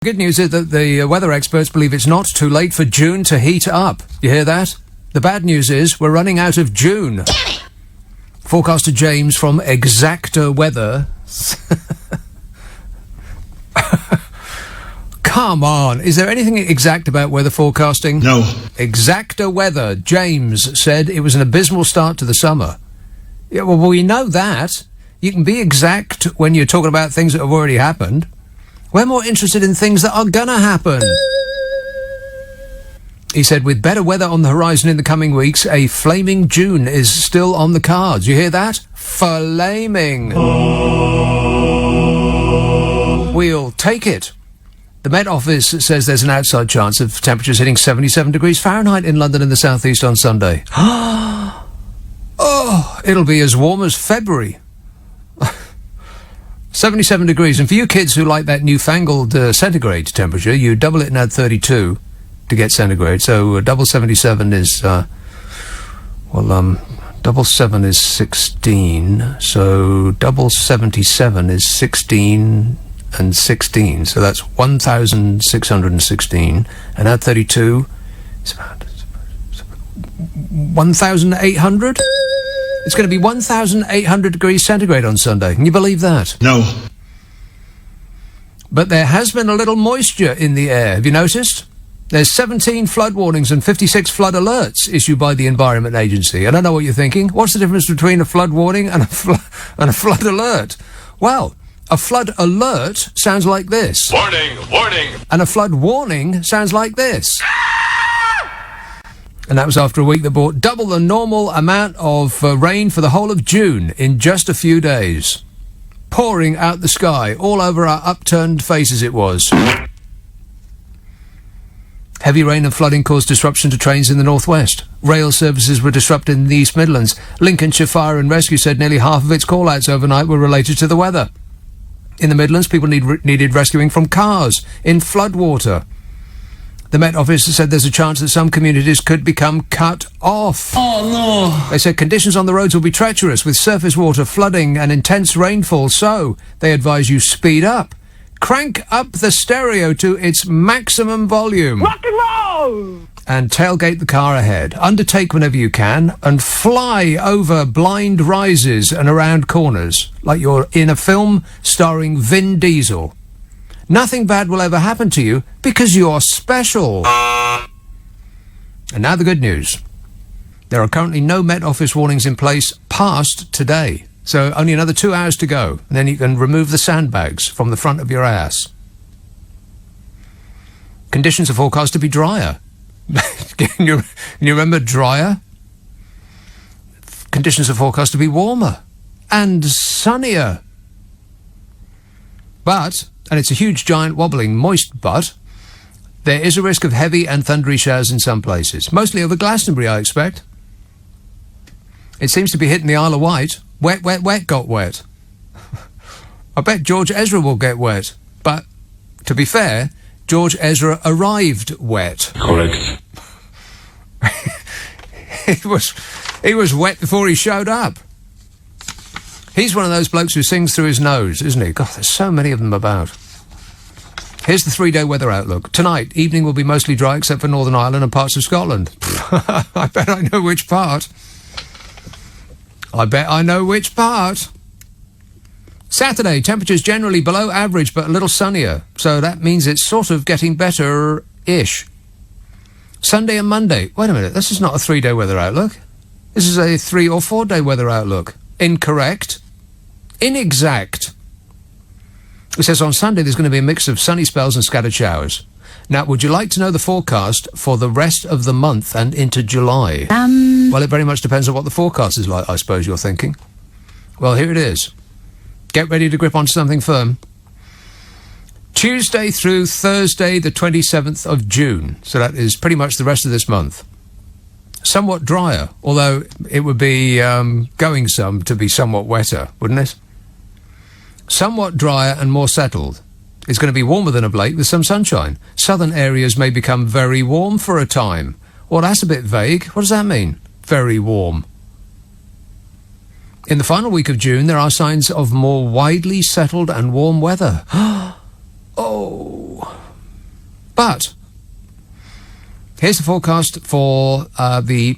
Good news is that the weather experts believe it's not too late for June to heat up. You hear that? The bad news is we're running out of June. Forecaster James from Exacta Weather. Come on. Is there anything exact about weather forecasting? No. Exacta Weather. James said it was an abysmal start to the summer. Yeah, well, we know that. You can be exact when you're talking about things that have already happened. We're more interested in things that are gonna happen. He said, with better weather on the horizon in the coming weeks, a flaming June is still on the cards. You hear that? Flaming. We'll take it. The Met Office says there's an outside chance of temperatures hitting 77 degrees Fahrenheit in London and the South East on Sunday. Oh, it'll be as warm as February. 77 degrees. And for you kids who like that newfangled centigrade temperature, you double it and add 32 to get centigrade. So double 77 is, double 7 is 16. So double 77 is 16 and 16. So that's 1,616. And add 32, it's about 1,800? It's going to be 1,800 degrees centigrade on Sunday. Can you believe that? No. But there has been a little moisture in the air. Have you noticed? There's 17 flood warnings and 56 flood alerts issued by the Environment Agency. I don't know what you're thinking. What's the difference between a flood warning and a flood alert? Well, a flood alert sounds like this. Warning, warning. And a flood warning sounds like this. And that was after a week that brought double the normal amount of rain for the whole of June in just a few days. Pouring out the sky, all over our upturned faces it was. Heavy rain and flooding caused disruption to trains in the northwest. Rail services were disrupted in the East Midlands. Lincolnshire Fire and Rescue said nearly half of its call-outs overnight were related to the weather. In the Midlands, people needed rescuing from cars in floodwater. The Met Office said there's a chance that some communities could become cut off. Oh, no. They said conditions on the roads will be treacherous with surface water, flooding and intense rainfall, so they advise you speed up. Crank up the stereo to its maximum volume. Rock and roll! And tailgate the car ahead. Undertake whenever you can and fly over blind rises and around corners like you're in a film starring Vin Diesel. Nothing bad will ever happen to you because you're special. And now the good news. There are currently no Met Office warnings in place past today. So only another 2 hours to go. And then you can remove the sandbags from the front of your ass. Conditions are forecast to be drier. Can you remember drier? Conditions are forecast to be warmer and sunnier. But, and it's a huge, giant, wobbling, moist but, there is a risk of heavy and thundery showers in some places. Mostly over Glastonbury, I expect. It seems to be hitting the Isle of Wight. Wet, wet, wet got wet. I bet George Ezra will get wet. But, to be fair, George Ezra arrived wet. Correct. He was wet before he showed up. He's one of those blokes who sings through his nose, isn't he? God, there's so many of them about. Here's the 3-day weather outlook. Tonight, evening will be mostly dry except for Northern Ireland and parts of Scotland. I bet I know which part. Saturday, temperatures generally below average but a little sunnier, so that means it's sort of getting better-ish. Sunday and Monday. Wait a minute, this is not a 3-day weather outlook. This is a 3 or 4 day weather outlook. Incorrect. Inexact. It says on Sunday there's going to be a mix of sunny spells and scattered showers. Now, would you like to know the forecast for the rest of the month and into July? Well, it very much depends on what the forecast is like, I suppose you're thinking. Well, here it is. Get ready to grip onto something firm. Tuesday through Thursday, the 27th of June. So that is pretty much the rest of this month. Somewhat drier, although it would be going some to be somewhat wetter, wouldn't it? Somewhat drier and more settled. It's going to be warmer than of late with some sunshine. Southern areas may become very warm for a time. Well, that's a bit vague. What does that mean? Very warm. In the final week of June, there are signs of more widely settled and warm weather. Oh, But here's the forecast for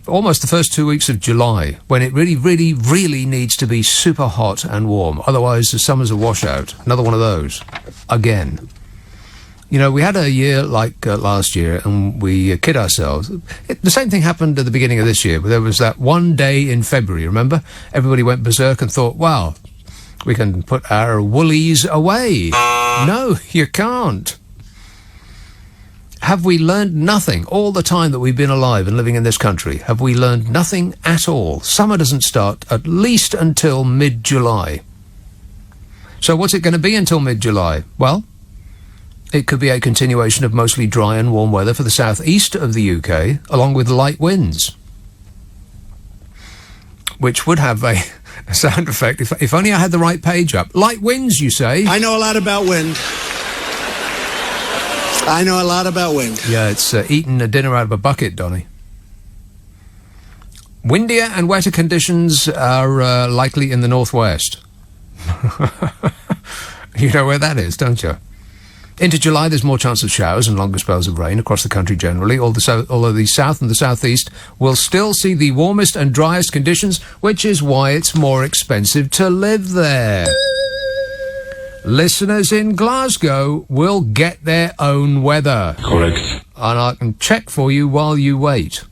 almost the first 2 weeks of July, when it really, really, really needs to be super hot and warm. Otherwise, the summer's a washout. Another one of those. Again. You know, we had a year like last year, and we kid ourselves. The same thing happened at the beginning of this year. There was that one day in February, remember? Everybody went berserk and thought, wow, we can put our woolies away. No, you can't. Have we learned nothing all the time that we've been alive and living in this country? Have we learned nothing at all? Summer doesn't start at least until mid-July. So what's it going to be until mid-July? Well, it could be a continuation of mostly dry and warm weather for the southeast of the UK, along with light winds, which would have a sound effect if only I had the right page up. Light winds, you say? I know a lot about wind. I know a lot about wind. Yeah, it's eating a dinner out of a bucket, Donny. Windier and wetter conditions are likely in the northwest. You know where that is, don't you? Into July, there's more chance of showers and longer spells of rain across the country generally, although the south and the southeast will still see the warmest and driest conditions, which is why it's more expensive to live there. Listeners in Glasgow will get their own weather. Correct. And I can check for you while you wait.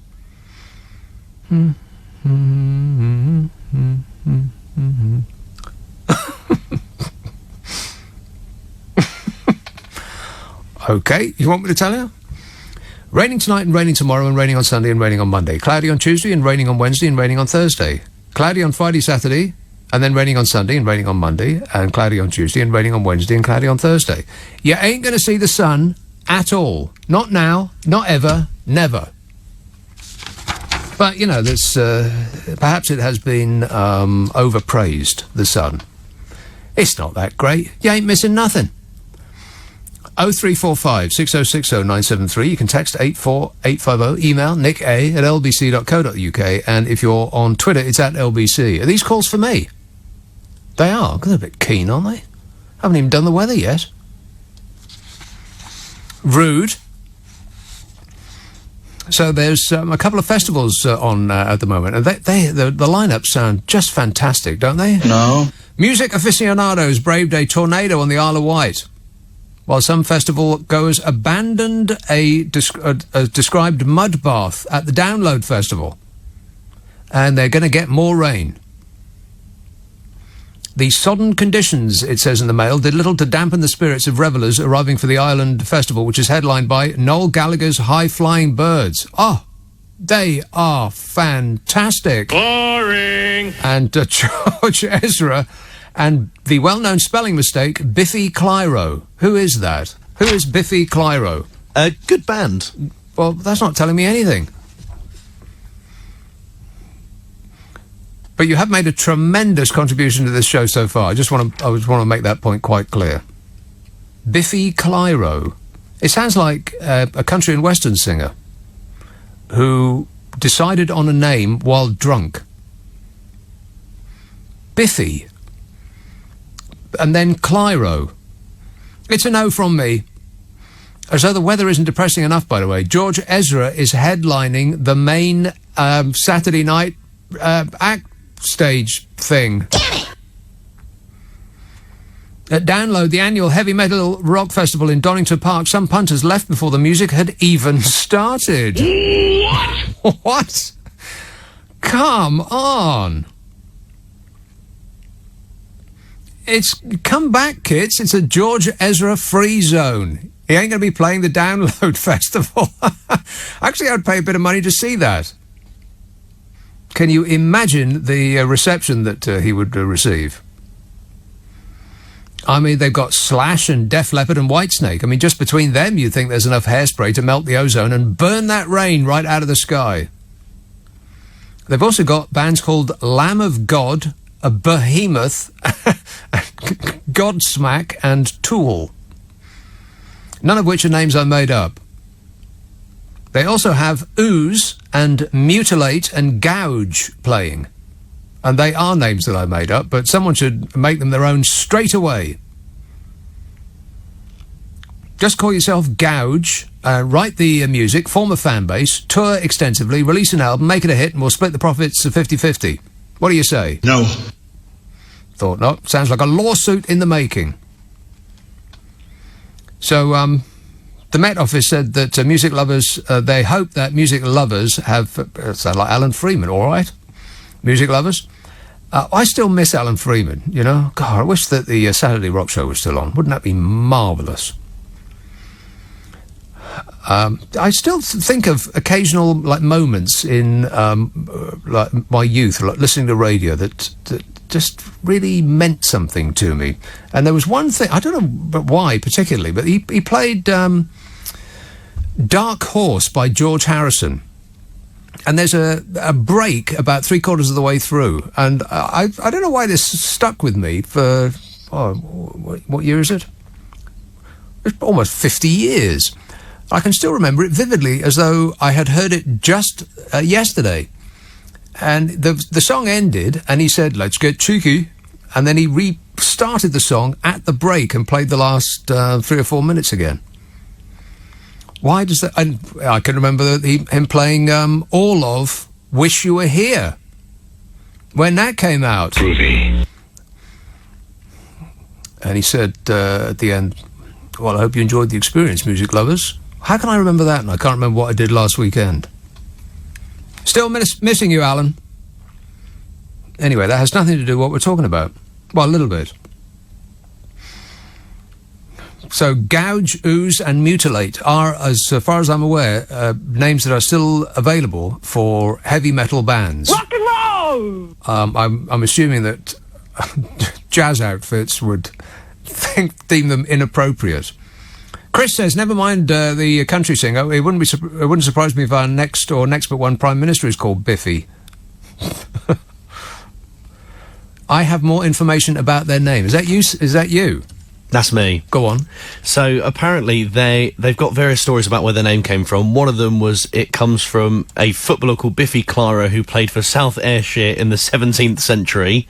Okay, you want me to tell you? Raining tonight and raining tomorrow and raining on Sunday and raining on Monday. Cloudy on Tuesday and raining on Wednesday and raining on Thursday. Cloudy on Friday, Saturday, and then raining on Sunday and raining on Monday, and cloudy on Tuesday and raining on Wednesday and cloudy on Thursday. You ain't going to see the sun at all. Not now, not ever, never. But, you know, there's perhaps it has been overpraised, the sun. It's not that great. You ain't missing nothing. 0345 6060 973. You can text 84850. Email nick@lbc.co.uk. And if you're on Twitter, it's at LBC. Are these calls for me? They are. They're a bit keen, aren't they? Haven't even done the weather yet. Rude. So there's a couple of festivals on at the moment, and the lineups sound just fantastic, don't they? No. Music aficionados braved a tornado on the Isle of Wight, while some festival goers abandoned a described mud bath at the Download Festival. And they're going to get more rain. The sodden conditions, it says in the Mail, did little to dampen the spirits of revellers arriving for the Island Festival, which is headlined by Noel Gallagher's High Flying Birds. Oh, they are fantastic. Boring. And George Ezra and the well-known spelling mistake, Biffy Clyro. Who is that? Who is Biffy Clyro? A good band. Well, that's not telling me anything. But you have made a tremendous contribution to this show so far. I just want to make that point quite clear. Biffy Clyro. It sounds like a country and western singer who decided on a name while drunk. Biffy. And then Clyro. It's a no from me. As though the weather isn't depressing enough, by the way. George Ezra is headlining the main Saturday night act stage thing. At Download, the annual heavy metal rock festival in Donington Park, some punters left before the music had even started. What? What? Come on. Come back, kids. It's a George Ezra free zone. He ain't going to be playing the Download Festival. Actually, I'd pay a bit of money to see that. Can you imagine the reception that he would receive? I mean, they've got Slash and Def Leppard and Whitesnake. I mean, just between them, you think there's enough hairspray to melt the ozone and burn that rain right out of the sky. They've also got bands called Lamb of God, a Behemoth, Godsmack, and Tool. None of which are names I made up. They also have Ooze and Mutilate and Gouge playing. And they are names that I made up, but someone should make them their own straight away. Just call yourself Gouge, write the music, form a fan base, tour extensively, release an album, make it a hit, and we'll split the profits 50-50. What do you say? No. Thought not. Sounds like a lawsuit in the making. So, the Met Office said that music lovers, they hope that music lovers have... sound like Alan Freeman, all right? Music lovers? I still miss Alan Freeman, you know? God, I wish that the Saturday Rock Show was still on. Wouldn't that be marvellous? I still think of occasional moments in my youth, like listening to radio that just really meant something to me. And there was one thing, I don't know why particularly, but he played Dark Horse by George Harrison. And there's a break about 3/4 of the way through, and I don't know why this stuck with me for what year is it? It's almost 50 years. I can still remember it vividly, as though I had heard it just yesterday. And the song ended, and he said, "Let's get cheeky," and then he restarted the song at the break and played the last 3 or 4 minutes again. Why does that... And I can remember him playing all of Wish You Were Here when that came out. Groovy. And he said at the end, "Well, I hope you enjoyed the experience, music lovers." How can I remember that? And I can't remember what I did last weekend. Still missing you, Alan. Anyway, that has nothing to do with what we're talking about. Well, a little bit. So, Gouge, Ooze and Mutilate are, as far as I'm aware, names that are still available for heavy metal bands. Rock and roll! I'm assuming that jazz outfits would deem them inappropriate. Chris says, never mind the country singer. It wouldn't surprise me if our next but one Prime Minister is called Biffy. I have more information about their name. Is that you? Is that you? That's me. Go on. So apparently they've got various stories about where their name came from. One of them was it comes from a footballer called Biffy Clyro who played for South Ayrshire in the 17th century.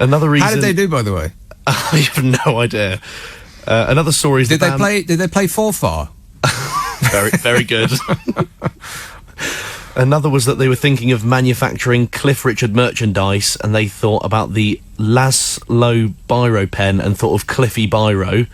Another reason... How did they do, by the way? I have no idea. Another story is Did they play Forfar? Very, very good. Another was that they were thinking of manufacturing Cliff Richard merchandise, and they thought about the Laszlo biro pen and thought of Cliffy Biro.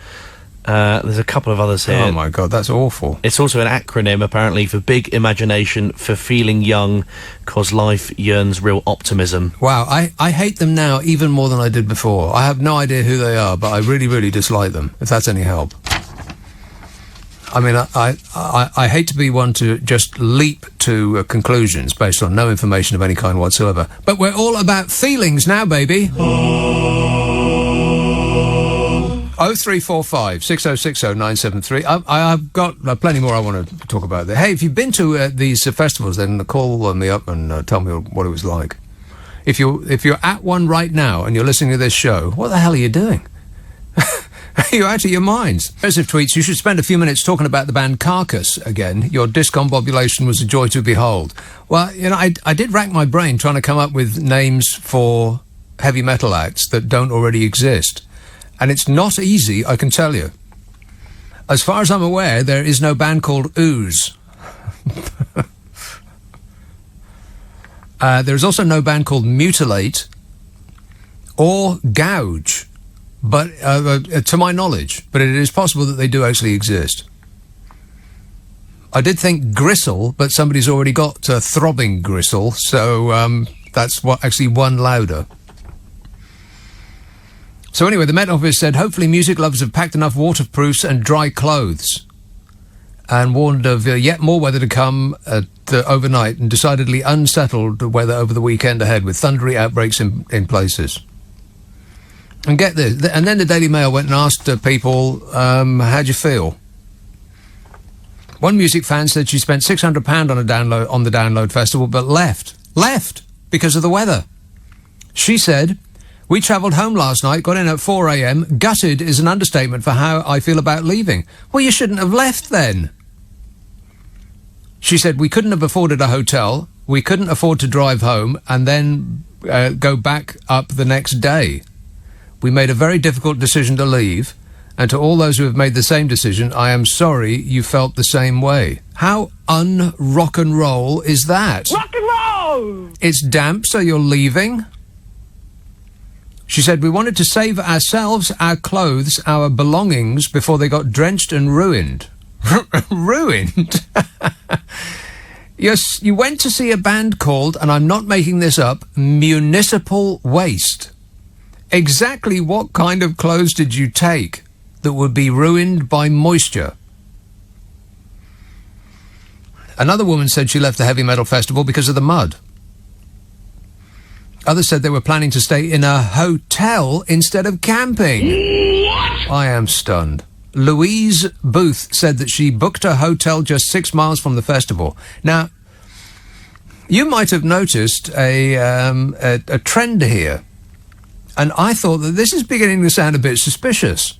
There's a couple of others here. Oh my God, that's awful. It's also an acronym, apparently, for Big Imagination, for Feeling Young, 'cause life yearns real optimism. Wow, I hate them now even more than I did before. I have no idea who they are, but I really, really dislike them, if that's any help. I mean, I hate to be one to just leap to conclusions based on no information of any kind whatsoever. But we're all about feelings now, baby. 0345 6060 973. I've got plenty more I want to talk about there. Hey, if you've been to these festivals, then call me up and tell me what it was like. If you're at one right now and you're listening to this show, what the hell are you doing? You're out of your minds. Joseph tweets, you should spend a few minutes talking about the band Carcass again. Your discombobulation was a joy to behold. Well, you know, I did rack my brain trying to come up with names for heavy metal acts that don't already exist. And it's not easy, I can tell you. As far as I'm aware, there is no band called Ooze. There's also no band called Mutilate or Gouge. But to my knowledge, but it is possible that they do actually exist. I did think Gristle, but somebody's already got Throbbing Gristle, so that's actually one louder. So anyway, the Met Office said, hopefully music lovers have packed enough waterproofs and dry clothes, and warned of yet more weather to come overnight, and decidedly unsettled weather over the weekend ahead, with thundery outbreaks in places. And get this, and then the Daily Mail went and asked people, how'd you feel? One music fan said she spent £600 on the Download Festival, but left because of the weather. She said, we travelled home last night, got in at 4 a.m, gutted is an understatement for how I feel about leaving. Well, you shouldn't have left then. She said, we couldn't have afforded a hotel, we couldn't afford to drive home and then go back up the next day. We made a very difficult decision to leave, And to all those who have made the same decision, I am sorry you felt the same way. How un-rock and roll is that? Rock and roll! It's damp, so you're leaving? She said, we wanted to save ourselves, our clothes, our belongings before they got drenched and ruined. Ruined? Yes, you went to see a band called, and I'm not making this up, Municipal Waste. Exactly what kind of clothes did you take that would be ruined by moisture? Another woman said she left the heavy metal festival because of the mud. Others said they were planning to stay in a hotel instead of camping. What? I am stunned. Louise Booth said that she booked a hotel just 6 miles from the festival. Now, you might have noticed a trend here, and I thought that this is beginning to sound a bit suspicious.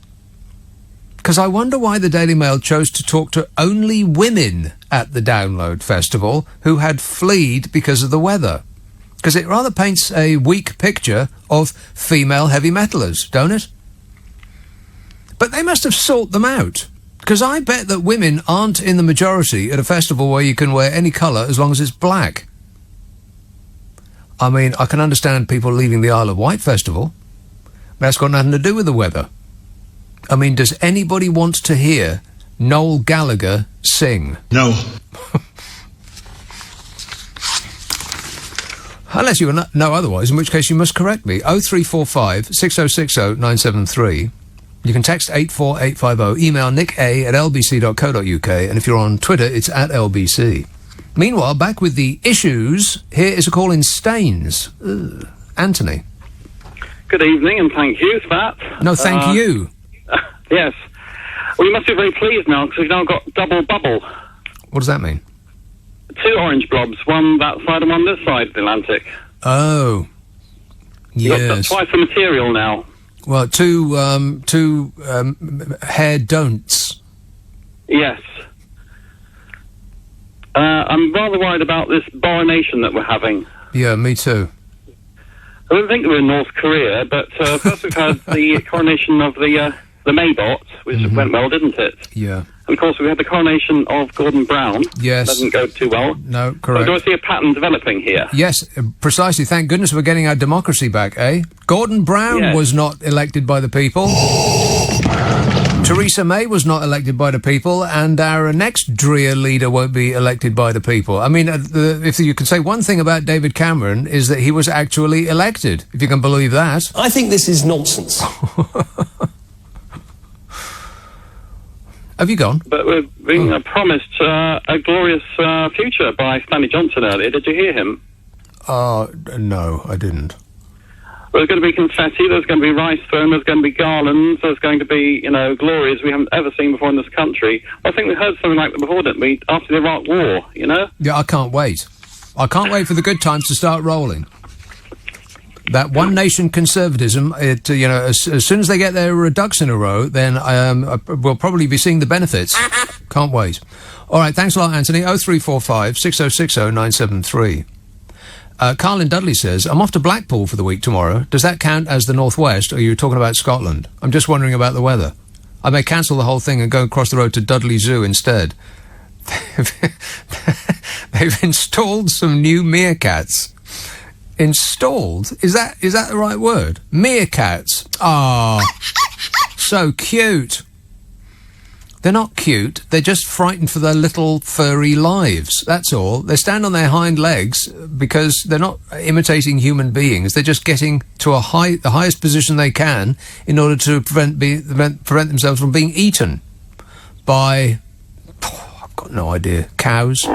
Because I wonder why the Daily Mail chose to talk to only women at the Download Festival who had fled because of the weather. Because it rather paints a weak picture of female heavy metalers, don't it? But they must have sought them out. Because I bet that women aren't in the majority at a festival where you can wear any colour as long as it's black. I mean, I can understand people leaving the Isle of Wight Festival. But that's got nothing to do with the weather. I mean, does anybody want to hear Noel Gallagher sing? No. Unless you know otherwise, in which case you must correct me. 0345 6060 973. You can text 84850, email nick@lbc.co.uk, and if you're on Twitter, it's @lbc. Meanwhile, back with the issues, here is a call in Staines. Anthony. Good evening, and thank you for that. No, thank you. Yes. Well, you must be very pleased now, because we've now got double bubble. What does that mean? 2 orange blobs, one that side and one this side of the Atlantic. Oh. You've got Yes. twice the material now. Well, two hair don'ts. Yes. I'm rather worried about this boronation that we're having. Yeah, me too. I don't think we're in North Korea, but first we've had the coronation of the Maybot, which went well, didn't it? Yeah. And of course we had the coronation of Gordon Brown. Yes. Doesn't go too well. No, correct. So do I see a pattern developing here? Yes, precisely. Thank goodness we're getting our democracy back, eh? Gordon Brown Yes. was not elected by the people. Theresa May was not elected by the people, and our next Dreer leader won't be elected by the people. I mean, if you can say one thing about David Cameron is that he was actually elected, if you can believe that. I think this is nonsense. Have you gone? But we're being promised a glorious future by Stanley Johnson earlier. Did you hear him? No, I didn't. There's going to be confetti, there's going to be rice thrown, there's going to be garlands, there's going to be, glories we haven't ever seen before in this country. I think we heard something like that before, didn't we? After the Iraq War, Yeah, I can't wait. I can't wait for the good times to start rolling. That one nation conservatism, as soon as they get their ducks in a row, then we'll probably be seeing the benefits. Can't wait. All right, thanks a lot, Anthony. 0345 6060 973. Carlin Dudley says, I'm off to Blackpool for the week tomorrow. Does that count as the Northwest, or are you talking about Scotland? I'm just wondering about the weather. I may cancel the whole thing and go across the road to Dudley Zoo instead. They've installed some new meerkats. Installed? Is that the right word? Meerkats. Ah, so cute. They're not cute. They're just frightened for their little furry lives. That's all. They stand on their hind legs because they're not imitating human beings. They're just getting to the highest position they can in order to prevent themselves from being eaten by, I've got no idea, cows.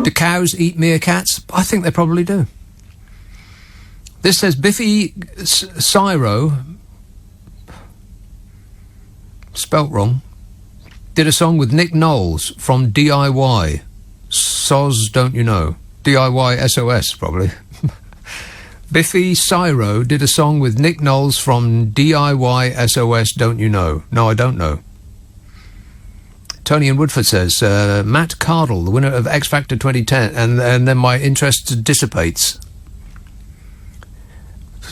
Do cows eat meerkats? I think they probably do. This says Biffy Cyril, spelt wrong, did a song with Nick Knowles from DIY. Soz, don't you know? DIY SOS, probably. Biffy Cyril did a song with Nick Knowles from DIY SOS, don't you know? No, I don't know. Tony in Woodford says, Matt Cardle, the winner of X Factor 2010, and then my interest dissipates.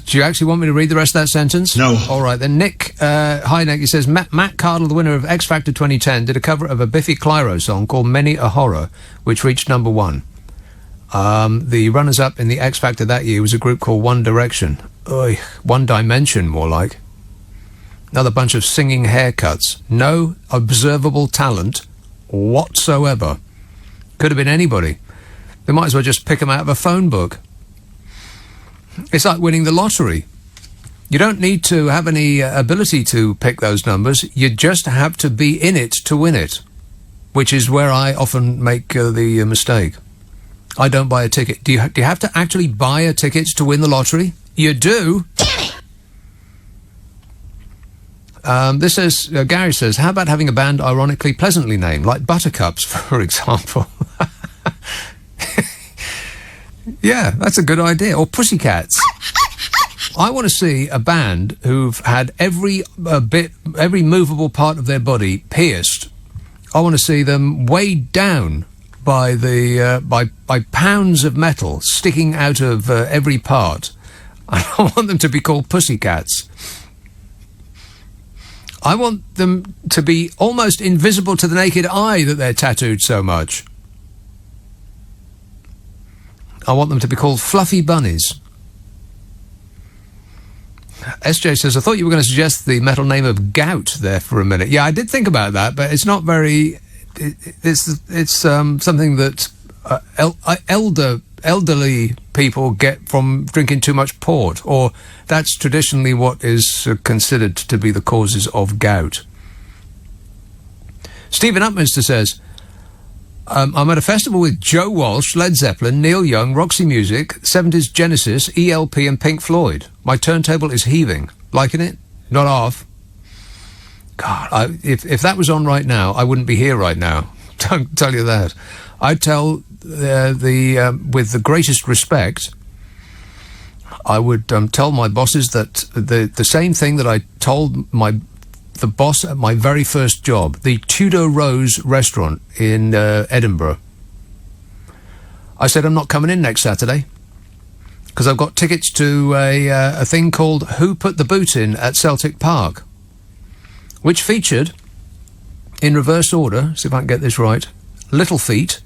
Do you actually want me to read the rest of that sentence? No. All right, then. Nick, hi, Nick. He says, Matt Cardle, the winner of X Factor 2010, did a cover of a Biffy Clyro song called Many a Horror, which reached number 1. The runners-up in the X Factor that year was a group called One Direction. Oy, One Dimension, more like. Another bunch of singing haircuts. No observable talent whatsoever. Could have been anybody. They might as well just pick them out of a phone book. It's like winning the lottery. You don't need to have any ability to pick those numbers. You just have to be in it to win it, which is where I often make the mistake. I don't buy a ticket. Do you have to actually buy a ticket to win the lottery? You do. This says, Gary says, how about having a band ironically pleasantly named, like Buttercups, for example? Yeah, that's a good idea. Or Pussycats. I want to see a band who've had every movable part of their body pierced. I want to see them weighed down by the by pounds of metal sticking out of every part. I want them to be called Pussycats. I want them to be almost invisible to the naked eye that they're tattooed so much. I want them to be called Fluffy Bunnies. SJ says, I thought you were going to suggest the metal name of Gout there for a minute. Yeah, I did think about that, but it's not very... It's something that elderly people get from drinking too much port, or that's traditionally what is considered to be the causes of gout. Stephen Upminster says, I'm at a festival with Joe Walsh, Led Zeppelin, Neil Young, Roxy Music, 70s Genesis, ELP and Pink Floyd. My turntable is heaving. Liking it? Not half. God, if that was on right now, I wouldn't be here right now. Don't tell you that. I'd tell with the greatest respect, I would tell my bosses that the same thing that I told the boss at my very first job, the Tudor Rose restaurant in Edinburgh. I said, I'm not coming in next Saturday because I've got tickets to a thing called Who Put the Boot In at Celtic Park, which featured, in reverse order, see if I can get this right, Little Feat,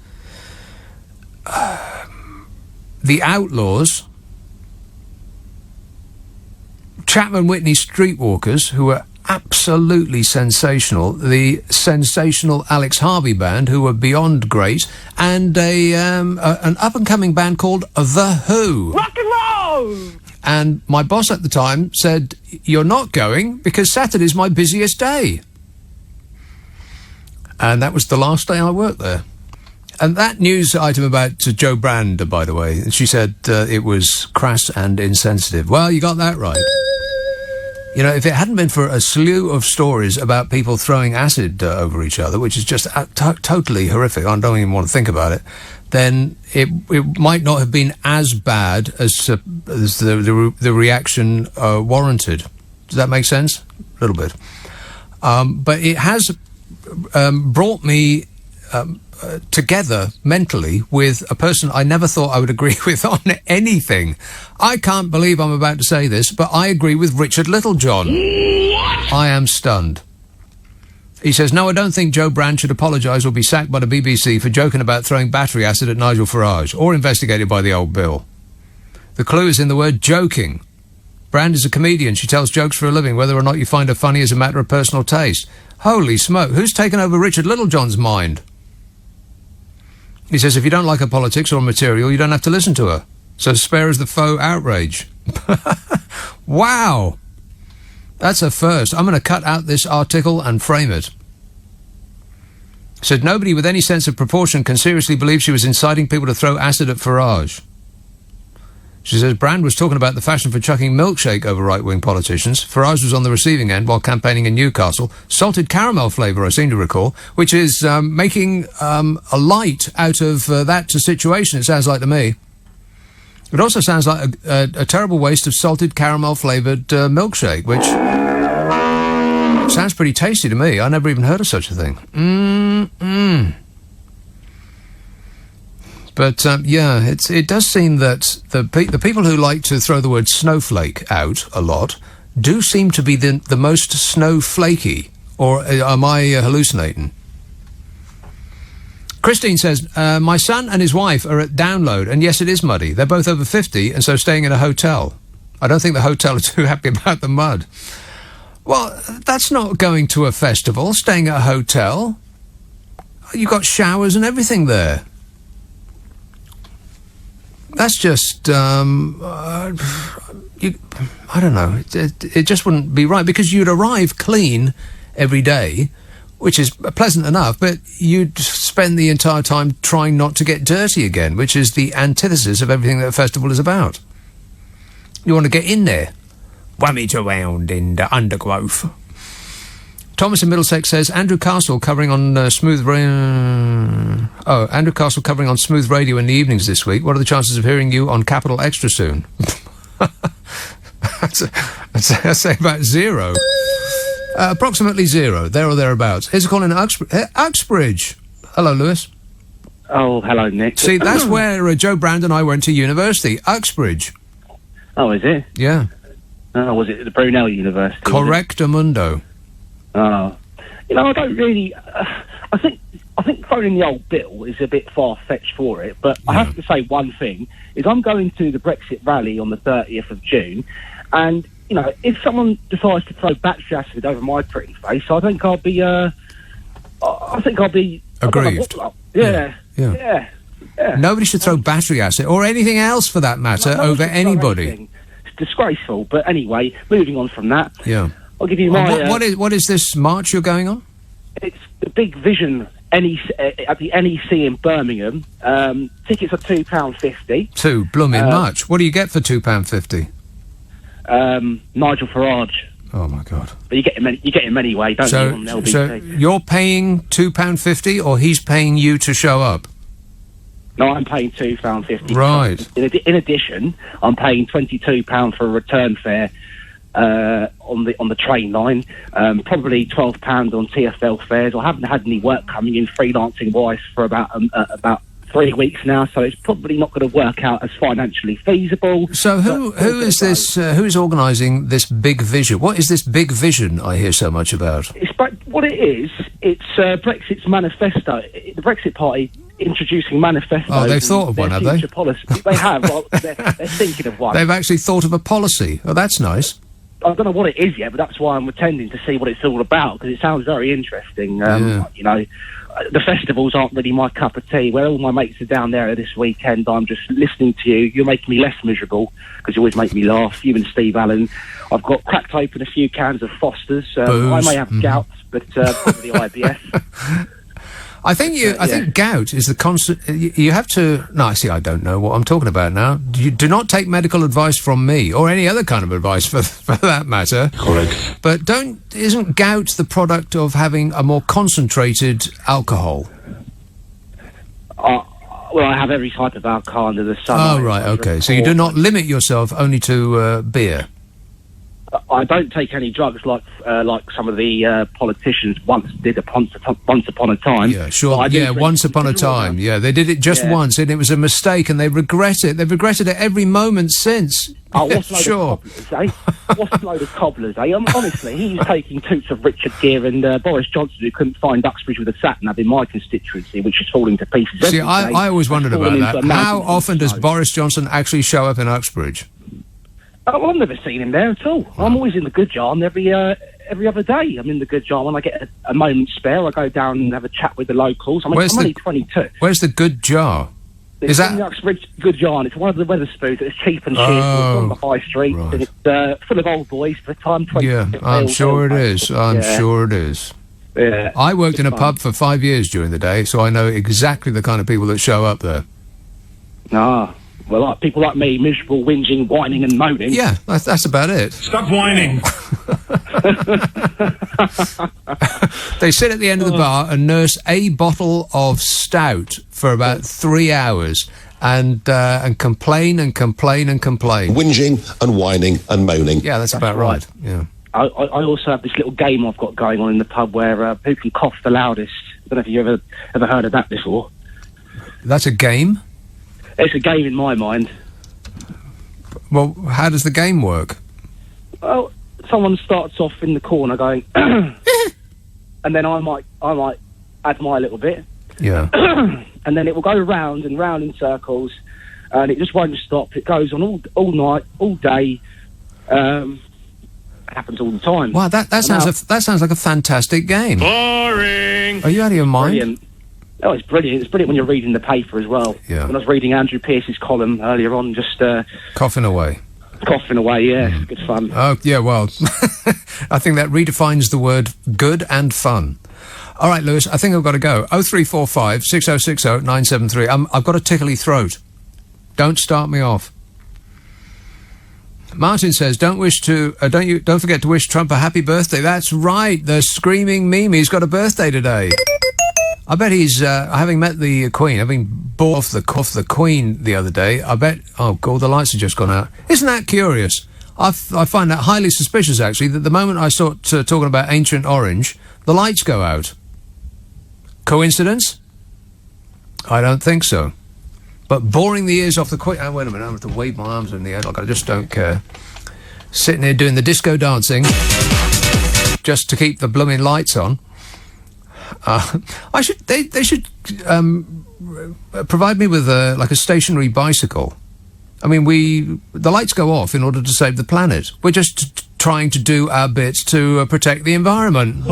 The Outlaws, Chapman Whitney Streetwalkers, who were absolutely sensational, the sensational Alex Harvey band, who were beyond great, and an up-and-coming band called The Who. Rock and roll! And my boss at the time said, you're not going because Saturday's my busiest day. And that was the last day I worked there. And that news item about Joe Brand, by the way, she said it was crass and insensitive. Well, you got that right. You know, if it hadn't been for a slew of stories about people throwing acid over each other, which is just totally horrific, I don't even want to think about it, then it might not have been as bad as the reaction warranted. Does that make sense? A little bit. But it has brought me together mentally with a person I never thought I would agree with on anything. I can't believe I'm about to say this, but I agree with Richard Littlejohn. What? I am stunned. He says, no, I don't think Joe Brand should apologise or be sacked by the BBC for joking about throwing battery acid at Nigel Farage, or investigated by the old Bill. The clue is in the word joking. Brand is a comedian. She tells jokes for a living. Whether or not you find her funny is a matter of personal taste. Holy smoke, who's taken over Richard Littlejohn's mind? He says, if you don't like her politics or material, you don't have to listen to her. So spare us the faux outrage. Wow. That's a first. I'm going to cut out this article and frame it. Said, nobody with any sense of proportion can seriously believe she was inciting people to throw acid at Farage. She says, Brand was talking about the fashion for chucking milkshake over right-wing politicians. Farage was on the receiving end while campaigning in Newcastle. Salted caramel flavour, I seem to recall, which is making a light out of that situation, it sounds like to me. It also sounds like a terrible waste of salted caramel-flavoured milkshake, which sounds pretty tasty to me. I never even heard of such a thing. But it does seem that the people who like to throw the word snowflake out a lot do seem to be the most snowflakey. Or am I hallucinating? Christine says, my son and his wife are at Download, and yes, it is muddy. They're both over 50, and so staying in a hotel. I don't think the hotel are too happy about the mud. Well, that's not going to a festival, staying at a hotel. You've got showers and everything there. That's just, I don't know. It just wouldn't be right, because you'd arrive clean every day, which is pleasant enough, but you'd spend the entire time trying not to get dirty again, which is the antithesis of everything that a festival is about. You want to get in there, rummage around in the undergrowth. Thomas in Middlesex says, Andrew Castle covering on Smooth Radio in the evenings this week. What are the chances of hearing you on Capital Extra soon? I'd say about 0. Approximately 0, there or thereabouts. Here's a call in Uxbridge. Hello, Lewis. Oh, hello, Nick. See, that's where Joe Brand and I went to university, Uxbridge. Oh, is it? Yeah. Oh, was it the Brunel University? Correctamundo. Oh. You know, I don't really... I think phoning the old bill is a bit far-fetched for it, but I have to say one thing, is I'm going to the Brexit rally on the 30th of June, and... You know, if someone decides to throw battery acid over my pretty face, I think I'll be. Aggrieved. Yeah. Nobody should throw battery acid or anything else, for that matter, over anybody. It's disgraceful. But anyway, moving on from that. Yeah. I'll give you my. What is this march you're going on? It's the Big Vision at the NEC in Birmingham. Tickets are £2.50. Too blooming much. What do you get for £2.50? Nigel Farage. Oh my God! But you get him anyway, don't you? On LBC. So you're paying £2.50, or he's paying you to show up? No, I'm paying £2.50. Right. In addition, I'm paying £22 for a return fare on the train line. Probably £12 on TfL fares. I haven't had any work coming in freelancing wise for about 3 weeks now, so it's probably not going to work out as financially feasible. So who is this? Who's organising this Big Vision? What is this Big Vision I hear so much about? What it is, it's Brexit's manifesto. The Brexit Party introducing manifestos. Oh, they've thought of one, have they? They have. Well, they're thinking of one. They've actually thought of a policy. Oh, that's nice. I don't know what it is yet, but that's why I'm attending to see what it's all about, because it sounds very interesting. You know, the festivals aren't really my cup of tea. Where all my mates are down there this weekend, I'm just listening to you. You're making me less miserable, because you always make me laugh. You and Steve Allen. I've got cracked open a few cans of Foster's. I may have gout, but probably IBS. I think gout is the constant. You have to. No, see, I don't know what I'm talking about now. You do not take medical advice from me, or any other kind of advice for that matter. Correct. But isn't gout the product of having a more concentrated alcohol? Well, I have every type of alcohol under the sun. Oh, right, okay. So you do not limit yourself only to beer. I don't take any drugs like some of the politicians once did once upon a time. Yeah, sure. Yeah, once upon a time. Yeah, they did it just once, and it was a mistake, and they regret it. They've regretted it every moment since. Oh, what's a load of cobblers, eh? What's a load of cobblers, eh? Honestly, he's taking toots of Richard Gere and Boris Johnson, who couldn't find Uxbridge with a sat-nav in my constituency, which is falling to pieces. See, I always wondered about that. How often does Boris Johnson actually show up in Uxbridge? Oh, well, I've never seen him there at all. I'm always in the Good Jar every other day. I'm in the Good Jar. When I get a moment spare, I go down and have a chat with the locals. I'm only 22. Where's the Good Jar? It's in the Uxbridge Good Jar, and it's one of the Wetherspoons. It's cheap and cheerful. It's on the high street, and it's full of old boys for the time 20. Yeah, I'm sure it is. I'm sure it is. Yeah. I worked in a pub for 5 years during the day, so I know exactly the kind of people that show up there. Well, people like me, miserable, whinging, whining and moaning. Yeah, that's about it. Stop whining. They sit at the end of the bar and nurse a bottle of stout for about 3 hours and complain and complain and complain. Whinging and whining and moaning. Yeah, that's about right. Yeah. I also have this little game I've got going on in the pub where who can cough the loudest. I don't know if you've ever heard of that before. That's a game? It's a game in my mind. Well, how does the game work? Well, someone starts off in the corner going, and then I might add my little bit. Yeah. And then it will go round and round in circles, and it just won't stop. It goes on all night, all day. Happens all the time. Wow, that sounds like a fantastic game. Boring. Are you out of your mind? Brilliant. Oh, it's brilliant. It's brilliant when you're reading the paper as well. Yeah. When I was reading Andrew Pearce's column earlier on, just Coughing away. coughing away. Yeah, it's good fun. Oh, yeah, well, I think that redefines the word good and fun. All right, Lewis, I think I've got to go. 0345 6060 973. I've got a tickly throat. Don't start me off. Martin says, don't forget to wish Trump a happy birthday. That's right. The screaming Mimi's got a birthday today. I bet he's, having met the Queen, having bought off the Queen the other day, I bet, oh God, the lights have just gone out. Isn't that curious? I find that highly suspicious, actually, that the moment I start talking about Ancient Orange, the lights go out. Coincidence? I don't think so. But boring the ears off the Queen... Oh, wait a minute, I have to wave my arms in the air like I just don't care. Sitting here doing the disco dancing just to keep the blooming lights on. They should provide me with like a stationary bicycle. I mean, the lights go off in order to save the planet. We're just trying to do our bits to protect the environment.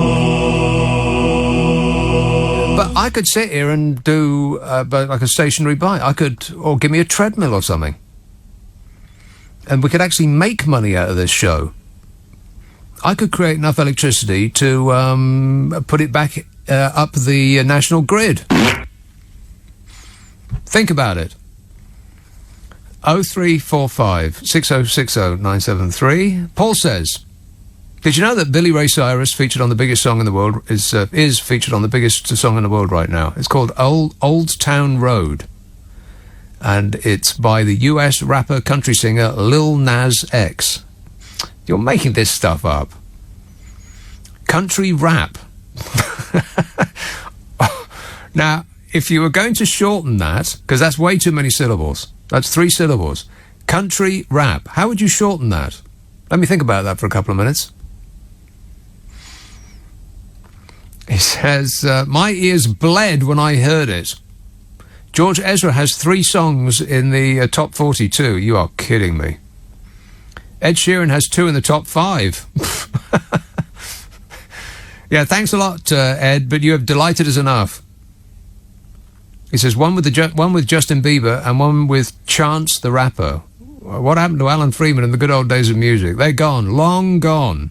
But I could sit here and do like a stationary bike. Or give me a treadmill or something. And we could actually make money out of this show. I could create enough electricity to put it back up the national grid. Think about it. 0345 6060 973. Paul says, did you know that Billy Ray Cyrus, featured on the biggest song in the world, is featured on the biggest song in the world right now? It's called Old Town Road. And it's by the US rapper country singer Lil Nas X. You're making this stuff up. Country rap. Now, if you were going to shorten that, because that's way too many syllables, that's 3 syllables, country rap, how would you shorten that? Let me think about that for a couple of minutes. He says, my ears bled when I heard it. George Ezra has 3 songs in the top 42. You are kidding me. Ed Sheeran has 2 in the top 5. Yeah, thanks a lot, Ed, but you have delighted us enough. He says, one with Justin Bieber and one with Chance the Rapper. What happened to Alan Freeman in the good old days of music? They're gone, long gone.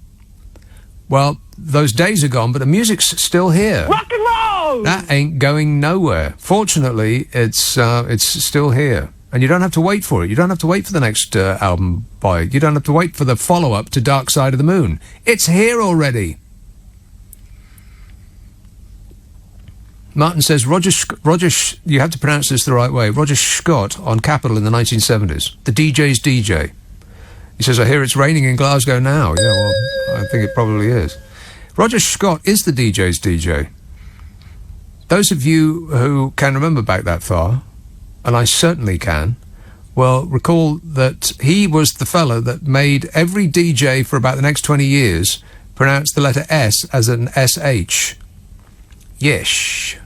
Well, those days are gone, but the music's still here. Rock and roll! That ain't going nowhere. Fortunately, it's still here. And you don't have to wait for it. You don't have to wait for the next album by. You don't have to wait for the follow-up to Dark Side of the Moon. It's here already. Martin says, you have to pronounce this the right way, Roger Scott on Capitol in the 1970s. The DJ's DJ. He says, I hear it's raining in Glasgow now. Yeah, well, I think it probably is. Roger Scott is the DJ's DJ. Those of you who can remember back that far, and I certainly can, well, recall that he was the fellow that made every DJ for about the next 20 years pronounce the letter S as an SH. Yes.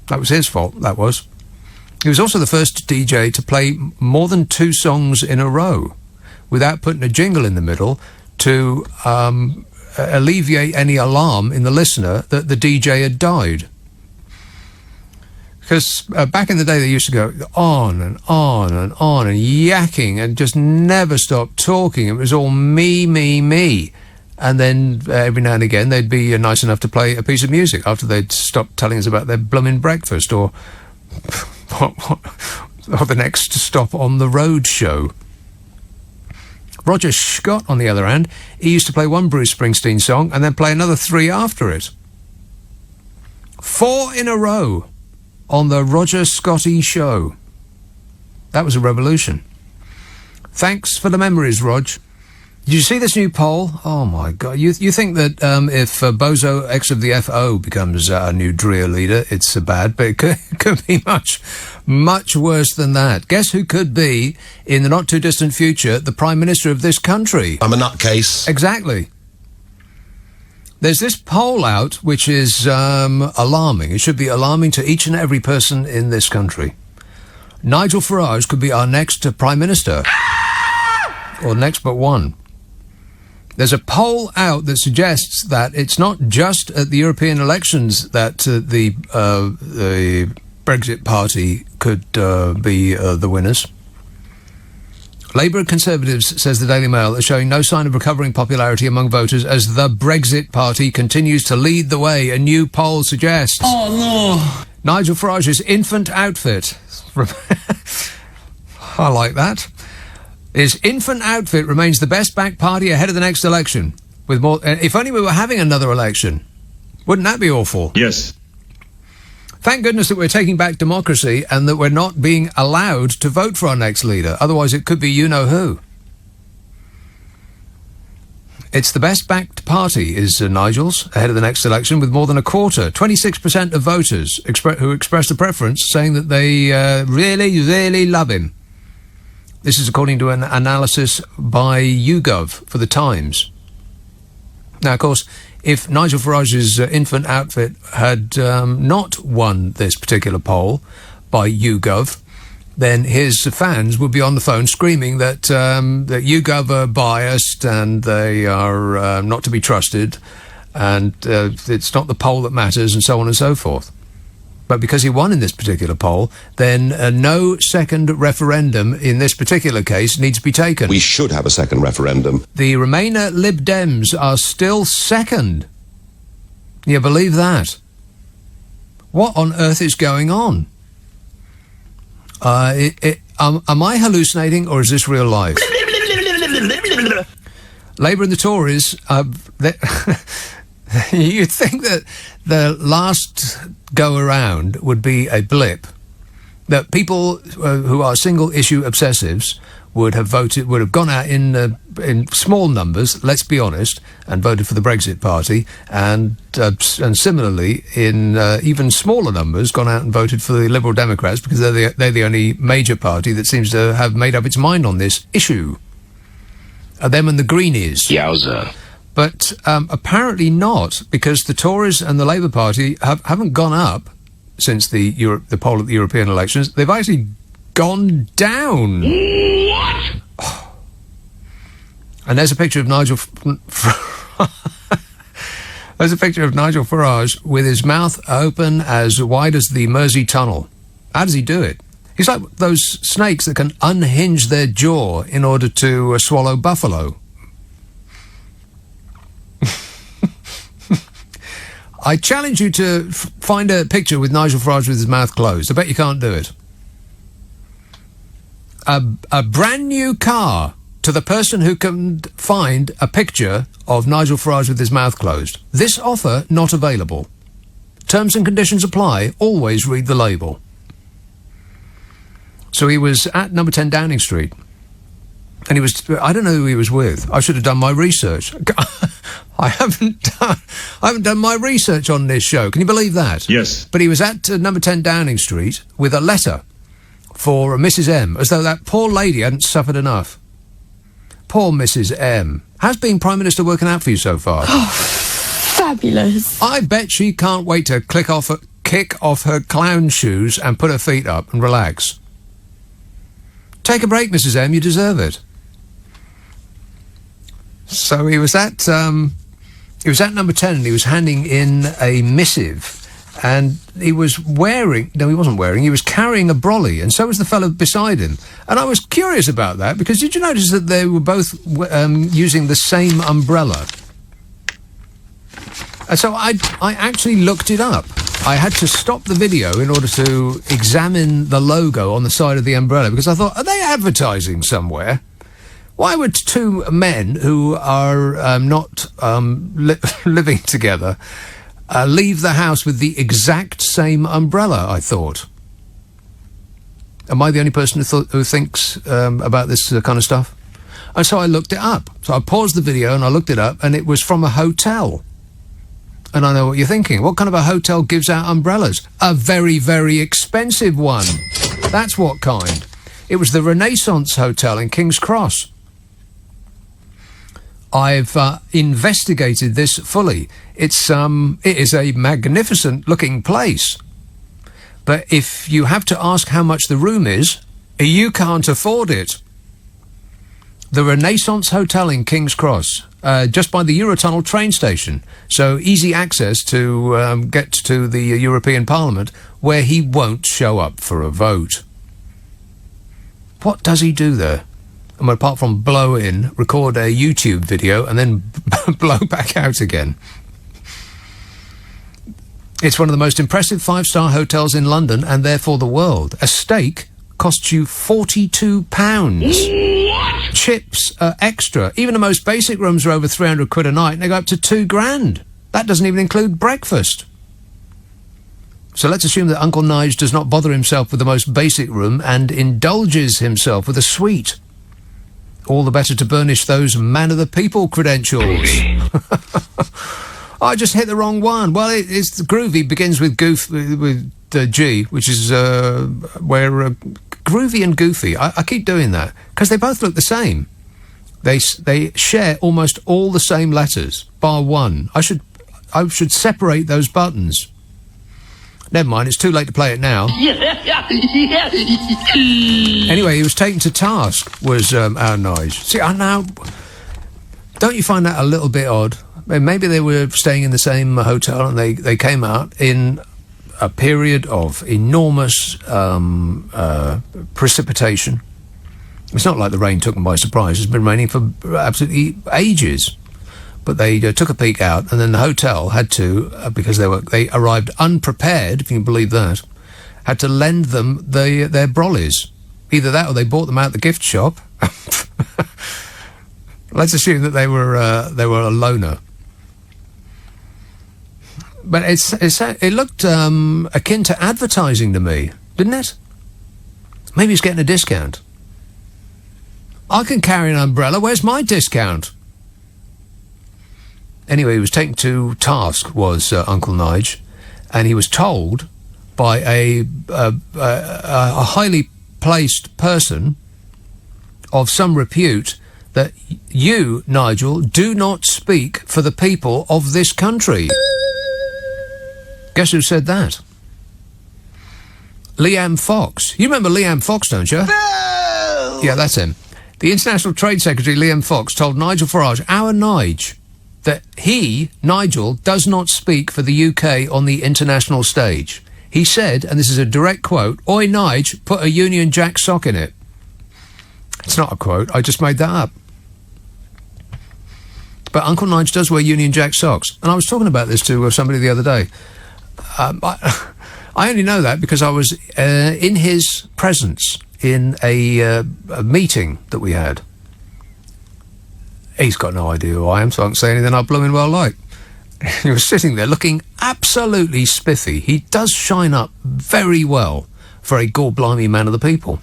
That was his fault, that was. He was also the first DJ to play more than 2 songs in a row without putting a jingle in the middle to alleviate any alarm in the listener that the DJ had died. Because back in the day they used to go on and on and on and yakking and just never stop talking. It was all me, me, me. And then every now and again they'd be nice enough to play a piece of music after they'd stopped telling us about their blooming breakfast or the next stop on the road show. Roger Scott, on the other hand, he used to play one Bruce Springsteen song and then play another 3 after it. 4 in a row on the Roger Scotty show. That was a revolution. Thanks for the memories, Rog. Did you see this new poll? Oh my God! You think that if Bozo X of the FO becomes our new Dreer leader, it's bad, but it could be much worse than that. Guess who could be in the not too distant future the Prime Minister of this country? I'm a nutcase. Exactly. There's this poll out which is alarming. It should be alarming to each and every person in this country. Nigel Farage could be our next Prime Minister, or next but one. There's a poll out that suggests that it's not just at the European elections that the Brexit Party could be the winners. Labour and Conservatives, says the Daily Mail, are showing no sign of recovering popularity among voters as the Brexit Party continues to lead the way, a new poll suggests. Oh, no. Nigel Farage's infant outfit. I like that. His infant outfit remains the best backed party ahead of the next election. With more, if only we were having another election. Wouldn't that be awful? Yes. Thank goodness that we're taking back democracy and that we're not being allowed to vote for our next leader. Otherwise it could be you-know-who. It's the best backed party, is Nigel's, ahead of the next election, with more than a quarter, 26% of voters who expressed a preference, saying that they really, really love him. This is according to an analysis by YouGov for The Times. Now, of course, if Nigel Farage's infant outfit had not won this particular poll by YouGov, then his fans would be on the phone screaming that that YouGov are biased and they are not to be trusted, and it's not the poll that matters, and so on and so forth. But because he won in this particular poll, then no second referendum in this particular case needs to be taken. We should have a second referendum. The Remainer Lib Dems are still second. You believe that? What on earth is going on? Am I hallucinating, or is this real life? Labour and the Tories, you'd think that the last go-around would be a blip, that people who are single-issue obsessives would have gone out in small numbers, let's be honest, and voted for the Brexit Party, and similarly, in even smaller numbers, gone out and voted for the Liberal Democrats, because they're the only major party that seems to have made up its mind on this issue. Them and the Greenies. Yowza. But apparently not, because the Tories and the Labour Party haven't gone up since the poll at the European elections. They've actually gone down. What? And there's a picture of Nigel. There's a picture of Nigel Farage with his mouth open as wide as the Mersey Tunnel. How does he do it? He's like those snakes that can unhinge their jaw in order to swallow buffalo. I challenge you to find a picture with Nigel Farage with his mouth closed. I bet you can't do it. A brand new car to the person who can find a picture of Nigel Farage with his mouth closed. This offer not available. Terms and conditions apply. Always read the label. So he was at number 10 Downing Street. And he was, I don't know who he was with. I should have done my research. I haven't done my research on this show. Can you believe that? Yes. But he was at number 10 Downing Street with a letter for Mrs. M, as though that poor lady hadn't suffered enough. Poor Mrs. M. How's being Prime Minister working out for you so far? Oh, fabulous. I bet she can't wait to kick off her clown shoes and put her feet up and relax. Take a break, Mrs. M, you deserve it. So he was at number 10 and he was handing in a missive, and he was he was carrying a brolly, and so was the fellow beside him. And I was curious about that, because did you notice that they were both using the same umbrella? And so I actually looked it up. I had to stop the video in order to examine the logo on the side of the umbrella, because I thought, are they advertising somewhere? Why would two men who are not living together leave the house with the exact same umbrella, I thought? Am I the only person who thinks about this kind of stuff? And so I looked it up. So I paused the video and I looked it up, and it was from a hotel. And I know what you're thinking. What kind of a hotel gives out umbrellas? A very, very expensive one. That's what kind. It was the Renaissance Hotel in King's Cross. I've investigated this fully. It is a magnificent-looking place. But if you have to ask how much the room is, you can't afford it. The Renaissance Hotel in King's Cross, just by the Eurotunnel train station. So easy access to get to the European Parliament, where he won't show up for a vote. What does he do there? I mean, apart from blow in, record a YouTube video, and then blow back out again. It's one of the most impressive five-star hotels in London, and therefore the world. A steak costs you £42. What? Chips are extra. Even the most basic rooms are over 300 quid a night, and they go up to £2,000. That doesn't even include breakfast. So let's assume that Uncle Nige does not bother himself with the most basic room and indulges himself with a suite. All the better to burnish those man-of-the-people credentials. I just hit the wrong one. Well, it's groovy. Begins with G, which is where groovy and goofy. I keep doing that because they both look the same. They share almost all the same letters, bar one. I should separate those buttons. Never mind, it's too late to play it now. Anyway, he was taken to task, was our Nige. See, now, don't you find that a little bit odd? Maybe they were staying in the same hotel and they came out in a period of enormous precipitation. It's not like the rain took them by surprise. It's been raining for absolutely ages. But they took a peek out, and then the hotel had to, because they arrived unprepared, if you can believe that, had to lend them their brollies. Either that or they bought them out the gift shop. Let's assume that they were a loner. But it looked akin to advertising to me, didn't it? Maybe he's getting a discount. I can carry an umbrella. Where's my discount? Anyway, he was taken to task, was Uncle Nige, and he was told by a highly placed person of some repute that you, Nigel, do not speak for the people of this country. Guess who said that? Liam Fox. You remember Liam Fox, don't you? No! Yeah, that's him. The International Trade Secretary, Liam Fox, told Nigel Farage, our Nige, that he, Nigel, does not speak for the UK on the international stage. He said, and this is a direct quote, "Oi, Nige, put a Union Jack sock in it." It's not a quote, I just made that up. But Uncle Nige does wear Union Jack socks. And I was talking about this to somebody the other day. I only know that because I was in his presence in a meeting that we had. He's got no idea who I am, so I can say anything I blooming well like. He was sitting there looking absolutely spiffy. He does shine up very well for a gore-blimey man of the people.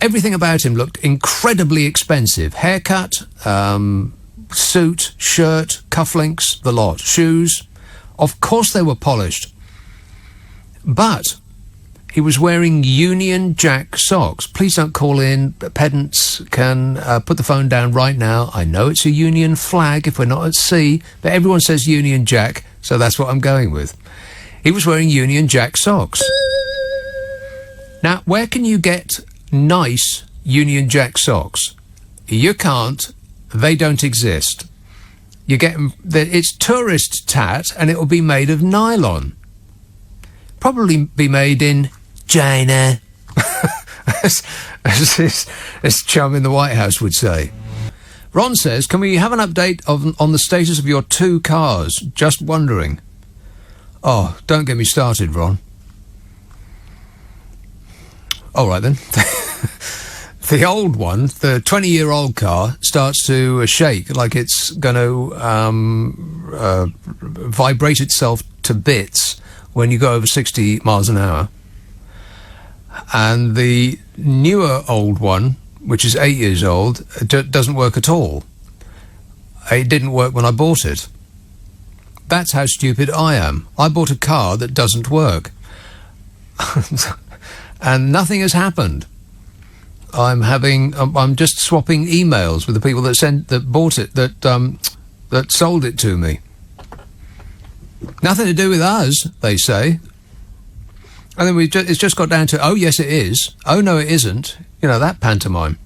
Everything about him looked incredibly expensive. Haircut, suit, shirt, cufflinks, the lot. Shoes. Of course they were polished. But he was wearing Union Jack socks. Please don't call in. Pedants can put the phone down right now. I know it's a Union flag if we're not at sea, but everyone says Union Jack, so that's what I'm going with. He was wearing Union Jack socks. Now, where can you get nice Union Jack socks? You can't. They don't exist. You get them. It's tourist tat, and it will be made of nylon. Probably be made in China, as his chum in the White House would say. Ron says, can we have an update on the status of your 2 cars? Just wondering. Oh, don't get me started, Ron. All right, then. The old one, the 20-year-old car, starts to shake like it's going to vibrate itself to bits when you go over 60 miles an hour. And the newer old one, which is 8 years old, doesn't work at all. It didn't work when I bought it. That's how stupid I am. I bought a car that doesn't work. And nothing has happened. I'm just swapping emails with the people that bought it, that sold it to me. Nothing to do with us, they say. And then it's just got down to, oh yes it is, oh no it isn't, that pantomime.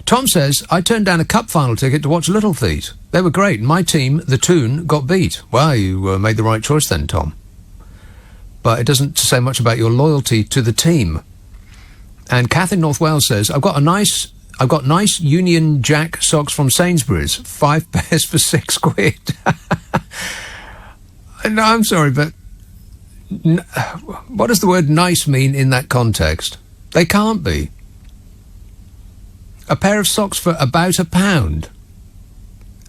Tom says, I turned down a cup final ticket to watch Little Feat. They were great, and my team, the Toon, got beat. Well, you made the right choice then, Tom. But it doesn't say much about your loyalty to the team. And Kath in North Wales says, I've got nice Union Jack socks from Sainsbury's, 5 pairs for £6. No, I'm sorry, but what does the word nice mean in that context? They can't be. A pair of socks for about £1.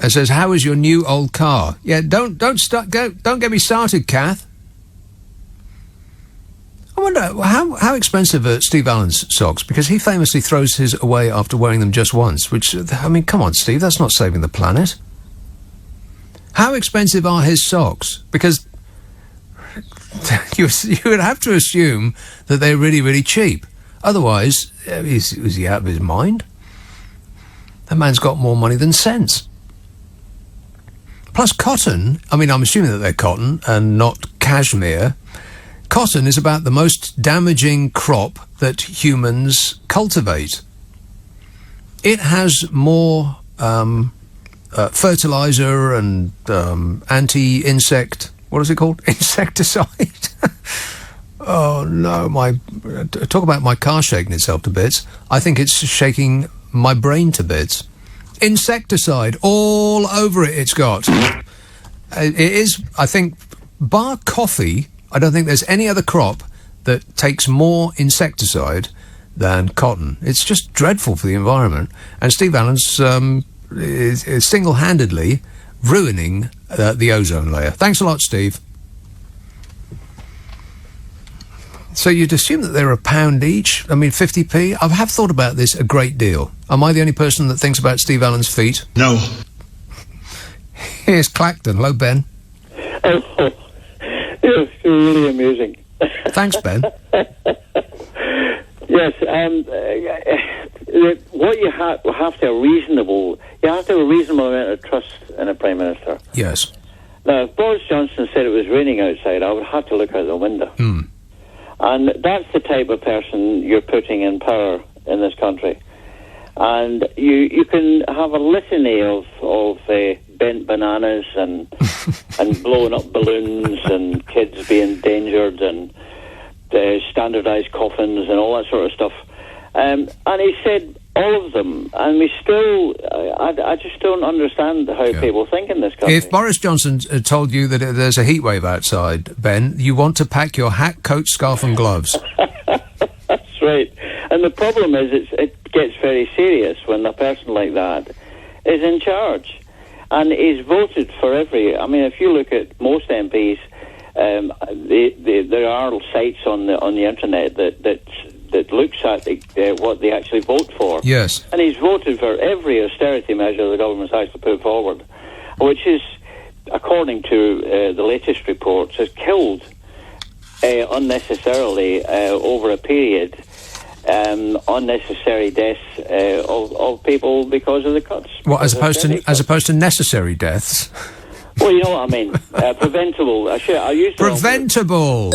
It says, how is your new old car? Yeah, don't get me started, Kath. I wonder how expensive are Steve Allen's socks, because he famously throws his away after wearing them just once, which, I mean, come on, Steve, that's not saving the planet. How expensive are his socks? Because you would have to assume that they're really, really cheap. Otherwise, is he out of his mind? That man's got more money than sense. Plus cotton, I mean, I'm assuming that they're cotton and not cashmere. Cotton is about the most damaging crop that humans cultivate. It has more fertilizer and anti-insect, what is it called? Insecticide? Oh no, talk about my car shaking itself to bits. I think it's shaking my brain to bits. Insecticide all over it's got. It is, I think, bar coffee, I don't think there's any other crop that takes more insecticide than cotton. It's just dreadful for the environment. And Steve Allen's is single-handedly ruining the ozone layer. Thanks a lot, Steve. So you'd assume that they're £1 each? I mean, 50p? I have thought about this a great deal. Am I the only person that thinks about Steve Allen's feet? No. Here's Clacton. Hello, Ben. Oh, it's really amusing. Thanks, Ben. Yes, what you have to have a reasonable amount of trust in a Prime Minister. Yes. Now, if Boris Johnson said it was raining outside, I would have to look out the window. Mm. And that's the type of person you're putting in power in this country. And you can have a litany of bent bananas and blowing up balloons and kids being endangered and standardised coffins and all that sort of stuff. And he said all of them, and we still, I just don't understand how people think in this country. If Boris Johnson told you that there's a heat wave outside, Ben, you want to pack your hat, coat, scarf and gloves. That's right. And the problem is it gets very serious when a person like that is in charge. And he's voted for I mean, if you look at most MPs, there are sites on the internet that looks at what they actually vote for. Yes. And he's voted for every austerity measure the government's actually put forward, which is, according to the latest reports, has killed unnecessarily over a period unnecessary deaths of people because of the cuts. Well, as opposed to necessary deaths. Well, you know what I mean. Preventable. I use preventable.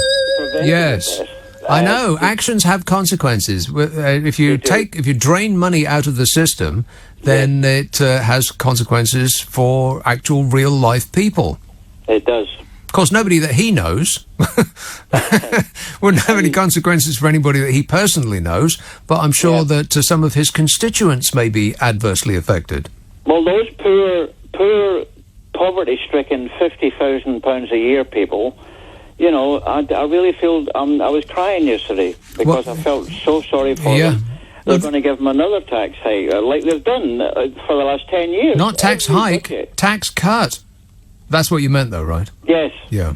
Yes. Deaths. I know. Actions have consequences. If you drain money out of the system, then it has consequences for actual real life people. It does. Of course, nobody that he knows wouldn't have any consequences for anybody that he personally knows, but I'm sure that some of his constituents may be adversely affected. Well, those poor poverty-stricken £50,000 a year people, you know, I really feel... I was crying yesterday because I felt so sorry for them. They're going to give them another tax hike, like they've done for the last 10 years. Not tax hike, tax cut. That's what you meant, though, right? Yes. Yeah.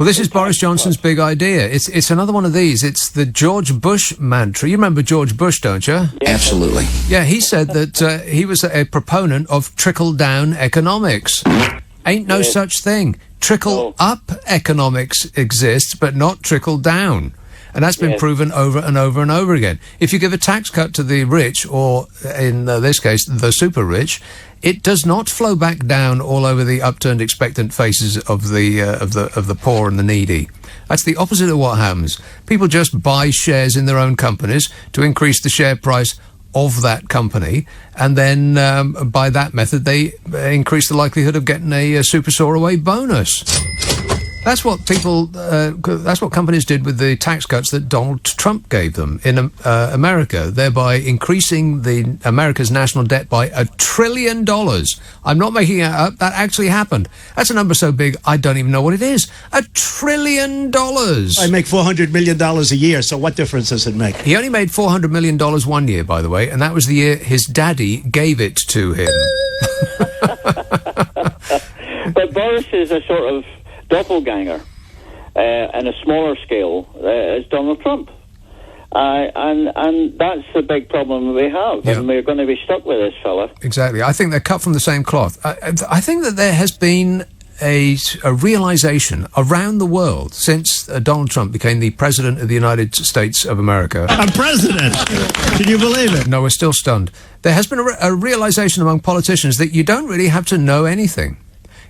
Well, this is Boris Johnson's big idea. It's another one of these. It's the George Bush mantra. You remember George Bush, don't you? Absolutely. Yeah, he said that he was a proponent of trickle-down economics. Ain't no such thing. Trickle-up economics exists, but not trickle-down. And that's been proven over and over and over again. If you give a tax cut to the rich, or in this case, the super rich, it does not flow back down all over the upturned, expectant faces of the poor and the needy. That's the opposite of what happens. People just buy shares in their own companies to increase the share price of that company, and then by that method they increase the likelihood of getting a super soar-away bonus. That's what people. That's what companies did with the tax cuts that Donald Trump gave them in America, thereby increasing America's national debt by $1 trillion. I'm not making it up. That actually happened. That's a number so big I don't even know what it is. $1 trillion. I make $400 million a year, so what difference does it make? He only made $400 million one year, by the way, and that was the year his daddy gave it to him. But Boris is a sort of doppelganger on a smaller scale as Donald Trump. And that's the big problem we have, and we're going to be stuck with this fella. Exactly. I think they're cut from the same cloth. I think that there has been a realization around the world since Donald Trump became the President of the United States of America. I'm president! Can you believe it? No, we're still stunned. There has been a realization among politicians that you don't really have to know anything.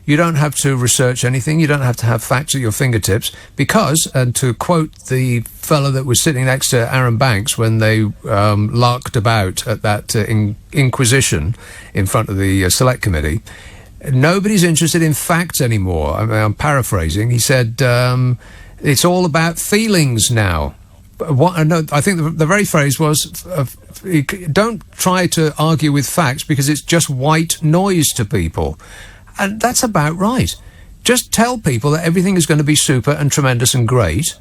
You don't have to research anything. You don't have to have facts at your fingertips because, and to quote the fellow that was sitting next to Aaron Banks when they larked about at that inquisition in front of the Select Committee, nobody's interested in facts anymore. I mean, I'm paraphrasing. He said, it's all about feelings now. I think the very phrase was, don't try to argue with facts because it's just white noise to people. And that's about right. Just tell people that everything is going to be super and tremendous and great.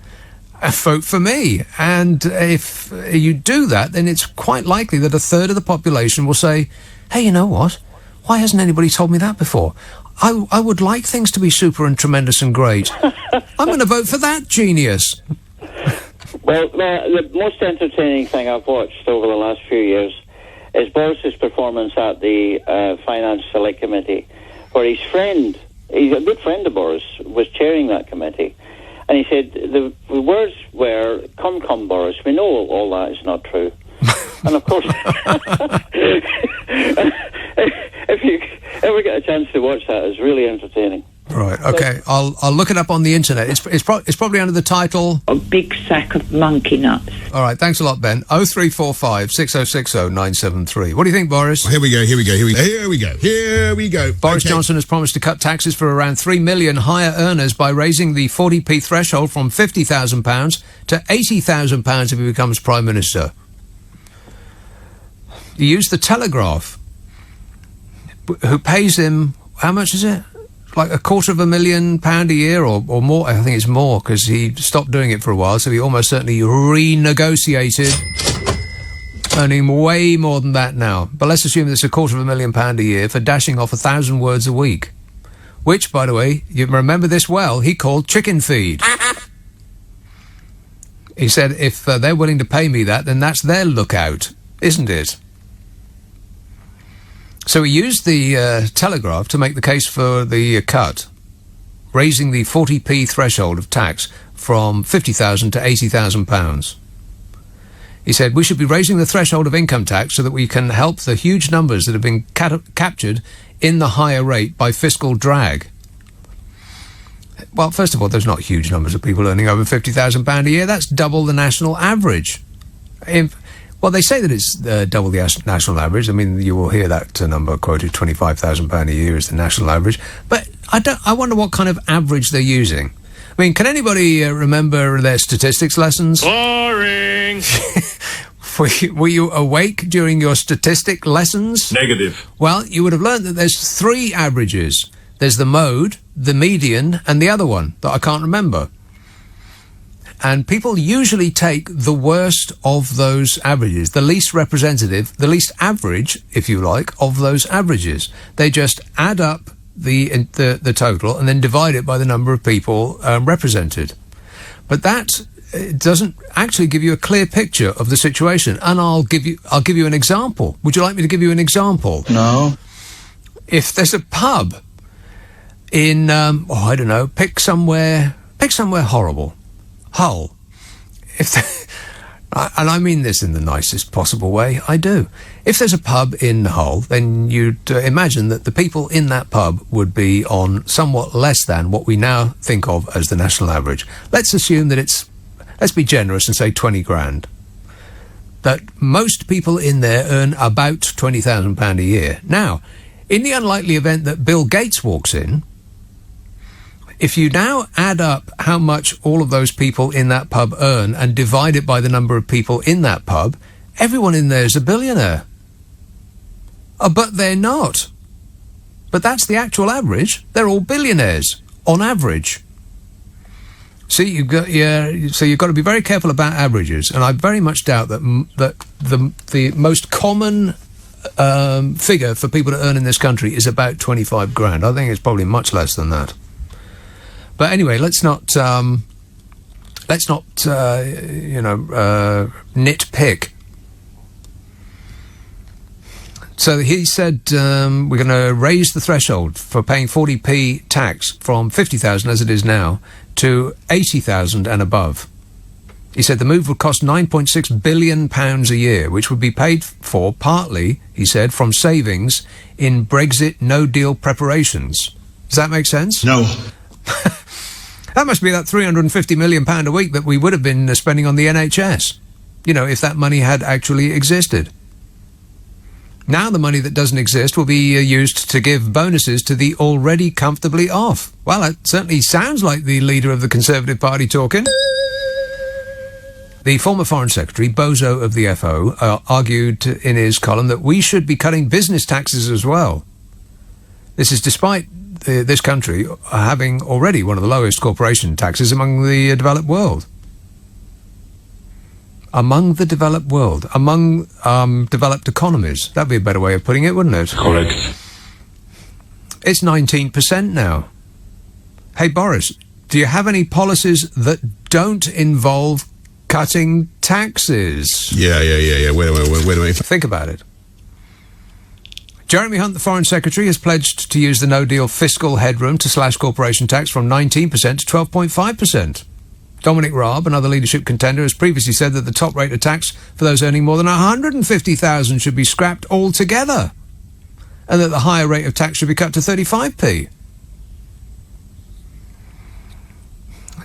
Vote for me. And if you do that, then it's quite likely that a third of the population will say, hey, you know what? Why hasn't anybody told me that before? I would like things to be super and tremendous and great. I'm going to vote for that genius. Well, the most entertaining thing I've watched over the last few years is Boris's performance at the Finance Select Committee, where his friend, he's a good friend of Boris, was chairing that committee. And he said, the words were, come, Boris, we know all that is not true. And of course, if you ever get a chance to watch that, it's really entertaining. Right, okay. I'll look it up on the internet. It's probably under the title... A big sack of monkey nuts. All right, thanks a lot, Ben. 0345 6060 973. What do you think, Boris? Here we go. Boris Johnson has promised to cut taxes for around 3 million higher earners by raising the 40p threshold from £50,000 to £80,000 if he becomes Prime Minister. He used the Telegraph, who pays him... How much is it? Like £250,000 a year or more. I think it's more because he stopped doing it for a while, so he almost certainly renegotiated, earning way more than that now. But let's assume it's £250,000 a year for dashing off 1,000 words a week, which, by the way, you remember this well, he called chicken feed. He said, if they're willing to pay me that, then that's their lookout, isn't it? So he used the Telegraph to make the case for the cut, raising the 40p threshold of tax from £50,000 to £80,000. He said, we should be raising the threshold of income tax so that we can help the huge numbers that have been captured in the higher rate by fiscal drag. Well, first of all, there's not huge numbers of people earning over £50,000 a year. That's double the national average. Well, they say that it's double the national average. I mean, you will hear that number quoted, £25,000 a year is the national average. But I wonder what kind of average they're using. I mean, can anybody remember their statistics lessons? Boring! Were you awake during your statistic lessons? Negative. Well, you would have learned that there's 3 averages. There's the mode, the median, and the other one that I can't remember. And people usually take the worst of those averages, the least representative, the least average, if you like, of those averages. They just add up the total and then divide it by the number of people represented. But that doesn't actually give you a clear picture of the situation. And I'll give you an example. Would you like me to give you an example? No. If there's a pub in, I don't know, pick somewhere horrible. Hull. And I mean this in the nicest possible way, I do. If there's a pub in Hull, then you'd imagine that the people in that pub would be on somewhat less than what we now think of as the national average. Let's assume that let's be generous and say 20 grand. That most people in there earn about £20,000 a year. Now, in the unlikely event that Bill Gates walks in, if you now add up how much all of those people in that pub earn and divide it by the number of people in that pub, everyone in there is a billionaire. But they're not. But that's the actual average. They're all billionaires, on average. See, you've got to be very careful about averages, and I very much doubt that the most common figure for people to earn in this country is about 25 grand. I think it's probably much less than that. But anyway, let's not nitpick. So he said we're going to raise the threshold for paying 40p tax from 50,000 as it is now to 80,000 and above. He said the move would cost £9.6 billion a year, which would be paid for partly, he said, from savings in Brexit no-deal preparations. Does that make sense? No. That must be that £350 million a week that we would have been spending on the NHS, if that money had actually existed. Now the money that doesn't exist will be used to give bonuses to the already comfortably off. Well, that certainly sounds like the leader of the Conservative Party talking. The former Foreign Secretary, Bozo of the FO, argued in his column that we should be cutting business taxes as well. This is despite this country having already one of the lowest corporation taxes among the developed world. Among the developed world. Among developed economies. That'd be a better way of putting it, wouldn't it? Correct. It's 19% now. Hey, Boris, do you have any policies that don't involve cutting taxes? Yeah. Wait a minute. Think about it. Jeremy Hunt, the Foreign Secretary, has pledged to use the no-deal fiscal headroom to slash corporation tax from 19% to 12.5%. Dominic Raab, another leadership contender, has previously said that the top rate of tax for those earning more than 150,000 should be scrapped altogether, and that the higher rate of tax should be cut to 35p.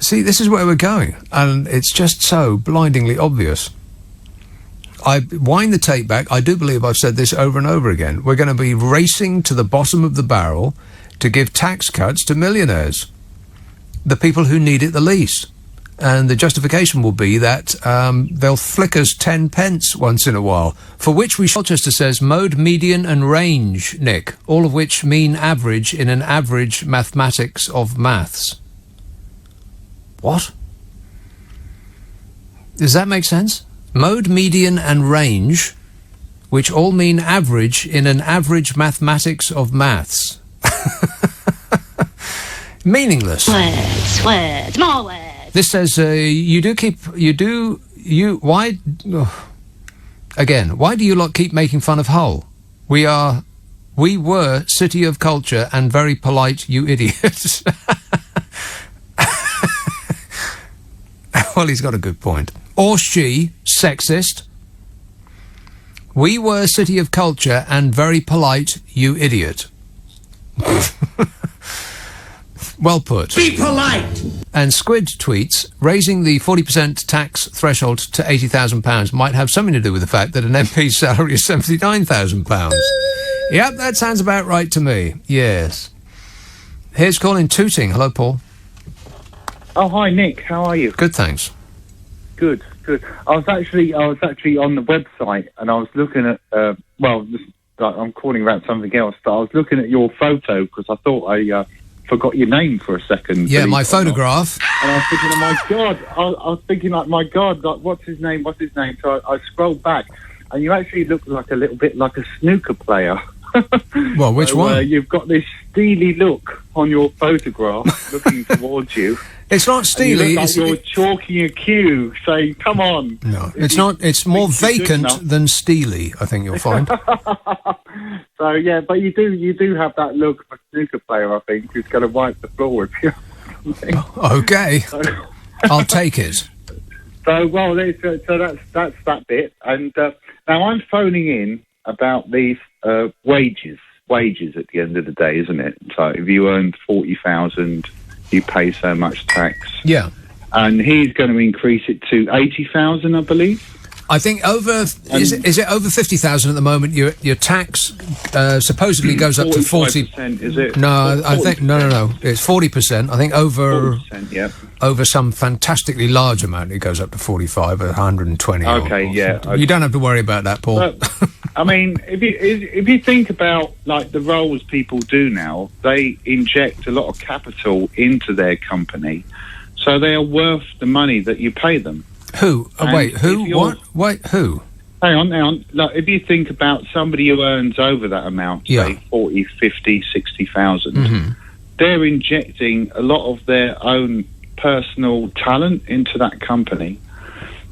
See, this is where we're going, and it's just so blindingly obvious. I wind the tape back. I do believe I've said this over and over again. We're going to be racing to the bottom of the barrel to give tax cuts to millionaires, the people who need it the least. And the justification will be that they'll flick us 10 pence once in a while, for which we Colchester says mode, median and range, Nick, all of which mean average in an average mathematics of maths. What? Does that make sense? Mode, median and range, which all mean average in an average mathematics of maths. Meaningless. Words, more words. This says, why do you lot keep making fun of Hull? We were city of culture and very polite, you idiots. Well, he's got a good point. Or she, sexist. We were city of culture and very polite, you idiot. Well put. Be polite! And Squid tweets, raising the 40% tax threshold to £80,000 might have something to do with the fact that an MP's salary is £79,000. Yep, that sounds about right to me. Yes. Here's calling Tooting. Hello, Paul. Oh, hi, Nick. How are you? Good, thanks. Good. I was actually on the website, and I was looking at, I'm calling about something else, but I was looking at your photo because I thought I forgot your name for a second. Yeah, my photograph. And I was thinking, oh my God. I was thinking, like, my God, like, what's his name? So I scrolled back, and you actually look like a little bit like a snooker player. Well, which one? You've got this steely look on your photograph, looking towards you. It's not steely. And you look like you're chalking a cue, saying, "Come on." No, it's not. It's more vacant than steely, I think you'll find. So yeah, but you do have that look of a snooker player, I think, who's going to wipe the floor with you. Okay, I'll take it. So that's that bit. And now I'm phoning in about these wages at the end of the day, isn't it? So if you earn 40,000, you pay so much tax. Yeah. And he's going to increase it to 80,000, I believe. I think is it over 50,000 at the moment? Your tax supposedly goes up to 40%. Is it? No, I think no. It's 40%. I think over 40%, yeah. Over some fantastically large amount, it goes up to 45 or 120. Okay, yeah. Okay. You don't have to worry about that, Paul. But, I mean, if you think about like the roles people do now, they inject a lot of capital into their company, so they are worth the money that you pay them. Who? Oh, wait, who? What? Wait, who? Hang on. Like, if you think about somebody who earns over that amount, say 40, 50, 60,000, they're injecting a lot of their own personal talent into that company.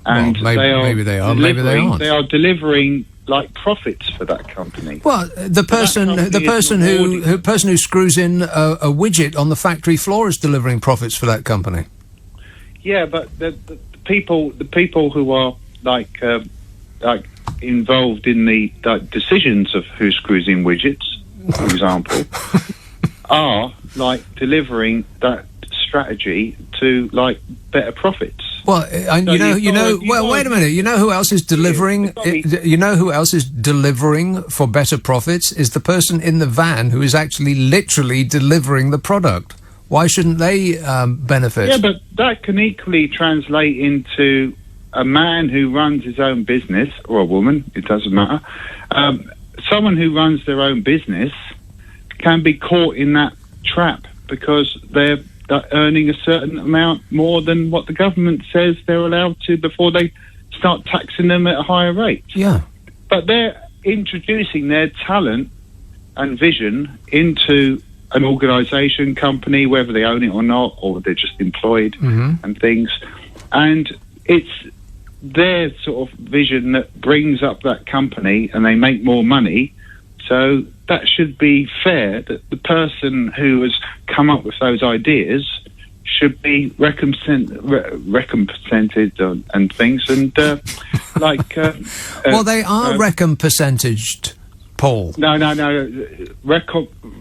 And maybe they are, maybe they aren't. They are delivering like profits for that company. Well, the person who screws in a widget on the factory floor is delivering profits for that company. Yeah, but the people who are like involved in the decisions of who screws in widgets, for example, are like delivering that strategy to like better profits. Well, and wait a minute. You know who else is delivering? You know who else is delivering for better profits? Is the person in the van who is actually literally delivering the product. Why shouldn't they benefit? Yeah, but that can equally translate into a man who runs his own business, or a woman, it doesn't matter. Someone who runs their own business can be caught in that trap because they're earning a certain amount more than what the government says they're allowed to before they start taxing them at a higher rate. Yeah. But they're introducing their talent and vision into an organisation, company, whether they own it or not, or they're just employed and things. And it's their sort of vision that brings up that company and they make more money. So that should be fair, that the person who has come up with those ideas should be recompensed and things. And well, they are recompensed, Paul. No.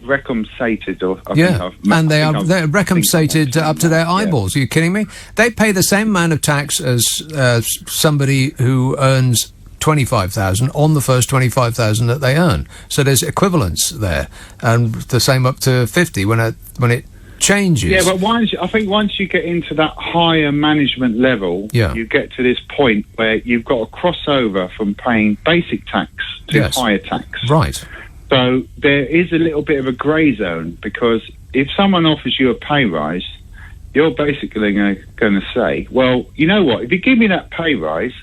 Recompensated, or they're recompensated up to their eyeballs. Are you kidding me? They pay the same amount of tax as somebody who earns 25,000 on the first 25,000 that they earn. So there's equivalence there, and the same up to 50 when it changes. Yeah, but I think once you get into that higher management level, you get to this point where you've got a crossover from paying basic tax to higher tax. Right. So there is a little bit of a grey zone, because if someone offers you a pay rise, you're basically going to say, well, you know what, if you give me that pay rise,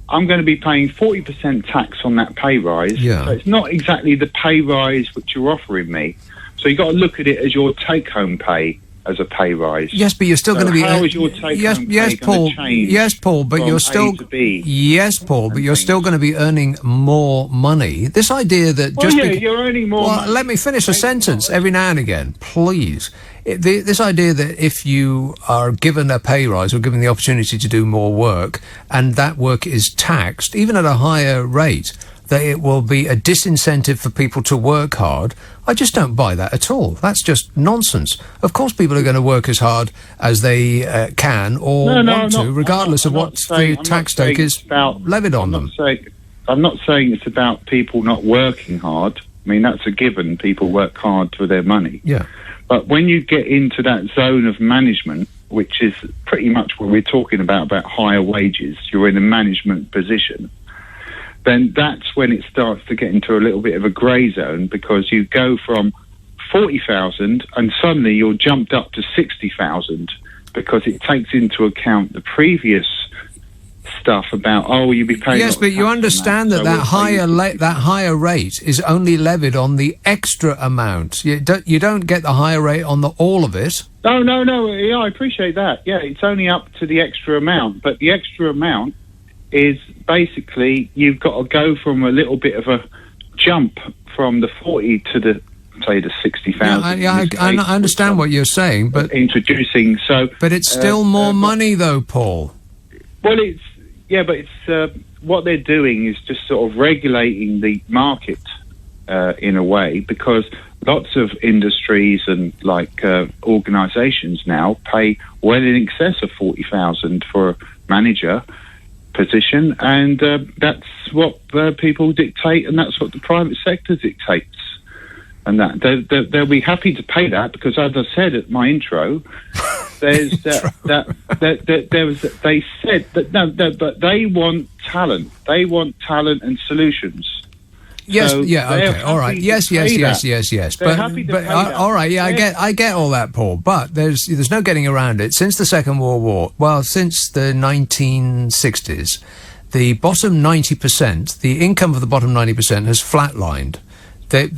I'm going to be paying 40% tax on that pay rise. Yeah. So it's not exactly the pay rise which you're offering me. So you've got to look at it as your take-home pay as a pay rise. Yes, but you're still going to be. How is your take-home pay going to change? Yes, Paul, but you're still. Yes, Paul, but you're still going to be earning more money. This idea that you're earning more. Well, money. Let me finish a sentence every now and again, please. This idea that if you are given a pay rise or given the opportunity to do more work, and that work is taxed, even at a higher rate, that it will be a disincentive for people to work hard. I just don't buy that at all. That's just nonsense. Of course people are going to work as hard as they can or want to, regardless of what the tax take is levied on them. I'm not saying it's about people not working hard. I mean, that's a given. People work hard for their money. Yeah. But when you get into that zone of management, which is pretty much what we're talking about higher wages, you're in a management position, then that's when it starts to get into a little bit of a grey zone, because you go from 40,000 and suddenly you're jumped up to 60,000, because it takes into account the previous stuff about you'll be paying. Yes, but you understand that higher rate is only levied on the extra amount. You don't get the higher rate on all of it. No. Yeah, I appreciate that. Yeah, it's only up to the extra amount, but the extra amount is basically you've got to go from a little bit of a jump from the 40 to the 60,000. Yeah, I understand what you're saying, but introducing but it's still more money, though, Paul. Well, it's what they're doing is just sort of regulating the market in a way, because lots of industries and organisations now pay well in excess of 40,000 for a manager position, and that's what people dictate, and that's what the private sector dictates. And that they'll be happy to pay that, because, as I said at my intro, there's they said that but they want talent. They want talent and solutions. Yes, so okay, all right. Yes. They're happy to pay that. All right, yeah, I get all that, Paul. But there's no getting around it. Since the Second World War, since the 1960s, the bottom 90%, the income of the bottom 90% has flatlined. You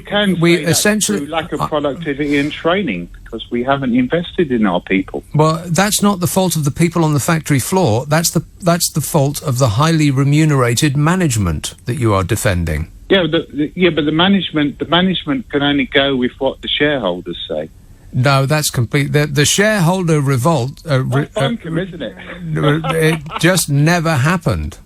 can say essentially through lack of productivity and training, because we haven't invested in our people. Well, that's not the fault of the people on the factory floor. That's the fault of the highly remunerated management that you are defending. Yeah, but the management can only go with what the shareholders say. No, that's complete. The shareholder revolt. That's bunkum, isn't it? It just never happened.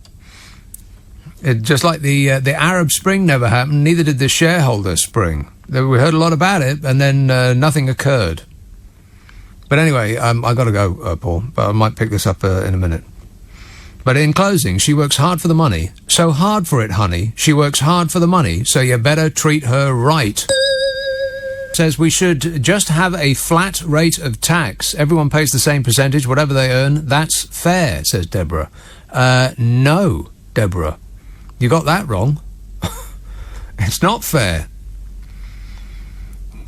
Just like the Arab Spring never happened, neither did the shareholder spring. We heard a lot about it, and then nothing occurred. But anyway, I got to go, Paul, but I might pick this up in a minute. But in closing, she works hard for the money. So hard for it, honey. She works hard for the money, so you better treat her right. Says we should just have a flat rate of tax. Everyone pays the same percentage, whatever they earn. That's fair, says Deborah. No, Deborah. You got that wrong. It's not fair.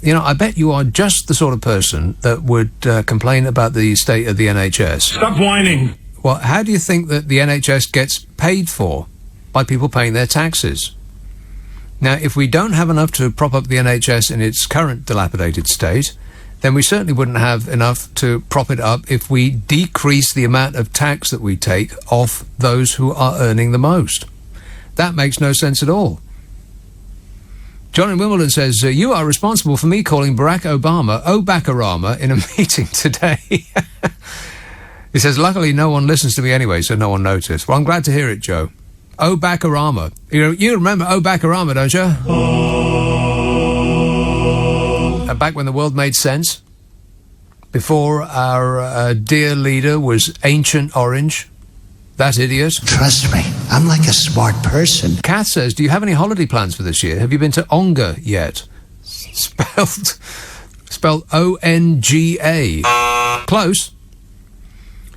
I bet you are just the sort of person that would complain about the state of the NHS. Stop whining. Well, how do you think that the NHS gets paid for? By people paying their taxes. Now, if we don't have enough to prop up the NHS in its current dilapidated state, then we certainly wouldn't have enough to prop it up if we decrease the amount of tax that we take off those who are earning the most. That makes no sense at all. John in Wimbledon says, you are responsible for me calling Barack Obama in a meeting today. He says, luckily no one listens to me anyway, so no one noticed. Well, I'm glad to hear it, Joe. Obama. You remember Obama, don't you? Back when the world made sense? Before our dear leader was Ancient Orange? That idiot. Trust me, I'm like a smart person. Kath says, do you have any holiday plans for this year? Have you been to Onga yet? Spelled O-N-G-A. Close.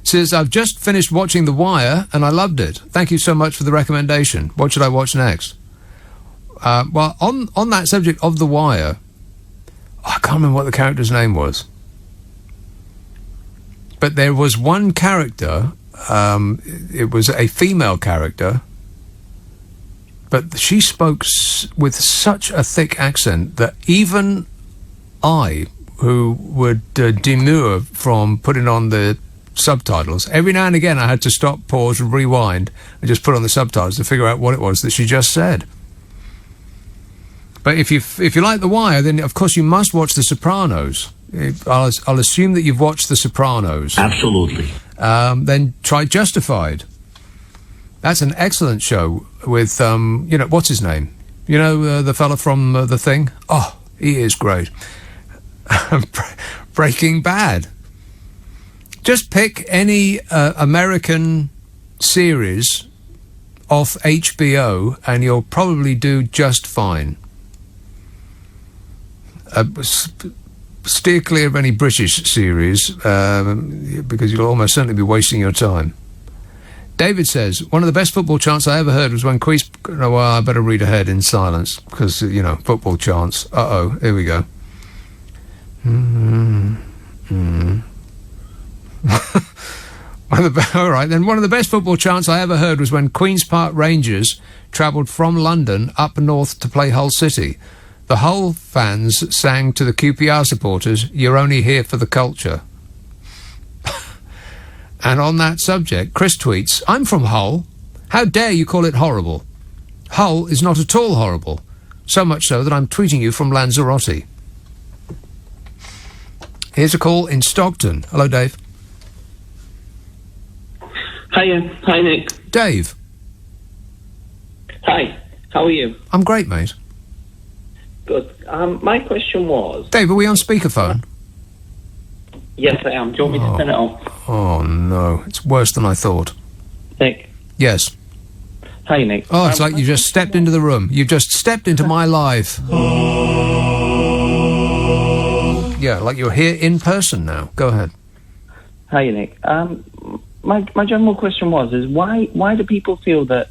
Says, I've just finished watching The Wire and I loved it. Thank you so much for the recommendation. What should I watch next? Well, on that subject of The Wire, I can't remember what the character's name was. But there was one character... it was a female character, but she spoke with such a thick accent that even I, who would demur from putting on the subtitles, every now and again I had to stop, pause, and rewind, and just put on the subtitles to figure out what it was that she just said. But if you like The Wire, then of course you must watch The Sopranos. I'll assume that you've watched The Sopranos. Absolutely. Then try Justified. That's an excellent show with, what's his name? The fella from The Thing? Oh, he is great. Breaking Bad. Just pick any American series off HBO and you'll probably do just fine. Steer clear of any British series because you'll almost certainly be wasting your time. David says, one of the best football chants I ever heard was when Quees... Oh, well, I better read ahead in silence because, football chants. Uh-oh, here we go. All right, then one of the best football chants I ever heard was when Queen's Park Rangers travelled from London up north to play Hull City. The Hull fans sang to the QPR supporters, "You're only here for the culture." And on that subject, Chris tweets, "I'm from Hull. How dare you call it horrible? Hull is not at all horrible. So much so that I'm tweeting you from Lanzarote." Here's a call in Stockton. Hello, Dave. Hiya. Hi, Nick. Dave. Hi. How are you? I'm great, mate. Good. My question was... Dave, are we on speakerphone? Yes, I am. Do you want me to turn it off? Oh, no. It's worse than I thought. Nick. Yes. Hi, Nick. Oh, it's like you just stepped into the room. You've just stepped into my life. Yeah, like you're here in person now. Go ahead. Hi, Nick. My general question is why do people feel that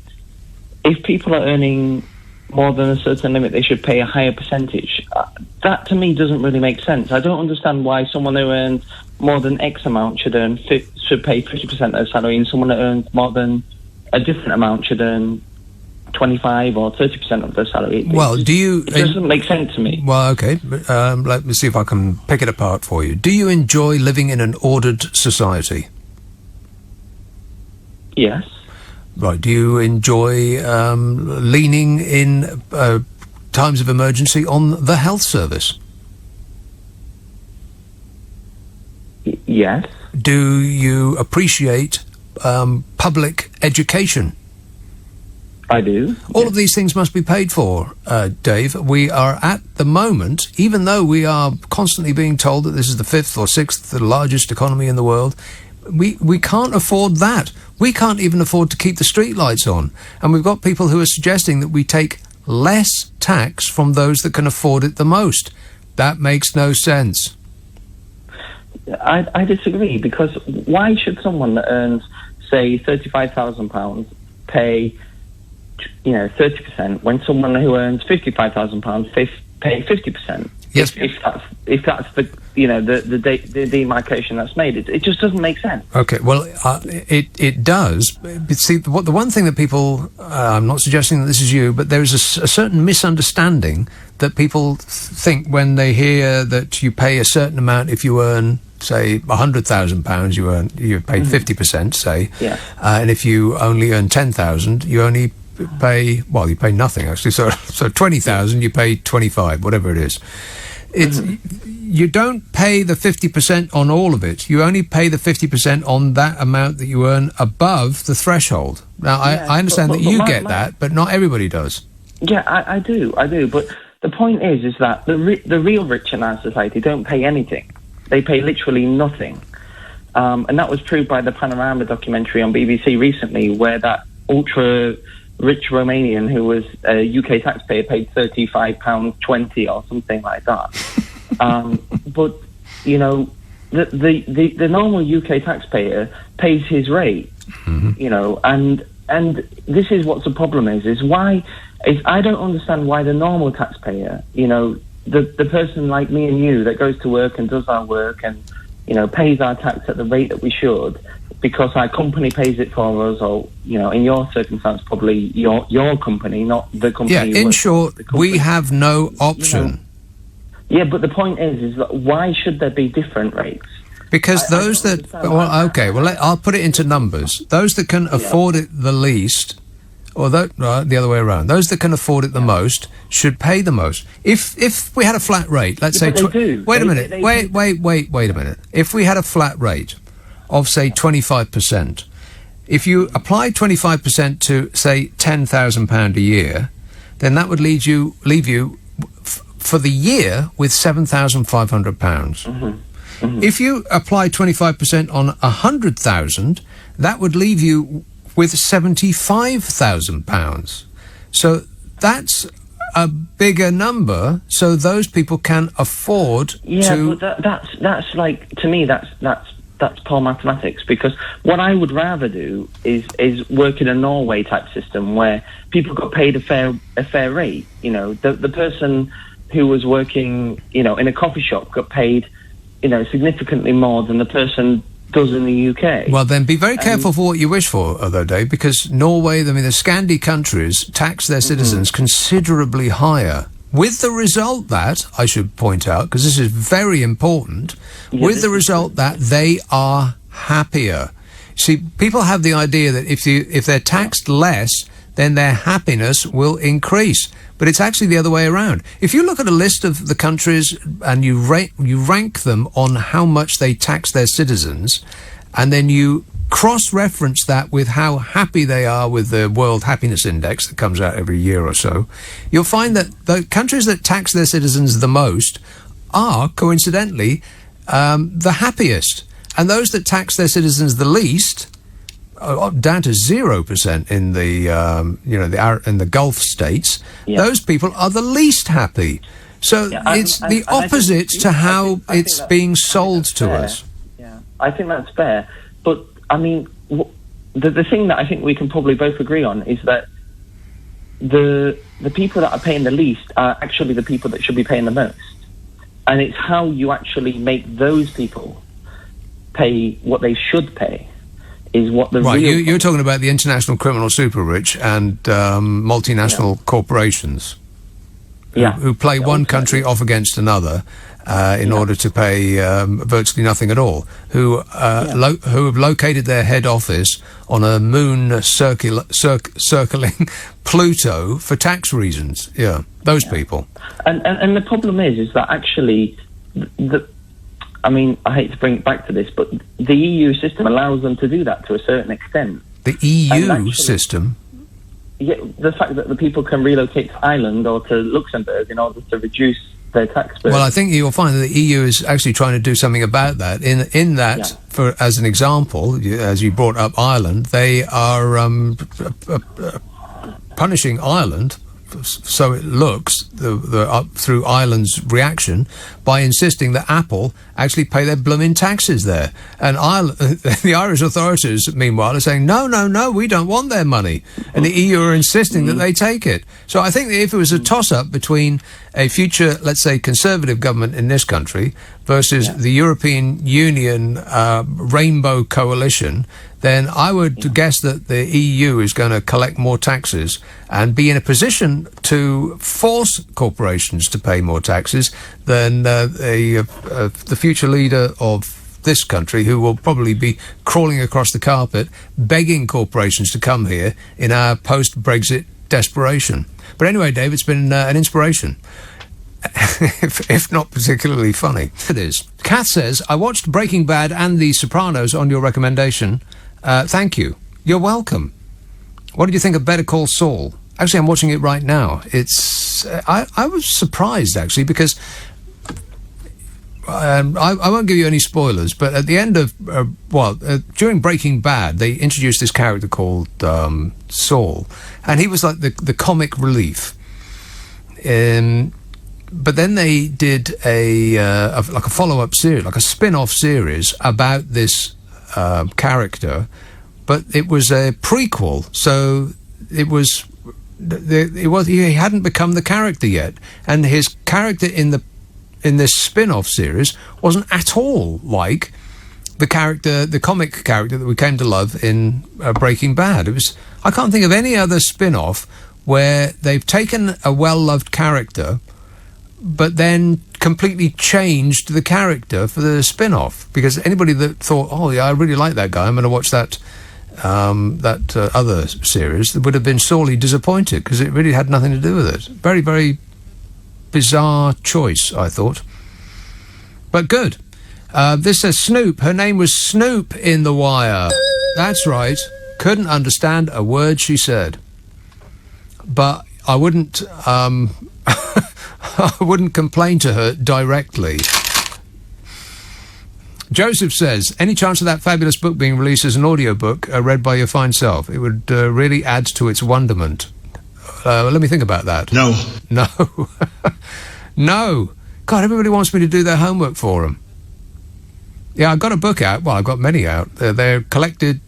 if people are earning more than a certain limit, they should pay a higher percentage? That to me doesn't really make sense. I don't understand why someone who earns more than X amount should pay 50% of their salary, and someone that earns more than a different amount should earn 25 or 30% of their salary. It doesn't make sense to me. Well, okay. Let me see if I can pick it apart for you. Do you enjoy living in an ordered society? Yes. Right. Do you enjoy leaning in times of emergency on the health service? Yes. Do you appreciate public education? I do. All of these things must be paid for, Dave. We are at the moment, even though we are constantly being told that this is the fifth or sixth largest economy in the world, we can't afford that. We can't even afford to keep the street lights on. And we've got people who are suggesting that we take less tax from those that can afford it the most. That makes no sense. I disagree, because why should someone that earns, say, £35,000 pay 30% when someone who earns £55,000 pay 50%? Yes. If that's the demarcation that's made, it just doesn't make sense. Okay, well, it does. But see, the one thing that people, I'm not suggesting that this is you, but there is a certain misunderstanding that people think when they hear that you pay a certain amount if you earn, say, £100,000, you pay 50%, say, yeah. And if you only earn 10,000, you only pay, well, you pay nothing actually. So 20,000, you pay 25, whatever it is. It's you don't pay the 50% on all of it. You only pay the 50% on that amount that you earn above the threshold. Now, I understand that you get that, but not everybody does. Yeah, I do. But the point is that the real rich in our society don't pay anything. They pay literally nothing. And that was proved by the Panorama documentary on BBC recently, where that ultra-rich Romanian who was a UK taxpayer paid £35.20 or something like that. But, the normal UK taxpayer pays his rate, and this is what the problem is why I don't understand why the normal taxpayer, the person like me and you that goes to work and does our work and, pays our tax at the rate that we should, because our company pays it for us, or, in your circumstance, probably your company, not the company. Yeah, in short, we have no option. Yeah, but the point is that why should there be different rates? Because those that... Well, okay, I'll put it into numbers. Those that can afford it the least, or the other way around, those that can afford it the most should pay the most. If we had a flat rate, let's say... Wait a minute. Wait a minute. If we had a flat rate of, say, 25%, if you apply 25% to, say, £10,000 a year, then that would leave you for the year with £7,500. If you apply 25% on 100,000, that would leave you with £75,000. So that's a bigger number. So those people can afford to. Yeah, but that's like, to me, that's poor mathematics. Because what I would rather do is work in a Norway type system where people got paid a fair rate. The person who was working, in a coffee shop got paid, significantly more than the person does in the UK. Well, then be very careful for what you wish for, though, Dave, because Norway, the Scandi countries, tax their citizens considerably higher. With the result that, I should point out, because this is very important, with the result that they are happier. See, people have the idea that if they're taxed less, then their happiness will increase. But it's actually the other way around. If you look at a list of the countries and you rank them on how much they tax their citizens, and then you cross-reference that with how happy they are with the World Happiness Index that comes out every year or so, you'll find that the countries that tax their citizens the most are, coincidentally, the happiest. And those that tax their citizens the least, down to 0% in in the Gulf states, those people are the least happy. So it's the opposite to how it's being sold to us. Yeah, I think that's fair. But I mean, the thing that I think we can probably both agree on is that the people that are paying the least are actually the people that should be paying the most, and it's how you actually make those people pay what they should pay. Is what the you're talking about the international criminal super rich and multinational corporations who play one country off against another in order to pay virtually nothing at all, who have located their head office on a moon circling Pluto for tax reasons. Those people. And the problem is that actually I mean, I hate to bring it back to this, but the EU system allows them to do that to a certain extent. The EU system? Yeah, the fact that the people can relocate to Ireland or to Luxembourg in order to reduce their tax burden. Well, I think you'll find that the EU is actually trying to do something about that. In that, for as an example, as you brought up Ireland, they are punishing Ireland, so it looks, through Ireland's reaction, by insisting that Apple actually pay their blooming taxes there. And the Irish authorities, meanwhile, are saying, no, we don't want their money. And the EU are insisting that they take it. So I think that if it was a toss-up between a future, let's say, conservative government in this country versus the European Union Rainbow Coalition, then I would guess that the EU is going to collect more taxes and be in a position to force corporations to pay more taxes than the future leader of this country, who will probably be crawling across the carpet begging corporations to come here in our post-Brexit desperation. But anyway, Dave, it's been an inspiration. if not particularly funny. It is. Kath says, I watched Breaking Bad and The Sopranos on your recommendation. Thank you. You're welcome. What did you think of Better Call Saul? Actually, I'm watching it right now. It's I was surprised, actually, because I won't give you any spoilers, but at the end of during Breaking Bad, they introduced this character called Saul, and he was like the comic relief. But then they did a follow-up series, like a spin-off series about this character, but it was a prequel, so he hadn't become the character yet, and his character in this spin-off series wasn't at all like the comic character that we came to love in Breaking Bad. I can't think of any other spin-off where they've taken a well-loved character but then completely changed the character for the spin-off, because anybody that thought, oh yeah, I really like that guy, I'm going to watch that other series, would have been sorely disappointed, because it really had nothing to do with it. Very, very bizarre choice, I thought. But good. This says Snoop. Her name was Snoop in The Wire. That's right. Couldn't understand a word she said. But I wouldn't I wouldn't complain to her directly. Joseph says, any chance of that fabulous book being released as an audiobook read by your fine self? It would really add to its wonderment. Let me think about that. No. No. God, everybody wants me to do their homework for them. Yeah, I've got a book out. Well, I've got many out. They're collected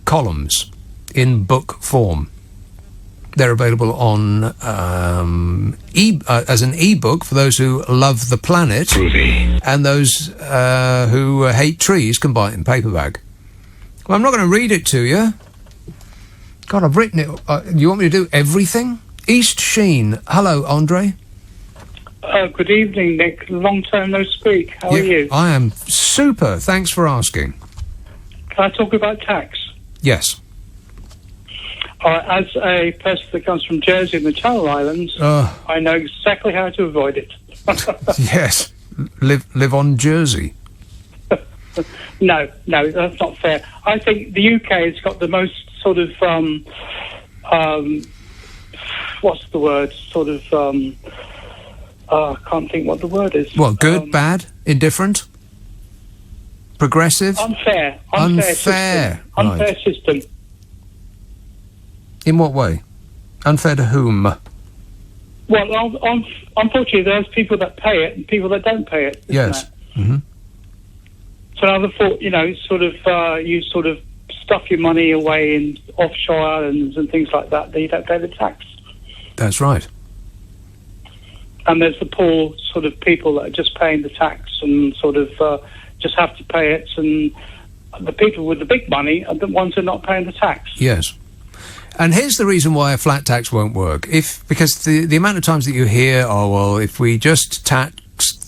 columns in book form. They're available on as an ebook for those who love the planet. Groovy. And those who hate trees can buy it in paperback. Well, I'm not going to read it to you. God, I've written it. You want me to do everything? East Sheen. Hello, Andre. Good evening, Nick. Long time no speak. How are you? I am super. Thanks for asking. Can I talk about tax? Yes. As a person that comes from Jersey and the Channel Islands, I know exactly how to avoid it. Yes. Live on Jersey. No, that's not fair. I think the UK has got the most sort of, what's the word? Sort of, I can't think what the word is. What, good, bad, indifferent? Progressive? Unfair. Unfair. Unfair system. In what way? Unfair to whom? Well, unfortunately, there's people that pay it and people that don't pay it. Yes. Mm-hmm. So I thought, you sort of stuff your money away in offshore islands and things like that you don't pay the tax. That's right. And there's the poor sort of people that are just paying the tax and sort of just have to pay it, and the people with the big money are the ones who are not paying the tax. Yes. And here's the reason why a flat tax won't work. Because the amount of times that you hear, if we just tax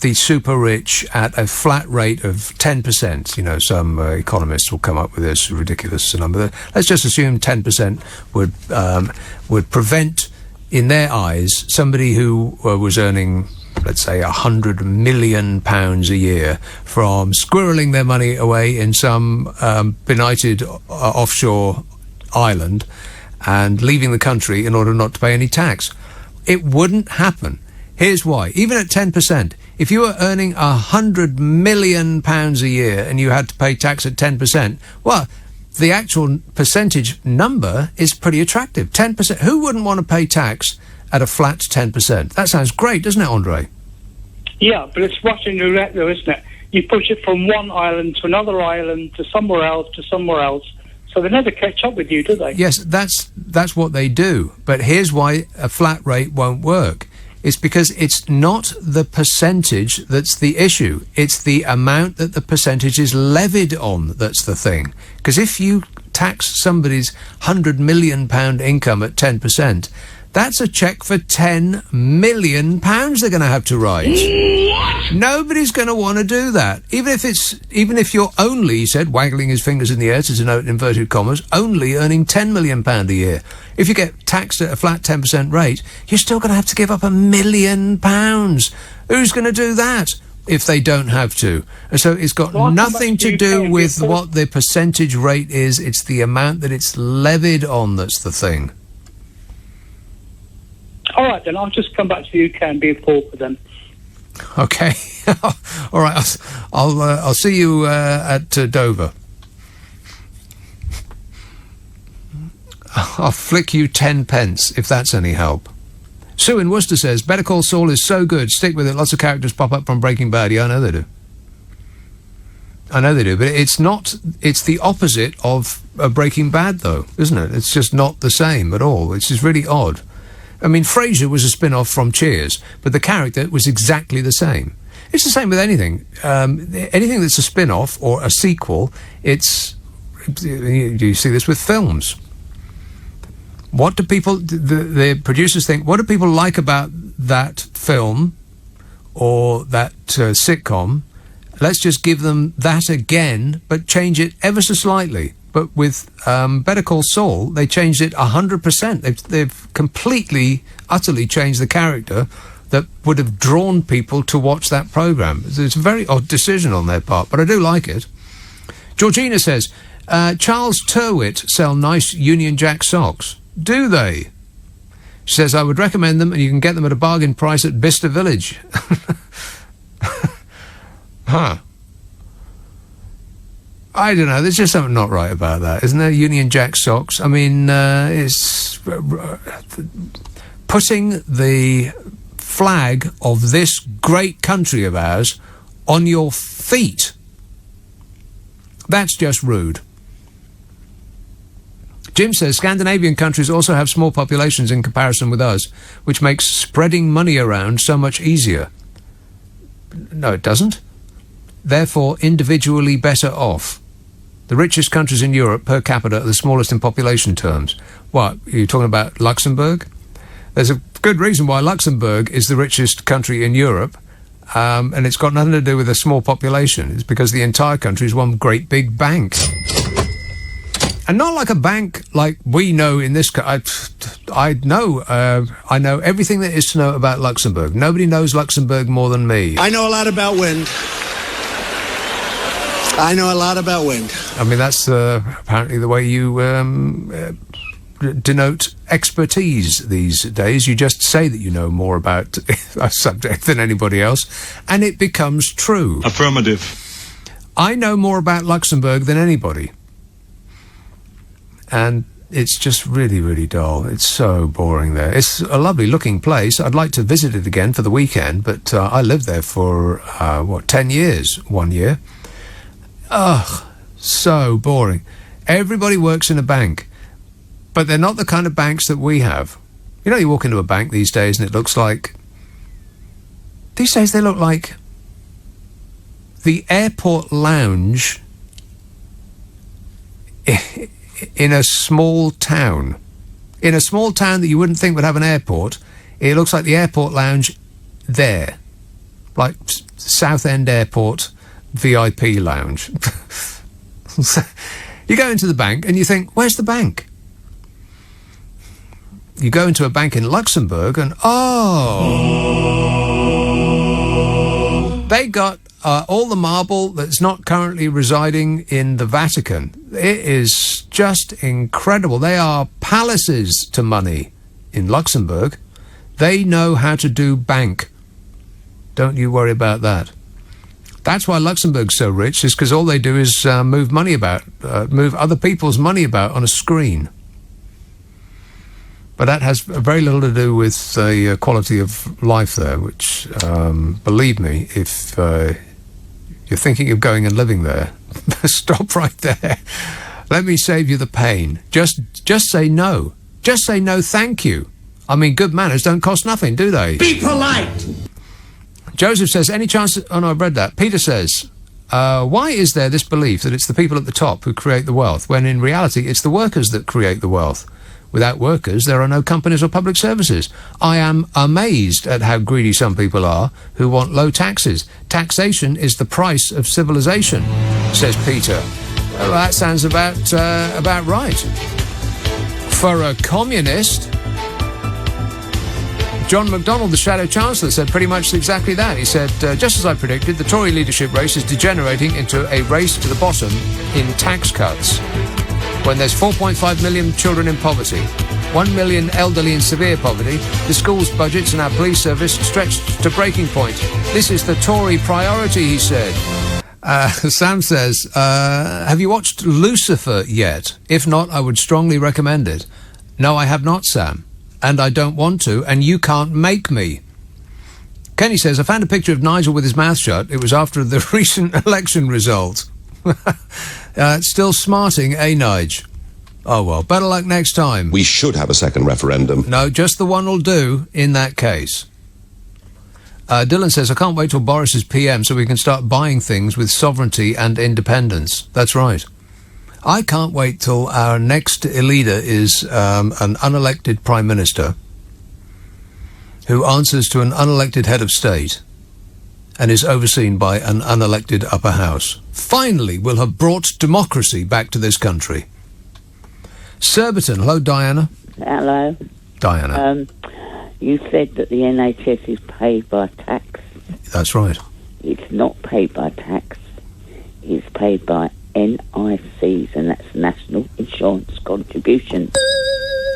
the super rich at a flat rate of 10%, some economists will come up with this ridiculous number. Let's just assume 10% would prevent, in their eyes, somebody who was earning, let's say, £100 million a year from squirreling their money away in some benighted offshore island and leaving the country in order not to pay any tax. It wouldn't happen. Here's why. Even at 10%, if you were earning £100 million a year and you had to pay tax at 10%, well, the actual percentage number is pretty attractive. 10%. Who wouldn't want to pay tax at a flat 10%? That sounds great, doesn't it, Andre? Yeah, but it's Russian roulette, though, isn't it? You push it from one island to another island to somewhere else, so they never catch up with you, do they? Yes, that's what they do. But here's why a flat rate won't work. It's because it's not the percentage that's the issue. It's the amount that the percentage is levied on that's the thing. Because if you tax somebody's £100 million income at 10%, that's a cheque for £10 million they're going to have to write. What? Nobody's going to want to do that. Even if you're only, he said, waggling his fingers in the air to denote inverted commas, only earning £10 million a year. If you get taxed at a flat 10% rate, you're still going to have to give up £1 million. Who's going to do that if they don't have to? And so it's got nothing to do with what the percentage rate is. It's the amount that it's levied on that's the thing. All right, then. I'll just come back to the UK and be a pauper then. Okay. All right. I'll see you at Dover. I'll flick you 10 pence if that's any help. Sue in Worcester says, Better Call Saul is so good. Stick with it. Lots of characters pop up from Breaking Bad. Yeah, I know they do. But it's not. It's the opposite of Breaking Bad, though, isn't it? It's just not the same at all. It's just really odd. I mean, Frasier was a spin-off from Cheers, but the character was exactly the same. It's the same with anything. Anything that's a spin-off or a sequel, it's... You see this with films. What do people... The producers think, what do people like about that film or that sitcom? Let's just give them that again, but change it ever so slightly. But with Better Call Saul, they changed it 100%. They've completely, utterly changed the character that would have drawn people to watch that programme. It's a very odd decision on their part, but I do like it. Georgina says, Charles Turwitt sell nice Union Jack socks. Do they? She says, I would recommend them, and you can get them at a bargain price at Bicester Village. Huh. I don't know, there's just something not right about that, isn't there? Union Jack socks. I mean, it's putting the flag of this great country of ours on your feet. That's just rude. Jim says Scandinavian countries also have small populations in comparison with us, which makes spreading money around so much easier. No, it doesn't. Therefore, individually better off. The richest countries in Europe per capita are the smallest in population terms. What, are you talking about Luxembourg? There's a good reason why Luxembourg is the richest country in Europe, and it's got nothing to do with a small population. It's because the entire country is one great big bank. And not like a bank like we know in this I know everything there is to know about Luxembourg. Nobody knows Luxembourg more than me. I know a lot about wind. I know a lot about wind. I mean, that's apparently the way you denote expertise these days. You just say that you know more about a subject than anybody else, and it becomes true. Affirmative. I know more about Luxembourg than anybody. And it's just really, really dull. It's so boring there. It's a lovely looking place. I'd like to visit it again for the weekend, but I lived there for, 10 years, 1 year. Ugh, so boring. Everybody works in a bank, but they're not the kind of banks that we have. You know, you walk into a bank these days and it looks like... These days they look like the airport lounge in a small town. In a small town that you wouldn't think would have an airport, it looks like the airport lounge there. Like Southend Airport VIP lounge. You go into the bank and you think, where's the bank? You go into a bank in Luxembourg and, they got all the marble that's not currently residing in the Vatican. It is just incredible. They are palaces to money in Luxembourg. They know how to do bank. Don't you worry about that. That's why Luxembourg's so rich, is because all they do is move money about, move other people's money about on a screen. But that has very little to do with the quality of life there, which, believe me, if you're thinking of going and living there, stop right there. Let me save you the pain. Just say no. Just say no, thank you. I mean, good manners don't cost nothing, do they? Be polite! Joseph says, any chance... Oh, no, I've read that. Peter says, why is there this belief that it's the people at the top who create the wealth, when in reality it's the workers that create the wealth? Without workers, there are no companies or public services. I am amazed at how greedy some people are who want low taxes. Taxation is the price of civilization, says Peter. Well, that sounds about right. For a communist... John MacDonald, the Shadow Chancellor, said pretty much exactly that. He said, just as I predicted, the Tory leadership race is degenerating into a race to the bottom in tax cuts. When there's 4.5 million children in poverty, 1 million elderly in severe poverty, the schools' budgets and our police service stretched to breaking point. This is the Tory priority, he said. Sam says, have you watched Lucifer yet? If not, I would strongly recommend it. No, I have not, Sam. And I don't want to, and you can't make me. Kenny says, I found a picture of Nigel with his mouth shut. It was after the recent election result. Still smarting, eh, Nige? Oh, well, better luck next time. We should have a second referendum. No, just the one will do in that case. Dylan says, I can't wait till Boris is PM so we can start buying things with sovereignty and independence. That's right. I can't wait till our next leader is an unelected Prime Minister who answers to an unelected head of state and is overseen by an unelected upper house. Finally, we'll have brought democracy back to this country. Surbiton, hello, Diana. Hello. Diana. You said that the NHS is paid by tax. That's right. It's not paid by tax. It's paid by NICs, and that's National Insurance Contributions.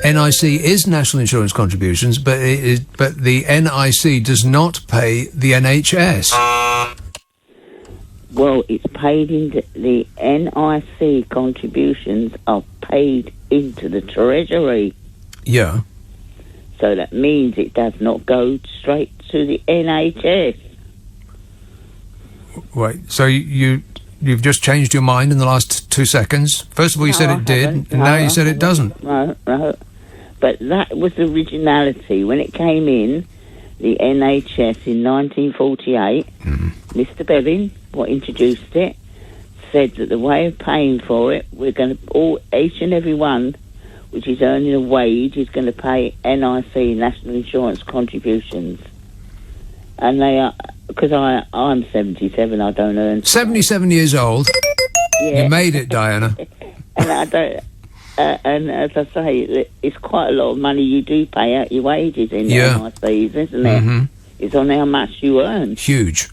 NIC is National Insurance Contributions, but the NIC does not pay the NHS. Well, it's paid into the NIC contributions are paid into the Treasury. Yeah. So that means it does not go straight to the NHS. Wait, so you You've just changed your mind in the last 2 seconds. First of all, you said it did, and now you said it doesn't. No. But that was originality. When it came in, the NHS in 1948, Mr. Bevin, what introduced it, said that the way of paying for it, we're going to, each and every one which is earning a wage is going to pay NIC, National Insurance Contributions. And they are, because I'm 77, I don't earn... 77 years old. Yeah. You made it, Diana. And I don't... and as I say, it's quite a lot of money you do pay out your wages in NICs, isn't it? It's on how much you earn. Huge.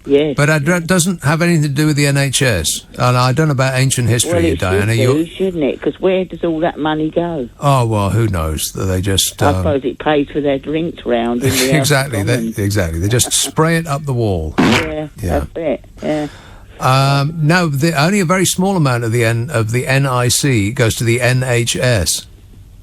Yes. But it doesn't have anything to do with the NHS. And I don't know about ancient history, Diana. Shouldn't it? Because where does all that money go? Oh, well, who knows? They just... I suppose it pays for their drinks round in the Exactly. Exactly. They just spray it up the wall. Yeah, that's it. Yeah. No, only a very small amount of the NIC goes to the NHS.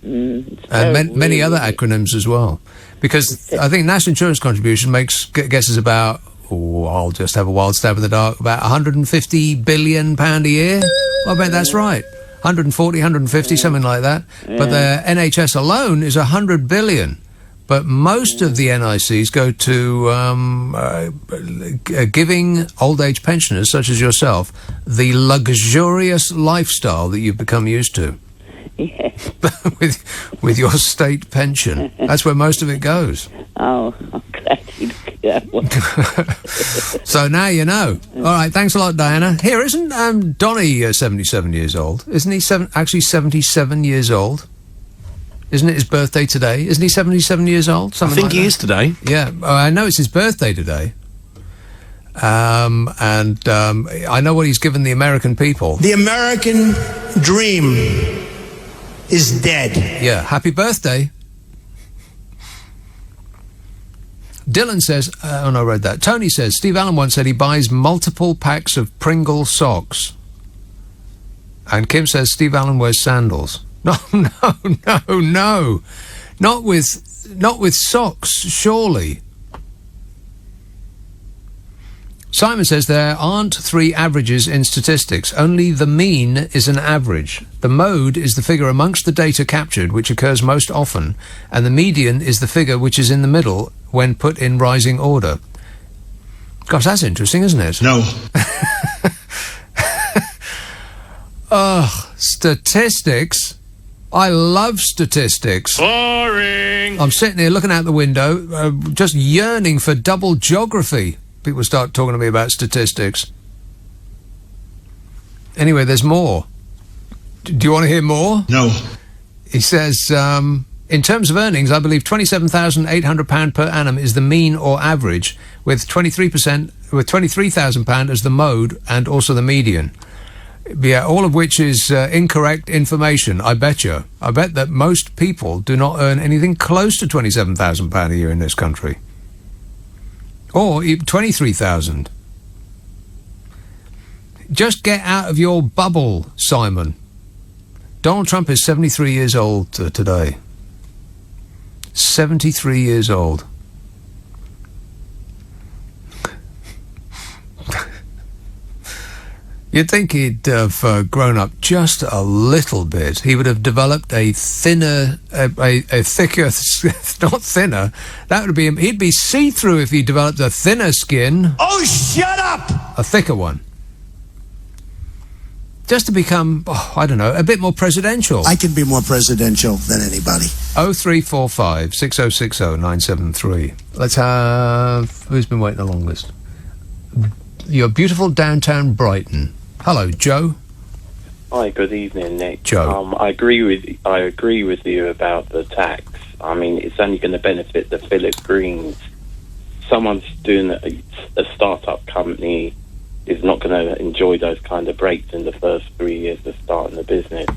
And many other acronyms as well. Because I think National Insurance Contribution guesses about... I'll just have a wild stab in the dark, about £150 billion a year. I bet that's right. 140, 150, something like that. But the NHS alone is 100 billion. But most of the NICs go to giving old age pensioners, such as yourself, the luxurious lifestyle that you've become used to. Yeah. with your state pension. That's where most of it goes. Oh, I'm glad you look at that one. So now you know. All right, thanks a lot, Diana. Here, isn't Donny 77 years old? Isn't he actually 77 years old? Isn't it his birthday today? Isn't he 77 years old? I think he is today. Yeah, I know it's his birthday today. And I know what he's given the American people. The American dream is dead. Yeah, happy birthday. Dylan says, I read that. Tony says, Steve Allen once said he buys multiple packs of Pringle socks. And Kim says, Steve Allen wears sandals. No. Not with socks, surely. Simon says there aren't three averages in statistics. Only the mean is an average. The mode is the figure amongst the data captured, which occurs most often, and the median is the figure which is in the middle when put in rising order. Gosh, that's interesting, isn't it? No. Statistics. I love statistics. Boring. I'm sitting here looking out the window, just yearning for double geography. People start talking to me about statistics. Anyway, there's more. Do you want to hear more? No. He says, in terms of earnings, I believe £27,800 per annum is the mean or average, with £23,000 as the mode and also the median. Yeah, all of which is incorrect information, I bet you. I bet that most people do not earn anything close to £27,000 a year in this country. Or 23,000. Just get out of your bubble, Simon. Donald Trump is 73 years old today. 73 years old. You'd think he'd have grown up just a little bit. He would have developed a thinner, a thicker, not thinner. That would be him. He'd be see-through if he developed a thinner skin. Oh, shut up! A thicker one. Just to become, I don't know, a bit more presidential. I can be more presidential than anybody. 0345 6060 973. Let's have... Who's been waiting the longest? Your beautiful downtown Brighton. Hello, Joe. Hi, good evening, Nick. Joe. I agree with you about the tax. I mean, it's only going to benefit the Philip Greens. Someone's doing a start-up company is not going to enjoy those kind of breaks in the first 3 years of starting the business.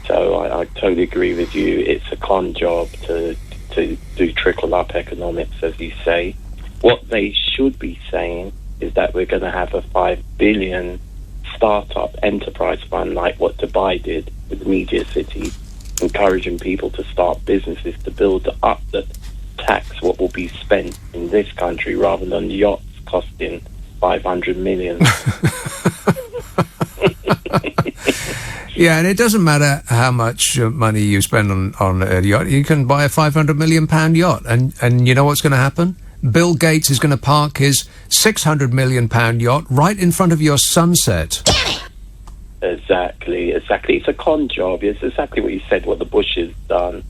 So I totally agree with you. It's a con job to do trickle-up economics, as you say. What they should be saying is that we're going to have a $5 billion startup enterprise fund like what Dubai did with Media City, encouraging people to start businesses to build up the tax what will be spent in this country rather than yachts costing 500 million. Yeah, and it doesn't matter how much money you spend on a yacht. You can buy a £500 million yacht, and you know what's going to happen? Bill Gates is going to park his £600 million yacht right in front of your sunset. Exactly. It's a con job. It's exactly what you said, what the Bush has done.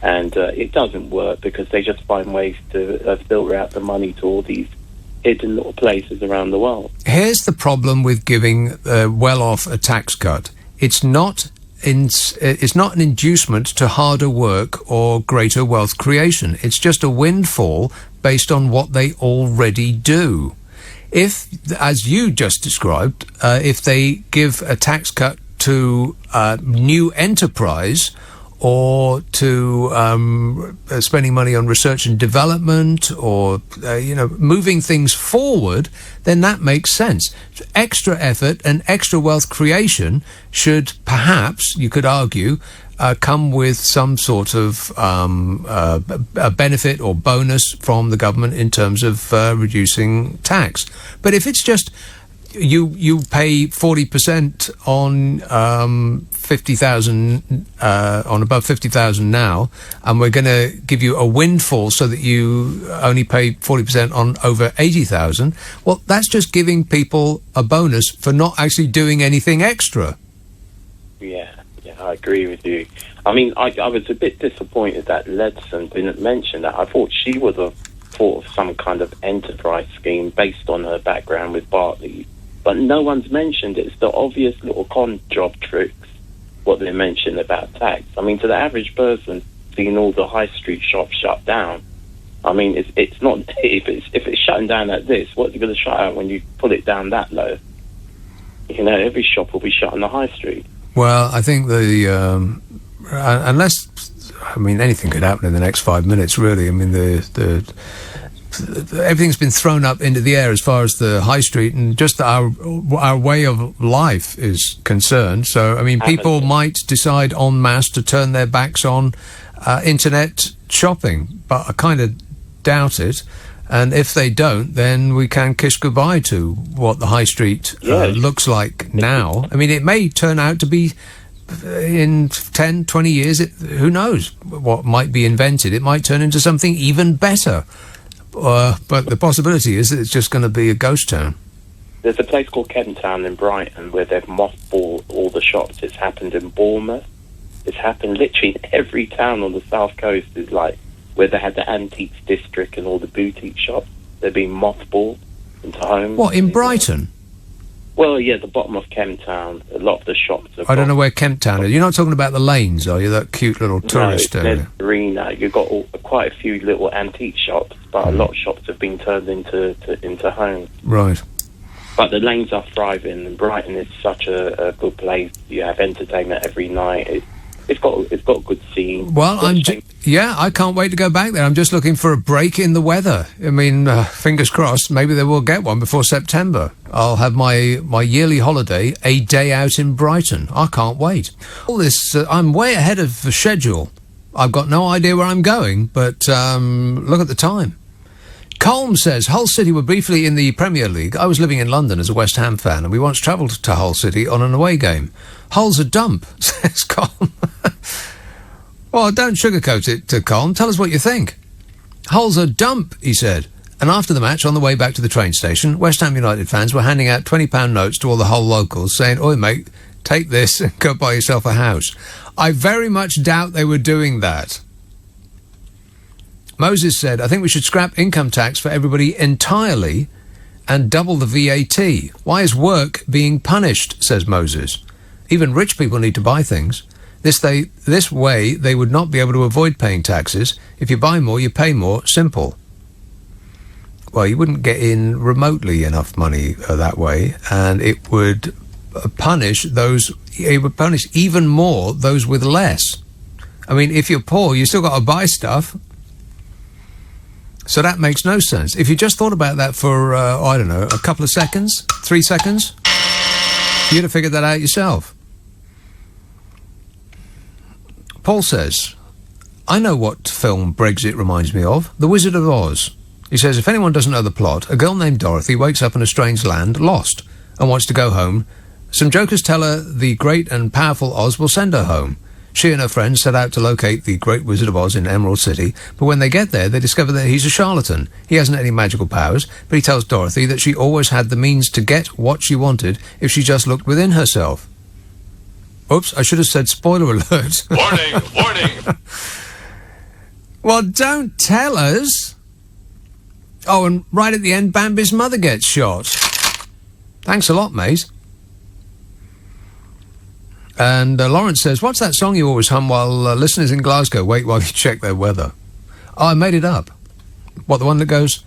And it doesn't work because they just find ways to filter out the money to all these hidden little places around the world. Here's the problem with giving well-off a tax cut. It's not an inducement to harder work or greater wealth creation. It's just a windfall based on what they already do. If, as you just described, if they give a tax cut to new enterprise or to spending money on research and development or, moving things forward, then that makes sense. Extra effort and extra wealth creation should perhaps, you could argue, come with some sort of a benefit or bonus from the government in terms of reducing tax. But if it's just you pay 40% on 50,000 on above 50,000 now, and we're going to give you a windfall so that you only pay 40% on over 80,000. Well, that's just giving people a bonus for not actually doing anything extra. Yeah, I agree with you. I mean, I was a bit disappointed that Ledson didn't mention that. I thought she would have thought of some kind of enterprise scheme based on her background with Barclays. But no one's mentioned it. It's the obvious little con job tricks, what they mentioned about tax. I mean, to the average person, seeing all the high street shops shut down, I mean, it's not, if it's shutting down like this, what's it going to shut out when you pull it down that low? Every shop will be shut on the high street. Well, I think anything could happen in the next 5 minutes, really. I mean, everything's been thrown up into the air as far as the high street and just our way of life is concerned. So, I mean, people might decide en masse to turn their backs on internet shopping, but I kind of doubt it. And if they don't, then we can kiss goodbye to what the high street looks like now. I mean, it may turn out to be, in 10, 20 years, who knows what might be invented. It might turn into something even better. But the possibility is that it's just going to be a ghost town. There's a place called Kent Town in Brighton where they've mothballed all the shops. It's happened in Bournemouth. It's happened literally in every town on the south coast. Is like where they had the antiques district and all the boutique shops. They're being mothballed into homes. What, in Brighton? Well, yeah, the bottom of Kent Town. A lot of the shops are... I don't know where Kent Town is. You're not talking about the lanes, are you? That cute little tourist area. No, Arena. You've got quite a few little antique shops, but a lot of shops have been turned into homes. Right. But the lanes are thriving, and Brighton is such a good place. You have entertainment every night. It's got good scene. Well, I can't wait to go back there. I'm just looking for a break in the weather. I mean, fingers crossed, maybe they will get one before September. I'll have my yearly holiday, a day out in Brighton. I can't wait. All this, I'm way ahead of the schedule. I've got no idea where I'm going, but look at the time. Colm says, Hull City were briefly in the Premier League. I was living in London as a West Ham fan, and we once travelled to Hull City on an away game. Hull's a dump, says Colm. Well, don't sugarcoat it to Colm. Tell us what you think. Hull's a dump, he said. And after the match, on the way back to the train station, West Ham United fans were handing out £20 notes to all the Hull locals, saying, "Oi, mate, take this and go buy yourself a house." I very much doubt they were doing that. Moses said, "I think we should scrap income tax for everybody entirely and double the VAT. Why is work being punished?" says Moses. "Even rich people need to buy things. This way they would not be able to avoid paying taxes. If you buy more, you pay more. Simple." Well, you wouldn't get in remotely enough money that way, and it would punish even more those with less. I mean, if you're poor, you still got to buy stuff. So that makes no sense. If you just thought about that for, I don't know, a couple of seconds, 3 seconds, you'd have figured that out yourself. Paul says, "I know what film Brexit reminds me of. The Wizard of Oz. He says, if anyone doesn't know the plot, a girl named Dorothy wakes up in a strange land, lost, and wants to go home. Some jokers tell her the great and powerful Oz will send her home. She and her friends set out to locate the Great Wizard of Oz in Emerald City, but when they get there, they discover that he's a charlatan. He hasn't any magical powers, but he tells Dorothy that she always had the means to get what she wanted if she just looked within herself. Oops, I should have said spoiler alert. Warning, warning. Well, don't tell us. Oh, and right at the end, Bambi's mother gets shot. Thanks a lot, mate. And Lawrence says, what's that song you always hum while listeners in Glasgow wait while you check their weather? Oh, I made it up. What, the one that goes...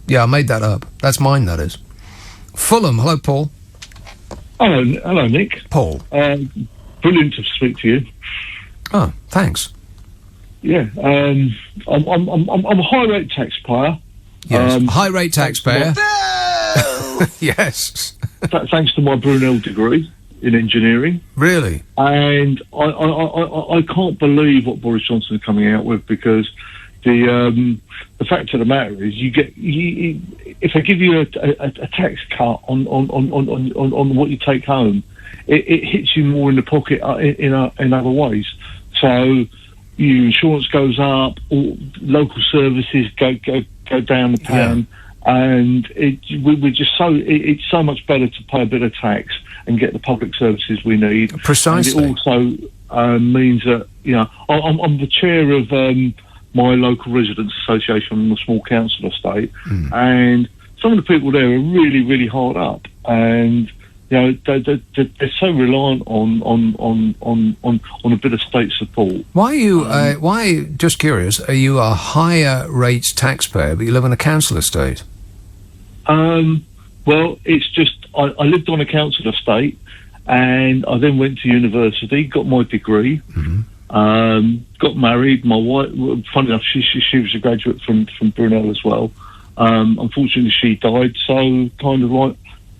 Yeah, I made that up. That's mine, that is. Fulham, hello, Paul. Hello, Nick. Paul. Brilliant to speak to you. Oh, thanks. Yeah, I'm a high rate taxpayer. Yes, high rate taxpayer. Yes. Thanks to my Brunel degree in engineering. Really? And I can't believe what Boris Johnson is coming out with, because the fact of the matter is, if they give you a tax cut on what you take home, it hits you more in the pocket in other ways. So your insurance goes up, or local services go down the pan. Yeah. And we're just it's so much better to pay a bit of tax and get the public services we need. Precisely. And it also means that, you know, I'm the chair of my local residents association on a small council estate, and some of the people there are really, really hard up, and you know they're so reliant on a bit of state support. Why are you? Why? Just curious. Are you a higher rate taxpayer, but you live on a council estate? Well, it's just I lived on a council estate, and I then went to university, got my degree, got married. My wife, funny enough, she was a graduate from Brunel as well. Unfortunately, she died, so kind of like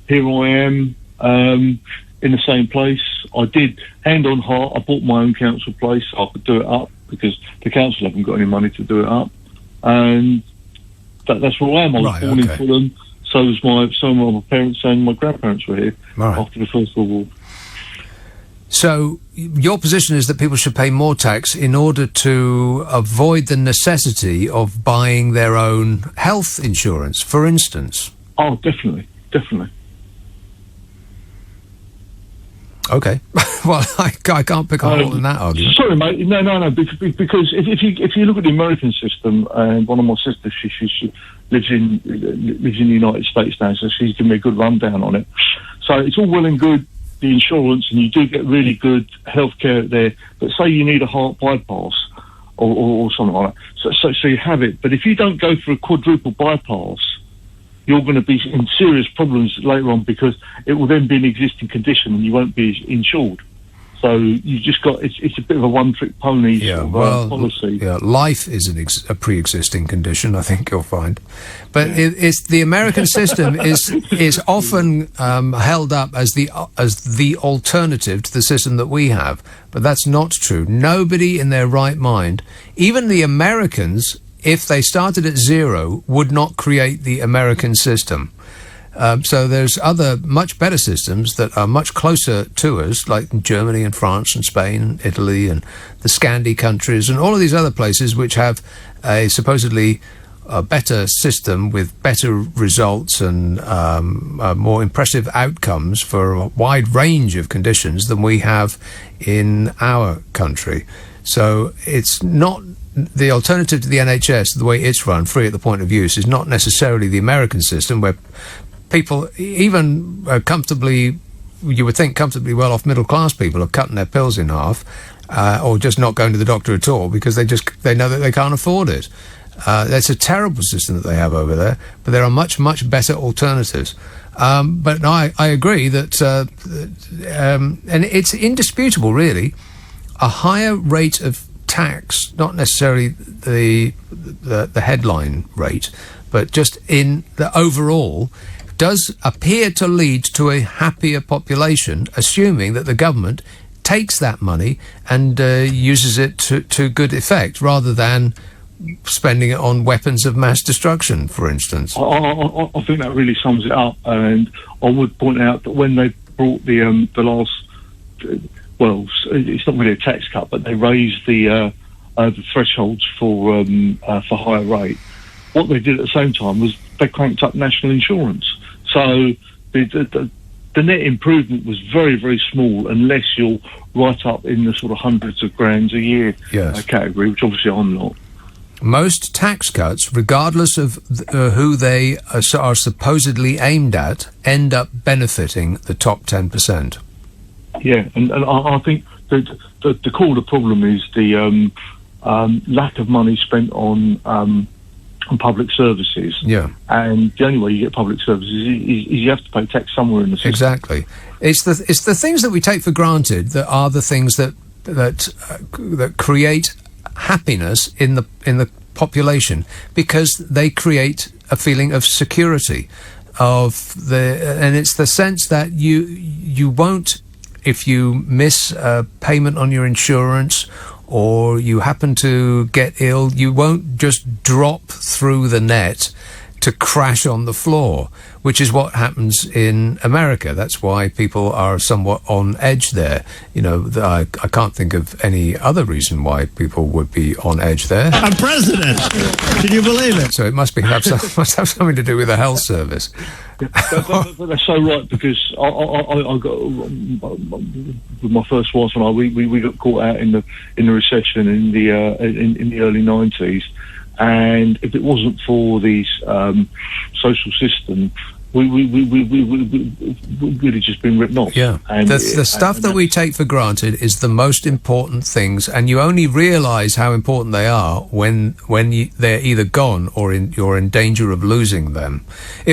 here I am in the same place. I did, hand on heart, I bought my own council place so I could do it up, because the council haven't got any money to do it up, and that's where I am. I was born in Fulham. So was my parents and my grandparents were here after the First World War. So your position is that people should pay more tax in order to avoid the necessity of buying their own health insurance, for instance? Oh, definitely. Okay. Well, I can't pick a hole in that argument. Sorry, mate. No. Because if you look at the American system, and one of my sisters, she lives in the United States now, so she's giving me a good rundown on it. So it's all well and good, the insurance, and you do get really good healthcare there. But say you need a heart bypass or something like that, so you have it. But if you don't go for a quadruple bypass, you're going to be in serious problems later on, because it will then be an existing condition and you won't be insured. So you just got it's a bit of a one-trick pony policy. Yeah, life is a pre-existing condition, I think you'll find. But it's the American system is often held up as the alternative to the system that we have, but that's not true. Nobody in their right mind, even the Americans, if they started at zero, would not create the American system. So there's other much better systems that are much closer to us, like Germany and France and Spain and Italy and the Scandi countries and all of these other places which have a supposedly better system with better results and more impressive outcomes for a wide range of conditions than we have in our country. So it's not... The alternative to the NHS, the way it's run, free at the point of use, is not necessarily the American system, where people, even you would think comfortably well-off middle-class people, are cutting their pills in half, or just not going to the doctor at all because they know that they can't afford it. That's a terrible system that they have over there, but there are much, much better alternatives. But no, I agree that, and it's indisputable, really, a higher rate of tax, not necessarily the headline rate, but just in the overall, does appear to lead to a happier population, assuming that the government takes that money and uses it to good effect, rather than spending it on weapons of mass destruction, for instance. I think that really sums it up, and I would point out that when they brought the last, well, it's not really a tax cut, but they raised the thresholds for higher rate. What they did at the same time was they cranked up national insurance. So the net improvement was very, very small, unless you're right up in the sort of hundreds of grands a year category, which obviously I'm not. Most tax cuts, regardless of who they are supposedly aimed at, end up benefiting the top 10%. Yeah, and I think the core of the problem is the lack of money spent on public services. Yeah. And the only way you get public services is you have to pay tax somewhere in the system. Exactly. It's the things that we take for granted that are the things that create happiness in the population, because they create a feeling of security, and it's the sense that you won't, if you miss a payment on your insurance or you happen to get ill, you won't just drop through the net to crash on the floor, which is what happens in America. That's why people are somewhat on edge there. You know, I can't think of any other reason why people would be on edge there. I'm president. Can you believe it? So it must have something to do with the health service. But that's so right, because I got with my first wife and I, we got caught out in the recession in the early 90s. And if it wasn't for the social system, we really just been written off. Yeah, and the stuff that we take for granted is the most important things, and you only realise how important they are when they're either gone or you're in danger of losing them.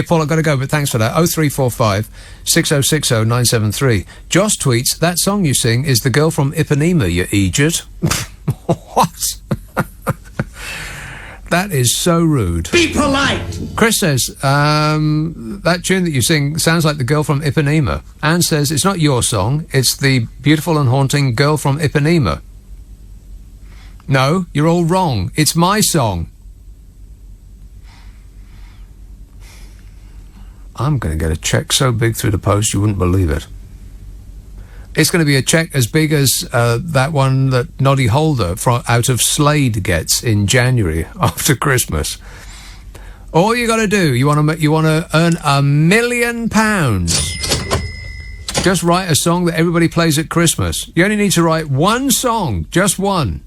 Paul, I've got to go, but thanks for that. 0345 6060 973. Josh tweets, that song you sing is The Girl from Ipanema, you idiot. What? That is so rude. Be polite! Chris says, that tune that you sing sounds like The Girl from Ipanema. Anne says, it's not your song, it's the beautiful and haunting Girl from Ipanema. No, you're all wrong. It's my song. I'm going to get a cheque so big through the post you wouldn't believe it. It's going to be a cheque as big as that one that Noddy Holder out of Slade gets in January after Christmas. All you got to do, you want to earn £1 million. Just write a song that everybody plays at Christmas. You only need to write one song, just one.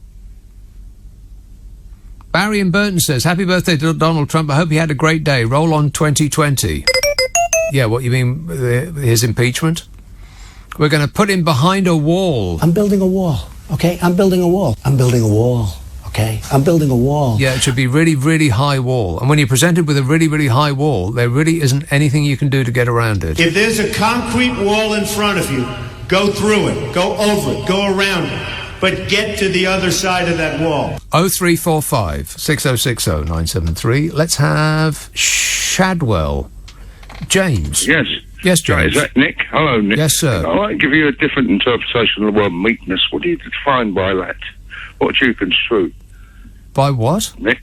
Barry in Burton says, happy birthday to Donald Trump. I hope he had a great day. Roll on 2020. Yeah, what you mean, his impeachment? We're going to put him behind a wall. I'm building a wall, okay? I'm building a wall. I'm building a wall, okay? I'm building a wall. Yeah, it should be really, really high wall. And when you're presented with a really, really high wall, there really isn't anything you can do to get around it. If there's a concrete wall in front of you, go through it, go over it, go around it, but get to the other side of that wall. 0345 6060 973. Let's have Shadwell. James. Yes. Yes, James. Is that Nick? Hello, Nick. Yes, sir. I'd like to give you a different interpretation of the word meekness. What do you define by that? What do you construe? By what? Nick?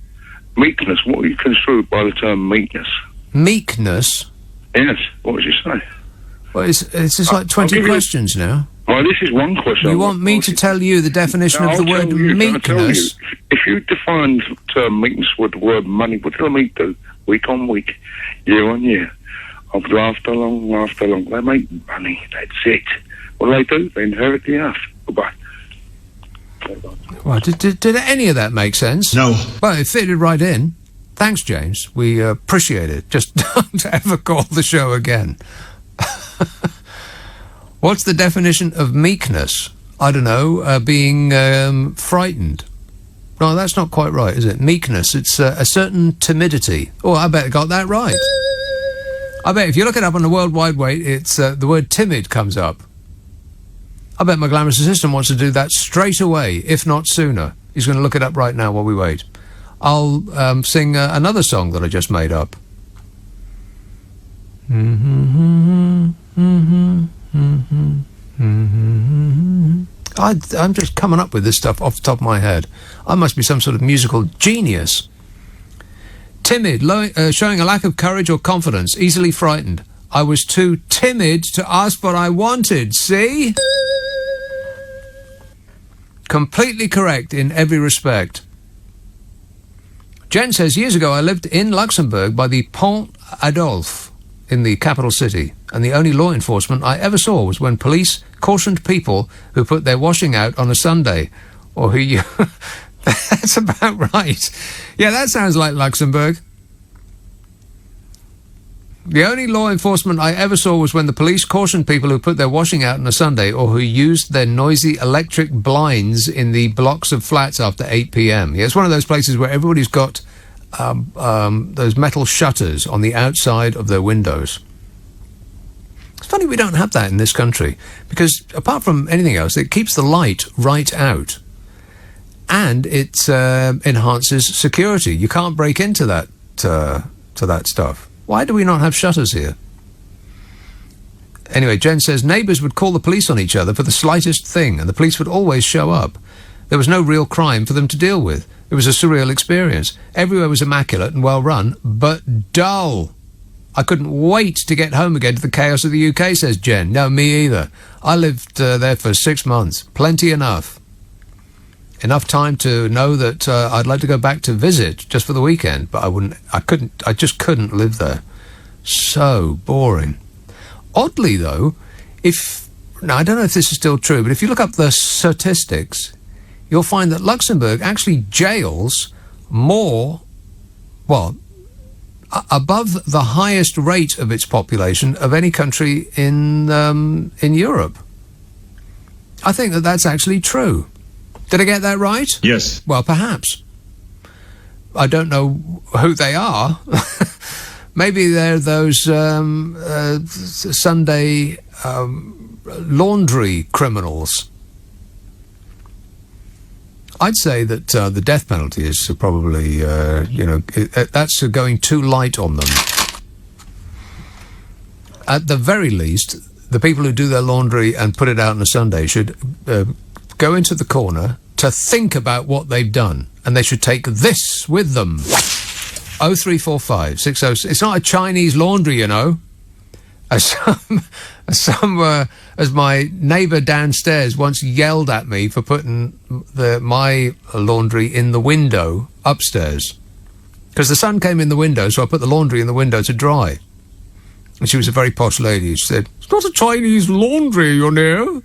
Meekness. What do you construe by the term meekness? Meekness? Yes. What would you say? Well, it's just like 20 questions now. Well, this is one question. You want me to tell you the definition of the word meekness? If you defined the term meekness with the word money, what do the meek do? Week on week, year on year. After long, they make money. That's it. What do? They inherit the earth. Goodbye. Well, did any of that make sense? No. Well, it fitted right in. Thanks, James. We appreciate it. Just don't ever call the show again. What's the definition of meekness? I don't know. Being frightened. No, that's not quite right, is it? Meekness. It's a certain timidity. Oh, I bet I got that right. I bet if you look it up on the World Wide Web, it's the word timid comes up. I bet my glamorous assistant wants to do that straight away, if not sooner. He's going to look it up right now while we wait. I'll sing another song that I just made up. I'm just coming up with this stuff off the top of my head. I must be some sort of musical genius. Timid, showing a lack of courage or confidence, easily frightened. I was too timid to ask what I wanted, see? Completely correct in every respect. Jen says, years ago I lived in Luxembourg by the Pont Adolphe in the capital city, and the only law enforcement I ever saw was when police cautioned people who put their washing out on a Sunday, or who... That's about right. Yeah, that sounds like Luxembourg. The only law enforcement I ever saw was when the police cautioned people who put their washing out on a Sunday or who used their noisy electric blinds in the blocks of flats after 8 p.m. Yeah, it's one of those places where everybody's got those metal shutters on the outside of their windows. It's funny we don't have that in this country, because apart from anything else, it keeps the light right out. And it enhances security. You can't break into that to that stuff. Why do we not have shutters here? Anyway, Jen says neighbours would call the police on each other for the slightest thing, and the police would always show up. There was no real crime for them to deal with. It was a surreal experience. Everywhere was immaculate and well run, but dull. I couldn't wait to get home again to the chaos of the UK, says Jen. No, me either. I lived there for 6 months. Plenty enough. Enough time to know that I'd like to go back to visit just for the weekend, but I just couldn't live there. So boring. Oddly, though, now I don't know if this is still true, but if you look up the statistics, you'll find that Luxembourg actually jails more, above the highest rate of its population of any country in Europe. I think that that's actually true. Did I get that right? Yes. Well, perhaps. I don't know who they are. Maybe they're those Sunday laundry criminals. I'd say that the death penalty is probably, that's going too light on them. At the very least, the people who do their laundry and put it out on a Sunday should... go into the corner to think about what they've done, and they should take this with them. 0345 60. It's not a Chinese laundry, you know. As my neighbour downstairs once yelled at me for putting my laundry in the window upstairs, because the sun came in the window, so I put the laundry in the window to dry. And she was a very posh lady. She said, "It's not a Chinese laundry, you know."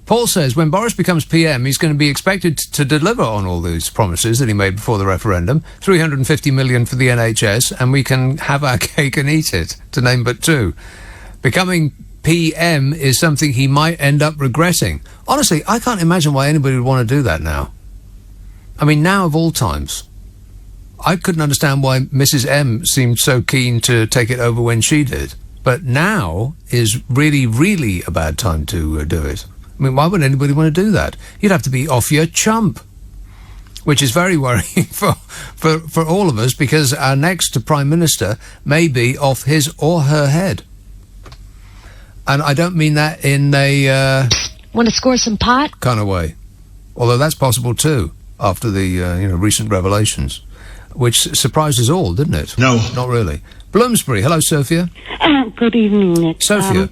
Paul says, when Boris becomes PM, he's going to be expected to deliver on all these promises that he made before the referendum. 350 million for the NHS, and we can have our cake and eat it, to name but two. Becoming PM is something he might end up regretting. Honestly, I can't imagine why anybody would want to do that now. I mean, now of all times. I couldn't understand why Mrs. M seemed so keen to take it over when she did. But now is really, really a bad time to do it. I mean, why would anybody want to do that? You'd have to be off your chump, which is very worrying for all of us, because our next Prime Minister may be off his or her head. And I don't mean that in a... Want to score some pot? ...kind of way. Although that's possible too, after the recent revelations, which surprised us all, didn't it? No. Not really. Bloomsbury. Hello, Sophia. Good evening, Nick. Sophia.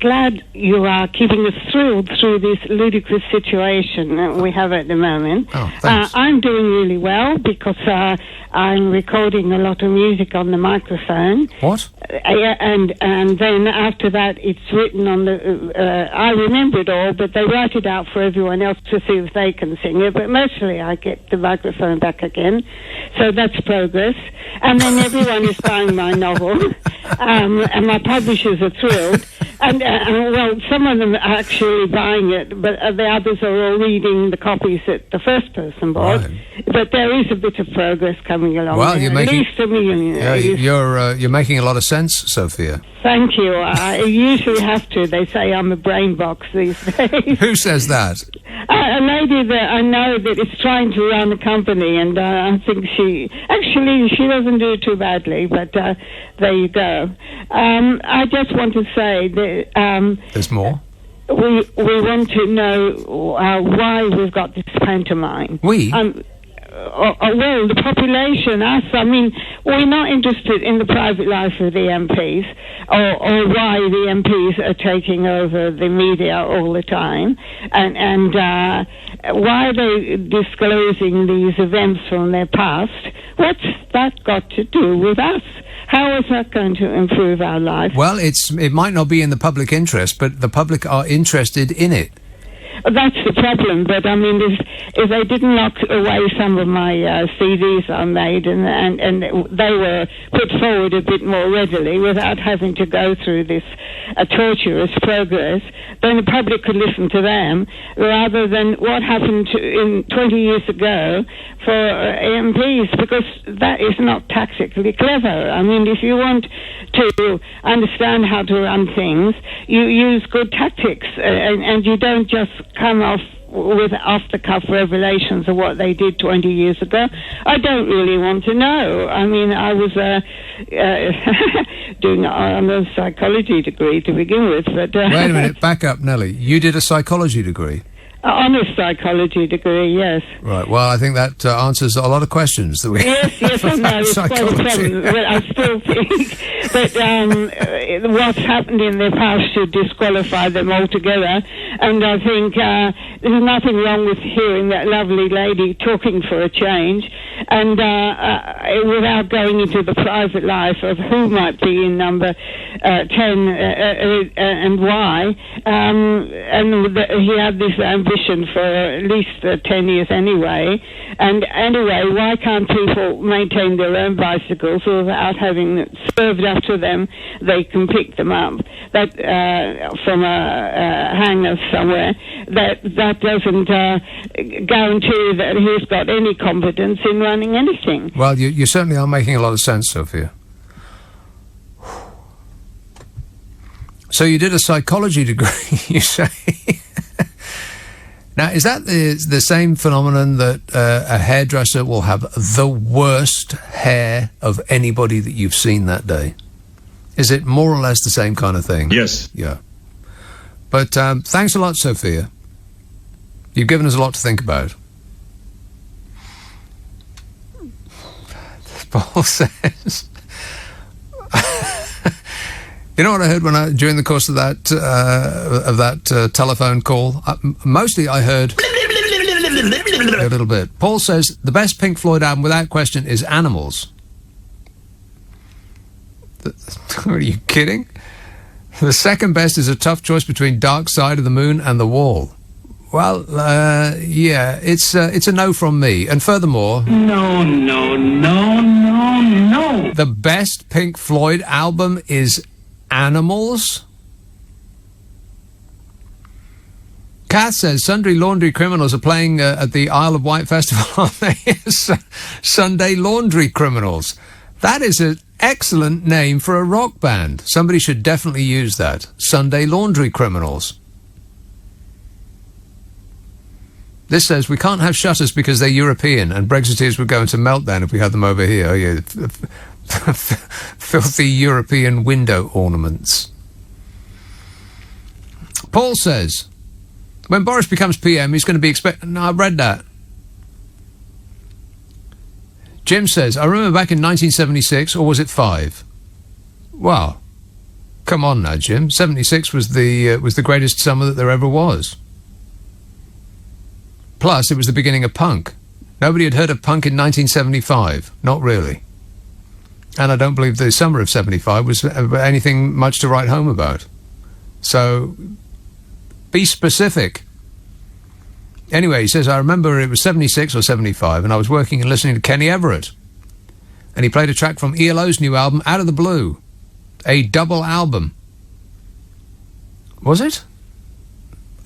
Glad you are keeping us thrilled through this ludicrous situation that we have at the moment. Oh, thanks. I'm doing really well because I'm recording a lot of music on the microphone. What? And then after that, it's written on the... I remember it all, but they write it out for everyone else to see if they can sing it. But mostly I get the microphone back again. So that's progress. And then everyone is buying my novel. And my publishers are thrilled. And, well, some of them are actually buying it, but the others are all reading the copies that the first person bought. Right. But there is a bit of progress coming along. Well, you're making... At least a million. Yeah, you're making a lot of sense, Sophia. Thank you. I usually have to. They say I'm a brain box these days. Who says that? A lady that I know that is trying to run a company, and I think she doesn't do too badly, but there you go. I just want to say that... There's more? we want to know why we've got this pantomime. Well, the population, us, I mean, we're not interested in the private life of the MPs or why the MPs are taking over the media all the time and why are they disclosing these events from their past. What's that got to do with us? How is that going to improve our lives? Well, it might not be in the public interest, but the public are interested in it. That's the problem, but I mean, if they didn't lock away some of my CDs I made and they were put forward a bit more readily without having to go through this torturous progress, then the public could listen to them rather than what happened 20 years ago for MPs, because that is not tactically clever. I mean, if you want to understand how to run things, you use good tactics and you don't just come off with off-the-cuff revelations of what they did 20 years ago. I don't really want to know. I mean, I was doing a psychology degree to begin with, but... Wait a minute, back up, Nellie. You did a psychology degree? Honest psychology degree, yes. Right, well, I think that answers a lot of questions that we Yes, I know, it's quite a problem, but I still think that what's happened in the past should disqualify them altogether, and I think there's nothing wrong with hearing that lovely lady talking for a change, and without going into the private life of who might be in number 10 and why, and he had this ambition for at least 10 years anyway. And anyway, why can't people maintain their own bicycles without having it served up to them? They can pick them up that from a hangar somewhere. That doesn't guarantee that he's got any competence in running anything. Well, you certainly are making a lot of sense, Sophia. So you did a psychology degree, you say? Now, is that the same phenomenon that a hairdresser will have the worst hair of anybody that you've seen that day? Is it more or less the same kind of thing? Yes. Yeah. But thanks a lot, Sophia. You've given us a lot to think about. Paul says... You know what I heard during the course of that telephone call? Mostly I heard a little bit. Paul says the best Pink Floyd album, without question, is Animals. Are you kidding? The second best is a tough choice between Dark Side of the Moon and The Wall. Well, yeah, it's a no from me. And furthermore... No. The best Pink Floyd album is Animals? Kath says Sundry Laundry Criminals are playing at the Isle of Wight Festival, aren't they? Sunday Laundry Criminals. That is an excellent name for a rock band. Somebody should definitely use that. Sunday Laundry Criminals. This says we can't have shutters because they're European and Brexiteers would go into meltdown if we had them over here. Oh, yeah. Filthy European window ornaments. Paul says, when Boris becomes PM, he's going to be No, I read that. Jim says, I remember back in 1976, or was it 5? Well, come on now, Jim. 76 was the greatest summer that there ever was. Plus, it was the beginning of punk. Nobody had heard of punk in 1975. Not really. And I don't believe the summer of 75 was anything much to write home about. So, be specific. Anyway, he says, I remember it was 76 or 75, and I was working and listening to Kenny Everett. And he played a track from ELO's new album, Out of the Blue. A double album. Was it?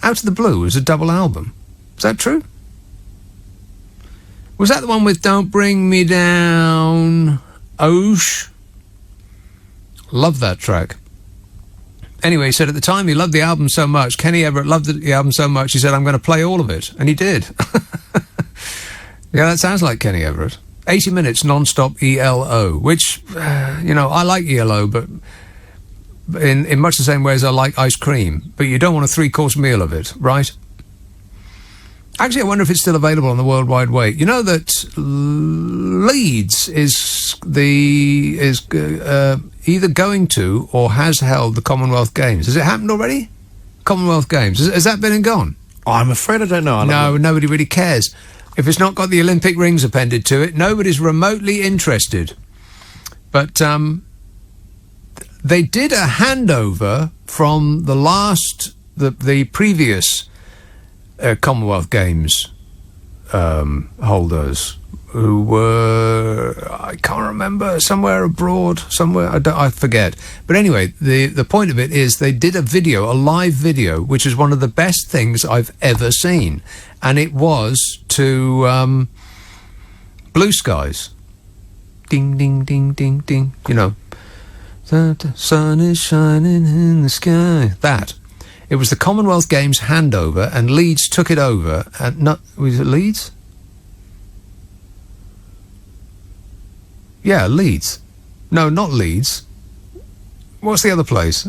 Out of the Blue was a double album. Is that true? Was that the one with Don't Bring Me Down... Osh? Love that track. Anyway, he said at the time he loved the album so much, Kenny Everett loved the album so much, he said, I'm going to play all of it. And he did. Yeah, that sounds like Kenny Everett. 80 minutes non-stop ELO, which, I like ELO, but in much the same way as I like ice cream, but you don't want a 3-course meal of it, right? Actually, I wonder if it's still available on the World Wide Web. You know that Leeds is either going to or has held the Commonwealth Games. Has it happened already? Commonwealth Games. Has that been and gone? I'm afraid I don't know. No, nobody really cares. If it's not got the Olympic rings appended to it, nobody's remotely interested. But they did a handover from the previous Commonwealth Games holders, who were, I can't remember, somewhere abroad, I forget. But anyway, the point of it is they did a live video, which is one of the best things I've ever seen. And it was to Blue Skies. Ding, ding, ding, ding, ding. You know, the sun is shining in the sky. That. It was the Commonwealth Games handover, and Leeds took it over. And was it Leeds? Yeah, Leeds. No, not Leeds. What's the other place?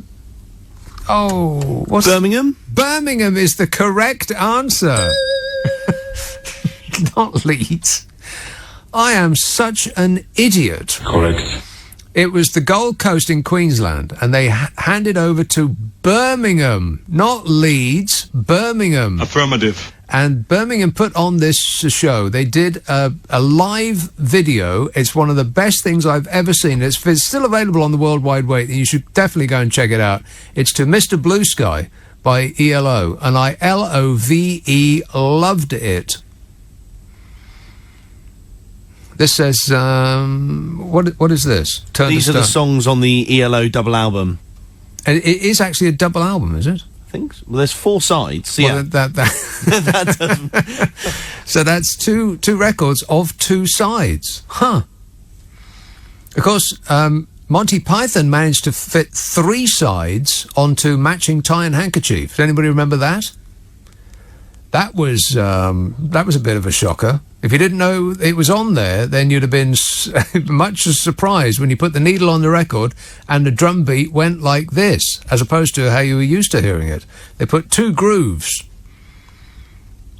Oh, what's Birmingham? Birmingham is the correct answer. Not Leeds. I am such an idiot. Correct. It was the Gold Coast in Queensland, and they handed over to Birmingham, not Leeds, Birmingham. Affirmative. And Birmingham put on this show. They did a live video. It's one of the best things I've ever seen. It's still available on the World Wide Web. You should definitely go and check it out. It's to Mr. Blue Sky by ELO, and I LOVE loved it. This says, what is this? These are the songs on the ELO double album. And it is actually a double album, is it? I think so. Well, there's 4 sides. Yeah. Well, so that's two records of 2 sides. Huh. Of course, Monty Python managed to fit 3 sides onto Matching Tie and Handkerchief. Does anybody remember that? That was a bit of a shocker. If you didn't know it was on there, then you'd have been much surprised when you put the needle on the record and the drum beat went like this, as opposed to how you were used to hearing it. They put 2 grooves.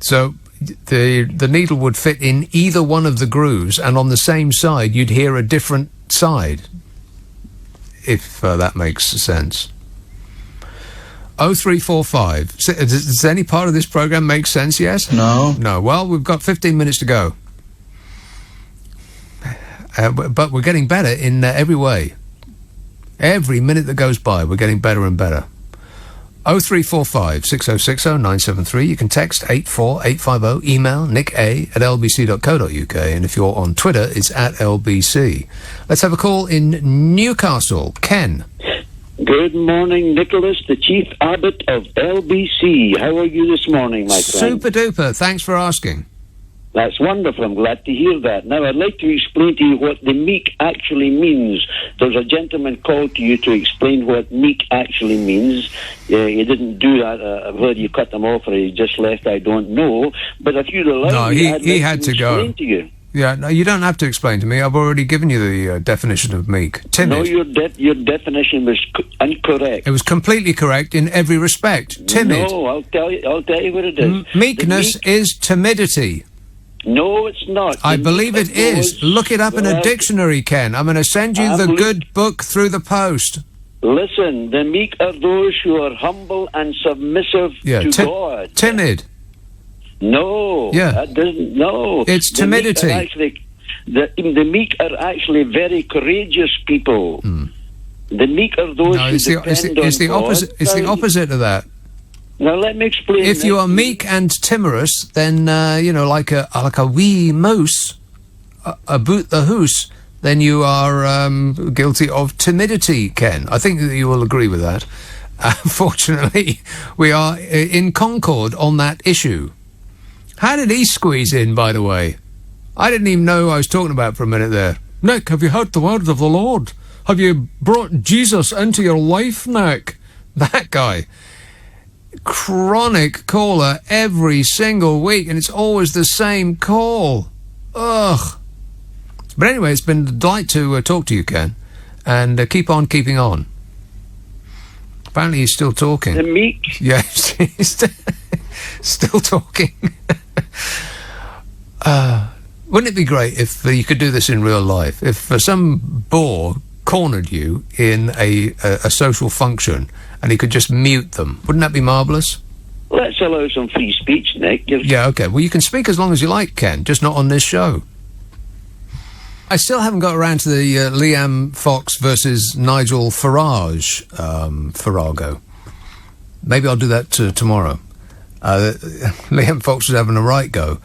So the needle would fit in either one of the grooves, and on the same side you'd hear a different side, if that makes sense. 0345. Does any part of this program make sense, yes? No. No. Well, we've got 15 minutes to go. But we're getting better in every way. Every minute that goes by, we're getting better and better. 0345 6060 973. You can text 84850. Email nick@lbc.co.uk. And if you're on Twitter, it's @LBC. Let's have a call in Newcastle. Ken. Good morning, Nicholas, the Chief Abbot of LBC. How are you this morning, my friend? Super duper. Thanks for asking. That's wonderful. I'm glad to hear that. Now, I'd like to explain to you what the meek actually means. There's a gentleman called to you to explain what meek actually means. You didn't do that. Whether you cut him off or he just left, I don't know. But if you'd allow me, he had to go. Explain to you. Yeah, no, you don't have to explain to me. I've already given you the definition of meek. Timid. No, your definition was incorrect. It was completely correct in every respect. Timid. No, I'll tell you what it is. Meekness is timidity. No, it's not. I believe it is. Look it up in a dictionary, Ken. I'm going to send you the good book through the post. Listen, the meek are those who are humble and submissive to God. Timid. No. Yeah. That doesn't. No. It's timidity. The meek are actually very courageous people. The meek are those who depend on God. It's the opposite of that. Now let me explain. If you are meek and timorous, then like a wee mouse about the hoose, then you are guilty of timidity, Ken. I think that you will agree with that. Fortunately, we are in concord on that issue. How did he squeeze in, by the way? I didn't even know who I was talking about for a minute there. Nick, have you heard the word of the Lord? Have you brought Jesus into your life, Nick? That guy. Chronic caller every single week, and it's always the same call. Ugh. But anyway, it's been a delight to talk to you, Ken, and keep on keeping on. Apparently he's still talking. The meek? Yes, he's still talking. Wouldn't it be great if you could do this in real life? If some bore cornered you in a social function and he could just mute them, wouldn't that be marvellous? Let's allow some free speech, Nick. Yeah, okay. Well, you can speak as long as you like, Ken, just not on this show. I still haven't got around to the Liam Fox versus Nigel Farage Farrago. Maybe I'll do that tomorrow. Liam Fox is having a right go.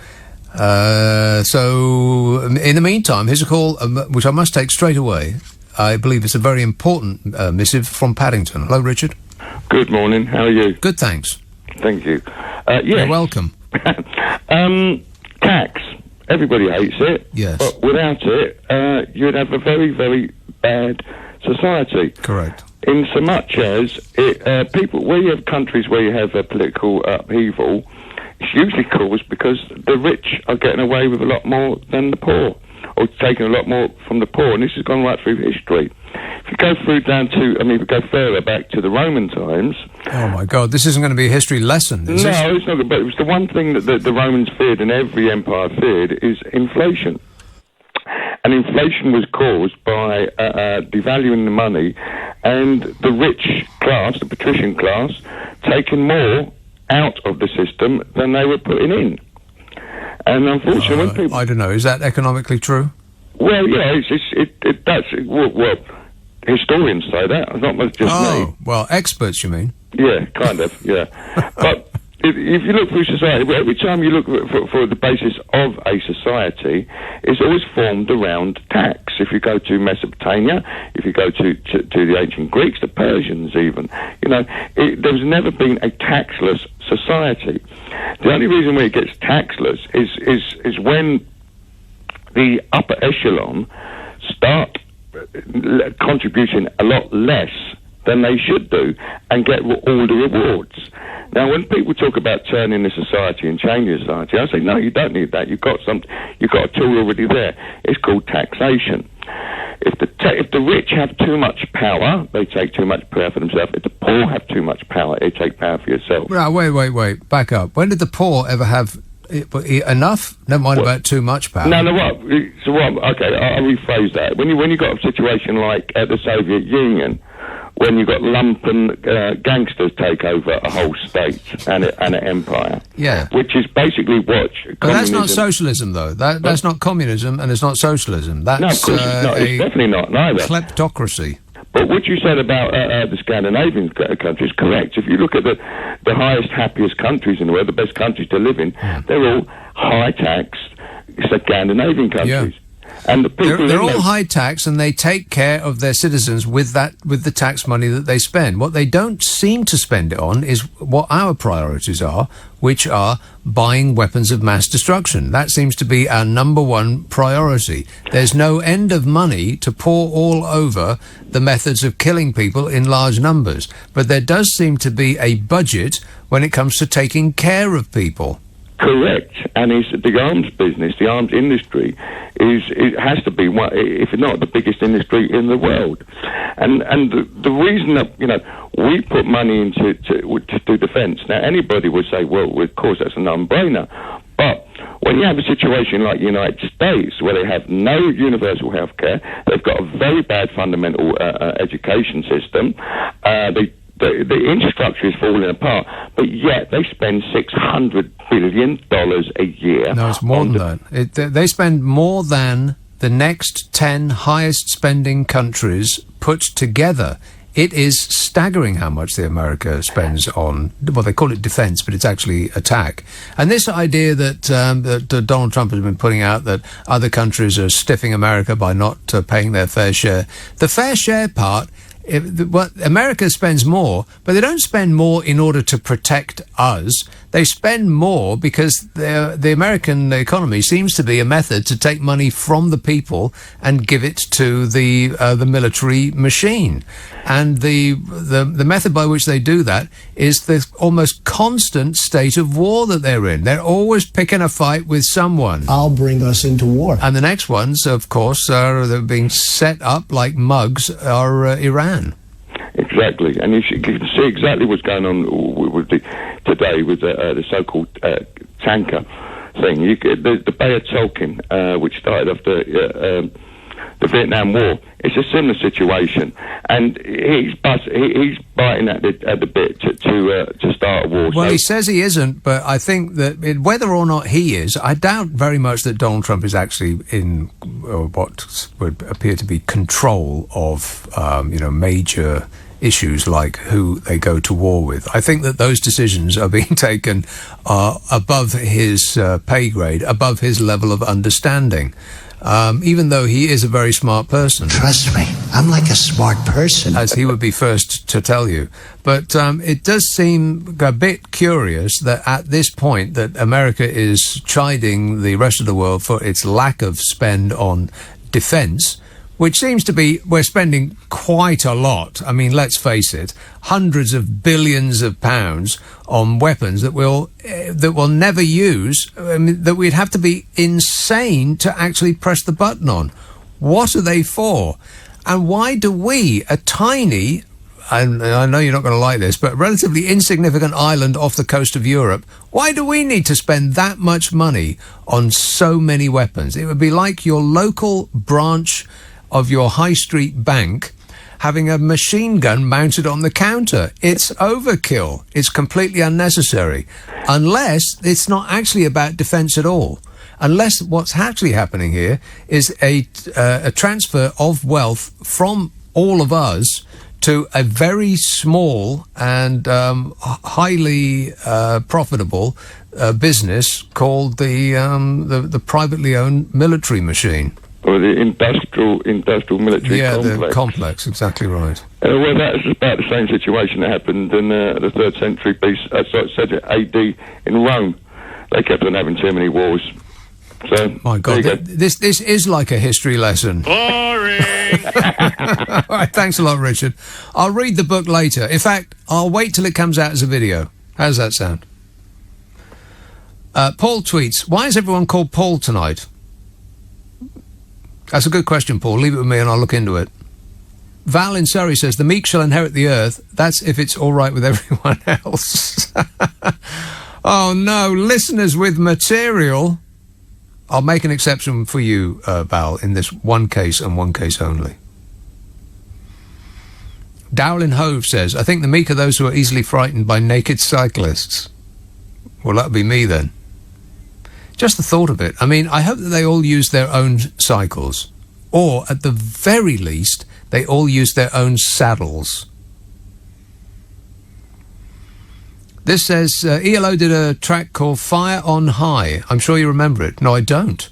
So, in the meantime, here's a call which I must take straight away. I believe it's a very important missive from Paddington. Hello, Richard. Good morning. How are you? Good, thanks. Thank you. You're welcome. Tax. Everybody hates it. Yes. But without it, you'd have a very, very bad society. Correct. In so much as where you have countries where you have a political upheaval, it's usually caused because the rich are getting away with a lot more than the poor, or taking a lot more from the poor, and this has gone right through history. If you go through if you go further back to the Roman times... Oh, my God, this isn't going to be a history lesson, is it? No, it's not, but it was the one thing that the Romans feared, and every empire feared, is inflation. And inflation was caused by devaluing the money, and the rich class, the patrician class, taking more out of the system than they were putting in. And unfortunately, when people... I don't know, is that economically true? Well, yeah, well, historians say that, it's not just me. Oh, well, experts, you mean? Yeah, kind of, yeah. But if you look through society, every time you look for the basis of a society, it's always formed around tax. If you go to Mesopotamia, if you go to the ancient Greeks, the Persians even, there's never been a taxless society. The only reason why it gets taxless is when the upper echelon start contributing a lot less than they should do and get all the rewards. Now, when people talk about turning the society and changing society, I say, no, you don't need that. You've got a tool already there. It's called taxation. If the rich have too much power, they take too much power for themselves. If the poor have too much power, they take power for yourself. Right, wait. Back up. When did the poor ever have enough? Never mind about too much power. No, what? So what? Okay, I'll rephrase that. When you got a situation like at the Soviet Union, when you got lumpen gangsters take over a whole state and an empire. Yeah. Which is basically what... But that's not socialism, though. That's not communism, and it's not socialism. That's no, of course it's not. It's definitely not, neither. Kleptocracy. But what you said about the Scandinavian countries is correct. If you look at the highest, happiest countries in the world, the best countries to live in, they're all high-taxed Scandinavian countries. Yeah. And the people they're all high tax, and they take care of their citizens with the tax money that they spend. What they don't seem to spend it on is what our priorities are, which are buying weapons of mass destruction. That seems to be our number one priority. There's no end of money to pour all over the methods of killing people in large numbers. But there does seem to be a budget when it comes to taking care of people. Correct, and the arms business, the arms industry, it has to be one, if not the biggest industry in the world, and the reason that we put money into to defence. Now, anybody would say, well, of course that's a no-brainer, but when you have a situation like the United States where they have no universal health care, they've got a very bad fundamental education system, the infrastructure is falling apart, but yet they spend $600 billion a year. No, it's more than that. They spend more than the next 10 highest spending countries put together. It is staggering how much the America spends on, well, they call it defence, but it's actually attack. And this idea that Donald Trump has been putting out, that other countries are stiffing America by not paying their fair share. The fair share part, America spends more, but they don't spend more in order to protect us. They spend more because the American economy seems to be a method to take money from the people and give it to the military machine. And the method by which they do that is the almost constant state of war that they're in. They're always picking a fight with someone. I'll bring us into war. And the next ones, of course, they're being set up like mugs, are Iran. Exactly, and you can see exactly what's going on today with the so-called tanker thing. The Bay of Tonkin, which started off the Vietnam War, it's a similar situation, and he's biting at the bit to start a war. Well, so he says he isn't, but I think that whether or not he is, I doubt very much that Donald Trump is actually in what would appear to be control of major issues like who they go to war with. I think that those decisions are being taken above his pay grade, above his level of understanding. Even though he is a very smart person. Trust me, I'm like a smart person. As he would be first to tell you. But it does seem a bit curious that at this point that America is chiding the rest of the world for its lack of spend on defense, which seems to be, we're spending quite a lot. I mean, let's face it, hundreds of billions of pounds on weapons that we'll never use, that we'd have to be insane to actually press the button on. What are they for? And why do we, a tiny, and I know you're not going to like this, but relatively insignificant island off the coast of Europe, why do we need to spend that much money on so many weapons? It would be like your local branch of your high street bank having a machine gun mounted on the counter. It's overkill. It's completely unnecessary. Unless it's not actually about defence at all. Unless what's actually happening here is a transfer of wealth from all of us to a very small and highly profitable business called the privately owned military machine. Or the industrial military complex. Yeah, the complex, exactly right. Well, that's about the same situation that happened in the 3rd century AD in Rome. They kept on having too many wars. So, my God, this is like a history lesson. Boring! All right, thanks a lot, Richard. I'll read the book later. In fact, I'll wait till it comes out as a video. How's that sound? Paul tweets, why is everyone called Paul tonight? That's a good question, Paul. Leave it with me and I'll look into it. Val in Surrey says, the meek shall inherit the earth. That's if it's all right with everyone else. Oh, no. Listeners with material. I'll make an exception for you, Val, in this one case and one case only. Dowlin Hove says, I think the meek are those who are easily frightened by naked cyclists. Well, that'd be me then. Just the thought of it. I mean, I hope that they all use their own cycles. Or, at the very least, they all use their own saddles. This says, ELO did a track called Fire on High. I'm sure you remember it. No, I don't.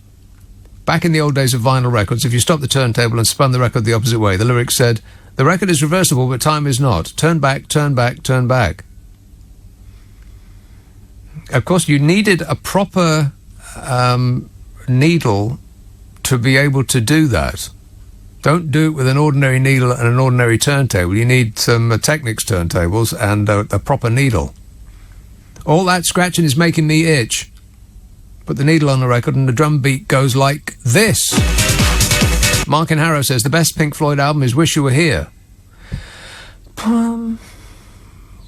Back in the old days of vinyl records, if you stopped the turntable and spun the record the opposite way, the lyrics said, the record is reversible, but time is not. Turn back, turn back, turn back. Of course, you needed a proper needle to be able to do that. Don't do it with an ordinary needle and an ordinary turntable. You need some Technics turntables and a proper needle. All that scratching is making me itch. Put the needle on the record and the drum beat goes like this. Mark in Harrow says, the best Pink Floyd album is Wish You Were Here.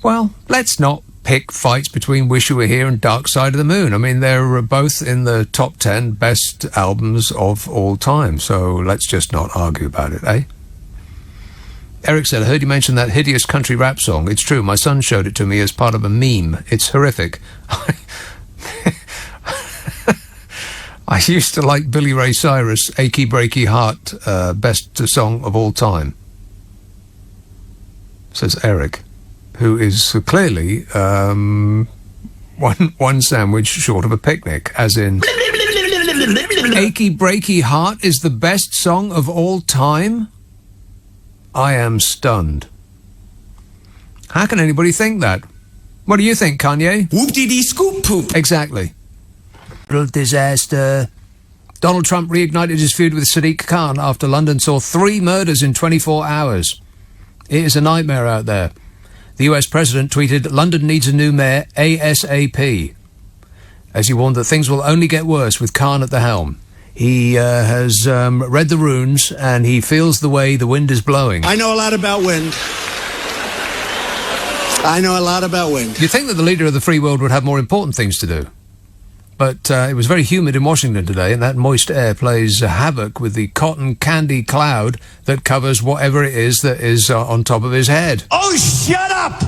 Well, let's not pick fights between Wish You Were Here and Dark Side of the Moon. I mean, they're both in the top 10 best albums of all time, so let's just not argue about it, eh? Eric said, I heard you mention that hideous country rap song. It's true, my son showed it to me as part of a meme. It's horrific. I used to like Billy Ray Cyrus' Achy Breaky Heart, best song of all time, says Eric, who is clearly one sandwich short of a picnic, as in Achy Breaky Heart is the best song of all time? I am stunned. How can anybody think that? What do you think, Kanye? Whoop-dee-dee-scoop poop. Exactly. Disaster. Donald Trump reignited his feud with Sadiq Khan after London saw 3 murders in 24 hours. It is a nightmare out there. The US president tweeted, London needs a new mayor ASAP, as he warned that things will only get worse with Khan at the helm. He has read the runes and he feels the way the wind is blowing. I know a lot about wind. I know a lot about wind. You'd think that the leader of the free world would have more important things to do. But it was very humid in Washington today, and that moist air plays havoc with the cotton candy cloud that covers whatever it is that is on top of his head. Oh, shut up!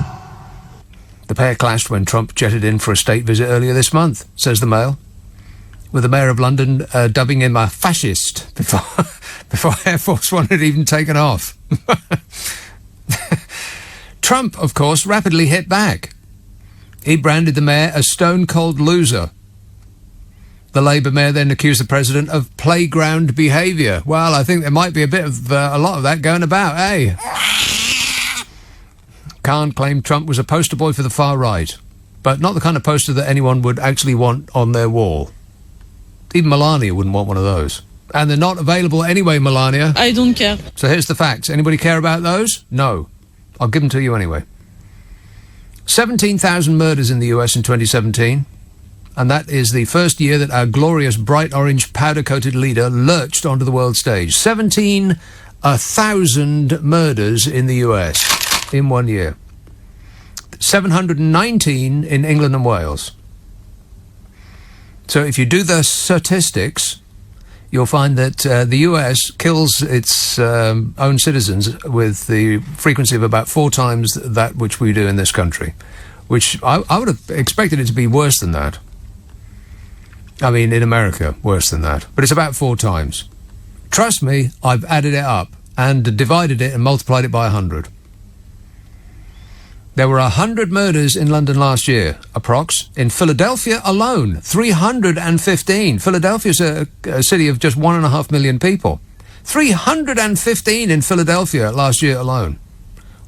The pair clashed when Trump jetted in for a state visit earlier this month, says the Mail, with the Mayor of London dubbing him a fascist before Air Force One had even taken off. Trump, of course, rapidly hit back. He branded the mayor a stone-cold loser. The Labour mayor then accused the president of playground behaviour. Well, I think there might be a lot of that going about, eh? Khan claimed Trump was a poster boy for the far right, but not the kind of poster that anyone would actually want on their wall. Even Melania wouldn't want one of those. And they're not available anyway, Melania. I don't care. So here's the facts. Anybody care about those? No. I'll give them to you anyway. 17,000 murders in the US in 2017. And that is the first year that our glorious bright orange powder-coated leader lurched onto the world stage. 17,000 murders in the US in 1 year. 719 in England and Wales. So if you do the statistics, you'll find that the US kills its own citizens with the frequency of about 4 times that which we do in this country, which I would have expected it to be worse than that. I mean, in America, worse than that. But it's about 4 times. Trust me, I've added it up and divided it and multiplied it by 100. There were 100 murders in London last year, approx. In Philadelphia alone, 315. Philadelphia's a city of just 1.5 million people. 315 in Philadelphia last year alone.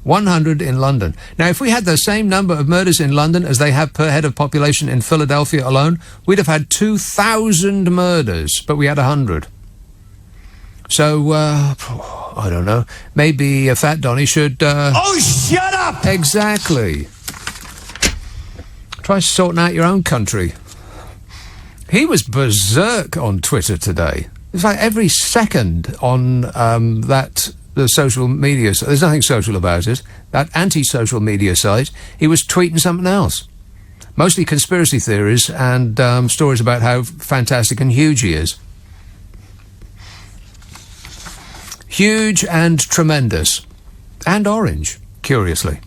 100 in London. Now, if we had the same number of murders in London as they have per head of population in Philadelphia alone, we'd have had 2,000 murders, but we had 100. So, I don't know. Maybe Fat Donny should... Oh, shut up! Exactly. Try sorting out your own country. He was berserk on Twitter today. It's like every second on the social media site. There's nothing social about it. That anti-social media site, he was tweeting something else. Mostly conspiracy theories and stories about how fantastic and huge he is. Huge and tremendous. And orange, curiously.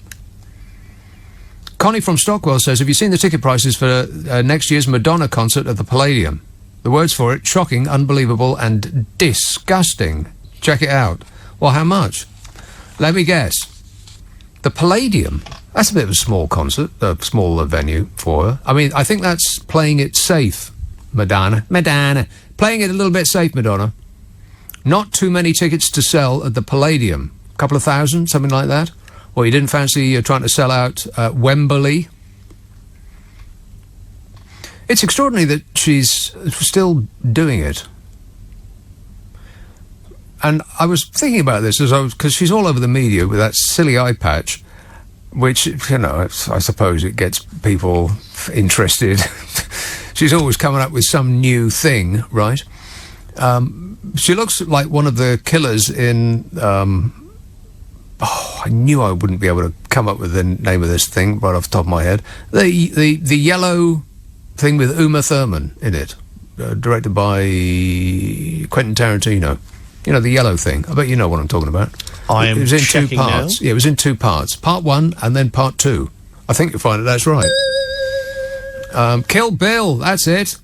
Connie from Stockwell says, have you seen the ticket prices for next year's Madonna concert at the Palladium? The words for it, shocking, unbelievable, and disgusting. Check it out. Well, how much? Let me guess. The Palladium. That's a bit of a small concert, a small venue for her. I mean, I think that's playing it safe, Madonna. Playing it a little bit safe, Madonna. Not too many tickets to sell at the Palladium. A couple of thousand, something like that. Or you didn't fancy trying to sell out Wembley. It's extraordinary that she's still doing it. And I was thinking about this because she's all over the media with that silly eye patch, which, you know, I suppose it gets people interested. She's always coming up with some new thing, right? She looks like one of the killers in... I knew I wouldn't be able to come up with the name of this thing right off the top of my head. The yellow thing with Uma Thurman in it, directed by Quentin Tarantino. You know, the yellow thing. I bet you know what I'm talking about. It was in 2 parts. Now. Yeah, it was in 2 parts. Part 1 and then part 2. I think you'll find that's right. Kill Bill, that's it.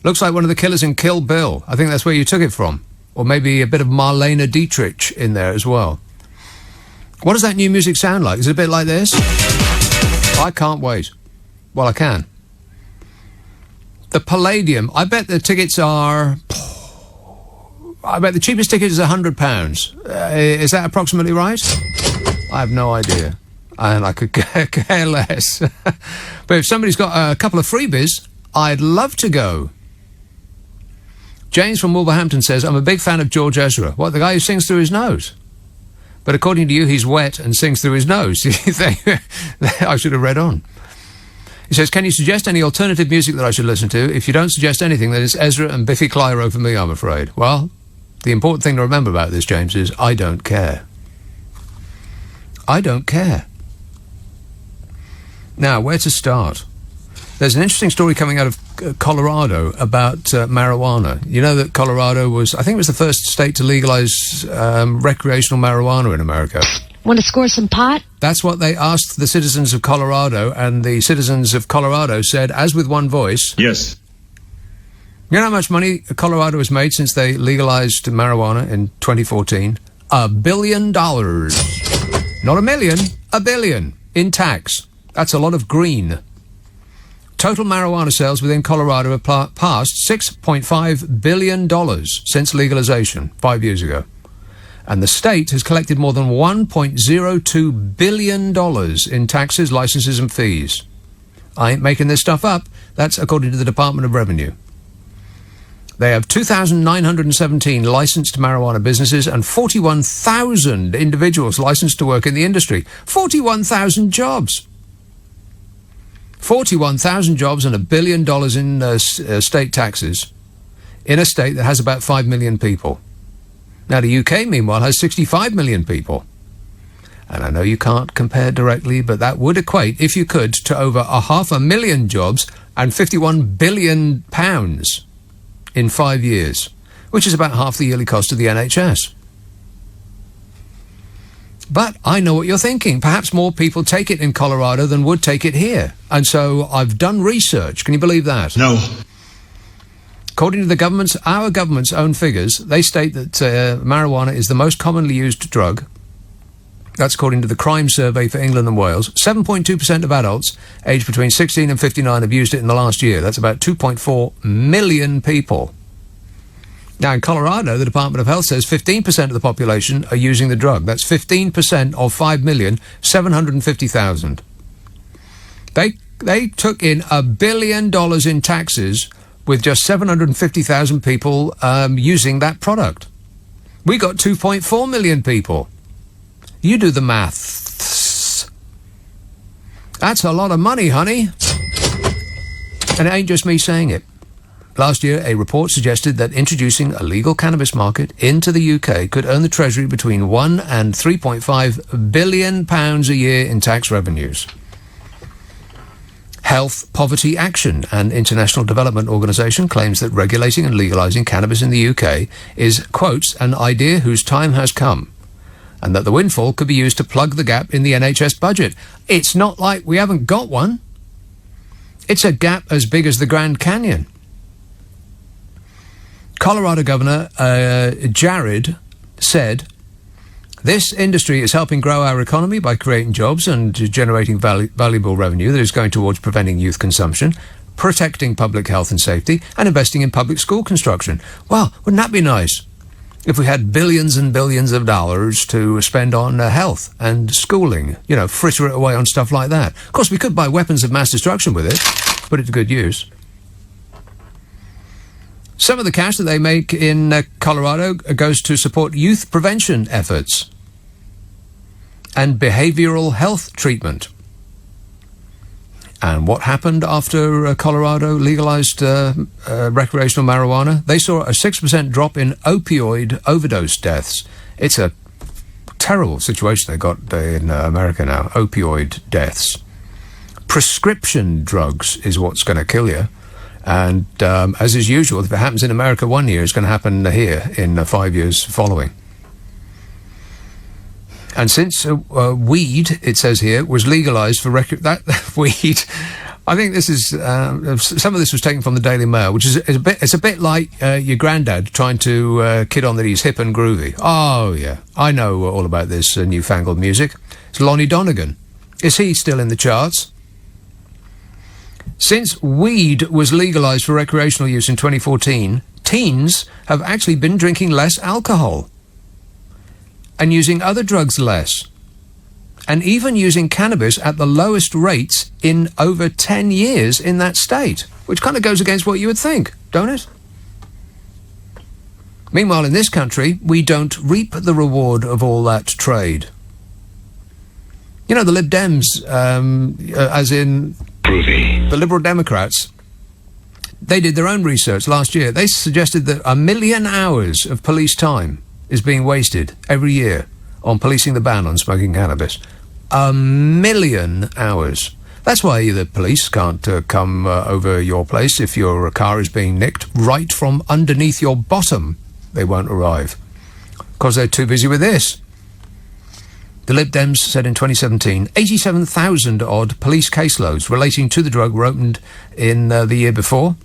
Looks like one of the killers in Kill Bill. I think that's where you took it from. Or maybe a bit of Marlene Dietrich in there as well. What does that new music sound like? Is it a bit like this? I can't wait. Well, I can. The Palladium. I bet the tickets are... I bet the cheapest ticket is £100. Is that approximately right? I have no idea. And I could care less. But if somebody's got a couple of freebies, I'd love to go. James from Wolverhampton says, I'm a big fan of George Ezra. What, the guy who sings through his nose? But according to you, he's wet and sings through his nose. I should have read on. He says, can you suggest any alternative music that I should listen to? If you don't suggest anything, then it's Ezra and Biffy Clyro for me, I'm afraid. Well, the important thing to remember about this, James, is I don't care. I don't care. Now, where to start? There's an interesting story coming out of Colorado about marijuana. You know that Colorado was, I think it was the first state to legalize recreational marijuana in America. Want to score some pot? That's what they asked the citizens of Colorado, and the citizens of Colorado said, as with one voice... Yes. You know how much money Colorado has made since they legalized marijuana in 2014? $1 billion. Not a million, $1 billion in tax. That's a lot of green. Total marijuana sales within Colorado have passed $6.5 billion since legalization 5 years ago. And the state has collected more than $1.02 billion in taxes, licenses, and fees. I ain't making this stuff up. That's according to the Department of Revenue. They have 2,917 licensed marijuana businesses and 41,000 individuals licensed to work in the industry. 41,000 jobs. 41,000 jobs and $1 billion in state taxes in a state that has about 5 million people. Now, the UK, meanwhile, has 65 million people. And I know you can't compare directly, but that would equate, if you could, to over 500,000 jobs and £51 billion in 5 years, which is about half the yearly cost of the NHS. But I know what you're thinking. Perhaps more people take it in Colorado than would take it here. And so I've done research. Can you believe that? No. According to our government's own figures, they state that marijuana is the most commonly used drug. That's according to the Crime Survey for England and Wales. 7.2% of adults aged between 16 and 59 have used it in the last year. That's about 2.4 million people. Now, in Colorado, the Department of Health says 15% of the population are using the drug. That's 15% of 5,750,000. They took in $1 billion in taxes with just 750,000 people using that product. We got 2.4 million people. You do the maths. That's a lot of money, honey. And it ain't just me saying it. Last year, a report suggested that introducing a legal cannabis market into the UK could earn the Treasury between £1 and £3.5 billion a year in tax revenues. Health Poverty Action, an international development organisation, claims that regulating and legalising cannabis in the UK is, quotes, an idea whose time has come, and that the windfall could be used to plug the gap in the NHS budget. It's not like we haven't got one. It's a gap as big as the Grand Canyon. Colorado Governor Jared said, "This industry is helping grow our economy by creating jobs and generating valuable revenue that is going towards preventing youth consumption, protecting public health and safety, and investing in public school construction." Well, wouldn't that be nice? If we had billions and billions of dollars to spend on health and schooling, fritter it away on stuff like that. Of course, we could buy weapons of mass destruction with it, put it to good use. Some of the cash that they make in Colorado goes to support youth prevention efforts and behavioral health treatment. And what happened after Colorado legalized recreational marijuana? They saw a 6% drop in opioid overdose deaths. It's a terrible situation they got in America now, opioid deaths. Prescription drugs is what's going to kill you. And as is usual, if it happens in America 1 year, it's going to happen here in 5 years following. And since weed, it says here, was legalised for weed, I think this is some of this was taken from the Daily Mail, which is it's a bit like your granddad trying to kid on that he's hip and groovy. Oh yeah, I know all about this newfangled music. It's Lonnie Donegan. Is he still in the charts? Since weed was legalised for recreational use in 2014, teens have actually been drinking less alcohol and using other drugs less, and even using cannabis at the lowest rates in over 10 years in that state, which kind of goes against what you would think, don't it? Meanwhile, in this country, we don't reap the reward of all that trade. You know, the Lib Dems, as in the Liberal Democrats, they did their own research last year. They suggested that 1 million hours of police time is being wasted every year on policing the ban on smoking cannabis. 1 million hours. That's why the police can't come over your place if your car is being nicked right from underneath your bottom. They won't arrive because they're too busy with this. The Lib Dems said in 2017, 87,000 odd police caseloads relating to the drug were opened in the year before,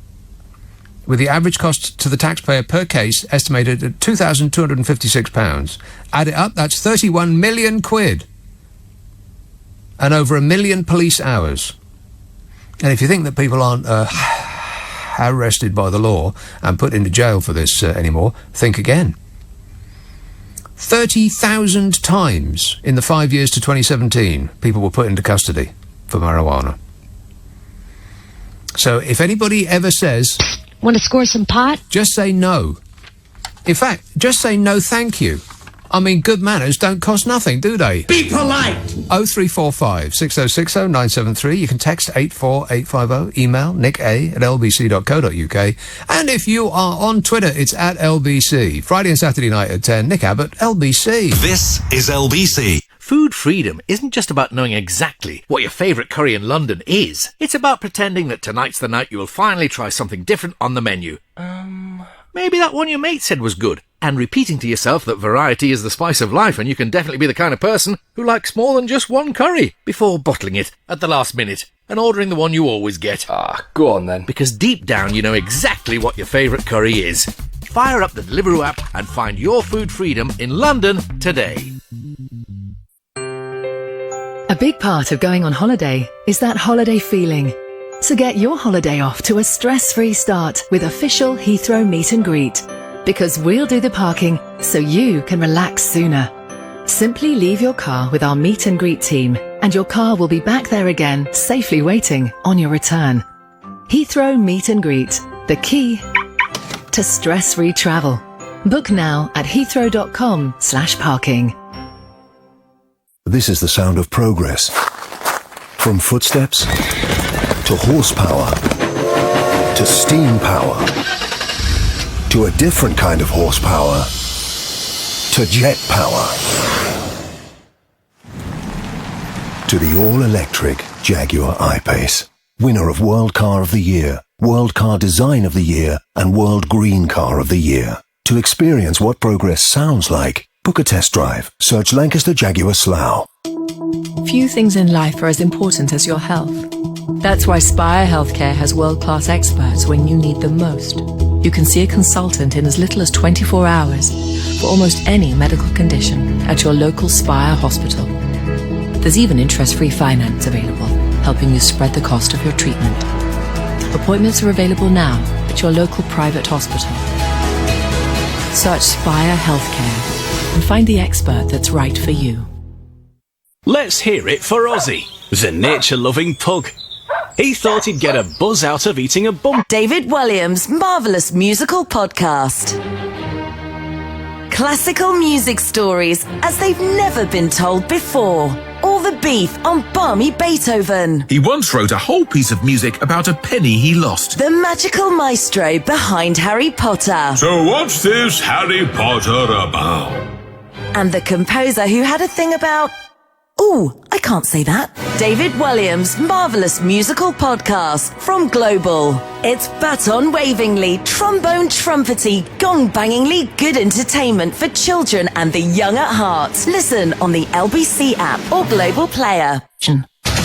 with the average cost to the taxpayer per case estimated at £2,256. Add it up, that's 31 million quid. And over 1 million police hours. And if you think that people aren't arrested by the law and put into jail for this anymore, think again. 30,000 times in the 5 years to 2017, people were put into custody for marijuana. So if anybody ever says... Want to score some pot? Just say no. In fact, just say no thank you. I mean, good manners don't cost nothing, do they? Be polite! 0345 6060 973. You can text 84850. Email nick@lbc.co.uk. And if you are on Twitter, it's at LBC. Friday and Saturday night at 10. Nick Abbott, LBC. This is LBC. Food freedom isn't just about knowing exactly what your favourite curry in London is. It's about pretending that tonight's the night you will finally try something different on the menu. Maybe that one your mate said was good. And repeating to yourself that variety is the spice of life and you can definitely be the kind of person who likes more than just one curry before bottling it at the last minute and ordering the one you always get. Go on then. Because deep down you know exactly what your favourite curry is. Fire up the Deliveroo app and find your food freedom in London today. A big part of going on holiday is that holiday feeling. So get your holiday off to a stress-free start with official Heathrow Meet and Greet. Because we'll do the parking so you can relax sooner. Simply leave your car with our Meet and Greet team and your car will be back there again, safely waiting on your return. Heathrow Meet and Greet, the key to stress-free travel. Book now at heathrow.com/parking. This is the sound of progress. From footsteps to horsepower to steam power to a different kind of horsepower to jet power to the all-electric Jaguar I-Pace, winner of World Car of the Year, World Car Design of the Year and World Green Car of the Year. To experience what progress sounds like, book a test drive. Search Lancaster Jaguar Slough. Few things in life are as important as your health. That's why Spire Healthcare has world-class experts when you need them most. You can see a consultant in as little as 24 hours for almost any medical condition at your local Spire hospital. There's even interest-free finance available, helping you spread the cost of your treatment. Appointments are available now at your local private hospital. Search Spire Healthcare and find the expert that's right for you. Let's hear it for Ozzy, the nature-loving pug. He thought he'd get a buzz out of eating a bum. David Williams' marvellous musical podcast. Classical music stories as they've never been told before. All the beef on balmy Beethoven. He once wrote a whole piece of music about a penny he lost. The magical maestro behind Harry Potter. So what's this Harry Potter about? And the composer who had a thing about... Ooh, I can't say that. David Williams' marvellous musical podcast from Global. It's baton-wavingly, trombone-trumpety, gong-bangingly good entertainment for children and the young at heart. Listen on the LBC app or Global Player.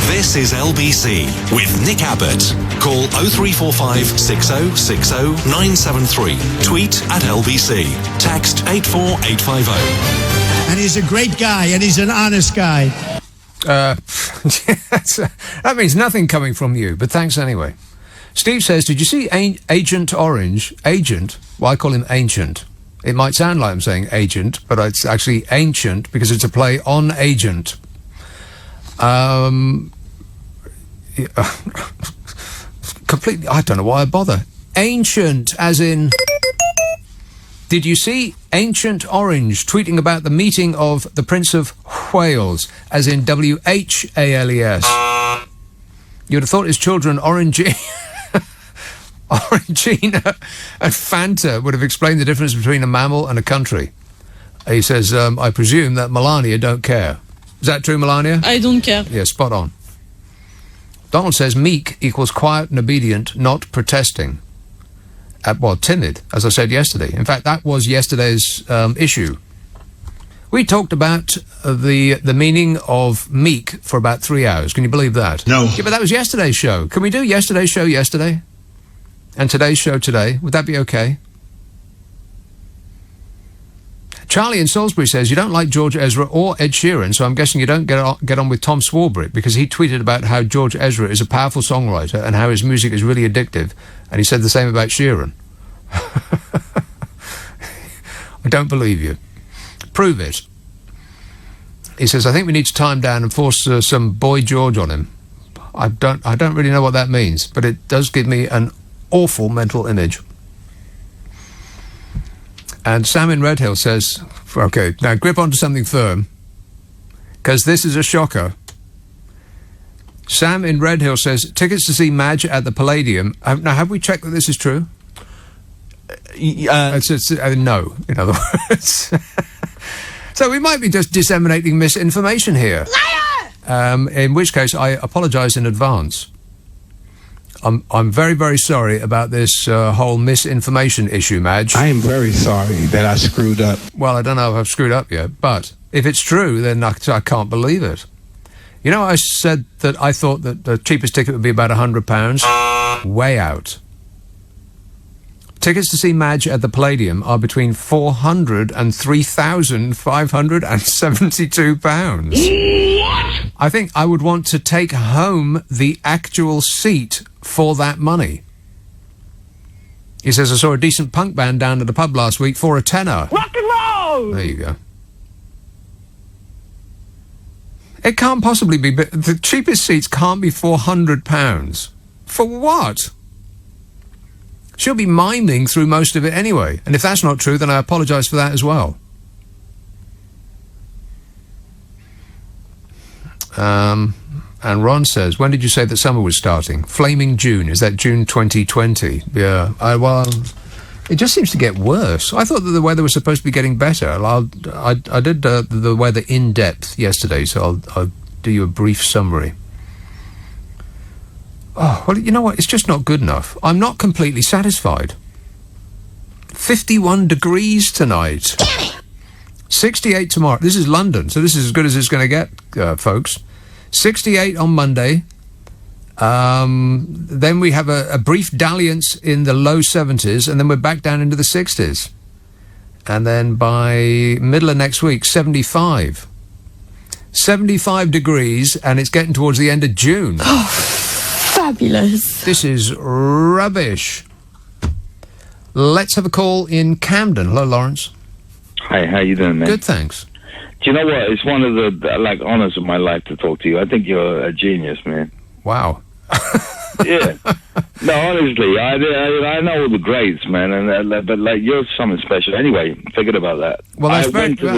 This is LBC with Nick Abbott. Call 0345 6060 973. Tweet at LBC. Text 84850. And he's a great guy, and he's an honest guy. That means nothing coming from you, but thanks anyway. Steve says, did you see Agent Orange? Agent? Well, I call him Ancient. It might sound like I'm saying agent, but it's actually ancient because it's a play on agent. Completely, I don't know why I bother. Ancient, as in... Did you see Ancient Orange tweeting about the meeting of the Prince of Wales, as in W-H-A-L-E-S? You'd have thought his children, Orangina and Fanta, would have explained the difference between a mammal and a country. He says, I presume that Melania don't care. Is that true, Melania? I don't care. Yeah, spot on. Donald says meek equals quiet and obedient, not protesting. Well, timid, as I said yesterday. In fact, that was yesterday's issue. We talked about the meaning of meek for about 3 hours. Can you believe that? No. Yeah, but that was yesterday's show. Can we do yesterday's show yesterday? And today's show today? Would that be okay? Charlie in Salisbury says, you don't like George Ezra or Ed Sheeran, so I'm guessing you don't get on with Tom Swarbrick, because he tweeted about how George Ezra is a powerful songwriter and how his music is really addictive, and he said the same about Sheeran. I don't believe you. Prove it. He says, I think we need to time down and force some Boy George on him. I don't really know what that means, but it does give me an awful mental image. And Sam in Redhill says, okay, now grip onto something firm, because this is a shocker. Sam in Redhill says, tickets to see Madge at the Palladium. Now, have we checked that this is true? No, in other words. So we might be just disseminating misinformation here. Liar! In which case, I apologise in advance. I'm very, very sorry about this whole misinformation issue, Madge. I am very sorry that I screwed up. Well, I don't know if I've screwed up yet, but if it's true, then I can't believe it. You know, I said that I thought that the cheapest ticket would be about £100. Way out. Tickets to see Madge at the Palladium are between £400 and £3,572. What? I think I would want to take home the actual seat for that money. He says, I saw a decent punk band down at the pub last week for a tenner. Rock and roll! There you go. It can't possibly be, but the cheapest seats can't be £400. For what? She'll be miming through most of it anyway. And if that's not true, then I apologise for that as well. And Ron says, when did you say that summer was starting? Flaming June. Is that June 2020? Yeah. Well, it just seems to get worse. I thought that the weather was supposed to be getting better. I did the weather in depth yesterday, so I'll do you a brief summary. Oh, well, you know what? It's just not good enough. I'm not completely satisfied. 51 degrees tonight. 68 tomorrow. This is London, so this is as good as it's going to get, folks. 68 on Monday. Then we have a brief dalliance in the low 70s, and then we're back down into the 60s. And then by middle of next week, 75. 75 degrees, and it's getting towards the end of June. Oh, fabulous. This is rubbish. Let's have a call in Camden. Hello, Lawrence. Hi, how you doing, man? Good, thanks. Do you know what? It's one of the honors of my life to talk to you. I think you're a genius, man. Wow. Yeah. No, honestly, I know all the greats, man, but you're something special. Anyway, forget about that. Well,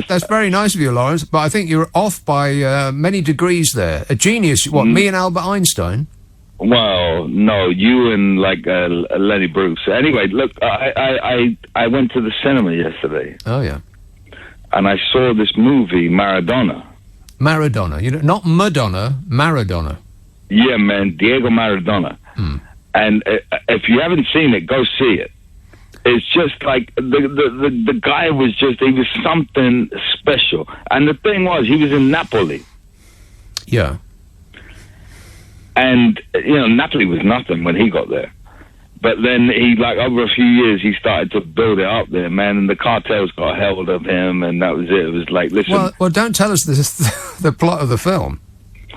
that's very nice of you, Lawrence. But I think you're off by many degrees there. A genius. What? Me and Albert Einstein. Well, no, you and Lenny Bruce. Anyway, look, I went to the cinema yesterday. Oh yeah. And I saw this movie, Maradona. Maradona. You know, not Madonna, Maradona. Yeah, man, Diego Maradona. And if you haven't seen it, go see it. It's just like the guy was something special. And the thing was, he was in Napoli. Yeah. And, Napoli was nothing when he got there. But then over a few years, he started to build it up there, man, and the cartels got hold of him, and that was it. It was like, listen... Well, don't tell us the plot of the film.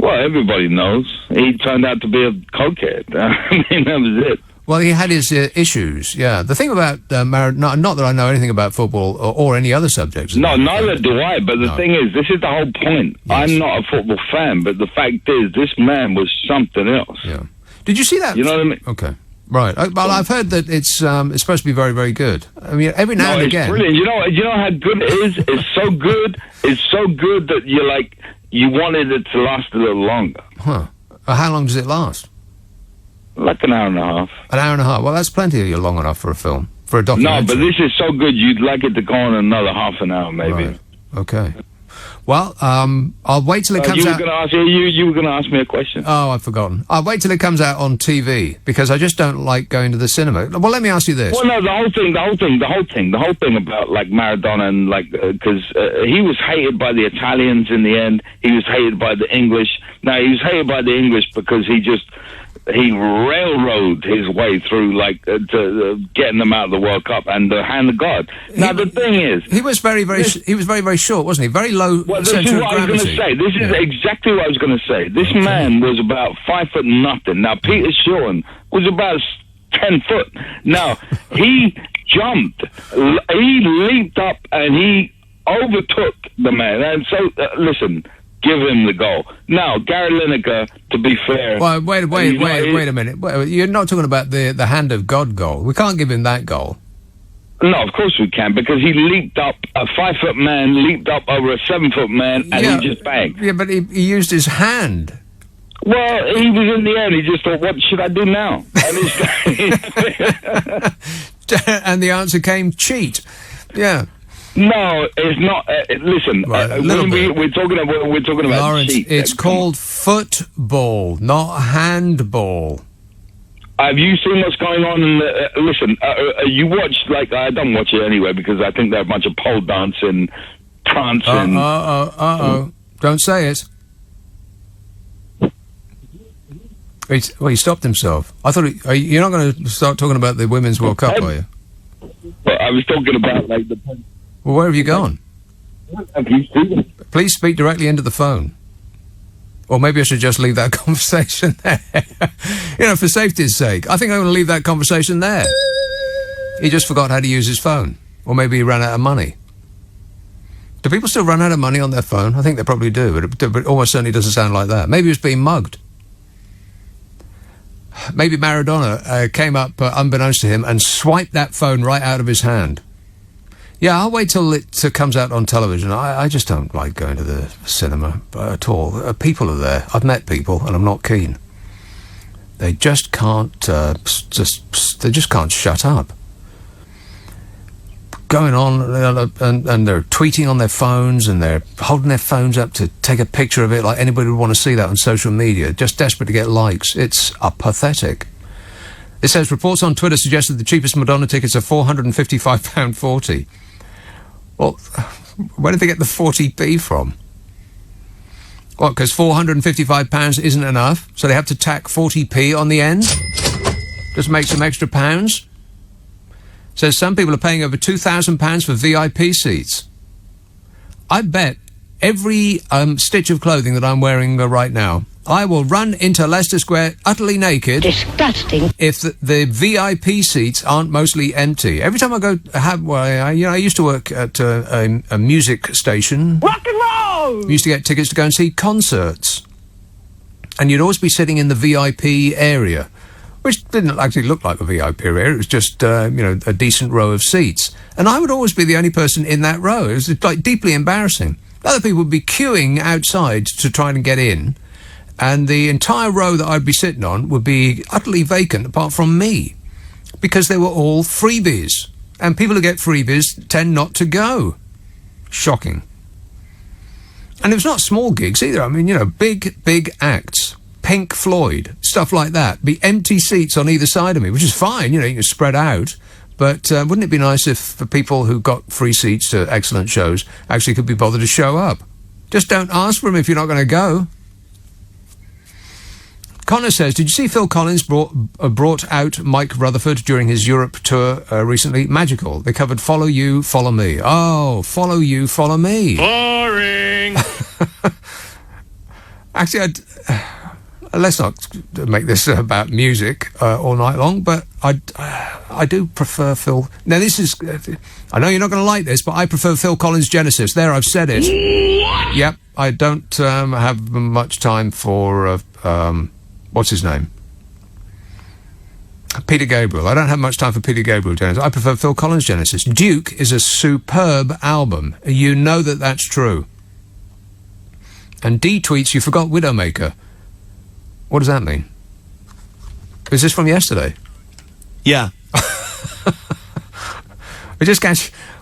Well, everybody knows. He turned out to be a cokehead. I mean, that was it. Well, he had his issues, yeah. The thing about Maradona, not that I know anything about football or any other subjects. No, neither do I, but the thing is, this is the whole point. Yes. I'm not a football fan, but the fact is, this man was something else. Yeah. Did you see that? You know what I mean? Okay. Right. Well, I've heard that it's supposed to be very, very good. I mean, every now and again... it's brilliant. You know how good it is? It's so good. It's so good that you wanted it to last a little longer. Huh. How long does it last? Like an hour and a half. An hour and a half? Well, that's plenty long enough for a film, for a documentary. No, but this is so good, you'd like it to go on another half an hour, maybe. Right. Okay. Well, I'll wait till it comes out. You were going to ask me a question. Oh, I've forgotten. I'll wait till it comes out on TV because I just don't like going to the cinema. Well, let me ask you this. Well, no, the whole thing about like Maradona and like because he was hated by the Italians in the end. He was hated by the English. Now he was hated by the English because he railroaded his way through, like, to getting them out of the World Cup and the hand of God. Now, the thing is... He was very, very short, wasn't he? Very low centre of gravity. This is what I was going to say. This is exactly what I was going to say. This man was about 5 foot nothing. Now, Peter Shorten was about 10 foot. Now, he jumped. He leaped up and he overtook the man. And so, listen... Give him the goal. Now, Gary Lineker, to be fair... Well, wait a minute. You're not talking about the hand of God goal. We can't give him that goal. No, of course we can, because he leaped up, a 5-foot man leaped up over a 7-foot man, and he just banged. Yeah, but he used his hand. Well, he was in the air, and he just thought, what should I do now? And the answer came, cheat. Yeah. No, it's not. Listen, we're talking about Lawrence, cheat. It's called football, not handball. Have you seen what's going on in the... listen, you watch, like, I don't watch it anyway because I think they're a bunch of pole dancing, prancing... Don't say it. He stopped himself. I thought... you're not going to start talking about the Women's World Cup, are you? Well, I was talking about, like, the... Well, where have you gone? Please speak directly into the phone. Or maybe I should just leave that conversation there. For safety's sake. I think I'm going to leave that conversation there. He just forgot how to use his phone. Or maybe he ran out of money. Do people still run out of money on their phone? I think they probably do, but it almost certainly doesn't sound like that. Maybe he was being mugged. Maybe Maradona came up unbeknownst to him and swiped that phone right out of his hand. Yeah, I'll wait till it comes out on television. I just don't like going to the cinema at all. People are there. I've met people, and I'm not keen. They just can't. They just can't shut up. Going on, and they're tweeting on their phones, and they're holding their phones up to take a picture of it, like anybody would want to see that on social media. Just desperate to get likes. It's pathetic. It says reports on Twitter suggested the cheapest Madonna tickets are £455.40. Well, where did they get the 40p from? What, because £455 isn't enough, so they have to tack 40p on the end? Just make some extra pounds? Says some people are paying over £2,000 for VIP seats. I bet every stitch of clothing that I'm wearing right now, I will run into Leicester Square utterly naked. Disgusting. If the VIP seats aren't mostly empty. Every time I go, I used to work at a music station. Rock and roll! We used to get tickets to go and see concerts. And you'd always be sitting in the VIP area, which didn't actually look like a VIP area. It was just, a decent row of seats. And I would always be the only person in that row. It was, like, deeply embarrassing. Other people would be queuing outside to try and get in. And the entire row that I'd be sitting on would be utterly vacant apart from me. Because they were all freebies. And people who get freebies tend not to go. Shocking. And it was not small gigs either. I mean, big acts. Pink Floyd, stuff like that. Be empty seats on either side of me, which is fine. You can spread out. But wouldn't it be nice if the people who got free seats to excellent shows actually could be bothered to show up? Just don't ask for them if you're not going to go. Connor says, did you see Phil Collins brought out Mike Rutherford during his Europe tour recently? Magical. They covered Follow You, Follow Me. Oh, Follow You, Follow Me. Boring! Actually, let's not make this about music all night long, but I do prefer Phil... Now, this is... I know you're not going to like this, but I prefer Phil Collins' Genesis. There, I've said it. What? Yep, I don't have much time for... what's his name? Peter Gabriel. I don't have much time for Peter Gabriel Genesis. I prefer Phil Collins' Genesis. Duke is a superb album. You know that that's true. And D tweets, you forgot Widowmaker. What does that mean? Is this from yesterday? Yeah. We just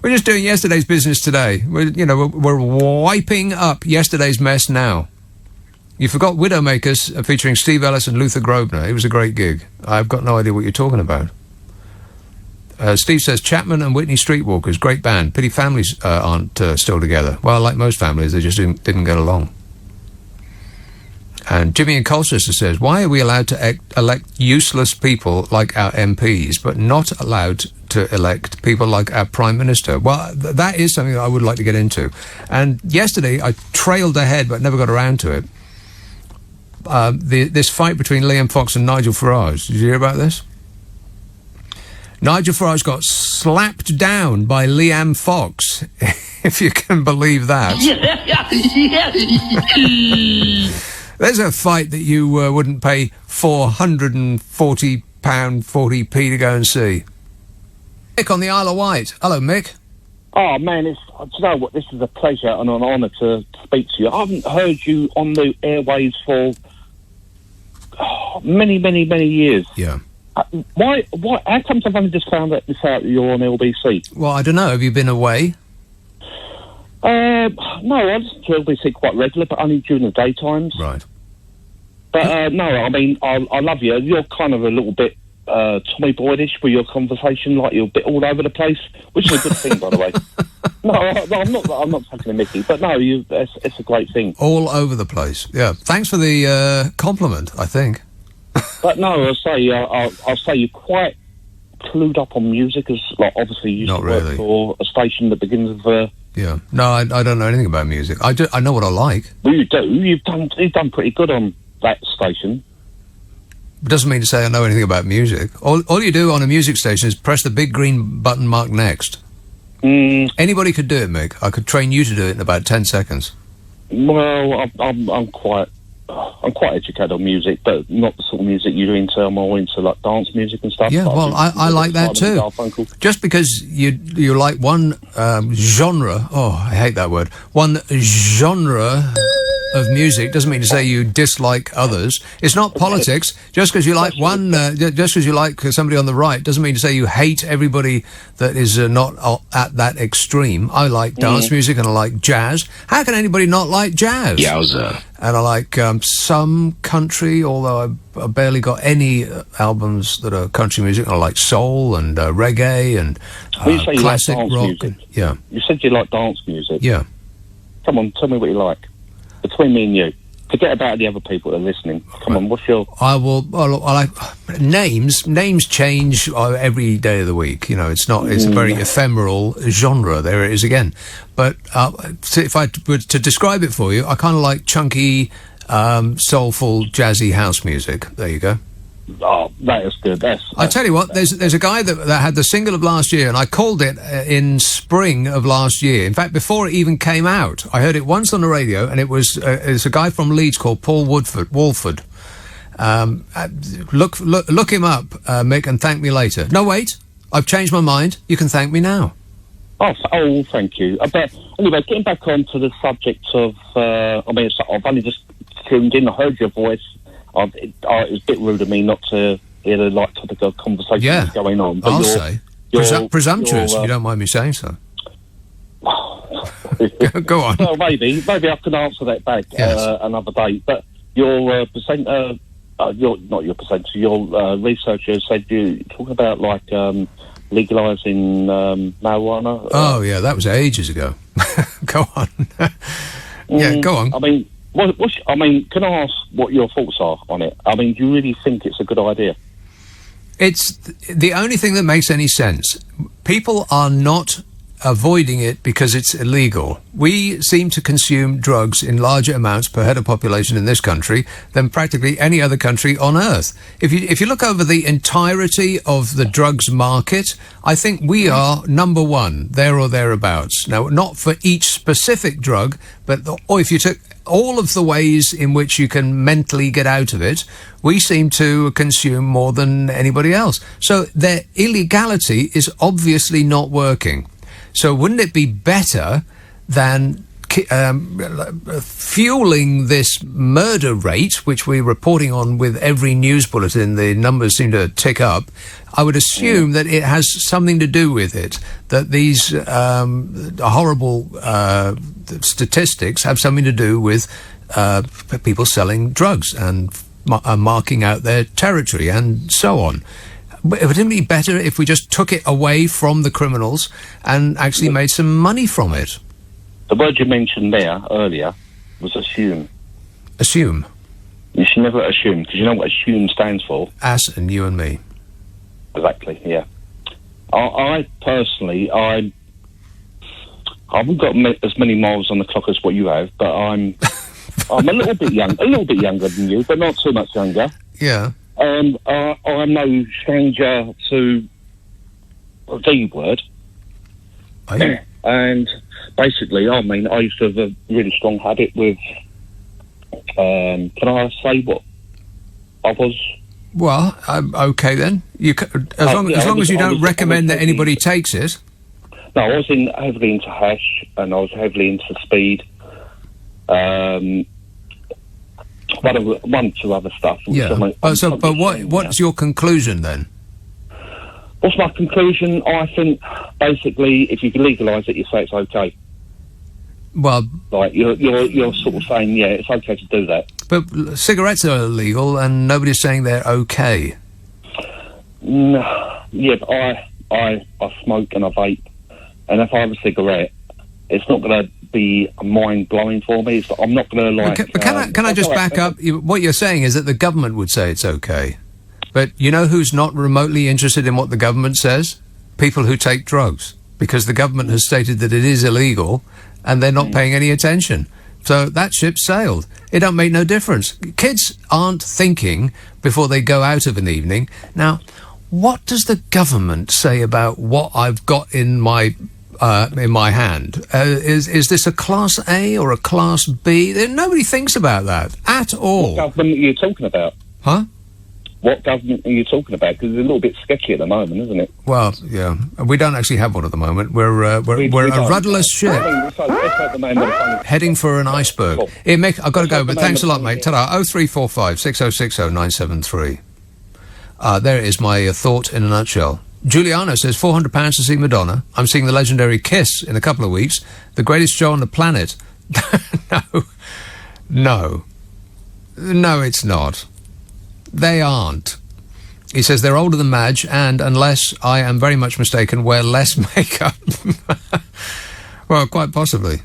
We're just doing yesterday's business today. We're wiping up yesterday's mess now. You forgot Widowmakers featuring Steve Ellis and Luther Grosvenor. It was a great gig. I've got no idea what you're talking about. Steve says Chapman and Whitney Streetwalkers, great band. Pity families aren't still together. Well, like most families, they just didn't get along. And Jimmy in Colchester says, why are we allowed to elect useless people like our MPs, but not allowed to elect people like our Prime Minister? Well, that is something that I would like to get into. And yesterday, I trailed ahead, but never got around to it. This fight between Liam Fox and Nigel Farage. Did you hear about this? Nigel Farage got slapped down by Liam Fox, if you can believe that. There's a fight that you wouldn't pay £440.40p to go and see. Mick on the Isle of Wight. Hello, Mick. Oh, man, do you know what? This is a pleasure and an honour to speak to you. I haven't heard you on the airwaves for many, many, many years. Yeah. Why? How come I've only just found this out that you're on LBC? Well, I don't know. Have you been away? No, I listen to LBC quite regular, but only during the daytimes. Right. But, no, I mean, I love you. You're kind of a little bit Tommy Boyd-ish with your conversation, like you're a bit all over the place, which is a good thing, by the way. No, I'm not taking a mickey, but no, it's a great thing. All over the place. Yeah. Thanks for the compliment, I think. But no, I'll say you're quite clued up on music, as like obviously you used to work for a station that begins with. Yeah. No, I don't know anything about music. I know what I like. Well, you do. You've done pretty good on that station. It doesn't mean to say I know anything about music. All you do on a music station is press the big green button marked next. Anybody could do it, Mick. I could train you to do it in about 10 seconds. Well, I'm quite educated on music, but not the sort of music you're into. I'm more into like dance music and stuff. Yeah, well, I like that too. Just because you like one genre, I hate that word, one genre of music doesn't mean to say you dislike others. It's not politics. Just because you like one, just because you like somebody on the right doesn't mean to say you hate everybody that is not at that extreme. I like dance music and I like jazz. How can anybody not like jazz? Yowza. And I like some country, although I barely got any albums that are country music. I like soul and reggae and you say classic you like dance rock. Music. Yeah. You said you like dance music. Yeah. Come on, tell me what you like. Between me and you. Forget about the other people that are listening. Come on, what's your... I like names change every day of the week. You know, it's a very ephemeral genre. There it is again. But if I were to describe it for you, I kind of like chunky, soulful, jazzy house music. There you go. Oh, that is good. I tell you what, there's a guy that had the single of last year, and I called it in spring of last year. In fact, before it even came out, I heard it once on the radio, and it's a guy from Leeds called Paul Walford. Look him up, Mick, and thank me later. No, wait, I've changed my mind. You can thank me now. Oh, thank you. But anyway, getting back onto the subject of, I've only just tuned in. I heard your voice. It was a bit rude of me not to hear the topic of conversation that's going on. But I'll say. Presumptuous, if you don't mind me saying so. Go on. Well, maybe I can answer that back another day. But your presenter, your researcher said you're talking about legalising marijuana. Oh yeah, that was ages ago. Go on. Yeah, go on. I mean. Can I ask what your thoughts are on it? I mean, do you really think it's a good idea? It's the only thing that makes any sense. People are not avoiding it because it's illegal. We seem to consume drugs in larger amounts per head of population in this country than practically any other country on earth. If you look over the entirety of the drugs market, I think we are number one, there or thereabouts. Now, not for each specific drug, but if you took all of the ways in which you can mentally get out of it, we seem to consume more than anybody else. So their illegality is obviously not working. So wouldn't it be better than fueling this murder rate, which we're reporting on with every news bulletin, the numbers seem to tick up. I would assume that it has something to do with it, that these horrible statistics have something to do with people selling drugs and marking out their territory and so on. But it would be better if we just took it away from the criminals and actually made some money from it. The word you mentioned there earlier was assume. Assume? You should never assume, because you know what assume stands for? Us and you and me. Exactly, yeah. I personally, I haven't got as many miles on the clock as what you have, but I'm a little bit younger than you, but not too much younger. Yeah. And I'm no stranger to the word. And basically, I mean, I used to have a really strong habit with, can I say what I was? Well, okay then. As long as you don't recommend that anybody takes it. No, I was heavily into hash, and I was heavily into speed. One or two other stuff. Yeah. What's your conclusion then? What's my conclusion? I think basically, if you can legalise it, you say it's okay. Well, like you're sort of saying, yeah, it's okay to do that. But cigarettes are illegal, and nobody's saying they're okay. No, yeah, but I smoke and I vape, and if I have a cigarette, it's not going to be mind blowing for me. I'm not going to like. But can I just back up? What you're saying is that the government would say it's okay, but you know who's not remotely interested in what the government says? People who take drugs, because the government has stated that it is illegal, and they're not paying any attention. So that ship sailed. It don't make no difference. Kids aren't thinking before they go out of an evening. Now, what does the government say about what I've got in my hand? Is this a Class A or a Class B? Nobody thinks about that at all. What government are you talking about? Huh? What government are you talking about? Because it's a little bit sketchy at the moment, isn't it? Well, yeah, we don't actually have one at the moment. We're a rudderless ship heading for an iceberg. Mick, I've got to go, but thanks a lot, mate. Ta-da. 0345 6060 973. There is my thought in a nutshell. Giuliano says £400 to see Madonna. I'm seeing the legendary Kiss in a couple of weeks. The greatest show on the planet. No, it's not. They aren't. He says they're older than Madge and, unless I am very much mistaken, wear less makeup. Well, quite possibly.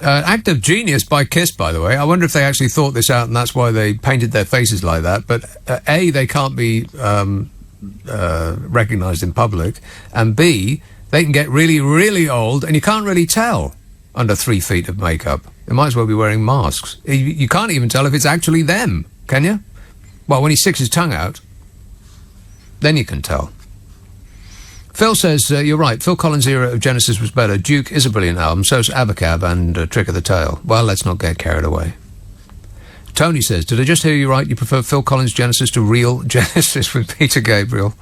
Act of genius by Kiss, by the way. I wonder if they actually thought this out and that's why they painted their faces like that. But A, they can't be recognised in public, and B, they can get really, really old and you can't really tell under 3 feet of makeup. They might as well be wearing masks. You can't even tell if it's actually them. Can you? Well, when he sticks his tongue out, then you can tell. Phil says, you're right, Phil Collins' era of Genesis was better. Duke is a brilliant album, so's Abacab and Trick of the Tail. Well, let's not get carried away. Tony says, did I just hear you right? You prefer Phil Collins' Genesis to real Genesis with Peter Gabriel?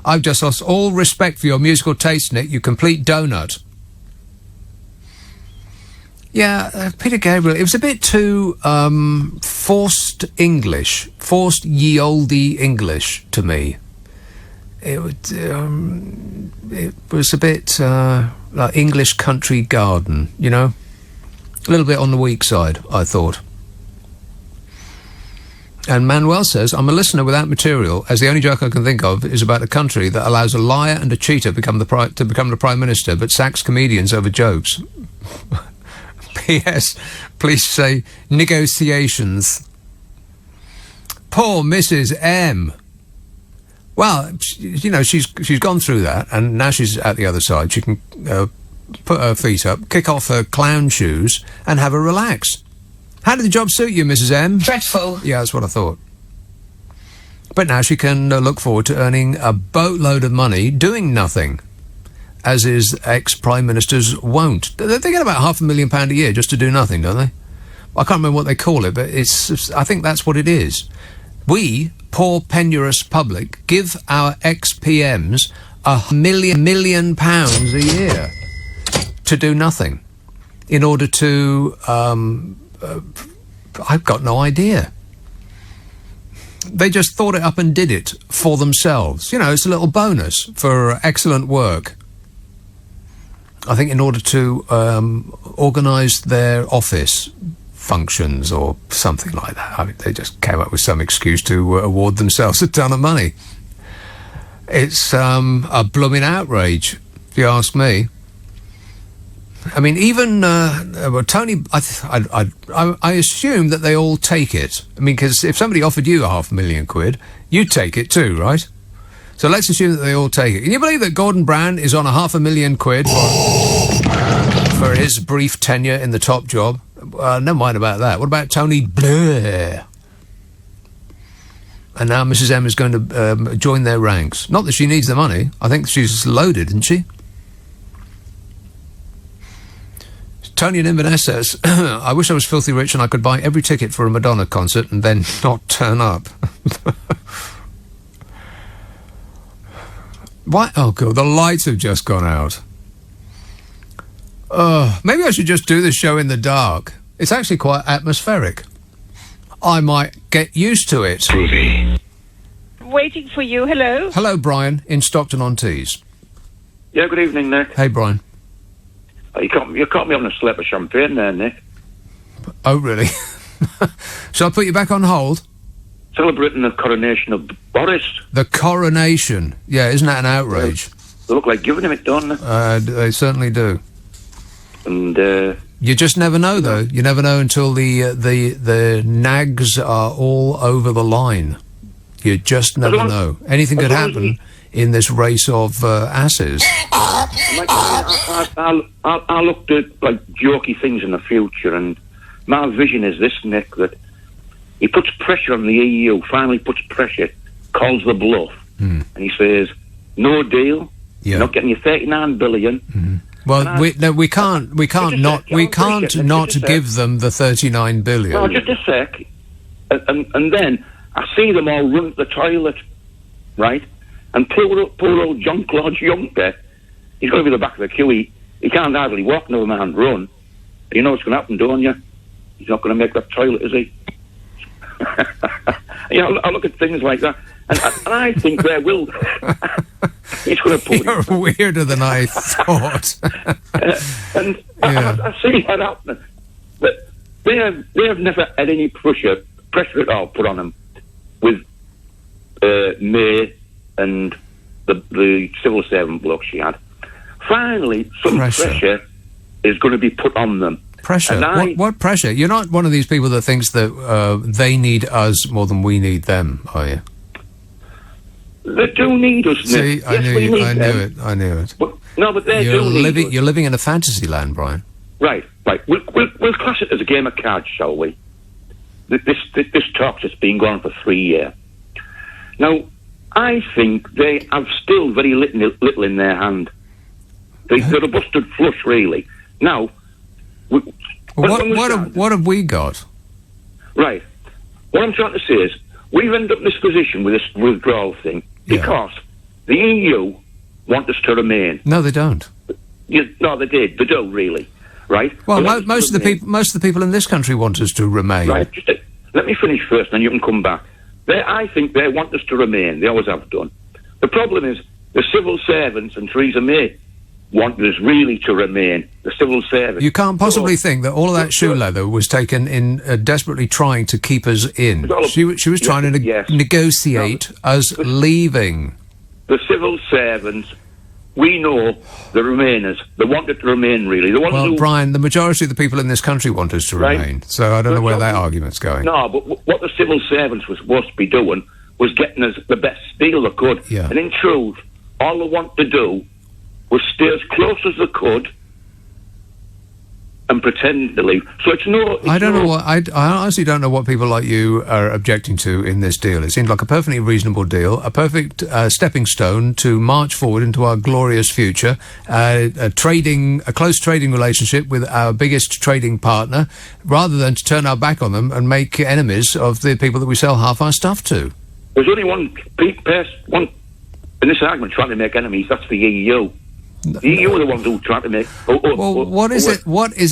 I've just lost all respect for your musical taste, Nick, you complete donut. Yeah, Peter Gabriel, it was a bit too forced English, forced ye olde English to me. It was a bit like English country garden, you know? A little bit on the weak side, I thought. And Manuel says, I'm a listener without material, as the only joke I can think of is about a country that allows a liar and a cheater to become the Prime Minister, but sacks comedians over jokes. P.S. Please say negotiations. Poor Mrs. M. Well, you know, she's gone through that, and now she's at the other side. She can put her feet up, kick off her clown shoes, and have a relax. How did the job suit you, Mrs. M? Dreadful. Yeah, that's what I thought. But now she can look forward to earning a boatload of money doing nothing, as is ex-prime ministers won't. They get about £500,000 a year just to do nothing, don't they? I can't remember what they call it, but I think that's what it is. We, poor penurious public, give our ex-PMs £1 million a year to do nothing. in order to... I've got no idea. They just thought it up and did it for themselves. You know, it's a little bonus for excellent work. I think in order to organise their office functions or something like that. I mean, they just came up with some excuse to award themselves a ton of money. It's a blooming outrage, if you ask me. I mean, even Tony, I assume that they all take it. I mean, because if somebody offered you £500,000, you'd take it too, right? So let's assume that they all take it. Can you believe that Gordon Brown is on £500,000 for his brief tenure in the top job? Never mind about that. What about Tony Blair? And now Mrs M is going to join their ranks. Not that she needs the money. I think she's loaded, isn't she? Tony in Inverness says, I wish I was filthy rich and I could buy every ticket for a Madonna concert and then not turn up. Why? Oh, God, the lights have just gone out. Maybe I should just do this show in the dark. It's actually quite atmospheric. I might get used to it. Waiting for you. Hello. Hello, Brian, in Stockton-on-Tees. Yeah, good evening, Nick. Hey, Brian. You caught me on a slip of champagne there, Nick. Oh, really? Shall I put you back on hold? Celebrating the coronation of Boris. The coronation. Yeah, isn't that an outrage? They look like giving him it, don't they? They certainly do. And, you just never know, though. You never know until the nags are all over the line. You just never know. Anything could happen in this race of asses. I looked at, like, jokey things in the future, and my vision is this, Nick, that he puts pressure on the EU, finally puts pressure, calls the bluff, and he says, no deal, you're not getting your 39 billion. Well, we can't not give them the 39 billion. No, just a sec. And then I see them all run to the toilet, right? And poor old John Claude Juncker, he's got to be the back of the queue. He can't hardly walk, no man run. You know what's going to happen, don't you? He's not going to make that toilet, is he? You know, I look at things like that, and I think there will. He's going to put. You're weirder than I thought. And I see that happening. But they have never had any pressure at all put on them with May and the civil servant bloke she had. Finally, some pressure is going to be put on them. Pressure? What pressure? You're not one of these people that thinks that they need us more than we need them, are you? They do need us, Nick. See, I knew it. But they do need us. You're living in a fantasy land, Brian. Right. We'll class it as a game of cards, shall we? This talk has been going on for 3 years. Now, I think they have still very little in their hand. They're a busted flush, really. Now, what have we got? Right. What I'm trying to say is, we've ended up in this position with this withdrawal thing because the EU want us to remain. No, they don't. No, they did. They do, really. Right? Well, most of the people in this country want us to remain. Right. Just let me finish first, then you can come back. I think they want us to remain. They always have done. The problem is the civil servants and Theresa May want us really to remain. The civil servants. You can't possibly think that all of that shoe leather was taken in desperately trying to keep us in. She was trying to negotiate us leaving. The civil servants, we know the Remainers. They wanted to remain, really. Brian, the majority of the people in this country want us to remain. So I don't know where that argument's going. No, but what the civil servants were supposed to be doing was getting us the best deal they could. Yeah. And in truth, all they want to do was stay as close as they could and pretend to leave. So I honestly don't know what people like you are objecting to in this deal. It seems like a perfectly reasonable deal, a perfect stepping stone to march forward into our glorious future, a close trading relationship with our biggest trading partner, rather than to turn our back on them and make enemies of the people that we sell half our stuff to. There's only one in this argument trying to make enemies, that's the EU. You were the ones who tried to make... What is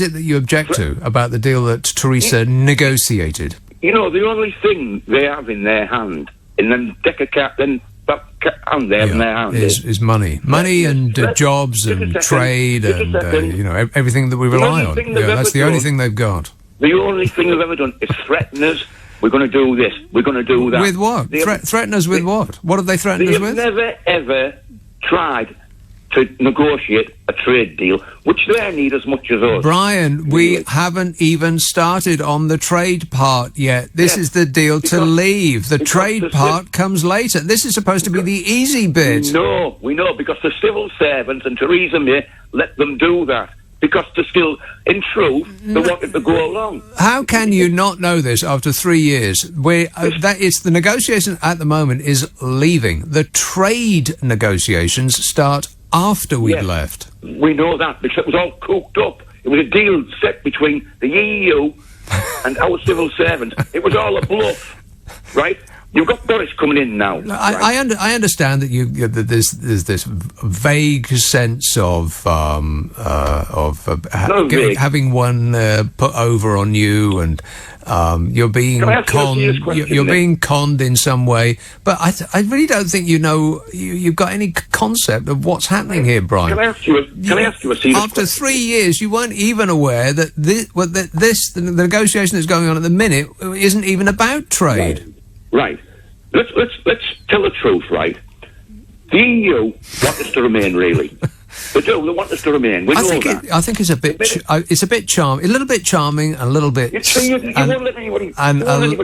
it that you object to about the deal that Theresa negotiated? You know, the only thing they have in their hand, in them deck of cap, then that hand they have in their hand... Is money. Money and jobs and trade and, everything that we rely on. That's the only thing they've got. The only thing they've ever done is threaten us. We're going to do this. We're going to do that. With what? Threaten us with what? What have they threatened us with? They have never, ever tried to negotiate a trade deal, which they need as much as us. Brian, we haven't even started on the trade part yet. This is the deal to leave. The trade part comes later. This is supposed to be the easy bit. No, we know, because the civil servants and Theresa May let them do that. Because they're still, in truth, they wanted to go along. How can you not know this after 3 years? The negotiation at the moment is leaving. The trade negotiations start after we've left. We know that, because it was all cooked up. It was a deal set between the EU and our civil servants. It was all a bluff, right? You've got Boris coming in now. I understand that there's this vague sense of having one put over on you, and you're being conned in some way. But I really don't think you've got any concept of what's happening here, Brian. Can I ask you a serious After question? 3 years, you weren't even aware that the negotiation that's going on at the minute isn't even about trade. Right. Let's tell the truth, right? The EU want us to remain, really. They do. They want us to remain. I think it's a bit. It's a bit charming, a little bit charming, and a little bit. You won't let anybody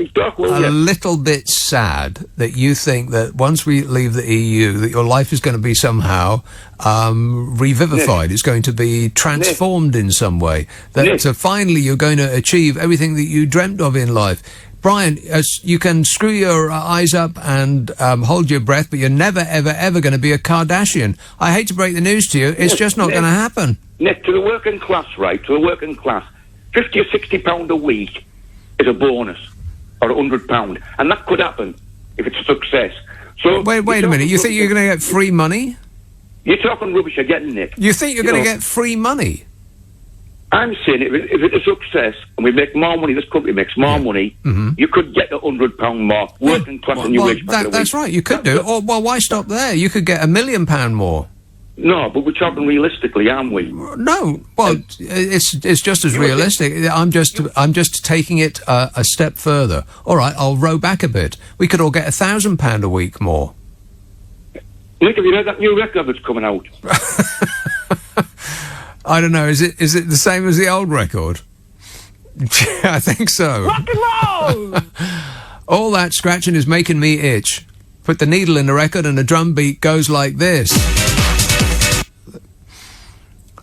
talk, will you? A little bit sad that you think that once we leave the EU, that your life is going to be somehow revivified. It's going to be transformed in some way. That finally you're going to achieve everything that you dreamt of in life. Brian, you can screw your eyes up and hold your breath, but you're never, ever, ever going to be a Kardashian. I hate to break the news to you. It's just not going to happen. Nick, to the working class, right, to the working class, £50 or £60 a week is a bonus, or £100. And that could happen if it's a success. So Wait a minute. You think you're going to get free money? You're talking rubbish again, Nick. You think you're going to get free money? I'm saying if it's a success and we make more money, this company makes more money, you could get £100 more working class than you wage back That's right, you could do. Or why stop there? You could get £1 million more. No, but we're talking realistically, aren't we? No, well, it's just as realistic. I'm just taking it a step further. All right, I'll row back a bit. We could all get £1,000 a week more. Nick, have you heard that new record that's coming out? I don't know. Is it the same as the old record? I think so. Rock and roll! All that scratching is making me itch. Put the needle in the record and the drum beat goes like this.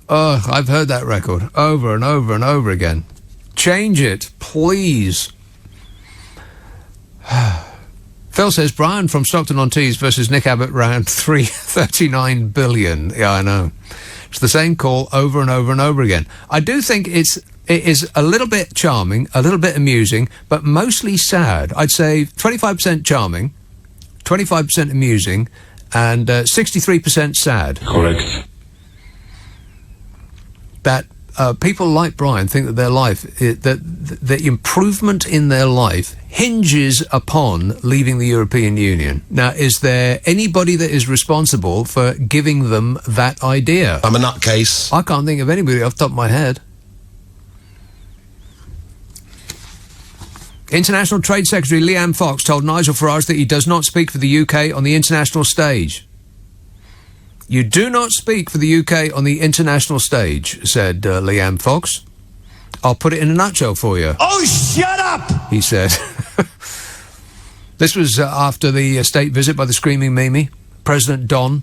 Oh, I've heard that record over and over and over again. Change it, please. Phil says, Brian from Stockton-on-Tees versus Nick Abbott round 339 billion. Yeah, I know. It's the same call over and over and over again. I do think it is a little bit charming, a little bit amusing, but mostly sad. I'd say 25% charming, 25% amusing, and 63% sad. Correct. That people like Brian think that their life, that the improvement in their life hinges upon leaving the European Union. Now, is there anybody that is responsible for giving them that idea? I'm a nutcase. I can't think of anybody off the top of my head. International Trade Secretary Liam Fox told Nigel Farage that he does not speak for the UK on the international stage. You do not speak for the UK on the international stage, said Liam Fox. I'll put it in a nutshell for you. Oh, shut up! He said. This was after the state visit by the Screaming Mimi, President Don,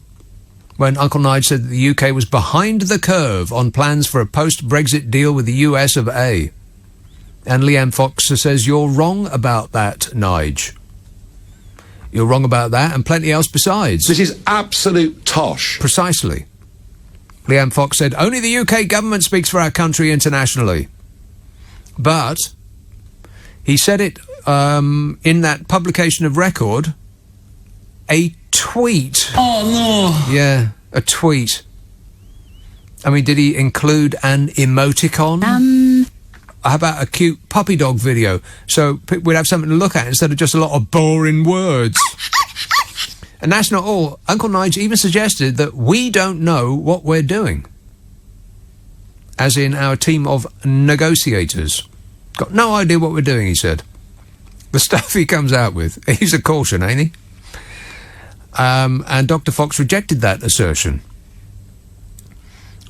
when Uncle Nige said that the UK was behind the curve on plans for a post-Brexit deal with the US of A. And Liam Fox says, you're wrong about that, Nige. You're wrong about that, and plenty else besides. This is absolute tosh. Precisely. Liam Fox said, only the UK government speaks for our country internationally. But he said it in that publication of record, a tweet. Oh, no. Yeah, a tweet. I mean, did he include an emoticon? How about a cute puppy dog video? So we'd have something to look at instead of just a lot of boring words. And that's not all. Uncle Nige even suggested that we don't know what we're doing. As in our team of negotiators. Got no idea what we're doing, he said. The stuff he comes out with. He's a caution, ain't he? And Dr. Fox rejected that assertion.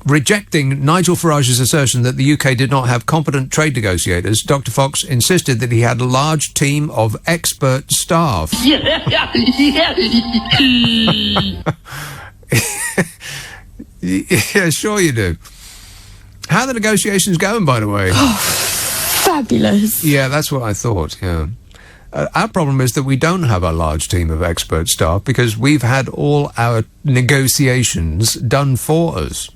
Rejecting Nigel Farage's assertion that the UK did not have competent trade negotiators, Dr. Fox insisted that he had a large team of expert staff. Yeah, sure you do. How are the negotiations going, by the way? Fabulous. Yeah, that's what I thought, yeah. Our problem is that we don't have a large team of expert staff because we've had all our negotiations done for us.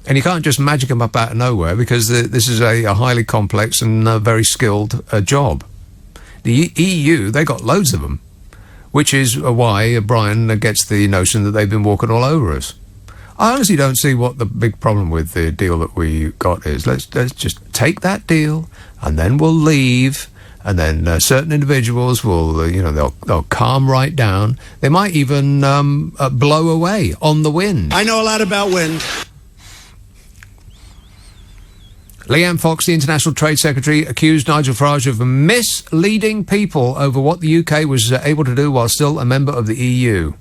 And you can't just magic them up out of nowhere because this is a highly complex and very skilled job. The EU, they got loads of them, which is why Brian gets the notion that they've been walking all over us. I honestly don't see what the big problem with the deal that we got is. Let's just take that deal and then we'll leave. And then certain individuals will, they'll calm right down. They might even blow away on the wind. I know a lot about wind. Leanne Fox, the International Trade Secretary, accused Nigel Farage of misleading people over what the UK was able to do while still a member of the EU.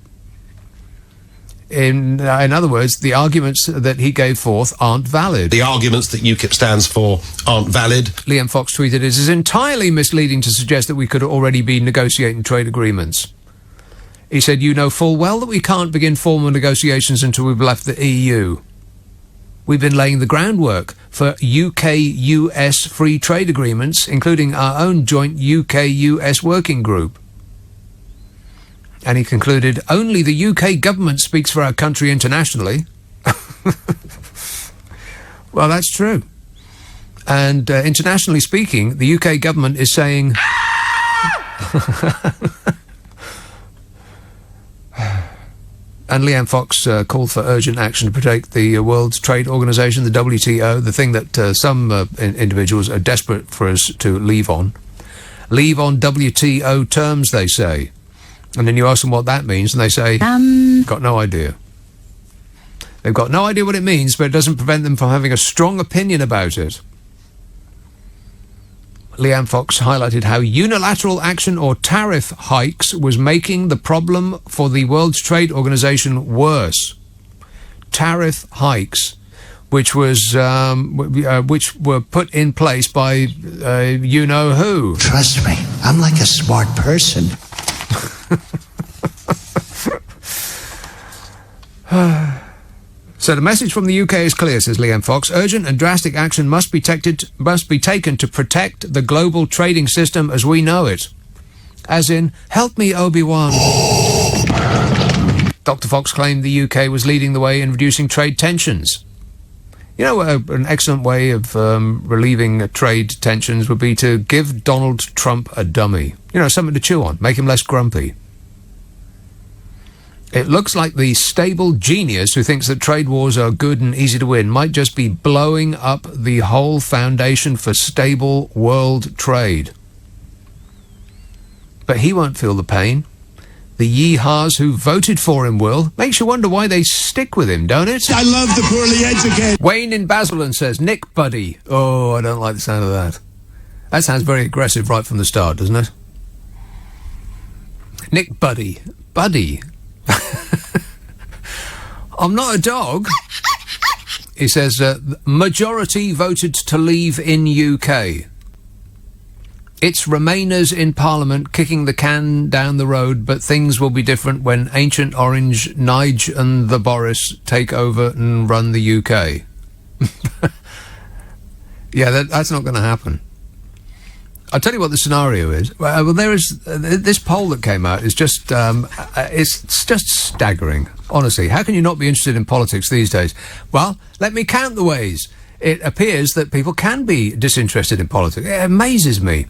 In other words, the arguments that he gave forth aren't valid. The arguments that UKIP stands for aren't valid. Liam Fox tweeted, "It is entirely misleading to suggest that we could already be negotiating trade agreements." He said, "You know full well that we can't begin formal negotiations until we've left the EU. We've been laying the groundwork for UK-US free trade agreements, including our own joint UK-US working group." And he concluded, "Only the UK government speaks for our country internationally." Well, that's true. And internationally speaking, the UK government is saying... And Leanne Fox called for urgent action to protect the World Trade Organization, the WTO, the thing that some individuals are desperate for us to leave on. Leave on WTO terms, they say. And then you ask them what that means, and they say, got no idea. They've got no idea what it means, but it doesn't prevent them from having a strong opinion about it. Leanne Fox highlighted how unilateral action or tariff hikes was making the problem for the World Trade Organization worse. Tariff hikes, which were put in place by you-know-who. Trust me, I'm like a smart person. So the message from the UK is clear, says Leanne Fox. Urgent and drastic action must be taken to protect the global trading system as we know it. As in, help me, Obi-Wan. Dr. Fox claimed the UK was leading the way in reducing trade tensions. You know, an excellent way of relieving trade tensions would be to give Donald Trump a dummy. You know, something to chew on, make him less grumpy. It looks like the stable genius who thinks that trade wars are good and easy to win might just be blowing up the whole foundation for stable world trade. But he won't feel the pain. The yeehaws who voted for him will. Makes you wonder why they stick with him, don't it? I love the poorly educated. Wayne in Basildon says, Nick Buddy. Oh, I don't like the sound of that. That sounds very aggressive right from the start, doesn't it? Nick Buddy. Buddy. I'm not a dog. He says, majority voted to leave in UK. It's Remainers in Parliament kicking the can down the road, but things will be different when Ancient Orange, Nige and the Boris take over and run the UK. Yeah, that's not going to happen. I'll tell you what the scenario is. Well, there is this poll that came out is just it's just staggering. Honestly, how can you not be interested in politics these days? Well, let me count the ways. It appears that people can be disinterested in politics. It amazes me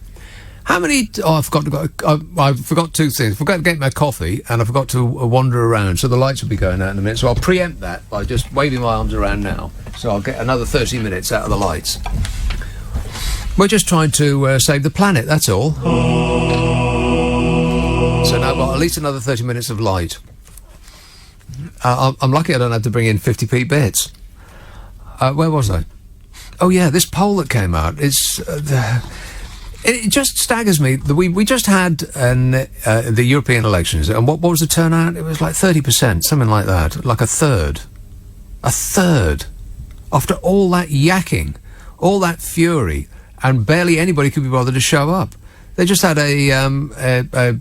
How many... I forgot two things. I forgot to get my coffee, and I forgot to wander around, so the lights will be going out in a minute. So I'll preempt that by just waving my arms around now. So I'll get another 30 minutes out of the lights. We're just trying to save the planet, that's all. So now I've got at least another 30 minutes of light. I'm lucky I don't have to bring in 50p bits. Where was I? Oh, yeah, this poll that came out. It just staggers me. We just had the European elections, and what was the turnout? It was like 30%, something like that, like a third. A third. After all that yakking, all that fury, and barely anybody could be bothered to show up. They just had a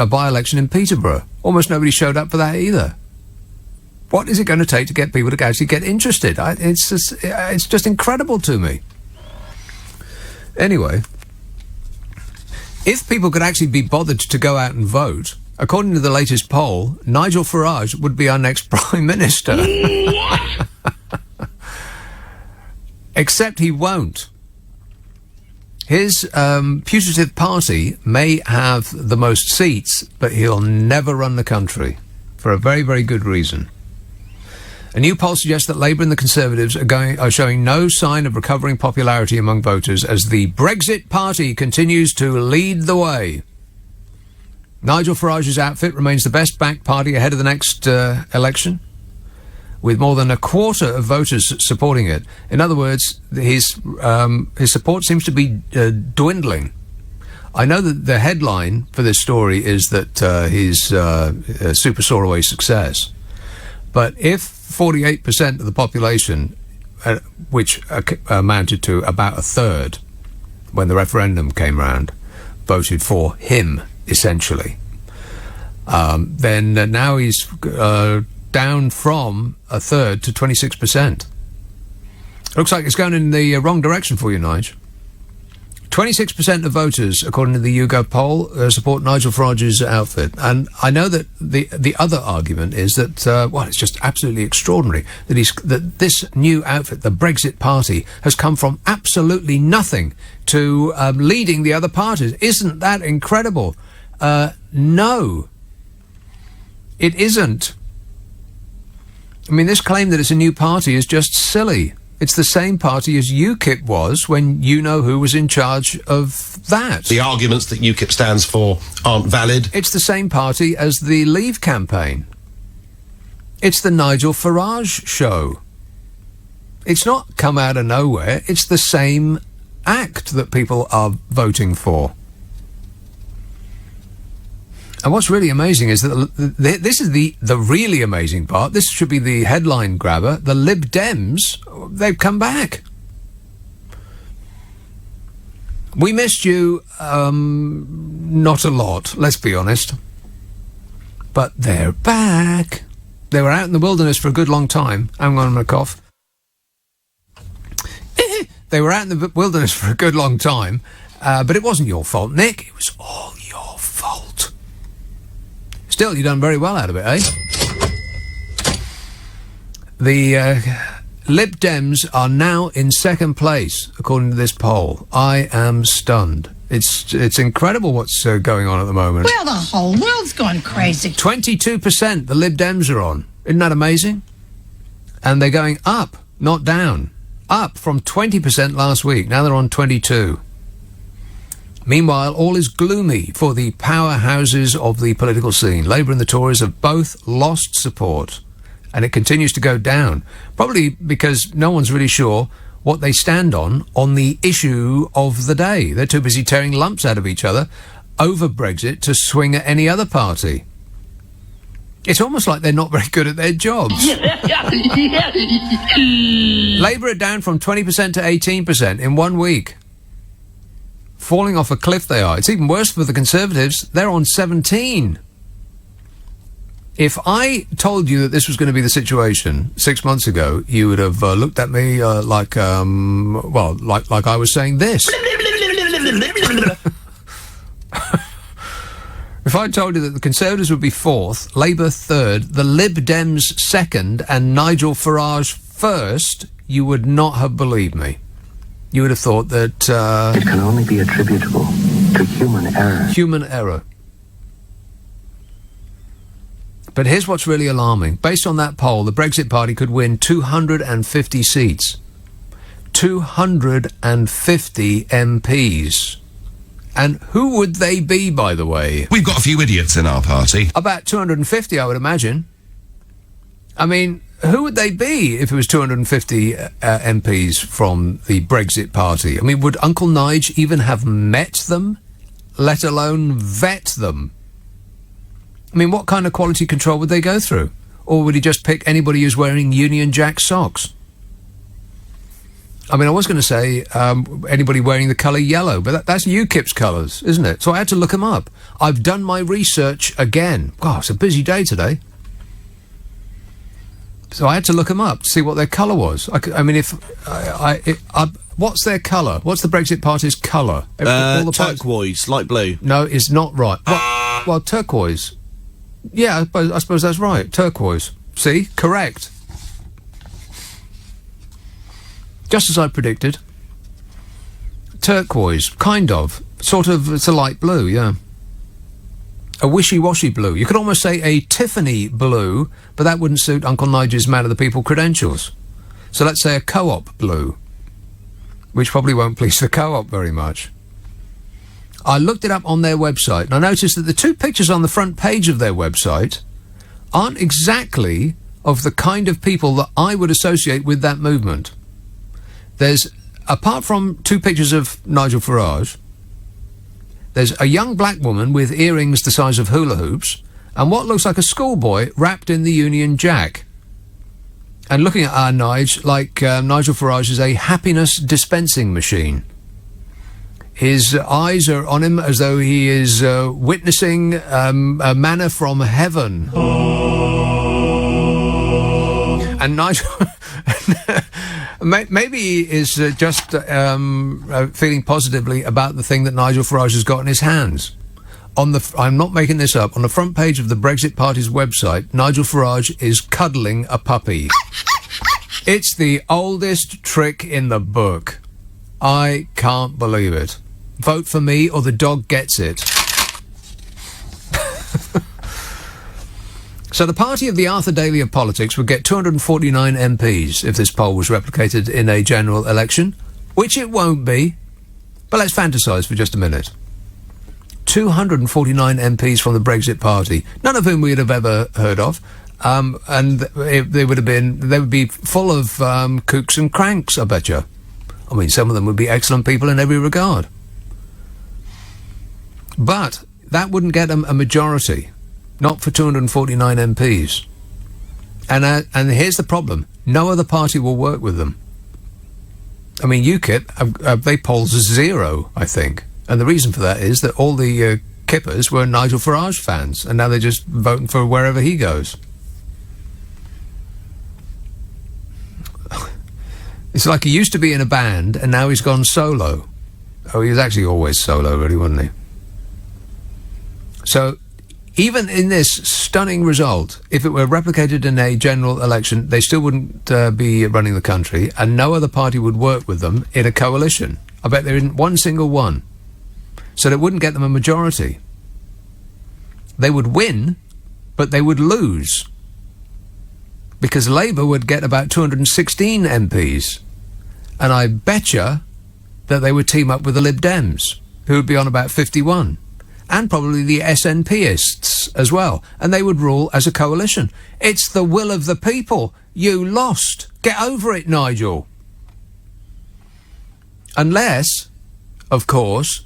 by-election in Peterborough. Almost nobody showed up for that either. What is it going to take to get people to actually get interested? It's just incredible to me. Anyway, if people could actually be bothered to go out and vote, according to the latest poll, Nigel Farage would be our next Prime Minister. What? Except he won't. His putative party may have the most seats, but he'll never run the country, for a very, very good reason. A new poll suggests that Labour and the Conservatives are showing no sign of recovering popularity among voters as the Brexit Party continues to lead the way. Nigel Farage's outfit remains the best-backed party ahead of the next election, with more than a quarter of voters supporting it. In other words, his support seems to be dwindling. I know that the headline for this story is that he's a super soaraway success. But if 48% of the population, which amounted to about a third when the referendum came round, voted for him, essentially, then now he's down from a third to 26%. Looks like it's going in the wrong direction for you, Nige. 26% of voters, according to the YouGov poll, support Nigel Farage's outfit. And I know that the other argument is that, it's just absolutely extraordinary that this new outfit, the Brexit Party, has come from absolutely nothing to leading the other parties. Isn't that incredible? No, it isn't. I mean, this claim that it's a new party is just silly. It's the same party as UKIP was when you know who was in charge of that. The arguments that UKIP stands for aren't valid. It's the same party as the Leave campaign. It's the Nigel Farage show. It's not come out of nowhere. It's the same act that people are voting for. And what's really amazing is that this is the really amazing part. This should be the headline grabber. The Lib Dems, they've come back. We missed you, not a lot, let's be honest. But they're back. They were out in the wilderness for a good long time. Hang on, I'm going to cough. They were out in the wilderness for a good long time, but it wasn't your fault, Nick. It was all your fault. Still, you've done very well out of it, eh? The Lib Dems are now in second place, according to this poll. I am stunned. It's incredible what's going on at the moment. Well, the whole world's gone crazy. 22% the Lib Dems are on. Isn't that amazing? And they're going up, not down. Up from 20% last week. Now they're on 22%. Meanwhile, all is gloomy for the powerhouses of the political scene. Labour and the Tories have both lost support, and it continues to go down, probably because no one's really sure what they stand on the issue of the day. They're too busy tearing lumps out of each other over Brexit to swing at any other party. It's almost like they're not very good at their jobs. Labour are down from 20% to 18% in 1 week. Falling off a cliff they are. It's even worse for the Conservatives. They're on 17. If I told you that this was going to be the situation 6 months ago, you would have looked at me like I was saying this. If I told you that the Conservatives would be fourth, Labour third, the Lib Dems second, and Nigel Farage first, you would not have believed me. You would have thought that... It can only be attributable to human error. Human error. But here's what's really alarming. Based on that poll, the Brexit Party could win 250 seats. 250 MPs. And who would they be, by the way? We've got a few idiots in our party. About 250, I would imagine. I mean, who would they be if it was 250 MPs from the Brexit Party? I mean, would Uncle Nige even have met them, let alone vet them? I mean, what kind of quality control would they go through? Or would he just pick anybody who's wearing Union Jack socks? I mean, I was going to say anybody wearing the colour yellow, but that's UKIP's colours, isn't it? So I had to look them up. I've done my research again. God, it's a busy day today. So I had to look them up to see what their colour was. I mean, what's their colour? What's the Brexit Party's colour? Turquoise, light blue. No, it's not right. Well, turquoise. Yeah, I suppose that's right. Turquoise. See? Correct. Just as I predicted. Turquoise. Kind of. Sort of, it's a light blue, yeah. A wishy-washy blue. You could almost say a Tiffany blue, but that wouldn't suit Uncle Nigel's Man of the People credentials. So let's say a co-op blue, which probably won't please the co-op very much. I looked it up on their website, and I noticed that the two pictures on the front page of their website aren't exactly of the kind of people that I would associate with that movement. There's, apart from two pictures of Nigel Farage, there's a young black woman with earrings the size of hula hoops, and what looks like a schoolboy wrapped in the Union Jack. And looking at our Nige, like Nigel Farage is a happiness dispensing machine. His eyes are on him as though he is witnessing a manna from heaven. And Nigel... maybe he is just feeling positively about the thing that Nigel Farage has got in his hands. I'm not making this up. On the front page of the Brexit Party's website, Nigel Farage is cuddling a puppy. It's the oldest trick in the book. I can't believe it. Vote for me or the dog gets it. So the party of the Arthur Daley of politics would get 249 MPs if this poll was replicated in a general election, which it won't be. But let's fantasise for just a minute. 249 MPs from the Brexit Party, none of whom we'd have ever heard of, and they would be full of kooks and cranks, I bet you. I mean, some of them would be excellent people in every regard. But that wouldn't get them a majority. Not for 249 MPs. And here's the problem. No other party will work with them. I mean, UKIP, they poll 0, I think. And the reason for that is that all the Kippers were Nigel Farage fans, and now they're just voting for wherever he goes. It's like he used to be in a band, and now he's gone solo. Oh, he was actually always solo, really, wasn't he? So... even in this stunning result, if it were replicated in a general election, they still wouldn't be running the country, and no other party would work with them in a coalition. I bet there isn't one single one. So that wouldn't get them a majority. They would win, but they would lose. Because Labour would get about 216 MPs. And I betcha that they would team up with the Lib Dems, who would be on about 51. And probably the SNPists as well. And they would rule as a coalition. It's the will of the people. You lost. Get over it, Nigel. Unless, of course,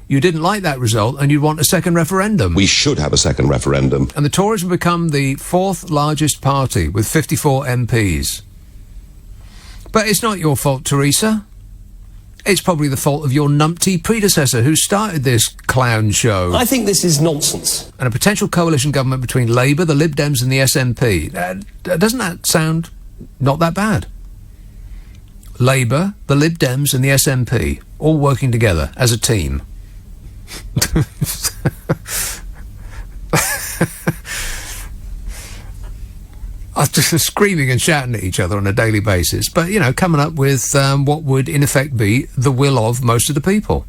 you didn't like that result and you'd want a second referendum. We should have a second referendum. And the Tories would become the fourth largest party with 54 MPs. But it's not your fault, Theresa. It's probably the fault of your numpty predecessor who started this clown show. I think this is nonsense. And a potential coalition government between Labour, the Lib Dems and the SNP. Doesn't that sound not that bad? Labour, the Lib Dems and the SNP, all working together as a team. Just screaming and shouting at each other on a daily basis, but, you know, coming up with what would in effect be the will of most of the people.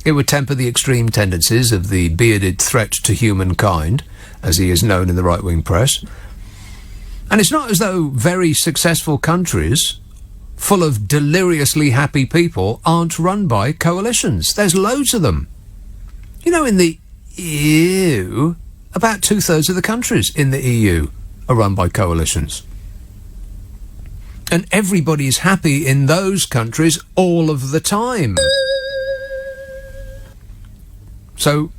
It would temper the extreme tendencies of the bearded threat to humankind, as he is known in the right-wing press. And it's not as though very successful countries full of deliriously happy people aren't run by coalitions. There's loads of them. You know, in the EU, about 2/3 of the countries in the EU are run by coalitions. And everybody's happy in those countries all of the time. So,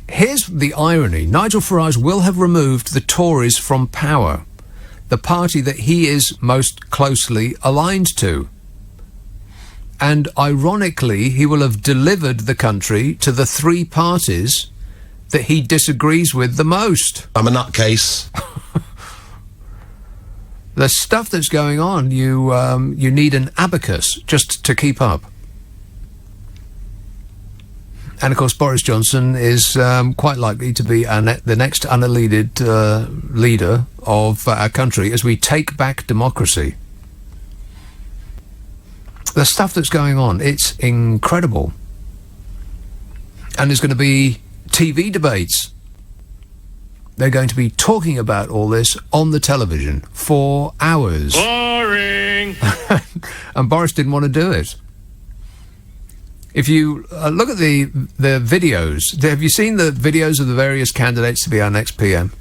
here's the irony. Nigel Farage will have removed the Tories from power, the party that he is most closely aligned to. And ironically, he will have delivered the country to the three parties that he disagrees with the most. I'm a nutcase. The stuff that's going on, you need an abacus just to keep up. And of course, Boris Johnson is quite likely to be the next uneluded leader of our country as we take back democracy. The stuff that's going on, it's incredible. And there's going to be TV debates. They're going to be talking about all this on the television for hours. Boring! And Boris didn't want to do it. If you look at the videos, have you seen the videos of the various candidates to be our next PM?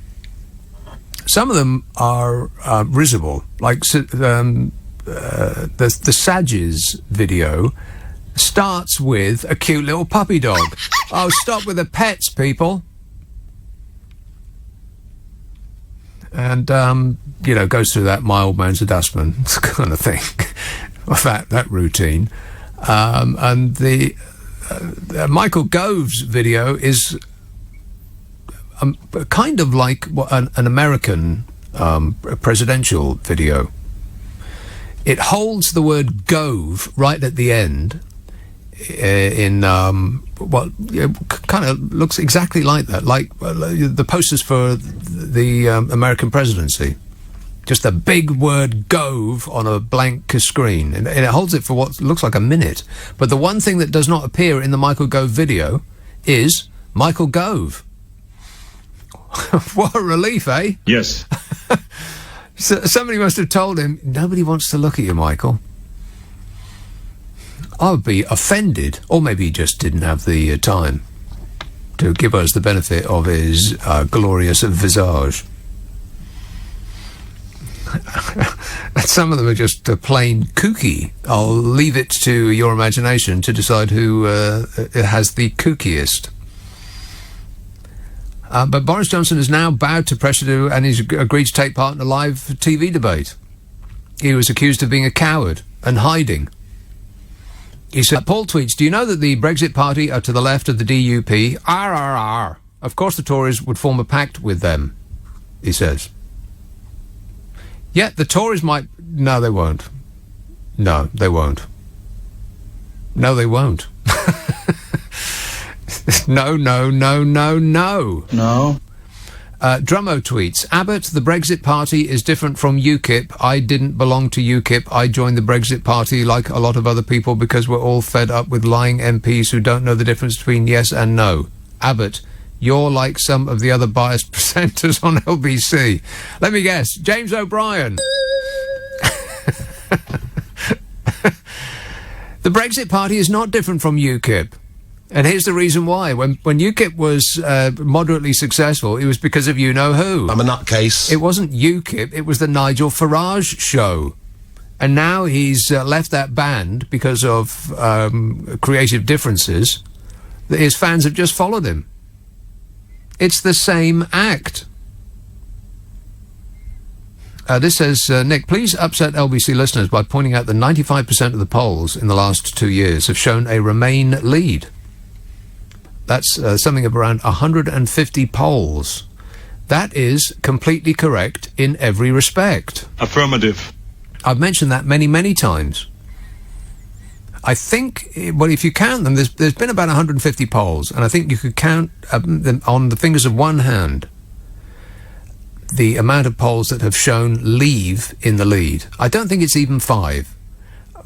Some of them are risible. Like the Sadges video starts with a cute little puppy dog. Oh, stop with the pets, people. And, goes through that my old man's a dustman kind of thing, that routine. And the Michael Gove's video is kind of like an American presidential video. It holds the word Gove right at the end in what kind of looks exactly like that, like the posters for the American presidency. Just a big word Gove on a blank screen. And it holds it for what looks like a minute. But the one thing that does not appear in the Michael Gove video is Michael Gove. What a relief, eh? Yes. So somebody must have told him, nobody wants to look at you, Michael. I would be offended. Or maybe he just didn't have the time to give us the benefit of his glorious visage. Some of them are just plain kooky. I'll leave it to your imagination to decide who has the kookiest. But Boris Johnson has now bowed to pressure and he's agreed to take part in a live TV debate. He was accused of being a coward and hiding. He said, Paul tweets, do you know that the Brexit party are to the left of the DUP? RRR. Of course the Tories would form a pact with them, he says. Yeah, the Tories might... No, they won't. No, they won't. No, they won't. No. No. Drummo tweets, Abbott, the Brexit party is different from UKIP. I didn't belong to UKIP. I joined the Brexit party like a lot of other people because we're all fed up with lying MPs who don't know the difference between yes and no. Abbott, you're like some of the other biased presenters on LBC. Let me guess, James O'Brien. The Brexit party is not different from UKIP. And here's the reason why. When UKIP was moderately successful, it was because of you-know-who. I'm a nutcase. It wasn't UKIP, it was the Nigel Farage show. And now he's left that band because of creative differences. That his fans have just followed him. It's the same act. This says, Nick, please upset LBC listeners by pointing out that 95% of the polls in the last 2 years have shown a Remain lead. That's something of around 150 polls. That is completely correct in every respect. Affirmative. I've mentioned that many, many times. I think, well, if you count them, there's been about 150 polls, and I think you could count them on the fingers of one hand the amount of polls that have shown Leave in the lead. I don't think it's even 5.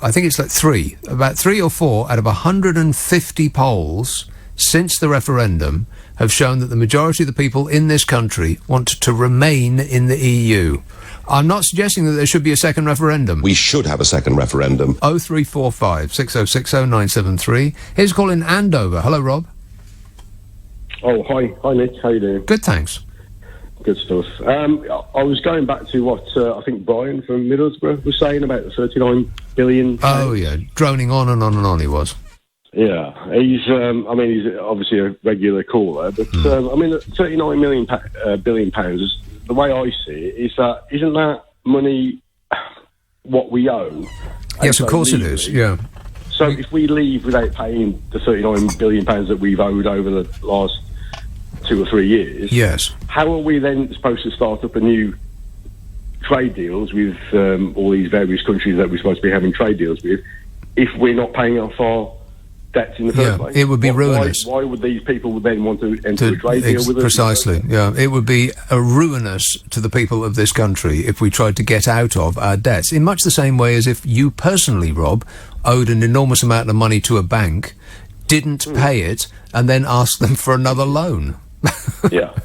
I think it's like about 3 or 4 out of 150 polls since the referendum have shown that the majority of the people in this country want to remain in the EU. I'm not suggesting that there should be a second referendum. We should have a second referendum. 0345 6060 973. Here's a call in Andover. Hello, Rob. Oh, hi, Nick. How you doing? Good, thanks. Good stuff. I was going back to what I think Brian from Middlesbrough was saying about the 39 billion. Oh yeah, droning on and on and on he was. Yeah, he's obviously a regular caller, but 39 billion pounds. The way I see it is that isn't that money what we owe? Yes, of course it is. Yeah. So if we leave without paying the 39 billion pounds that we've owed over the last 2 or 3 years, yes, how are we then supposed to start up a new trade deals with all these various countries that we're supposed to be having trade deals with if we're not paying off our debts in the first place? It would be ruinous. Why would these people then want to enter a trade deal with us? Precisely, yeah. It would be ruinous to the people of this country if we tried to get out of our debts, in much the same way as if you personally, Rob, owed an enormous amount of money to a bank, didn't pay it, and then asked them for another loan. Yeah.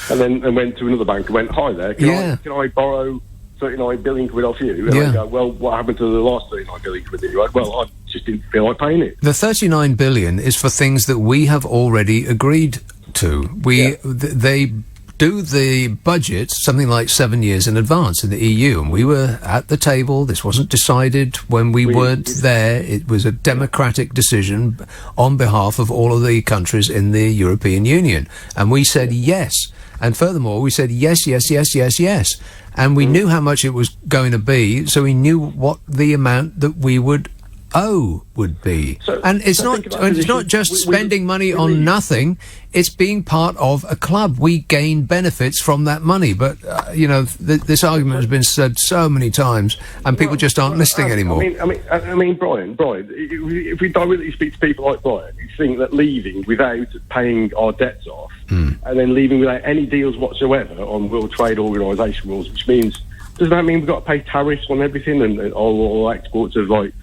And went to another bank and went, hi there, can I borrow 39 billion quid off you? And I go, well, what happened to the last 39 billion quid? And you're like, well, I just didn't feel like paying it. The 39 billion is for things that we have already agreed to. They do the budget something like 7 years in advance in the EU, and we were at the table. This wasn't decided when we weren't there. It was a democratic decision on behalf of all of the countries in the European Union, and we said yes. And furthermore, we said yes, yes, yes, yes, yes. And we knew how much it was going to be, so we knew what the amount that we would owe would be. And it's not just spending money on nothing, it's being part of a club. We gain benefits from that money. But, this argument has been said so many times, and people just aren't listening anymore. I mean, Brian, if we directly speak to people like Brian, who think that leaving without paying our debts off, and then leaving without any deals whatsoever on World Trade Organisation rules, which means, does that mean we've got to pay tariffs on everything, and all exports of, like,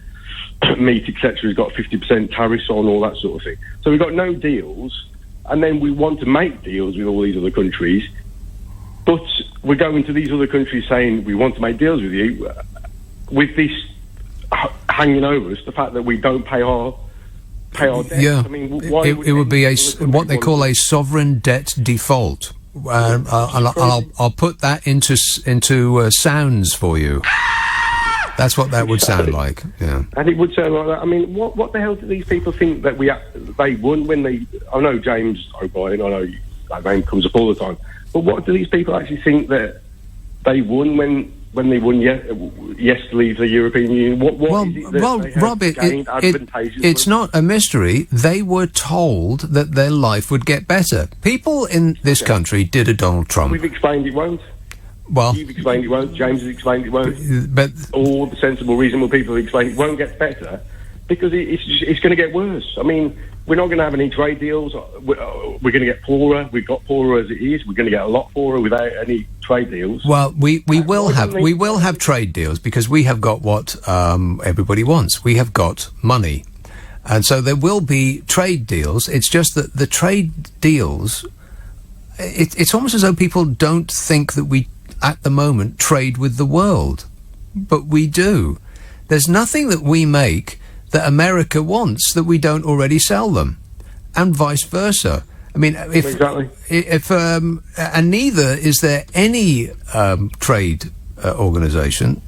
meat, etc., has got 50% tariffs on, all that sort of thing. So we've got no deals, and then we want to make deals with all these other countries, but we're going to these other countries saying we want to make deals with you, with this hanging over us, the fact that we don't pay our debts. Yeah, I mean, why it would be what they call a sovereign debt default. I'll put that into sounds for you. That's what that would sound like, yeah. And it would sound like that. I mean, what the hell do these people think that they won when they... I know James O'Brien, I know that name comes up all the time, but what do these people actually think that they won when they won yes to leave the European Union? What is it that Rob, gained advantageously? it's not a mystery. They were told that their life would get better. People in this country did a Donald Trump. We've explained it won't. Well, you've explained it won't. James has explained it won't. But all the sensible, reasonable people have explained it won't get better because it's going to get worse. I mean, we're not going to have any trade deals. We're going to get poorer. We've got poorer as it is. We're going to get a lot poorer without any trade deals. Well, we will have trade deals because we have got what everybody wants. We have got money, and so there will be trade deals. It's just that the trade deals. It's almost as though people don't think that we, at the moment, trade with the world. But we do. There's nothing that we make that America wants that we don't already sell them. And vice versa. I mean, and neither is there any trade organisation,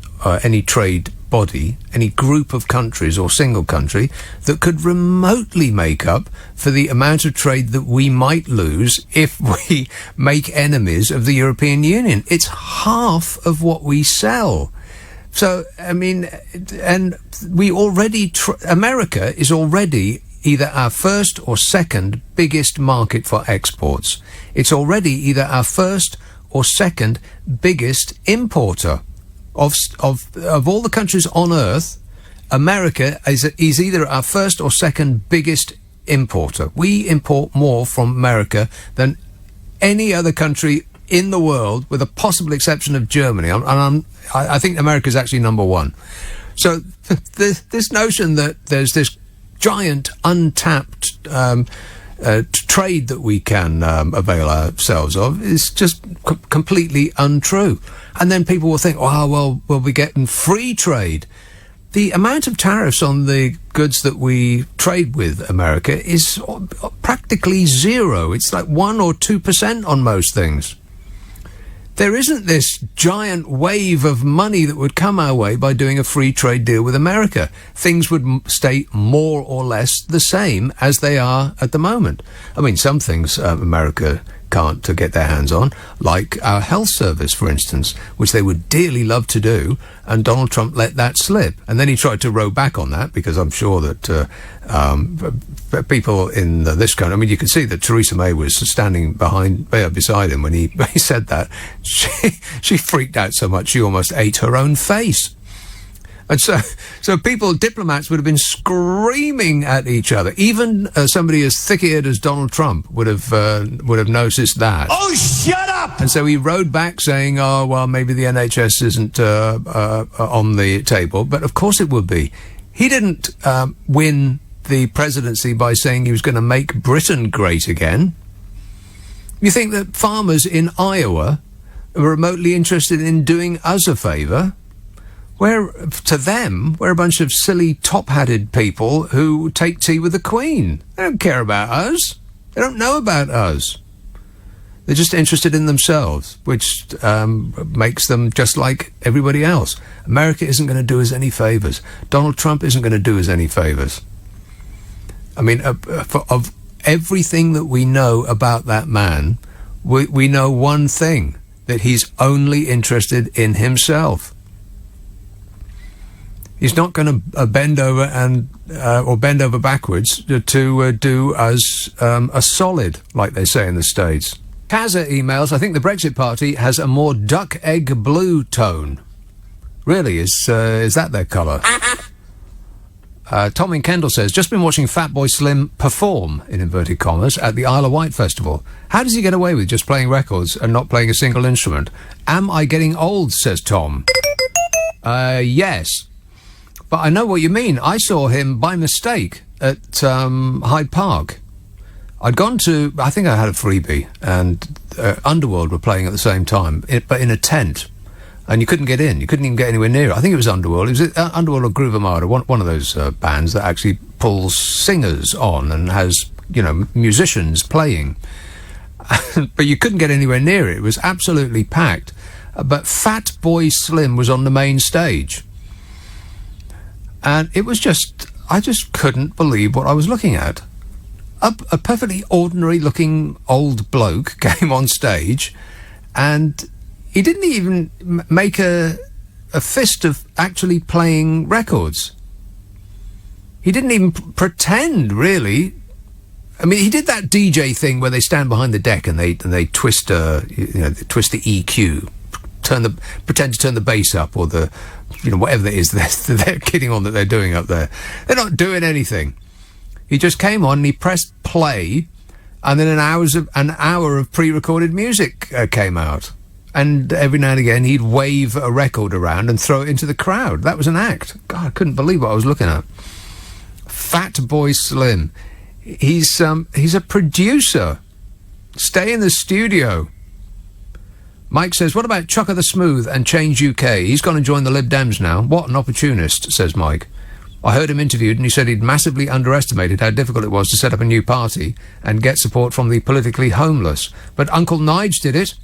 any trade body, any group of countries or single country that could remotely make up for the amount of trade that we might lose if we make enemies of the European Union. It's half of what we sell. So, I mean, and we already... America is already either our first or second biggest market for exports. It's already either our first or second biggest importer. Of all the countries on Earth, America is either our first or second biggest importer. We import more from America than any other country in the world, with a possible exception of Germany. I think America is actually number one. So this notion that there's this giant untapped trade that we can avail ourselves of is just completely untrue. And then people will think, oh, well, we'll be getting free trade. The amount of tariffs on the goods that we trade with America is practically zero. It's like 1 or 2% on most things. There isn't this giant wave of money that would come our way by doing a free trade deal with America. Things would stay more or less the same as they are at the moment. I mean, some things America can't get their hands on, like our health service, for instance, which they would dearly love to do, and Donald Trump let that slip. And then he tried to row back on that, because I'm sure that people in this country, I mean, you could see that Theresa May was standing beside him when he said that. She freaked out so much she almost ate her own face. And so diplomats would have been screaming at each other. Even somebody as thick-eared as Donald Trump would have noticed that. Oh, shut up! And so he rode back saying, oh, well, maybe the NHS isn't on the table. But of course it would be. He didn't win the presidency by saying he was going to make Britain great again. You think that farmers in Iowa are remotely interested in doing us a favour? To them, we're a bunch of silly top-hatted people who take tea with the Queen. They don't care about us. They don't know about us. They're just interested in themselves, which makes them just like everybody else. America isn't going to do us any favours. Donald Trump isn't going to do us any favours. I mean, of everything that we know about that man, we know one thing, that he's only interested in himself. He's not going to bend over or bend over backwards to do us a solid, like they say in the States. Kaza emails, I think the Brexit Party has a more duck egg blue tone. Really, is that their colour? Tom in Kendall says, just been watching Fatboy Slim perform, in inverted commas, at the Isle of Wight Festival. How does he get away with just playing records and not playing a single instrument? Am I getting old, says Tom. Yes. But I know what you mean. I saw him by mistake at Hyde Park. I'd gone to, I think I had a freebie, and Underworld were playing at the same time, but in a tent. And you couldn't get in. You couldn't even get anywhere near it. I think it was Underworld. It was Underworld or Groove Armada, one of those bands that actually pulls singers on and has, musicians playing. But you couldn't get anywhere near it. It was absolutely packed. But Fatboy Slim was on the main stage. And it was I just couldn't believe what I was looking at. A perfectly ordinary-looking old bloke came on stage, and he didn't even make a fist of actually playing records. He didn't even pretend, really. I mean, he did that DJ thing where they stand behind the deck and they twist twist the EQ, pretend to turn the bass up, or the whatever it is they're kidding on that they're doing up there. They're not doing anything. He just came on and he pressed play, and then an hour of pre-recorded music came out. And every now and again he'd wave a record around and throw it into the crowd. That was an act. God, I couldn't believe what I was looking at. Fatboy Slim. He's a producer. Stay in the studio. Mike says, what about Chucker the Smooth and Change UK? He's gone and joined the Lib Dems now. What an opportunist, says Mike. I heard him interviewed, and he said he'd massively underestimated how difficult it was to set up a new party and get support from the politically homeless. But Uncle Nige did it.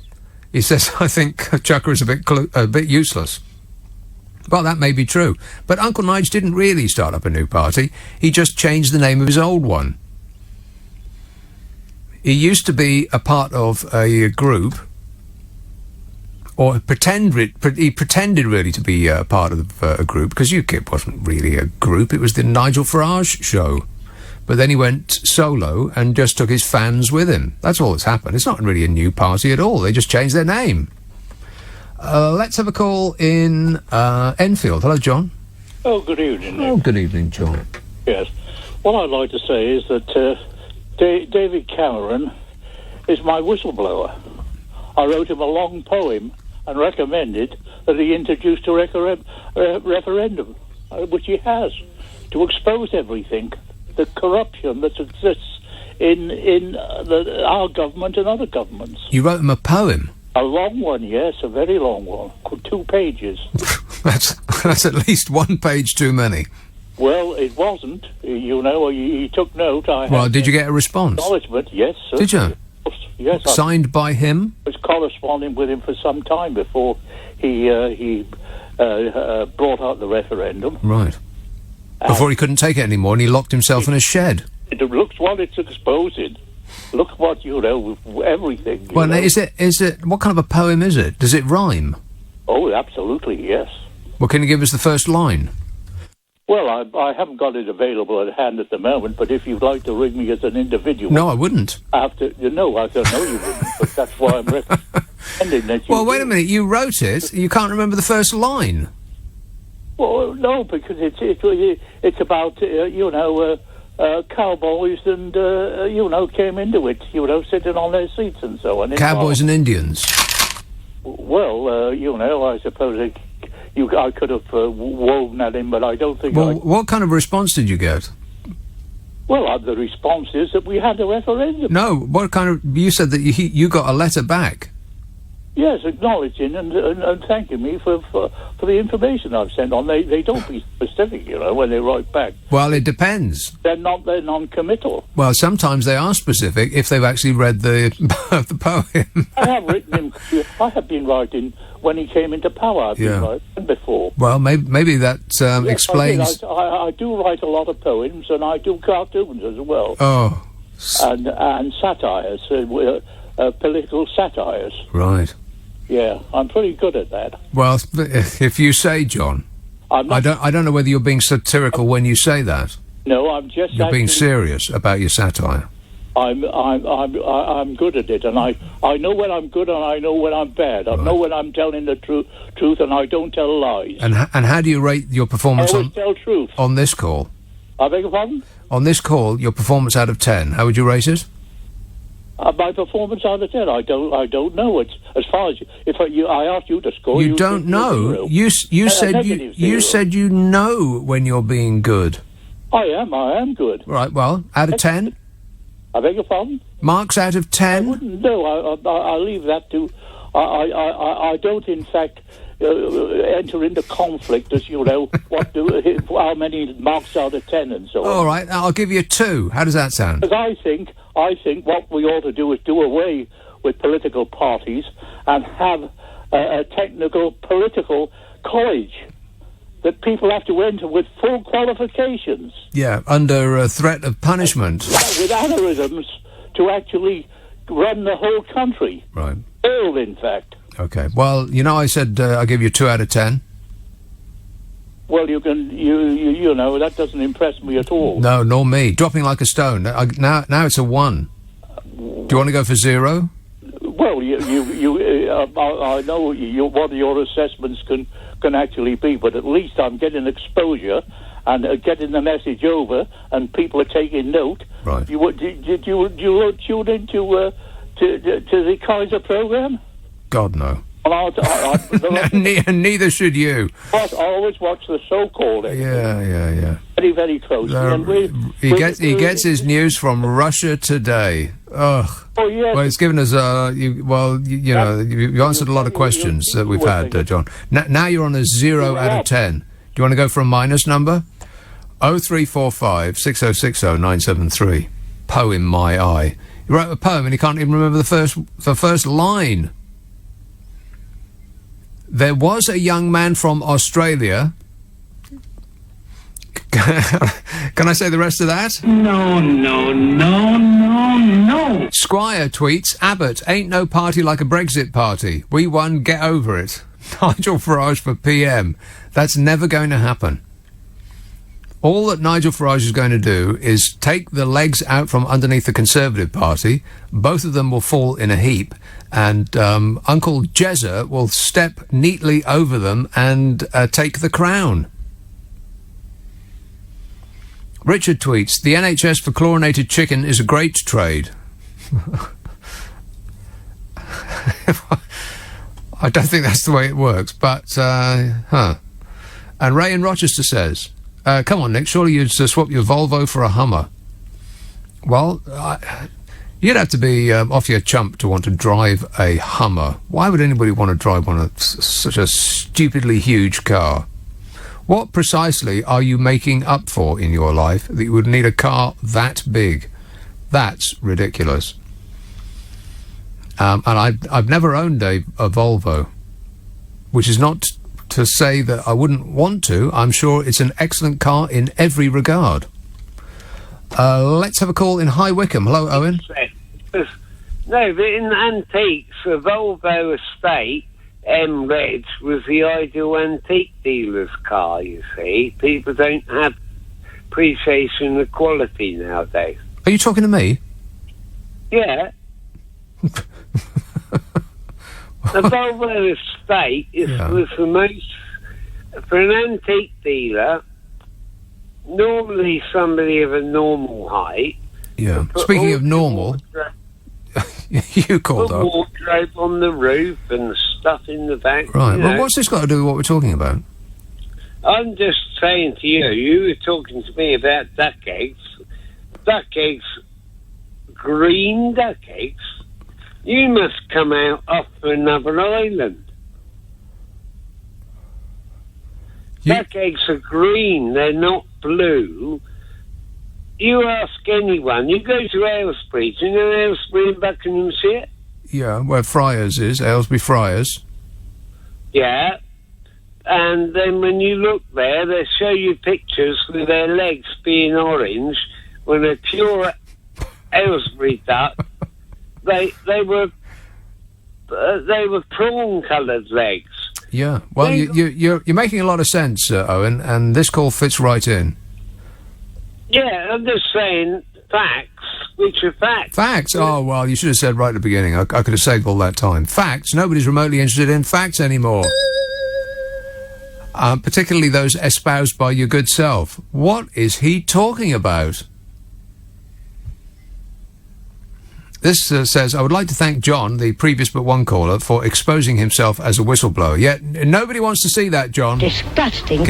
He says, I think Chucker is a bit useless. Well, that may be true. But Uncle Nige didn't really start up a new party. He just changed the name of his old one. He used to be a part of a group, or he pretended really to be part of a group, because UKIP wasn't really a group. It was the Nigel Farage show. But then he went solo and just took his fans with him. That's all that's happened. It's not really a new party at all. They just changed their name. Let's have a call in Enfield. Hello, John. Oh, good evening, Nick. Oh, good evening, John. Yes. What I'd like to say is that David Cameron is my whistleblower. I wrote him a long poem and recommended that he introduced a referendum. which he has, to expose everything, the corruption that exists in our government and other governments. You wrote him a poem? A long one, yes, a very long one, 2 pages. That's at least 1 page too many. Well, it wasn't. He took note. Did you get a response? Acknowledgement, yes. Sir. Did you? Yes. Signed by him? I was corresponding with him for some time before he brought out the referendum. Right. Before he couldn't take it anymore and he locked himself in a shed. It looks what it's exposing. Look what, everything. Well, is it, what kind of a poem is it? Does it rhyme? Oh, absolutely, yes. Well, can you give us the first line? Well, I haven't got it available at hand at the moment, but if you'd like to ring me as an individual... No, I wouldn't. I don't know you wouldn't, but that's why I'm recommending that you... Well, wait a minute, you wrote it, you can't remember the first line. Well, no, because it's about, cowboys and, came into it, sitting on their seats and so on. Cowboys and Indians. Well, I suppose I could have woven that in, but I don't think what kind of response did you get? Well, the response is that we had a referendum. No, what kind of... You said that you got a letter back. Yes, acknowledging and thanking me for the information I've sent on. They don't be specific, when they write back. Well, it depends. They're non-committal. Well, sometimes they are specific if they've actually read the poem. I have been writing when he came into power. I've been writing before. Well, maybe that explains... I do write a lot of poems, and I do cartoons as well. Oh. And satires, political satires. Right. Yeah, I'm pretty good at that. Well, if you say, John, I don't know whether you're being satirical when you say that. No, I'm just. You're being serious about your satire. I'm good at it, and I know when I'm good and I know when I'm bad. I know when I'm telling the truth and I don't tell lies. And how do you rate your performance I always tell truth. On this call? I beg your pardon? On this call, your performance out of 10, how would you rate it? My performance out of 10, I don't know. It's as far as I asked you to score. You don't know. You said you know when you're being good. I am good. Right. Well, out of 10. I beg your pardon. Marks out of 10. I wouldn't know. I leave that to. I don't in fact enter into conflict as how many marks out of 10 and so on. All right. I'll give you 2. How does that sound? Because I think what we ought to do is do away with political parties and have a technical political college that people have to enter with full qualifications. Yeah, under a threat of punishment. With aneurysms to actually run the whole country. Right. All, in fact. Okay. Well, I said I'll give you 2 out of 10. Well, you that doesn't impress me at all. No, nor me. Dropping like a stone. Now it's a 1. Do you want to go for 0? Well, I know what your assessments can actually be, but at least I'm getting exposure and getting the message over, and people are taking note. Right. Did you tune into the Kaiser program? God, no. Well, neither should you. I always watch the so-called. Yeah. Very, very closely. He gets his news from Russia Today. Ugh. Oh, yes. Well, it's given us you answered a lot of questions that we've had, John. Now you're on a 0 out of 10. Do you want to go for a minus number? 0345 6060 973. Poem My Eye. He wrote a poem and he can't even remember the first line. There was a young man from Australia. Can I say the rest of that? No. Squire tweets, Abbott, ain't no party like a Brexit party. We won, get over it. Nigel Farage for PM. That's never going to happen. All that Nigel Farage is going to do is take the legs out from underneath the Conservative Party. Both of them will fall in a heap, and Uncle Jezza will step neatly over them and take the crown. Richard tweets, the NHS for chlorinated chicken is a great trade. I don't think that's the way it works, but, And Ray in Rochester says, come on, Nick, surely you'd swap your Volvo for a Hummer. Well, you'd have to be off your chump to want to drive a Hummer. Why would anybody want to drive one of such a stupidly huge car? What precisely are you making up for in your life that you would need a car that big? That's ridiculous. And I've never owned a Volvo, which is not to say that I wouldn't want to. I'm sure it's an excellent car in every regard. Let's have a call in High Wycombe. Hello, Owen. No, but in antiques, a Volvo Estate M-Red was the ideal antique dealer's car, you see. People don't have appreciation of quality nowadays. Are you talking to me? Yeah. The Volvo Estate was the most, for an antique dealer, normally somebody of a normal height. Yeah. Speaking of normal, you called up. Wardrobe on the roof and stuff in the back. Right. Well, what's this got to do with what we're talking about? I'm just saying to you, you were talking to me about duck eggs. Duck eggs, green duck eggs. You must come out off another island. Duck eggs are green, they're not blue. You ask anyone, you go to Aylesbury, do you know Aylesbury in Buckinghamshire? Yeah, where Friars is, Aylesbury Friars. Yeah. And then when you look there, they show you pictures with their legs being orange, when a pure Aylesbury duck, they were prawn-coloured legs. Yeah, well, you're making a lot of sense, Owen, and this call fits right in. Yeah, I'm just saying facts, which are facts. Facts? Oh, well, you should have said right at the beginning. I could have saved all that time. Facts? Nobody's remotely interested in facts anymore. Particularly those espoused by your good self. What is he talking about? This says, I would like to thank John, the previous but one caller, for exposing himself as a whistleblower. Yet nobody wants to see that, John. Disgusting.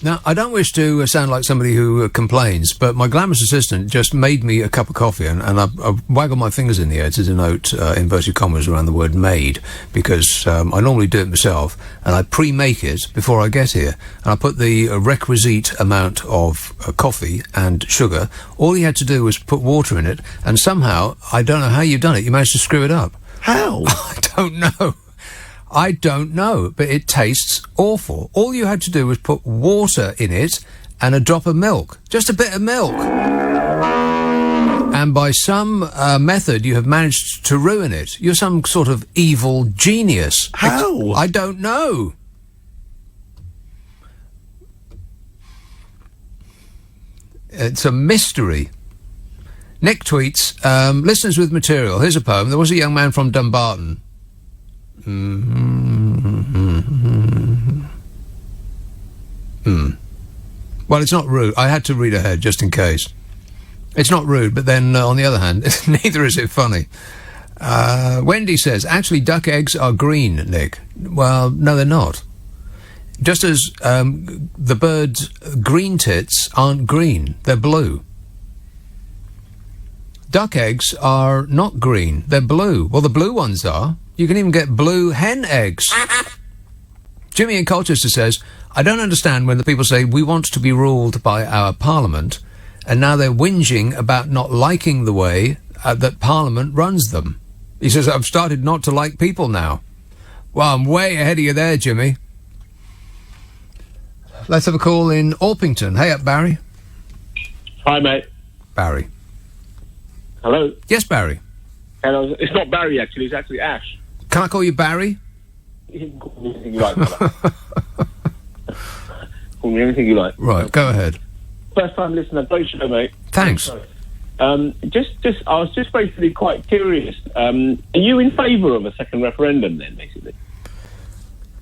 Now, I don't wish to sound like somebody who complains, but my glamorous assistant just made me a cup of coffee, and I waggle my fingers in the air to denote inverted commas around the word made, because I normally do it myself, and I pre-make it before I get here, and I put the requisite amount of coffee and sugar. All he had to do was put water in it, and somehow, I don't know how you've done it, you managed to screw it up. How? I don't know, but it tastes awful. All you had to do was put water in it and a drop of milk. Just a bit of milk. And by some method, you have managed to ruin it. You're some sort of evil genius. How? I don't know. It's a mystery. Nick tweets, listeners with material. Here's a poem. There was a young man from Dumbarton. Well, it's not rude. I had to read ahead just in case. It's not rude, but then on the other hand, neither is it funny. Wendy says, actually, duck eggs are green, Nick. Well, no, they're not. Just as the bird's green tits aren't green, they're blue. Duck eggs are not green, they're blue. Well, the blue ones are. You can even get blue hen eggs. Jimmy in Colchester says, I don't understand when the people say we want to be ruled by our Parliament, and now they're whinging about not liking the way that Parliament runs them. He says, I've started not to like people now. Well, I'm way ahead of you there, Jimmy. Let's have a call in Orpington. Hey up, Barry. Hi, mate. Barry. Hello? Yes, Barry. Hello. It's not Barry, actually. It's actually Ash. Can I call you Barry? You can call me anything you like. Call me anything you like. Right, go ahead. First time listener, great show, mate. Thanks. I was just basically quite curious. Are you in favour of a second referendum then, basically?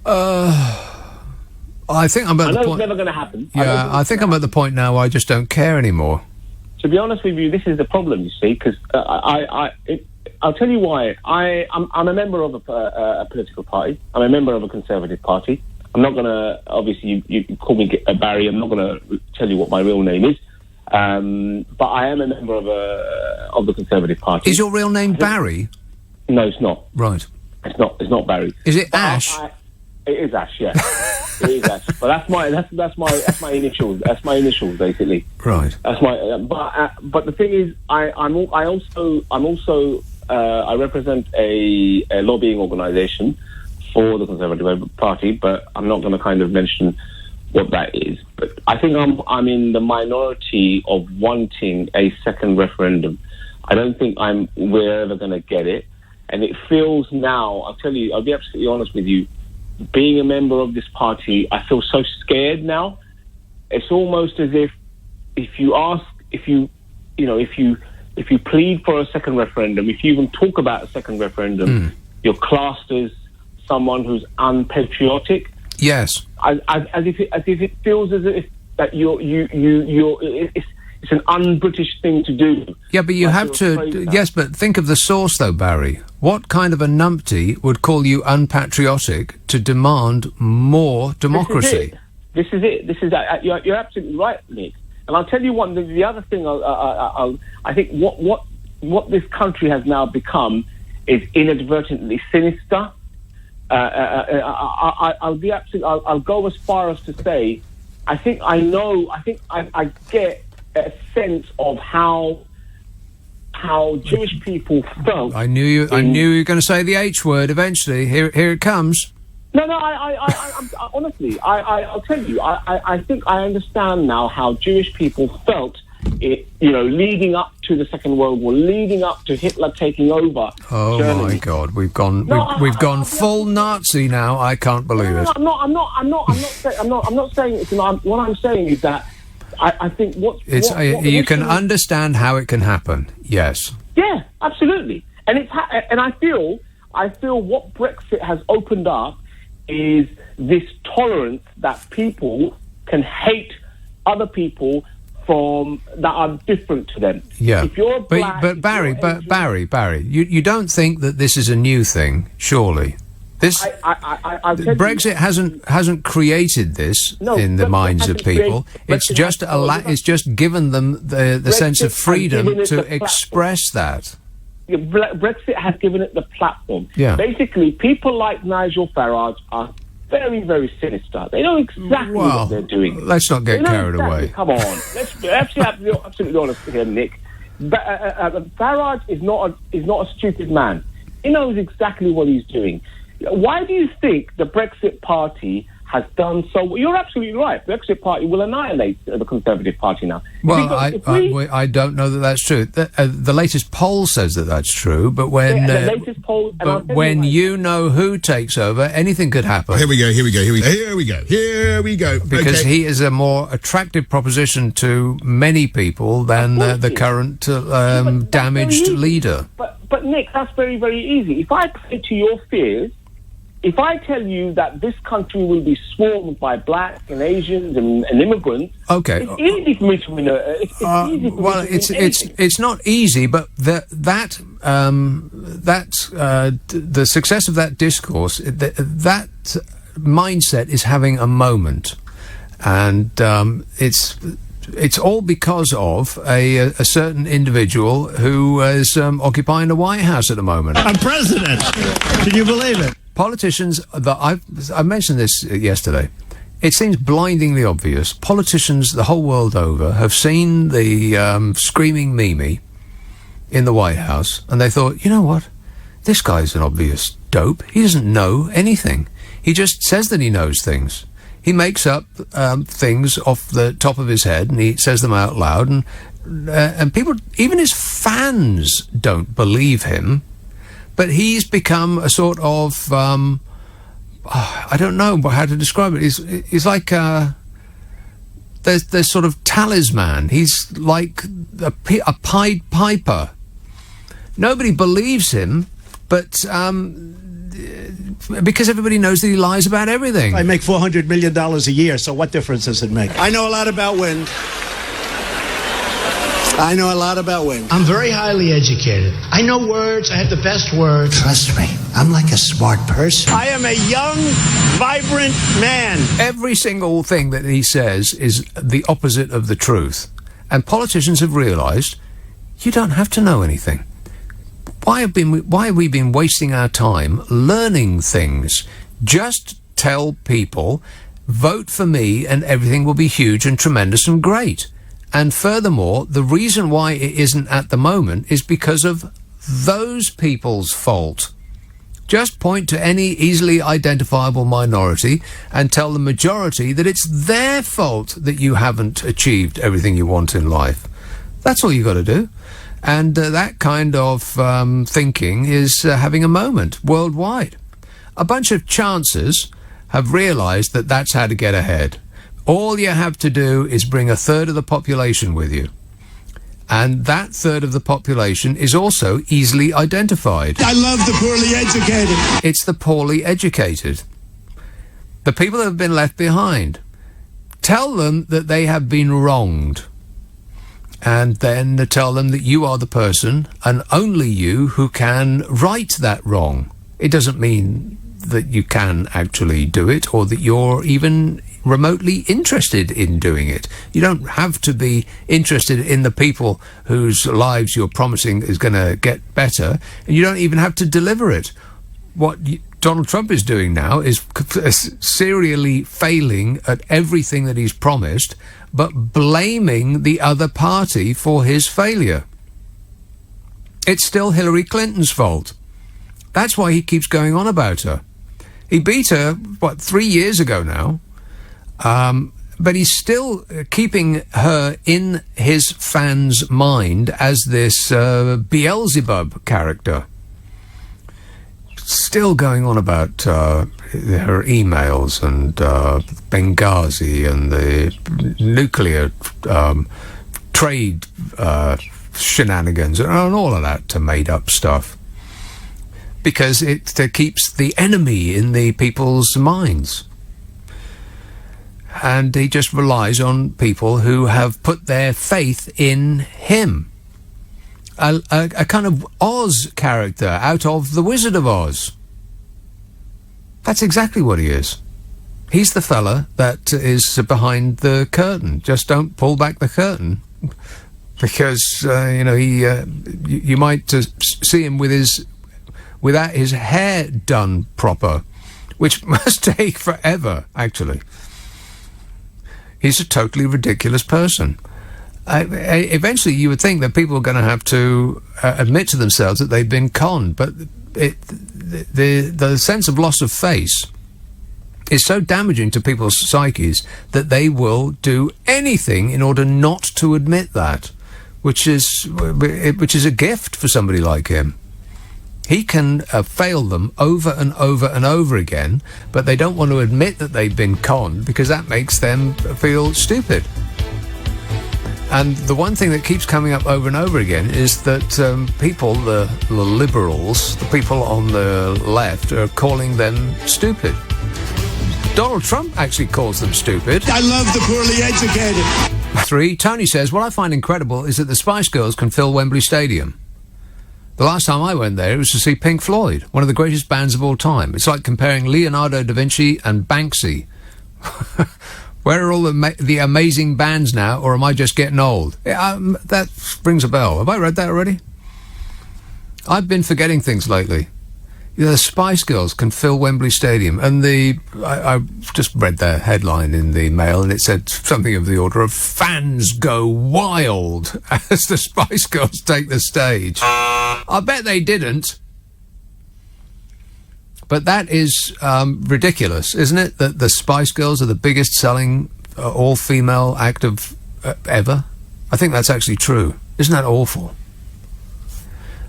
I think I'm at the point... I know it's never going to happen. Yeah, I think I'm at the point now where I just don't care anymore. To be honest with you, this is the problem, you see, because I'll tell you why. I'm a member of a political party. I'm a member of a Conservative party. I'm not going to, obviously, you call me Barry, I'm not going to tell you what my real name is. But I am a member of the Conservative Party. Is your real name Barry? No, it's not. Right. It's not Barry. Is it Ash? It is Ash, yeah. It is Ash. But that's my initials. That's my initials, basically. Right. That's my. But the thing is, I represent a lobbying organisation for the Conservative Party, but I'm not going to kind of mention what that is. But I think I'm in the minority of wanting a second referendum. I don't think we're ever going to get it, and it feels now. I'll tell you. I'll be absolutely honest with you. Being a member of this party, I feel so scared now. It's almost as if you plead for a second referendum, if you even talk about a second referendum, you're classed as someone who's unpatriotic. Yes. As if it feels as if that it's an un-British thing to do. Yeah, but you have to. Yes, but think of the source, though, Barry. What kind of a numpty would call you unpatriotic to demand more democracy? This is it. You're absolutely right, Nick. And I'll tell you one. The other thing, I think what this country has now become is inadvertently sinister. I'll go as far as to say, I think I get a sense of how Jewish people felt. I knew you were going to say the H word eventually. Here it comes. No, I'm honestly, I'll tell you, I think I understand now how Jewish people felt, leading up to the Second World War, leading up to Hitler taking over. Oh Germany. my God, we've gone full Nazi now. I can't believe it. I'm not saying it's. What I'm saying is that I think you can understand how it can happen. Yes. Yeah, absolutely, and I feel what Brexit has opened up is this tolerance that people can hate other people that are different to them. Yeah. If you're black, but Barry, you don't think that this is a new thing, surely? This Brexit hasn't created this in the minds of people. It's just given them the sense of freedom to express that. Brexit has given it the platform. Yeah. Basically, people like Nigel Farage are very, very sinister. They know exactly what they're doing. Let's not get carried away. Come on. Let's be absolutely honest here, Nick. Farage is not a stupid man. He knows exactly what he's doing. Why do you think the Brexit Party has done so? You're absolutely right. The Brexit Party will annihilate the Conservative Party now. Well, I don't know that that's true. The latest poll says that that's true, but when the latest poll, when you know who takes over, anything could happen. Here we go. Because he is a more attractive proposition to many people than the current damaged leader. But Nick, that's very, very easy. If I play to your fears, if I tell you that this country will be swarmed by blacks and Asians and immigrants, okay, it's easy for me to win. It's not easy, but the success of that discourse, that mindset is having a moment, and it's all because of a certain individual who is occupying the White House at the moment. I'm president. Can you believe it? Politicians, I mentioned this yesterday, it seems blindingly obvious. Politicians the whole world over have seen the screaming Mimi in the White House, and they thought, you know what? This guy's an obvious dope. He doesn't know anything. He just says that he knows things. He makes up things off the top of his head, and he says them out loud, and people, even his fans, don't believe him. But he's become a sort of, I don't know how to describe it. He's like there's sort of talisman. He's like a Pied Piper. Nobody believes him, but because everybody knows that he lies about everything. I make $400 million a year, so what difference does it make? I know a lot about wind. I know a lot about women. I'm very highly educated. I know words. I have the best words. Trust me, I'm like a smart person. I am a young, vibrant man. Every single thing that he says is the opposite of the truth. And politicians have realised you don't have to know anything. Why have we been wasting our time learning things? Just tell people, vote for me and everything will be huge and tremendous and great. And furthermore, the reason why it isn't at the moment is because of those people's fault. Just point to any easily identifiable minority and tell the majority that it's their fault that you haven't achieved everything you want in life. That's all you got to do. And that kind of thinking is having a moment worldwide. A bunch of chancers have realised that that's how to get ahead. All you have to do is bring a third of the population with you. And that third of the population is also easily identified. I love the poorly educated. It's the poorly educated. The people that have been left behind. Tell them that they have been wronged. And then tell them that you are the person, and only you, who can right that wrong. It doesn't mean that you can actually do it, or that you're even remotely interested in doing it. You don't have to be interested in the people whose lives you're promising is going to get better, and you don't even have to deliver it. What Donald Trump is doing now is serially failing at everything that he's promised, but blaming the other party for his failure. It's still Hillary Clinton's fault. That's why he keeps going on about her. He beat her, 3 years ago now? But he's still keeping her in his fans' mind as this Beelzebub character. Still going on about her emails and Benghazi and the nuclear trade shenanigans and all of that made-up stuff. Because it keeps the enemy in the people's minds. And he just relies on people who have put their faith in him. A kind of Oz character out of The Wizard of Oz. That's exactly what he is. He's the fella that is behind the curtain. Just don't pull back the curtain. Because, you might see him without his hair done proper, which must take forever, actually. He's a totally ridiculous person. Eventually, you would think that people are going to have to admit to themselves that they've been conned, but the sense of loss of face is so damaging to people's psyches that they will do anything in order not to admit that, which is a gift for somebody like him. He can fail them over and over and over again, but they don't want to admit that they've been conned because that makes them feel stupid. And the one thing that keeps coming up over and over again is that people, the liberals, the people on the left, are calling them stupid. Donald Trump actually calls them stupid. I love the poorly educated. 3, Tony says, what I find incredible is that the Spice Girls can fill Wembley Stadium. The last time I went there, it was to see Pink Floyd, one of the greatest bands of all time. It's like comparing Leonardo da Vinci and Banksy. Where are all the amazing bands now, or am I just getting old? That rings a bell. Have I read that already? I've been forgetting things lately. The Spice Girls can fill Wembley Stadium, and I just read their headline in the Mail, and it said something of the order of "Fans go wild" as the Spice Girls take the stage. I bet they didn't. But that is ridiculous, isn't it? That the Spice Girls are the biggest selling all-female act of ever. I think that's actually true. Isn't that awful?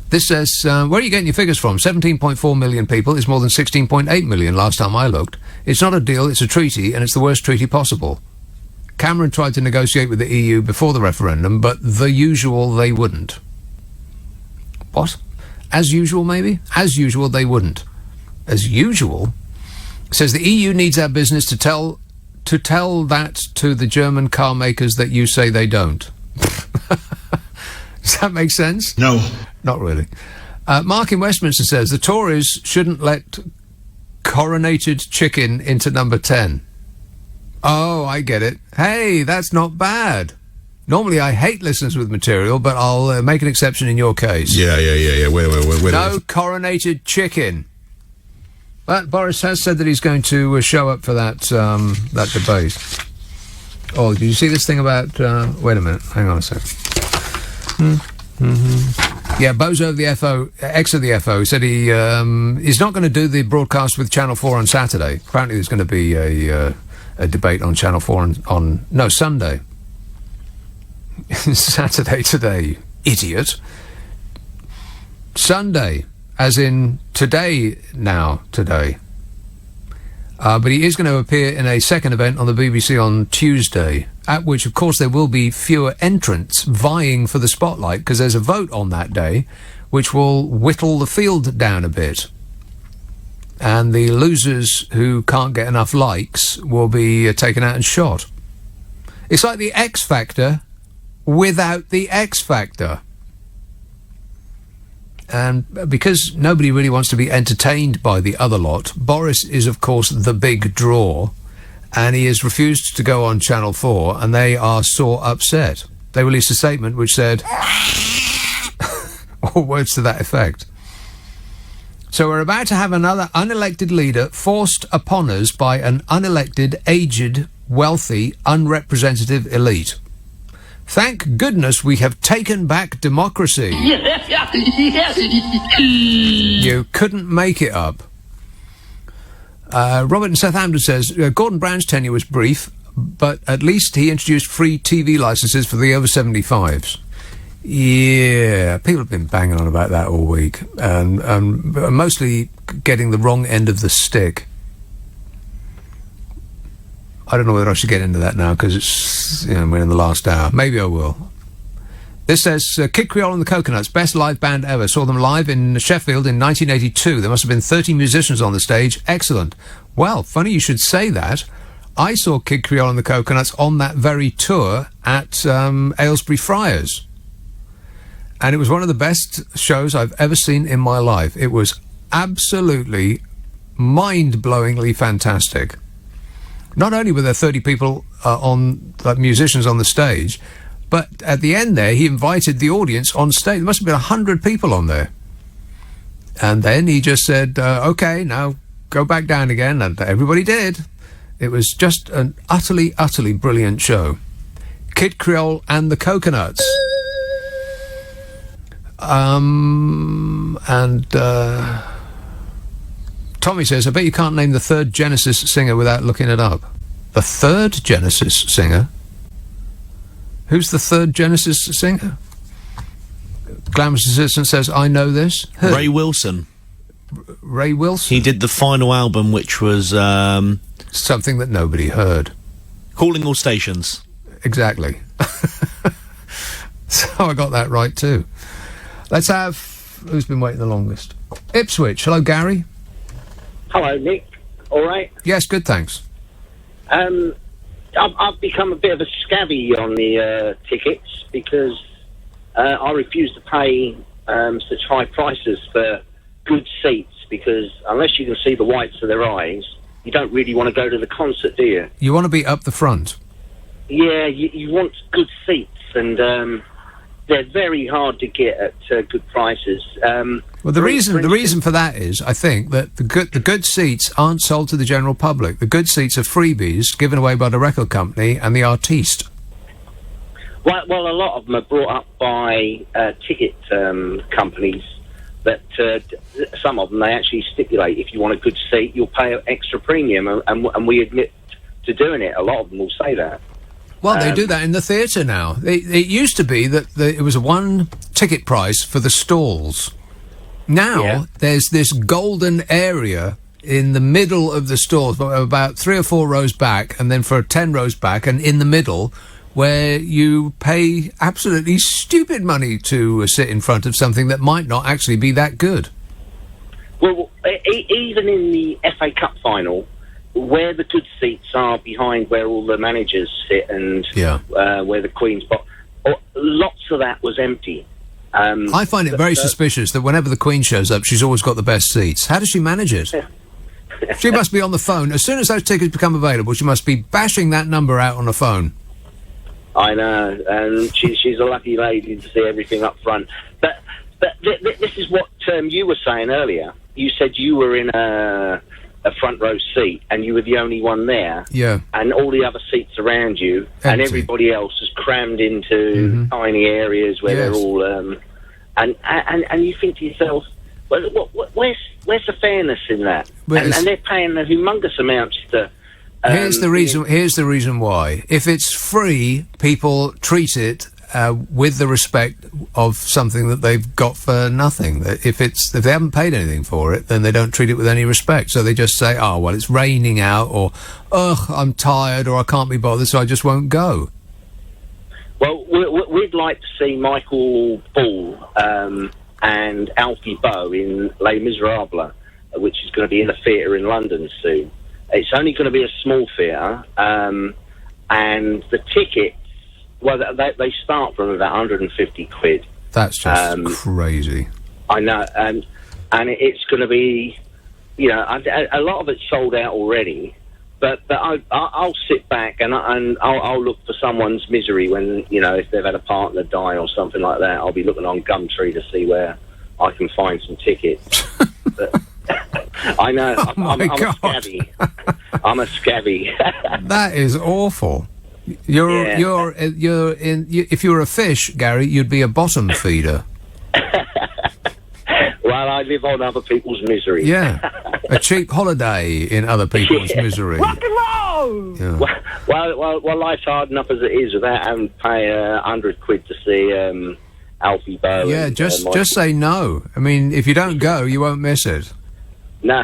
This says, where are you getting your figures from? 17.4 million people is more than 16.8 million last time I looked. It's not a deal, it's a treaty, and it's the worst treaty possible. Cameron tried to negotiate with the EU before the referendum, but the usual, they wouldn't. What? As usual, maybe? As usual, they wouldn't. As usual? It says the EU needs our business to tell that to the German car makers that you say they don't. Does that make sense? No. Not really. Mark in Westminster says the Tories shouldn't let coronated chicken into number 10. Oh, I get it. Hey, that's not bad. Normally I hate listeners with material, but I'll make an exception in your case. Yeah. Wait. No coronated chicken. But Boris has said that he's going to show up for that debate. Oh, did you see this thing about... wait a minute. Hang on a sec. Yeah, Bozo of the FO, ex of the FO, said he's not going to do the broadcast with Channel 4 on Saturday. Apparently there's going to be a debate on Channel 4 on Sunday. Saturday today, you idiot. Sunday, as in today. But he is going to appear in a second event on the BBC on Tuesday, at which, of course, there will be fewer entrants vying for the spotlight, because there's a vote on that day, which will whittle the field down a bit. And the losers who can't get enough likes will be taken out and shot. It's like the X Factor without the X Factor. And because nobody really wants to be entertained by the other lot, Boris is, of course, the big draw, and he has refused to go on Channel 4, and they are sore upset. They released a statement which said, or words to that effect. So we're about to have another unelected leader forced upon us by an unelected, aged, wealthy, unrepresentative elite. Thank goodness we have taken back democracy. You couldn't make it up. Robert in Southampton says, Gordon Brown's tenure was brief, but at least he introduced free TV licences for the over 75s. Yeah, people have been banging on about that all week, and mostly getting the wrong end of the stick. I don't know whether I should get into that now, because it's, we're in the last hour. Maybe I will. This says, Kid Creole and the Coconuts, best live band ever. Saw them live in Sheffield in 1982. There must have been 30 musicians on the stage. Excellent. Well, funny you should say that. I saw Kid Creole and the Coconuts on that very tour at Aylesbury Friars. And it was one of the best shows I've ever seen in my life. It was absolutely mind-blowingly fantastic. Not only were there 30 people musicians on the stage, but at the end there, he invited the audience on stage. There must have been 100 people on there. And then he just said, OK, now go back down again. And everybody did. It was just an utterly, utterly brilliant show. Kid Creole and the Coconuts. Tommy says, I bet you can't name the third Genesis singer without looking it up. The third Genesis singer? Who's the third Genesis singer? Glamorous Assistant says, I know this. Who? Ray Wilson. Ray Wilson? He did the final album, which was... something that nobody heard. Calling All Stations. Exactly. So I got that right too. Let's have... Who's been waiting the longest? Ipswich. Hello, Gary. Hello, Nick. All right? Yes, good, thanks. I've become a bit of a scabby on the tickets because I refuse to pay such high prices for good seats, because unless you can see the whites of their eyes, you don't really want to go to the concert, do you? You want to be up the front? Yeah, you want good seats, and they're very hard to get at good prices. Well, the reason for that is, I think, that the good seats aren't sold to the general public. The good seats are freebies given away by the record company and the artiste. Well, a lot of them are brought up by ticket companies. That some of them, they actually stipulate if you want a good seat, you'll pay an extra premium, and we admit to doing it. A lot of them will say that. Well, they do that in the theatre now. It used to be that it was a one ticket price for the stalls. Now, there's this golden area in the middle of the stalls, about 3 or 4 rows back, and then for 10 rows back, and in the middle, where you pay absolutely stupid money to sit in front of something that might not actually be that good. Well, even in the FA Cup final, where the good seats are behind where all the managers sit and where the Queen's box, lots of that was empty. I find it very suspicious that whenever the Queen shows up, she's always got the best seats. How does she manage it? She must be on the phone. As soon as those tickets become available, she must be bashing that number out on the phone. I know, and she's a lucky lady to see everything up front. But this is what you were saying earlier. You said you were in a front row seat, and you were the only one there. Yeah. And all the other seats around you, and everybody else is crammed into tiny areas where they're all. And you think to yourself, well, where's the fairness in that? And they're paying the humongous amounts to. Here's the reason why. If it's free, people treat it with the respect of something that they've got for nothing. If they haven't paid anything for it, then they don't treat it with any respect. So they just say, "Oh, well, it's raining out," or "Ugh, I'm tired," or "I can't be bothered, so I just won't go." Well, we'd like to see Michael Ball and Alfie Boe in Les Miserables, which is going to be in a theatre in London soon. It's only going to be a small theatre, and the tickets, well, they start from about 150 quid. That's just crazy. I know, and it's going to be, a lot of it's sold out already. But I'll sit back and I'll look for someone's misery when, if they've had a partner die or something like that. I'll be looking on Gumtree to see where I can find some tickets. But, I know. I'm a scabby. I'm a scabby. That is awful. If you were a fish, Gary, you'd be a bottom feeder. Well, I live on other people's misery. Yeah, a cheap holiday in other people's misery. Rock and roll! Yeah. Well, life's hard enough as it is without having to pay 100 quid to see Alfie Boe. Yeah, and, just say no. I mean, if you don't go, you won't miss it. No.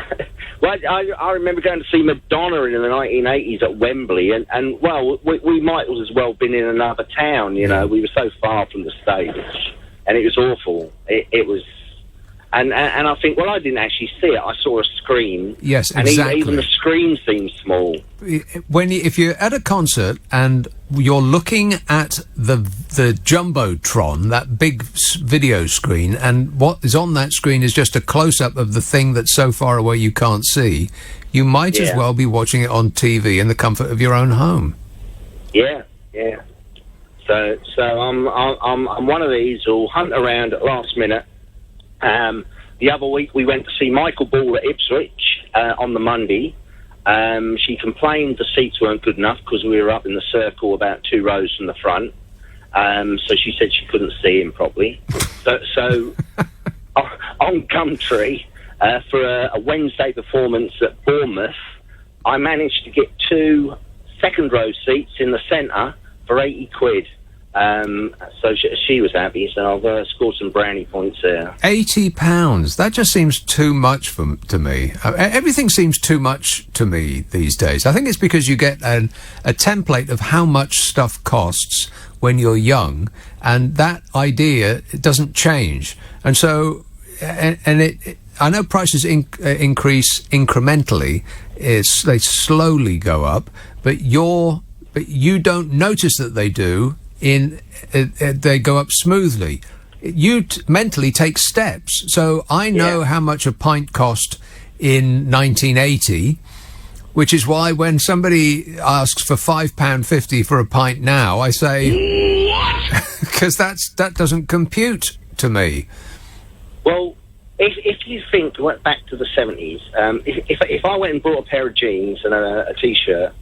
Well, I remember going to see Madonna in the 1980s at Wembley, and well, we might as well been in another town, We were so far from the stage, and it was awful. It was, and I think, well, I didn't actually see it. I saw a screen. Yes, and exactly. even the screen seemed small. If you're at a concert and you're looking at the jumbotron, that big video screen, and what is on that screen is just a close-up of the thing that's so far away you can't see, you might as well be watching it on TV in the comfort of your own home. Yeah. So I'm one of these who'll hunt around at last minute. The other week we went to see Michael Ball at Ipswich on the Monday. She complained the seats weren't good enough because we were up in the circle about 2 rows from the front. So she said she couldn't see him properly. So on Gumtree, for a Wednesday performance at Bournemouth, I managed to get 2 second-row seats in the centre for 80 quid. So she was happy, so I've scored some brownie points there. £80? That just seems too much to me. Everything seems too much to me these days. I think it's because you get a template of how much stuff costs when you're young, and that idea doesn't change. And so, I know prices increase incrementally. They slowly go up, but you don't notice that they do. They go up smoothly. You mentally take steps. So I know how much a pint cost in 1980, which is why when somebody asks for £5.50 for a pint now, I say, because that doesn't compute to me. Well, if you think back to the 70s, if I went and bought a pair of jeans and a T-shirt,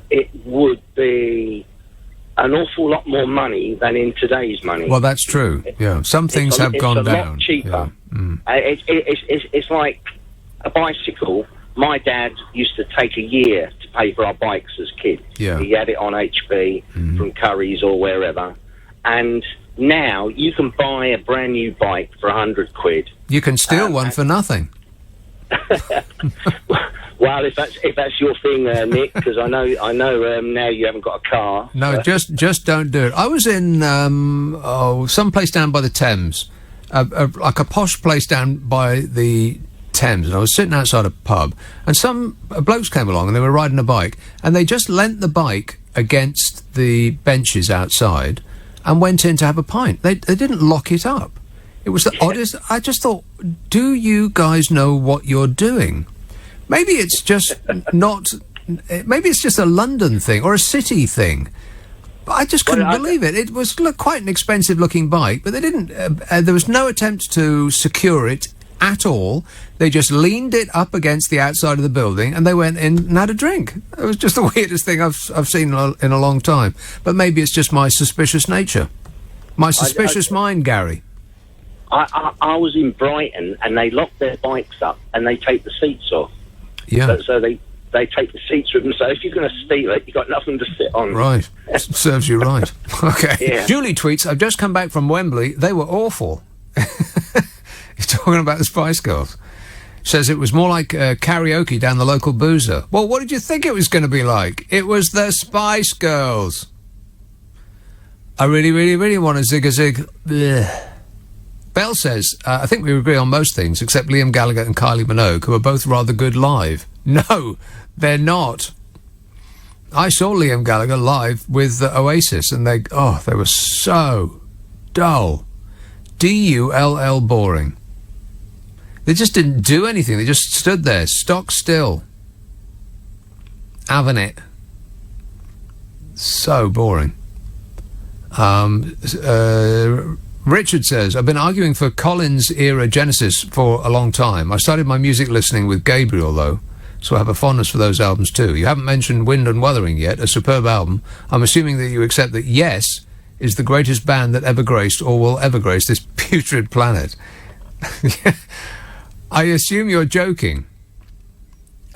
it would be an awful lot more money than in today's money. Well, that's true. Yeah, some things have gone down. It's a lot cheaper. Yeah. It's like a bicycle. My dad used to take a year to pay for our bikes as kids. Yeah. He had it on HB from Curry's or wherever. And now you can buy a brand new bike for 100 quid. You can steal one for nothing. Well, if that's your thing, Nick, because I know now you haven't got a car. No, just don't do it. I was in some place down by the Thames, like a posh place down by the Thames, and I was sitting outside a pub, and some blokes came along and they were riding a bike, and they just leant the bike against the benches outside, and went in to have a pint. They didn't lock it up. It was the oddest. I just thought, do you guys know what you're doing? Maybe it's just not. Maybe it's just a London thing or a city thing. But I just couldn't believe it. It was quite an expensive-looking bike, but they didn't. There was no attempt to secure it at all. They just leaned it up against the outside of the building, and they went in and had a drink. It was just the weirdest thing I've seen in a long time. But maybe it's just my suspicious nature, my suspicious mind, Gary. I was in Brighton, and they lock their bikes up, and they take the seats off. Yeah. So they take the seats with them. So if you're going to steal it, you've got nothing to sit on. Right. Serves you right. Okay. Yeah. Julie tweets, I've just come back from Wembley. They were awful. You're talking about the Spice Girls. Says it was more like karaoke down the local boozer. Well, what did you think it was going to be like? It was the Spice Girls. I really, really, really want a zig-a-zig. Blech. Bell says, I think we agree on most things, except Liam Gallagher and Kylie Minogue, who are both rather good live. No, they're not. I saw Liam Gallagher live with Oasis, and they were so dull. D-U-L-L boring. They just didn't do anything. They just stood there, stock still. Having it. So boring. Richard says, I've been arguing for Collins-era Genesis for a long time. I started my music listening with Gabriel, though, so I have a fondness for those albums, too. You haven't mentioned Wind and Wuthering yet, a superb album. I'm assuming that you accept that Yes is the greatest band that ever graced or will ever grace this putrid planet. I assume you're joking.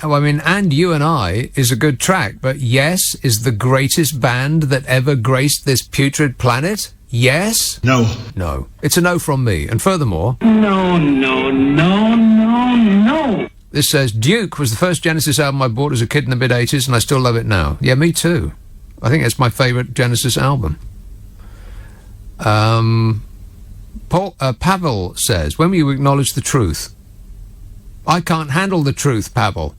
Oh, I mean, And You and I is a good track, but Yes is the greatest band that ever graced this putrid planet? Yes? No. No. It's a no from me. And furthermore... No. This says, Duke was the first Genesis album I bought as a kid in the mid-'80s, and I still love it now. Yeah, me too. I think it's my favourite Genesis album. Pavel says, when will you acknowledge the truth? I can't handle the truth, Pavel.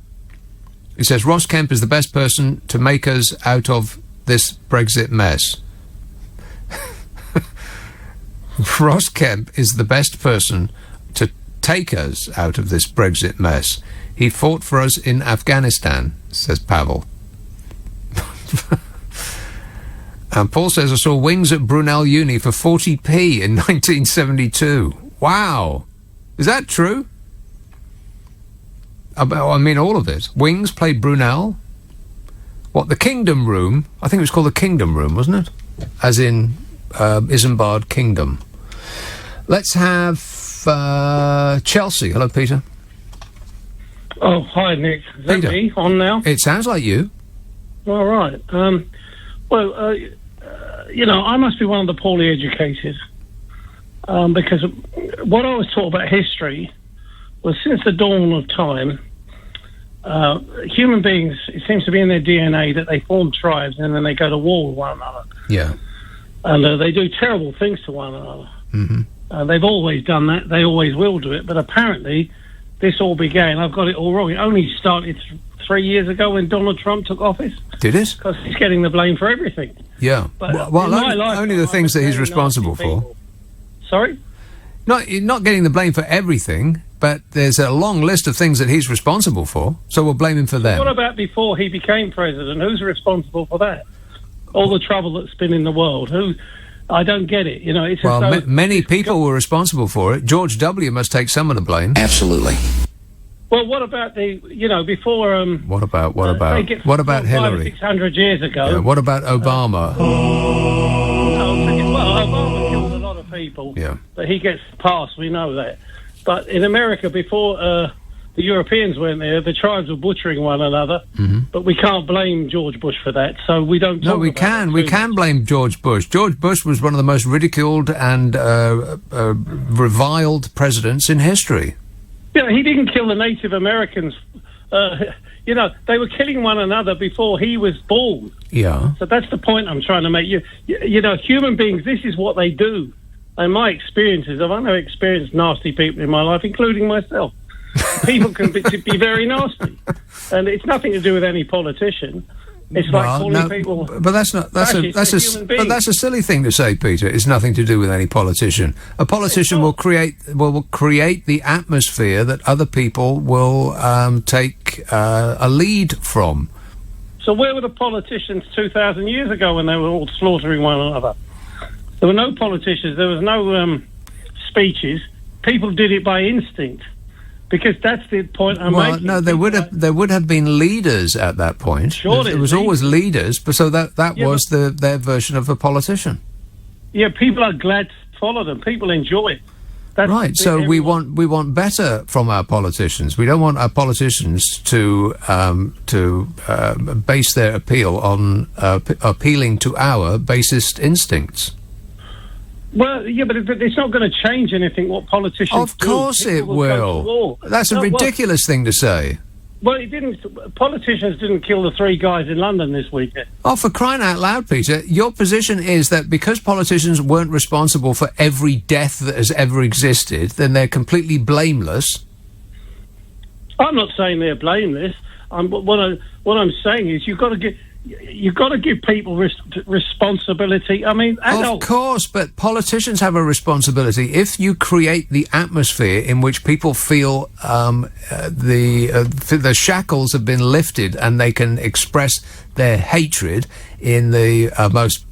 He says, Ross Kemp is the best person to make us out of this Brexit mess. Ross Kemp is the best person to take us out of this Brexit mess. He fought for us in Afghanistan, says Pavel. And Paul says, I saw Wings at Brunel Uni for 40p in 1972. Wow. Is that true? I mean, all of it. Wings played Brunel. What, the Kingdom Room? I think it was called the Kingdom Room, wasn't it? As in Isambard Kingdom. Let's have Chelsea. Hello, Peter. Oh, hi, Nick. Is that Peter. me on now? It sounds like you. All right. I must be one of the poorly educated. Because what I was taught about history was since the dawn of time, human beings, it seems to be in their DNA that they form tribes and then they go to war with one another. Yeah. And they do terrible things to one another. Mm-hmm. They've always done that. They always will do it. But apparently, this all began, I've got it all wrong, it only started 3 years ago when Donald Trump took office. Did it? Because he's getting the blame for everything. Yeah. But only the things that he's responsible for. Sorry? Not getting the blame for everything, but there's a long list of things that he's responsible for, so we'll blame him for them. What about before he became president? Who's responsible for that? All the trouble that's been in the world. I don't get it. It's many people were responsible for it. George W. must take some of the blame. Absolutely. Well, what about before? What about Hillary? 600 years ago. Yeah, what about Obama? Obama killed a lot of people. Yeah. But he gets passed. We know that. But in America, before the Europeans went there, the tribes were butchering one another. Mm-hmm. But we can't blame George Bush for that. So we don't. No, we can. We can blame George Bush. George Bush was one of the most ridiculed and reviled presidents in history. He didn't kill the Native Americans. They were killing one another before he was born. Yeah. So that's the point I'm trying to make. Human beings, this is what they do. And my experiences, I've only experienced nasty people in my life, including myself. People can be very nasty. And it's nothing to do with any politician. It's like calling people. But that's not. That's a. That's a. human But beings. that's a silly thing to say, Peter. It's nothing to do with any politician. A politician will create the atmosphere that other people will take a lead from. So where were the politicians 2,000 years ago when they were all slaughtering one another? There were no politicians. There was no speeches. People did it by instinct, because that's the point I'm making. No, there would have been leaders at that point. Sure, there was always leaders, but so that was their version of a politician. Yeah, people are glad to follow them. People enjoy it. That's Right. So we want better from our politicians. We don't want our politicians to base their appeal on appealing to our basest instincts. Well, yeah, but it's not going to change anything what politicians do. Of course it People go to will. war. That's a No, ridiculous thing to say. Well, it didn't. Politicians didn't kill the 3 guys in London this weekend. Oh, for crying out loud, Peter, your position is that because politicians weren't responsible for every death that has ever existed, then they're completely blameless. I'm not saying they're blameless. What I'm saying is you've got to give people responsibility. I mean, adults. Of course, but politicians have a responsibility. If you create the atmosphere in which people feel the shackles have been lifted and they can express their hatred in the most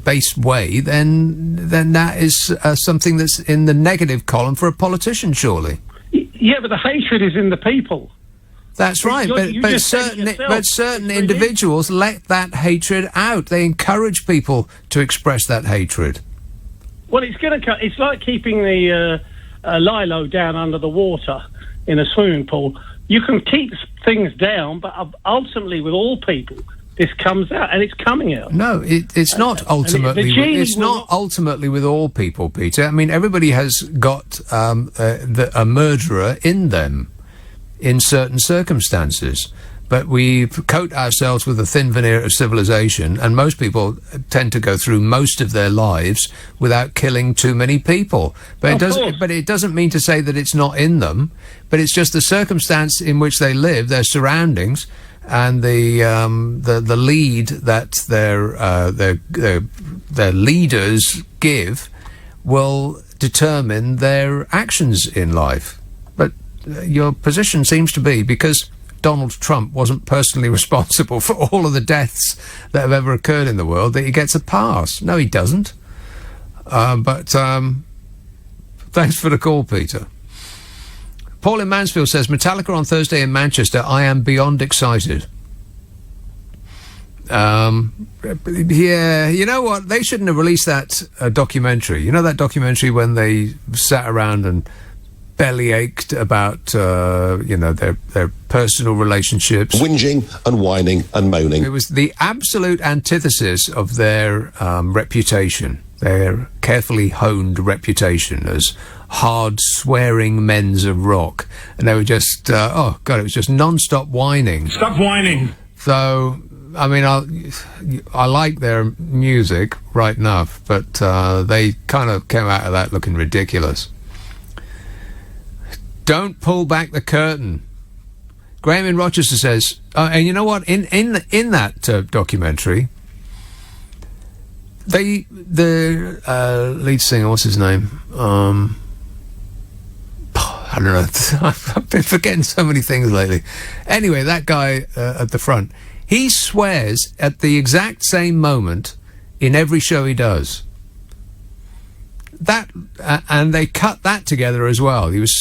base way, then that is something that's in the negative column for a politician, surely. Yeah, but the hatred is in the people. That's right, but certain individuals let that hatred out. They encourage people to express that hatred. Well, it's like keeping the lilo down under the water in a swimming pool. You can keep things down, but ultimately, with all people, this comes out, and it's coming out. No, it's not ultimately. It's not ultimately with all people, Peter. I mean, everybody has got a murderer in them in certain circumstances, but we coat ourselves with a thin veneer of civilization, and most people tend to go through most of their lives without killing too many people. But it doesn't mean to say that it's not in them, but it's just the circumstance in which they live, their surroundings, and the lead that their leaders give will determine their actions in life. But your position seems to be, because Donald Trump wasn't personally responsible for all of the deaths that have ever occurred in the world, that he gets a pass. No, he doesn't. But thanks for the call, Peter. Paul in Mansfield says, Metallica on Thursday in Manchester. I am beyond excited. Yeah, you know what? They shouldn't have released that documentary. You know that documentary when they sat around and belly ached about their personal relationships, whinging and whining and moaning. It was the absolute antithesis of their reputation, their carefully honed reputation as hard swearing men's of rock, and they were just it was just non-stop whining. Stop whining. So I mean, I like their music right enough, but they kind of came out of that looking ridiculous. Don't pull back the curtain. Graham in Rochester says, and you know what? In that documentary, the lead singer, what's his name? I don't know. I've been forgetting so many things lately. Anyway, that guy at the front, he swears at the exact same moment in every show he does. That and they cut that together as well. He was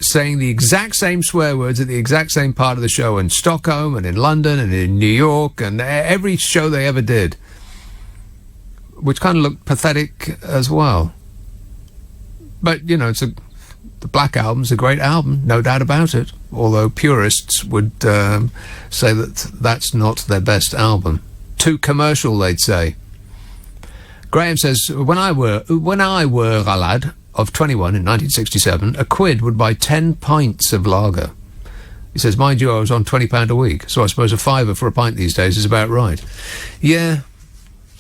saying the exact same swear words at the exact same part of the show in Stockholm and in London and in New York and every show they ever did, which kind of looked pathetic as well. But you know, the Black Album's a great album, no doubt about it. Although purists would say that that's not their best album. Too commercial, they'd say. Graham says, when I were a lad of 21 in 1967, a quid would buy 10 pints of lager. He says, mind you, I was on £20 a week, so I suppose a fiver for a pint these days is about right. Yeah,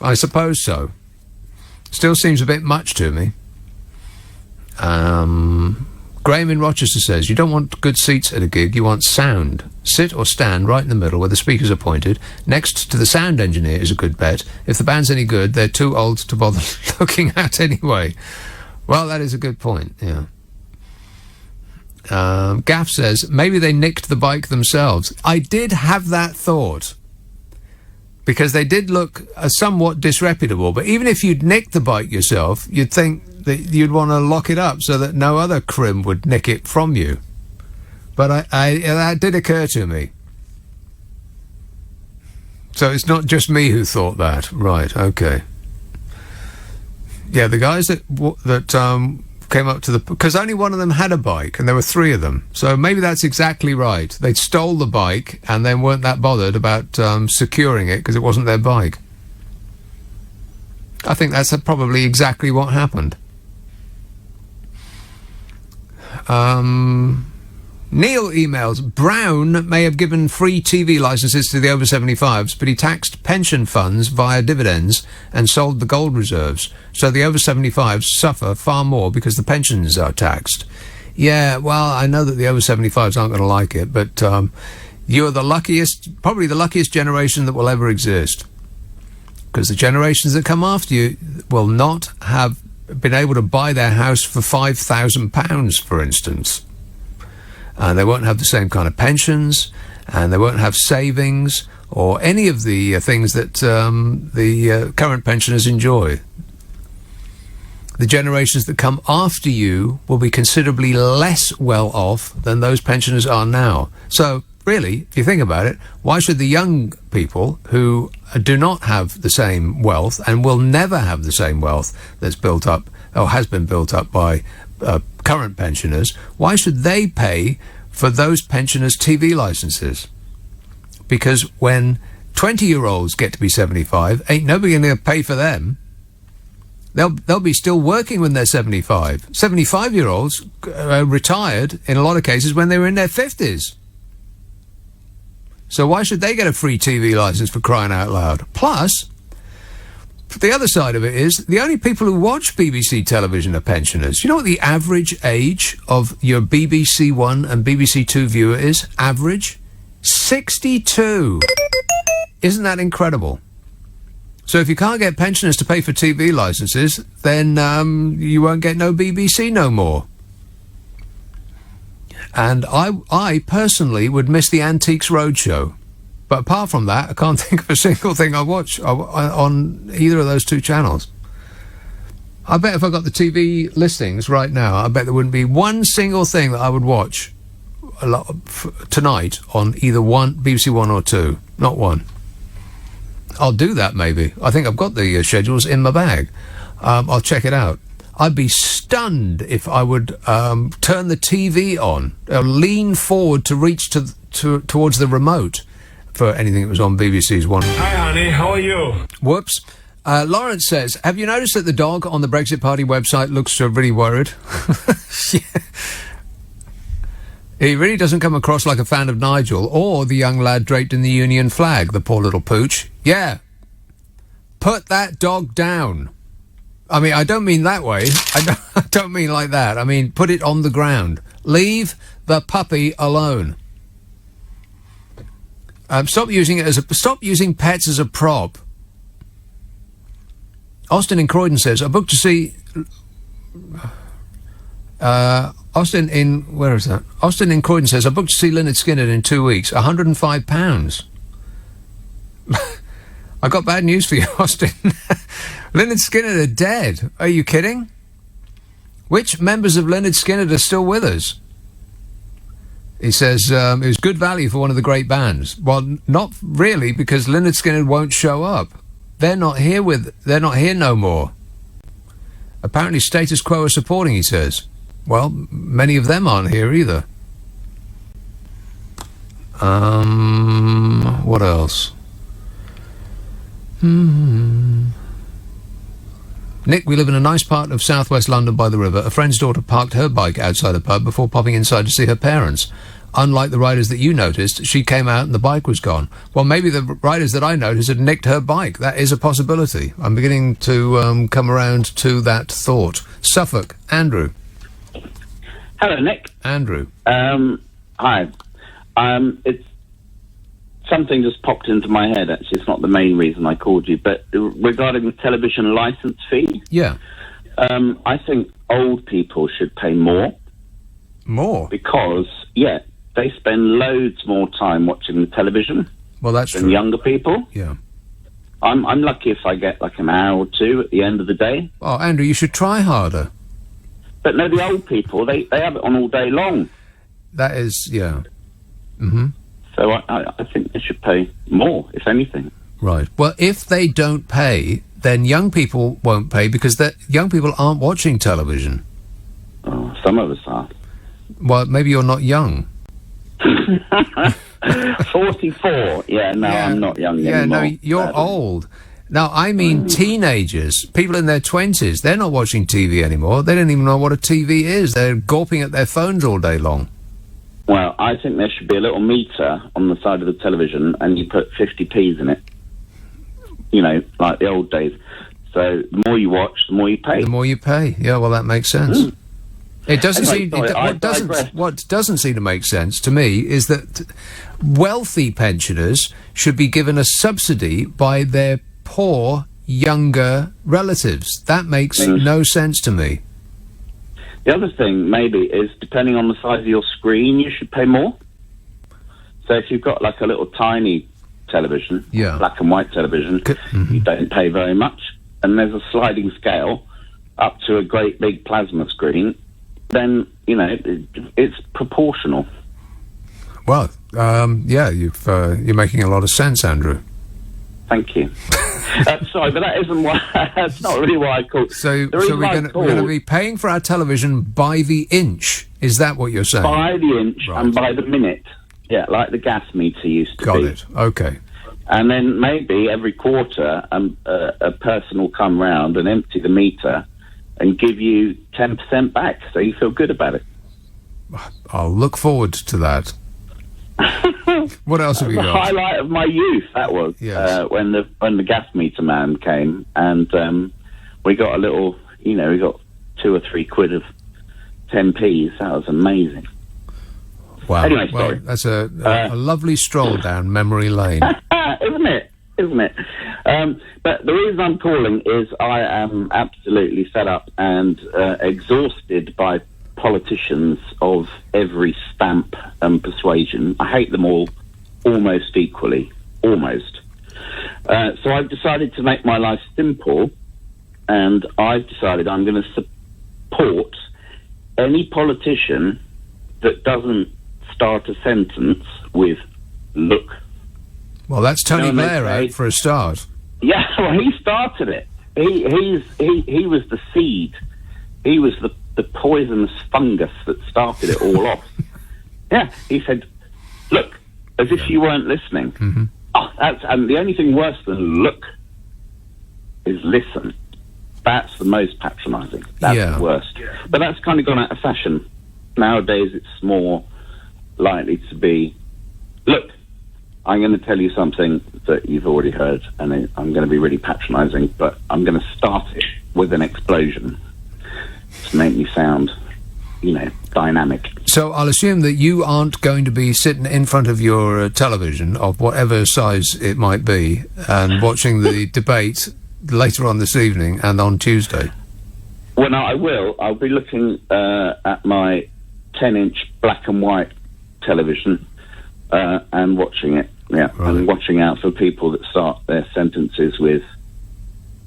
I suppose so. Still seems a bit much to me. Graham in Rochester says, you don't want good seats at a gig, you want sound. Sit or stand right in the middle where the speakers are pointed. Next to the sound engineer is a good bet. If the band's any good, they're too old to bother looking at anyway. Well, that is a good point, yeah. Gaff says, maybe they nicked the bike themselves. I did have that thought, because they did look somewhat disreputable. But even if you'd nicked the bike yourself, you'd think that you'd want to lock it up so that no other crim would nick it from you. But that did occur to me. So it's not just me who thought that. Right, okay. Yeah, the guys that came up to the... Because only one of them had a bike, and there were 3 of them. So maybe that's exactly right. They stole the bike and then weren't that bothered about securing it because it wasn't their bike. I think that's probably exactly what happened. Neil emails, Brown may have given free TV licenses to the over 75s, but he taxed pension funds via dividends and sold the gold reserves. So the over 75s suffer far more because the pensions are taxed. Yeah, well, I know that the over 75s aren't going to like it, but you're the luckiest, probably the luckiest generation that will ever exist. Because the generations that come after you will not have been able to buy their house for £5,000, for instance. And they won't have the same kind of pensions, and they won't have savings, or any of the things that the current pensioners enjoy. The generations that come after you will be considerably less well off than those pensioners are now. So, really, if you think about it, why should the young people who do not have the same wealth and will never have the same wealth that's built up or has been built up by current pensioners, why should they pay for those pensioners' TV licenses? Because when 20-year-olds get to be 75, ain't nobody going to pay for them. They'll be still working when they're 75. 75-year-olds retired, in a lot of cases, when they were in their 50s. So why should they get a free TV license, for crying out loud? Plus, the other side of it is, the only people who watch BBC television are pensioners. You know what the average age of your BBC One and BBC Two viewer is? Average? 62. Isn't that incredible? So if you can't get pensioners to pay for TV licenses, then you won't get no BBC no more. And I personally would miss the Antiques Roadshow. But apart from that, I can't think of a single thing I watch on either of those 2 channels. I bet if I got the TV listings right now, I bet there wouldn't be one single thing that I would watch tonight on either BBC One or 2. Not one. I'll do that maybe. I think I've got the schedules in my bag. I'll check it out. I'd be stunned if I would turn the TV on, lean forward to reach towards the remote for anything that was on BBC's One. Hi, honey. How are you? Whoops. Lawrence says, have you noticed that the dog on the Brexit Party website looks really worried? Yeah. He really doesn't come across like a fan of Nigel or the young lad draped in the Union flag, the poor little pooch. Yeah. Put that dog down. I mean, I don't mean that way. I don't mean like that. I mean, put it on the ground. Leave the puppy alone. Stop using pets as a prop. Austin in Croydon says, I booked to see... Austin in Croydon says, I booked to see Lynyrd Skynyrd in 2 weeks. £105. I got bad news for you, Austin. Lynyrd Skynyrd are dead. Are you kidding? Which members of Lynyrd Skynyrd are still with us? He says, it was good value for one of the great bands. Well, not really, because Lynyrd Skynyrd won't show up. They're not here no more. Apparently Status Quo are supporting, he says. Well, many of them aren't here either. What else? Nick, we live in a nice part of southwest London by the river. A friend's daughter parked her bike outside a pub before popping inside to see her parents. Unlike the riders that you noticed, she came out and the bike was gone. Well, maybe the riders that I noticed had nicked her bike. That is a possibility. I'm beginning to come around to that thought. Suffolk, Andrew. Hello, Nick. Andrew. Hi. It's something just popped into my head. Actually, it's not the main reason I called you, but regarding the television license fee. Yeah. I think old people should pay more. More? Because, yeah, they spend loads more time watching the television. Well, that's than true. younger people. Yeah. I'm lucky if I get like an hour or two at the end of the day. Oh, Andrew, you should try harder. But no, the old people, they have it on all day long. That is, yeah. Mm-hmm. So I think they should pay more, if anything. Right. Well, if they don't pay, then young people won't pay because young people aren't watching television. Oh, some of us are. Well, maybe you're not young. 44. Yeah, no, I'm not young Yeah, anymore. no, you're old. Now, I mean teenagers, people in their 20s, they're not watching TV anymore. They don't even know what a TV is. They're gawping at their phones all day long. Well, I think there should be a little meter on the side of the television and you put 50p's in it. You know, like the old days. So the more you watch, the more you pay. The more you pay. Yeah, well, that makes sense. Mm. It doesn't Anyway, seem. sorry, What doesn't seem to make sense to me is that wealthy pensioners should be given a subsidy by their poor younger relatives. That makes no sense to me. The other thing, maybe, is depending on the size of your screen, you should pay more. So if you've got like a little tiny television, black and white television, you don't pay very much. And there's a sliding scale up to a great big plasma screen. Then, you know, it's proportional. Well, yeah, you're making a lot of sense, Andrew. Thank you. Sorry, but that isn't why. That's not really why I called. So we're going to be paying for our television by the inch. Is that what you're saying? By the inch and by the minute. Yeah, like the gas meter used to be. Got it. Okay. And then maybe every quarter, a person will come round and empty the meter and give you 10% back, so you feel good about it. I'll look forward to that. What else have you the got? Highlight of my youth, that was, when the gas meter man came, and we got a little, you know, we got 2 or 3 quid of 10p's. That was amazing. Wow. Anyway, well, sorry. that's a lovely stroll down memory lane. Isn't it? Isn't it? But the reason I'm calling is I am absolutely fed up and exhausted by politicians of every stamp and persuasion. I hate them all almost equally. Almost. So I've decided to make my life simple, and I've decided I'm going to support any politician that doesn't start a sentence with "look." Well, that's Tony Blair out for a start. Yeah, well, he started it. He was the seed. He was the poisonous fungus that started it all off. Yeah, he said, "Look," as if you weren't listening. Mm-hmm. Oh, and the only thing worse than "look" is "listen." That's the most patronising. That's the worst. But that's kind of gone out of fashion. Nowadays, it's more likely to be, "Look, I'm going to tell you something that you've already heard, and I'm going to be really patronising, but I'm going to start it with an explosion to make me sound, you know, dynamic." So I'll assume that you aren't going to be sitting in front of your television, of whatever size it might be, and watching the debate later on this evening and on Tuesday. Well, no, I will. I'll be looking at my 10-inch black and white television and watching it. Yeah, right. And watching out for people that start their sentences with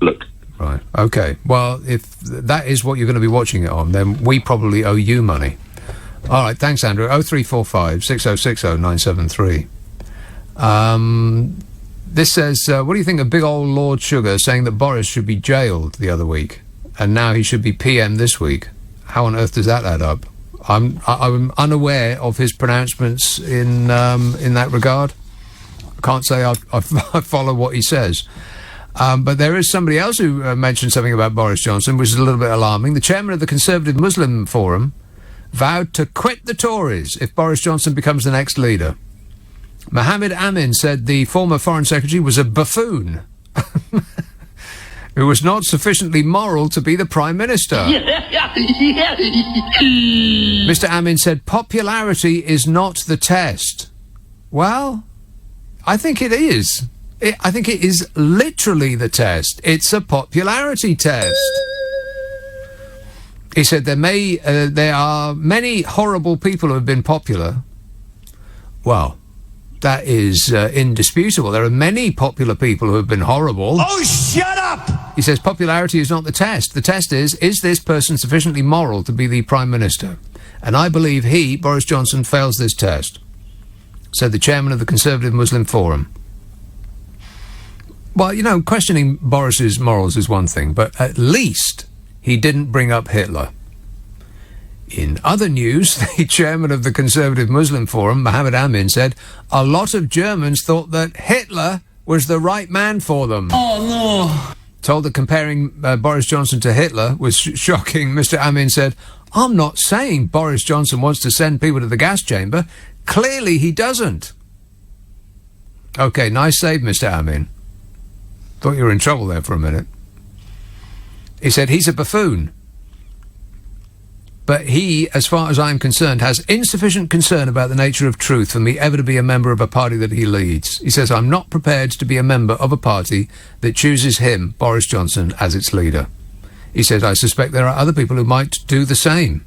"look." Right. Okay. Well, if that is what you're going to be watching it on, then we probably owe you money. All right. Thanks, Andrew. 0345 6060 973. This says, what do you think of big old Lord Sugar saying that Boris should be jailed the other week, and now he should be PM this week? How on earth does that add up? I'm unaware of his pronouncements in that regard. I can't say I follow what he says. But there is somebody else who mentioned something about Boris Johnson, which is a little bit alarming. The chairman of the Conservative Muslim Forum vowed to quit the Tories if Boris Johnson becomes the next leader. Mohammed Amin said the former Foreign Secretary was a buffoon. who was not sufficiently moral to be the Prime Minister. Mr. Amin said, popularity is not the test. Well, I think it is. I think it is literally the test. It's a popularity test. He said there are many horrible people who have been popular. Well, that is indisputable. There are many popular people who have been horrible. Oh, shut up! He says popularity is not the test. The test is this person sufficiently moral to be the Prime Minister? And I believe he, Boris Johnson, fails this test, said the chairman of the Conservative Muslim Forum. Well, you know, questioning Boris's morals is one thing, but at least he didn't bring up Hitler. In other news, the chairman of the Conservative Muslim Forum, Mohammed Amin, said a lot of Germans thought that Hitler was the right man for them. Oh, no. Told that comparing Boris Johnson to Hitler was shocking, Mr. Amin said, I'm not saying Boris Johnson wants to send people to the gas chamber. Clearly he doesn't. OK, nice save, Mr. Amin. Thought you were in trouble there for a minute. He said he's a buffoon. But he, as far as I'm concerned, has insufficient concern about the nature of truth for me ever to be a member of a party that he leads. He says, I'm not prepared to be a member of a party that chooses him, Boris Johnson, as its leader. He says, I suspect there are other people who might do the same,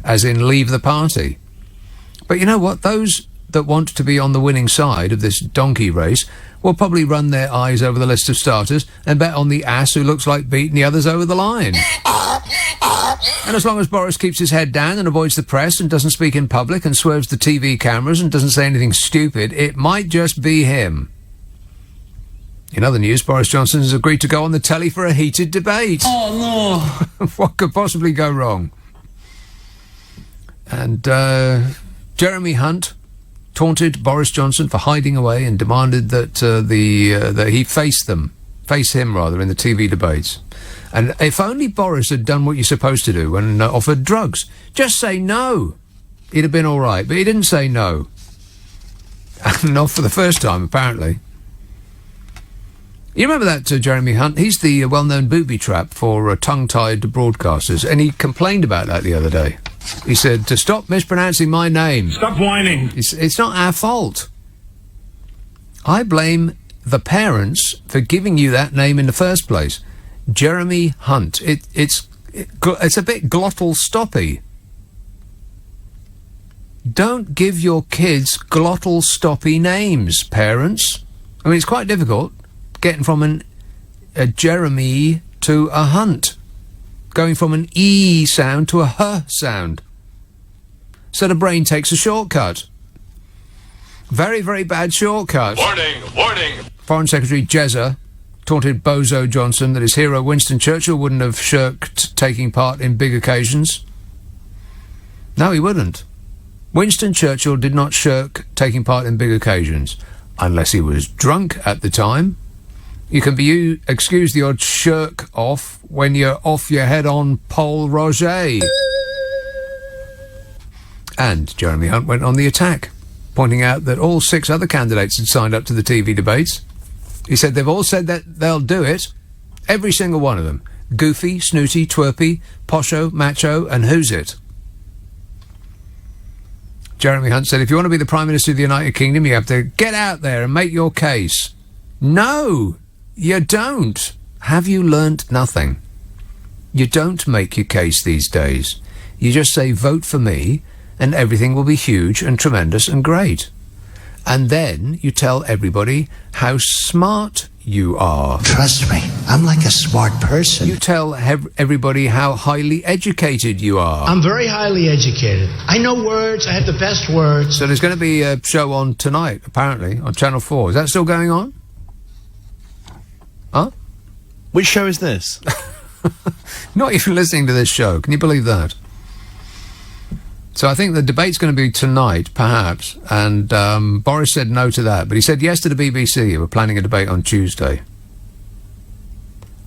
as in leave the party. But you know what? Those that want to be on the winning side of this donkey race will probably run their eyes over the list of starters and bet on the ass who looks like beating the others over the line. And as long as Boris keeps his head down and avoids the press and doesn't speak in public and swerves the TV cameras and doesn't say anything stupid, it might just be him. In other news, Boris Johnson has agreed to go on the telly for a heated debate. Oh, no. What could possibly go wrong? And Jeremy Hunt taunted Boris Johnson for hiding away and demanded that that he face him in the TV debates. And if only Boris had done what you're supposed to do and offered drugs, just say no. He'd have been all right, but he didn't say no. Not for the first time, apparently. You remember that Jeremy Hunt? He's the well-known booby trap for tongue-tied broadcasters, and he complained about that the other day. He said, to stop mispronouncing my name. Stop whining. It's not our fault. I blame the parents for giving you that name in the first place. Jeremy Hunt. It's a bit glottal stoppy. Don't give your kids glottal stoppy names, parents. I mean, it's quite difficult getting from a Jeremy to a Hunt. Going from an E sound to a H sound. So the brain takes a shortcut. Very, very bad shortcut. Warning, warning. Foreign Secretary Jezza taunted Bozo Johnson that his hero Winston Churchill wouldn't have shirked taking part in big occasions. No, he wouldn't. Winston Churchill did not shirk taking part in big occasions, unless he was drunk at the time. You can be excused the odd shirk off when you're off your head on Paul Roger. And Jeremy Hunt went on the attack, pointing out that all 6 other candidates had signed up to the TV debates. He said they've all said that they'll do it. Every single one of them. Goofy, snooty, twerpy, posho, macho, and who's it? Jeremy Hunt said, if you want to be the Prime Minister of the United Kingdom, you have to get out there and make your case. No, you don't. Have you learnt nothing? You don't make your case these days. You just say, vote for me, and everything will be huge and tremendous and great. And then you tell everybody how smart you are. Trust me, I'm like a smart person. You tell everybody how highly educated you are. I'm very highly educated. I know words. I have the best words. So there's going to be a show on tonight, apparently, on Channel 4. Is that still going on? Huh? Which show is this? Not even listening to this show. Can you believe that? So I think the debate's going to be tonight, perhaps, and Boris said no to that, but he said yes to the BBC, who were planning a debate on Tuesday,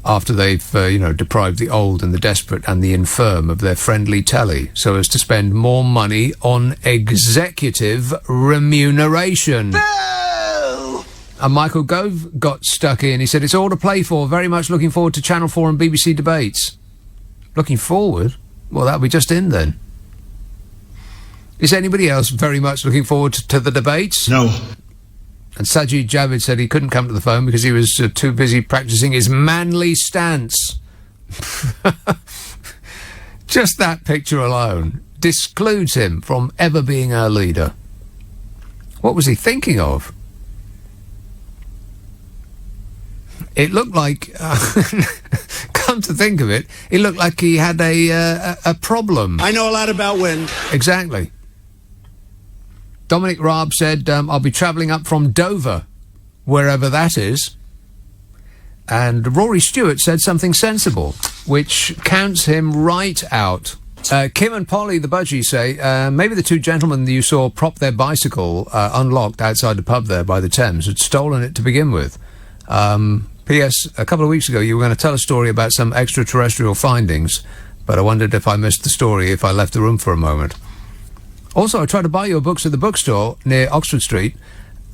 after they've, deprived the old and the desperate and the infirm of their friendly telly, so as to spend more money on executive remuneration. No! And Michael Gove got stuck in. He said, it's all to play for. Very much looking forward to Channel 4 and BBC debates. Looking forward? Well, that'll be just in then. Is anybody else very much looking forward to the debates? No. And Sajid Javid said he couldn't come to the phone because he was too busy practising his manly stance. Just that picture alone discludes him from ever being our leader. What was he thinking of? It looked like, come to think of it, it looked like he had a problem. I know a lot about wind. Exactly. Dominic Raab said, I'll be travelling up from Dover, wherever that is. And Rory Stewart said something sensible, which counts him right out. Kim and Polly, the budgies, say, maybe the two gentlemen that you saw prop their bicycle unlocked outside the pub there by the Thames had stolen it to begin with. P.S. A couple of weeks ago you were going to tell a story about some extraterrestrial findings, but I wondered if I missed the story if I left the room for a moment. Also, I tried to buy your books at the bookstore near Oxford Street,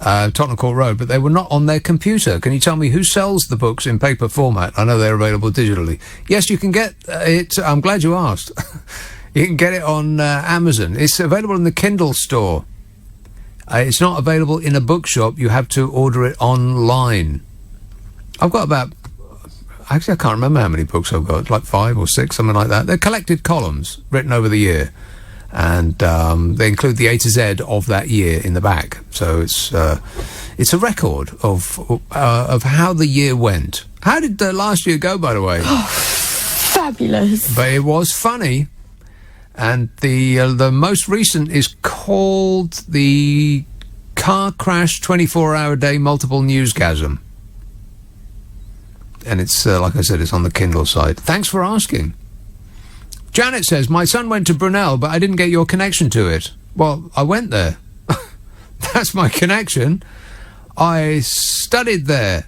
Tottenham Court Road, but they were not on their computer. Can you tell me who sells the books in paper format? I know they're available digitally. Yes, you can get it. I'm glad you asked. You can get it on Amazon. It's available in the Kindle store. It's not available in a bookshop. You have to order it online. I've got about... Actually, I can't remember how many books I've got. Like 5 or 6, something like that. They're collected columns written over the year. And they include the A to Z of that year in the back. So it's a record of how the year went. How did last year go, by the way? Oh, fabulous. But it was funny. And the most recent is called the Car Crash 24-Hour-Day Multiple Newsgasm. And it's, like I said, it's on the Kindle site. Thanks for asking. Janet says, my son went to Brunel, but I didn't get your connection to it. Well, I went there. That's my connection. I studied there.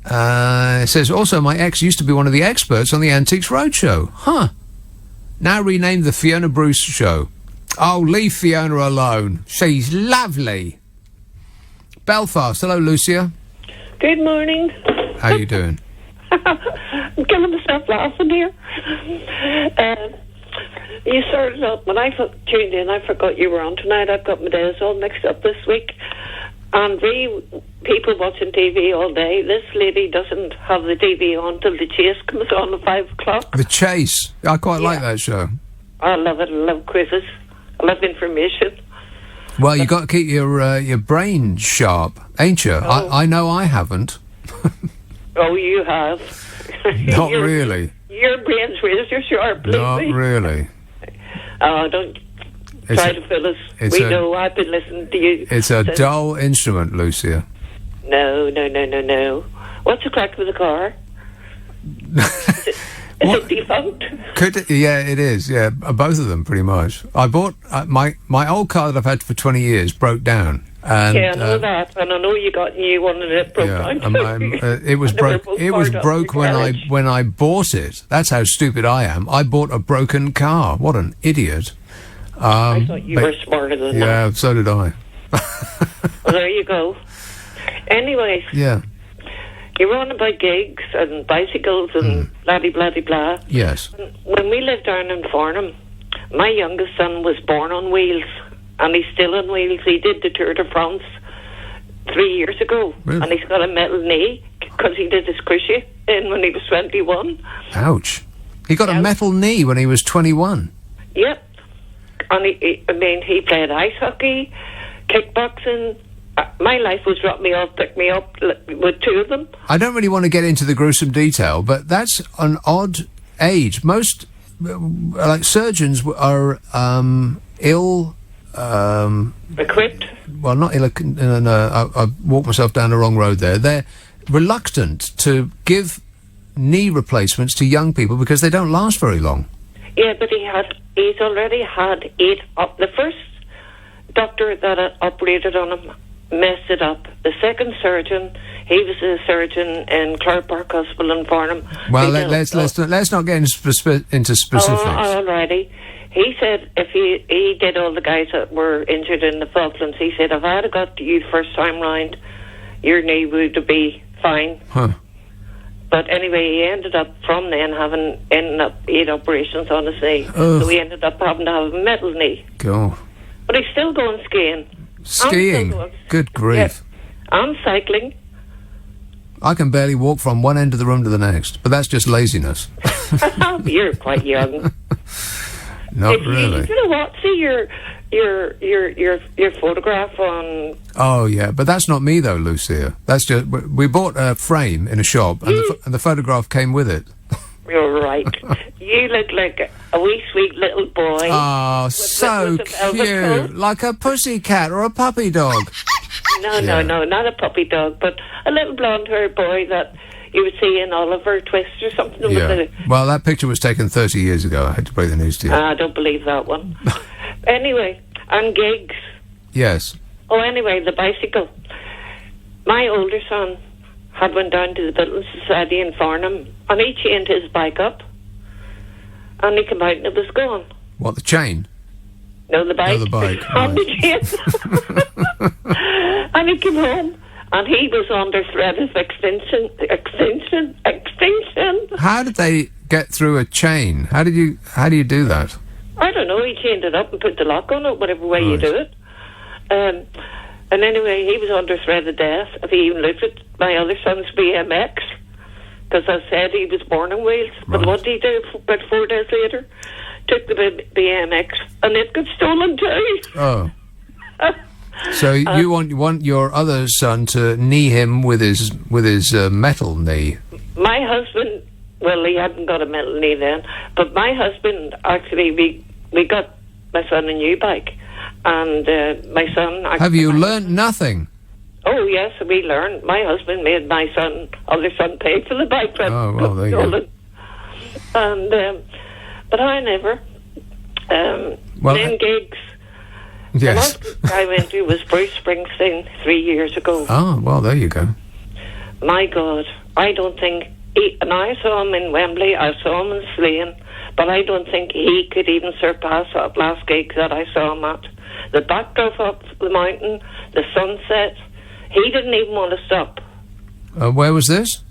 It says, also, my ex used to be one of the experts on the Antiques Roadshow. Huh. Now renamed the Fiona Bruce Show. Oh, leave Fiona alone. She's lovely. Belfast. Hello, Lucia. Good morning. How you doing? I'm killing myself laughing here. You started up when I tuned in. I forgot you were on tonight. I've got my days all mixed up this week. And people watching TV all day. This lady doesn't have the TV on till The Chase comes on at 5 o'clock. The Chase. I quite like that show. I love it. I love quizzes. I love information. Well, you got to keep your brain sharp, ain't you? Oh. I know I haven't. Oh, you have. Not really. Your brain's razor sharp, believe Not me. really. Oh, don't try to fill us. We know I've been listening to you. It's a dull instrument, Lucia. No. What's the crack with the car? Is it defunct? Yeah, it is. Yeah, both of them, pretty much. I bought my old car that I've had for 20 years broke down. And, yeah, I know that, and I know you got a new one and it broke down. It was broke. It was broke when I bought it. That's how stupid I am. I bought a broken car. What an idiot! I thought you were smarter than that. Yeah, so did I. Well, there you go. Anyways, yeah, you're on about gigs and bicycles and blah. Yes. When we lived down in Farnham, my youngest son was born on wheels. And he's still on wheels. He did the Tour de France 3 years ago. Really? And he's got a metal knee because he did his cruciate in when he was 21. Ouch. He got a metal knee when he was 21. Yep. And he played ice hockey, kickboxing. My life was drop me off, pick me up with two of them. I don't really want to get into the gruesome detail, but that's an odd age. Most, surgeons are ill... equipped? Well, not ill... No, I walked myself down the wrong road there. They're reluctant to give knee replacements to young people because they don't last very long. Yeah, but he's already had 8 up. The first doctor that operated on him messed it up. The second surgeon, he was a surgeon in Clark Park Hospital in Farnham. Well, let's not get into specifics. Oh, alrighty. He said if he did all the guys that were injured in the Falklands, he said, if I had got to you first time round, your knee would be fine. Huh. But anyway, he ended up from then ending up 8 operations on his knee. Ugh. So he ended up having to have a metal knee. God. But he's still going skiing. Skiing? Good grief. Yeah. I'm cycling. I can barely walk from one end of the room to the next, but that's just laziness. You're quite young. Not really. You know what? See your photograph on. Oh yeah, but that's not me though, Lucia. That's just we bought a frame in a shop, and the photograph came with it. You're right. You look like a wee sweet little boy. Oh, so cute, like a pussy cat or a puppy dog. No, not a puppy dog, but a little blonde-haired boy that you would see in Oliver Twist or something. Yeah. Well, that picture was taken 30 years ago. I had to break the news to you. I don't believe that one. Anyway, and gigs. Yes. Oh, anyway, the bicycle. My older son had went down to the Building Society in Farnham, and he chained his bike up, and he came out and it was gone. What, the chain? No, the bike. Oh, the bike. On the chain. And he came home, and he was under threat of extinction. How did they get through a chain? How do you do that? I don't know. He chained it up and put the lock on it, whatever way you do it. And anyway, he was under threat of death if he even looked at my other son's BMX, because I said he was born in Wales. Right. But what did he do about 4 days later? Took the BMX, and it got stolen too. Oh. So you want your other son to knee him with his metal knee? My husband, well, he hadn't got a metal knee then, but my husband actually we got my son a new bike, and my son. Have you learnt nothing? Oh yes, we learned. My husband made my other son pay for the bike. Oh well, there you go. And but I never. Then gigs. Yes. The last I went to was Bruce Springsteen 3 years ago. Oh, well, there you go. My God, I don't think... and I saw him in Wembley, I saw him in Slane, but I don't think he could even surpass that last gig that I saw him at. The backdrop up the mountain, the sunset, he didn't even want to stop. Where was this?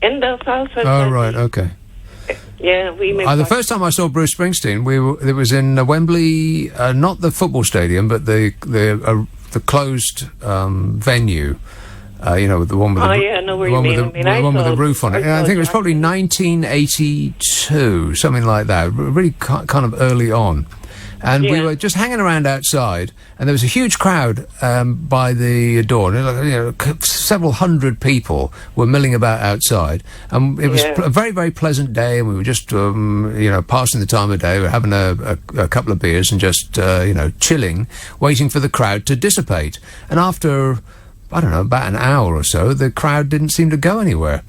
In Belfast. Oh, right, okay. Yeah, we moved the first time I saw Bruce Springsteen, it was in Wembley, not the football stadium, but the closed venue. You know, the one with the one with the roof on it. I think it was probably 1982, something like that. Really kind of early on. And we were just hanging around outside, and there was a huge crowd by the door. And, several hundred people were milling about outside, and it was a very, very pleasant day. And we were just, passing the time of day. We were having a couple of beers and just, chilling, waiting for the crowd to dissipate. And after, I don't know, about an hour or so, the crowd didn't seem to go anywhere.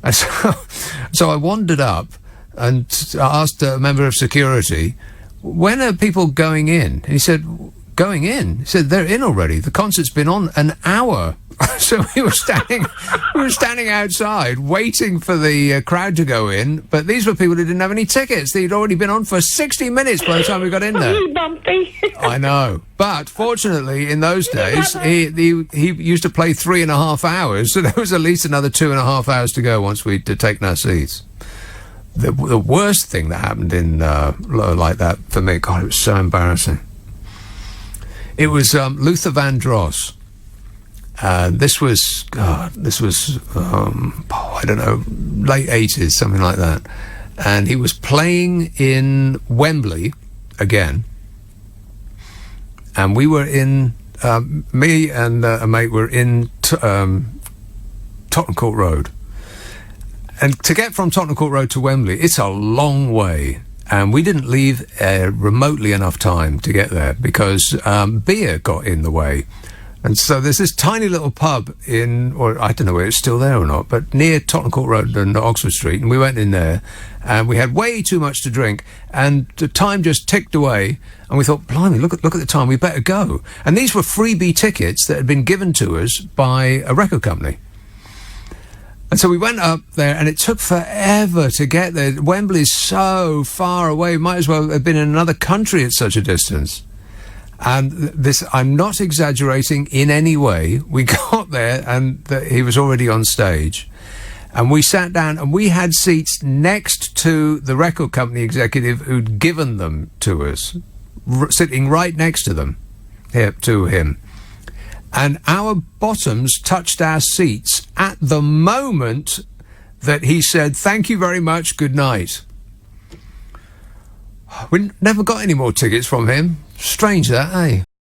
And so I wandered up and asked a member of security, when are people going in? And he said, going in? He said, they're in already. The concert's been on an hour. So we were standing outside waiting for the crowd to go in, but these were people who didn't have any tickets. They'd already been on for 60 minutes by the time we got in there. I know. But fortunately, in those days, he used to play 3.5 hours, so there was at least another 2.5 hours to go once we'd taken our seats. The worst thing that happened in like that for me, God, it was so embarrassing. It was Luther Vandross. This was I don't know, late 80s, something like that. And he was playing in Wembley again. And we were in, me and a mate were in Tottenham Court Road. And to get from Tottenham Court Road to Wembley, it's a long way. And we didn't leave remotely enough time to get there because beer got in the way. And so there's this tiny little pub or I don't know whether it's still there or not, but near Tottenham Court Road and Oxford Street. And we went in there and we had way too much to drink. And the time just ticked away. And we thought, blimey, look at the time, we better go. And these were freebie tickets that had been given to us by a record company. And so we went up there, and it took forever to get there. Wembley's so far away. Might as well have been in another country at such a distance. And this, I'm not exaggerating in any way. We got there and he was already on stage. And we sat down and we had seats next to the record company executive who'd given them to us, sitting right next to them, to him. And our bottoms touched our seats at the moment that he said, "Thank you very much, good night." We never got any more tickets from him. Strange that, eh?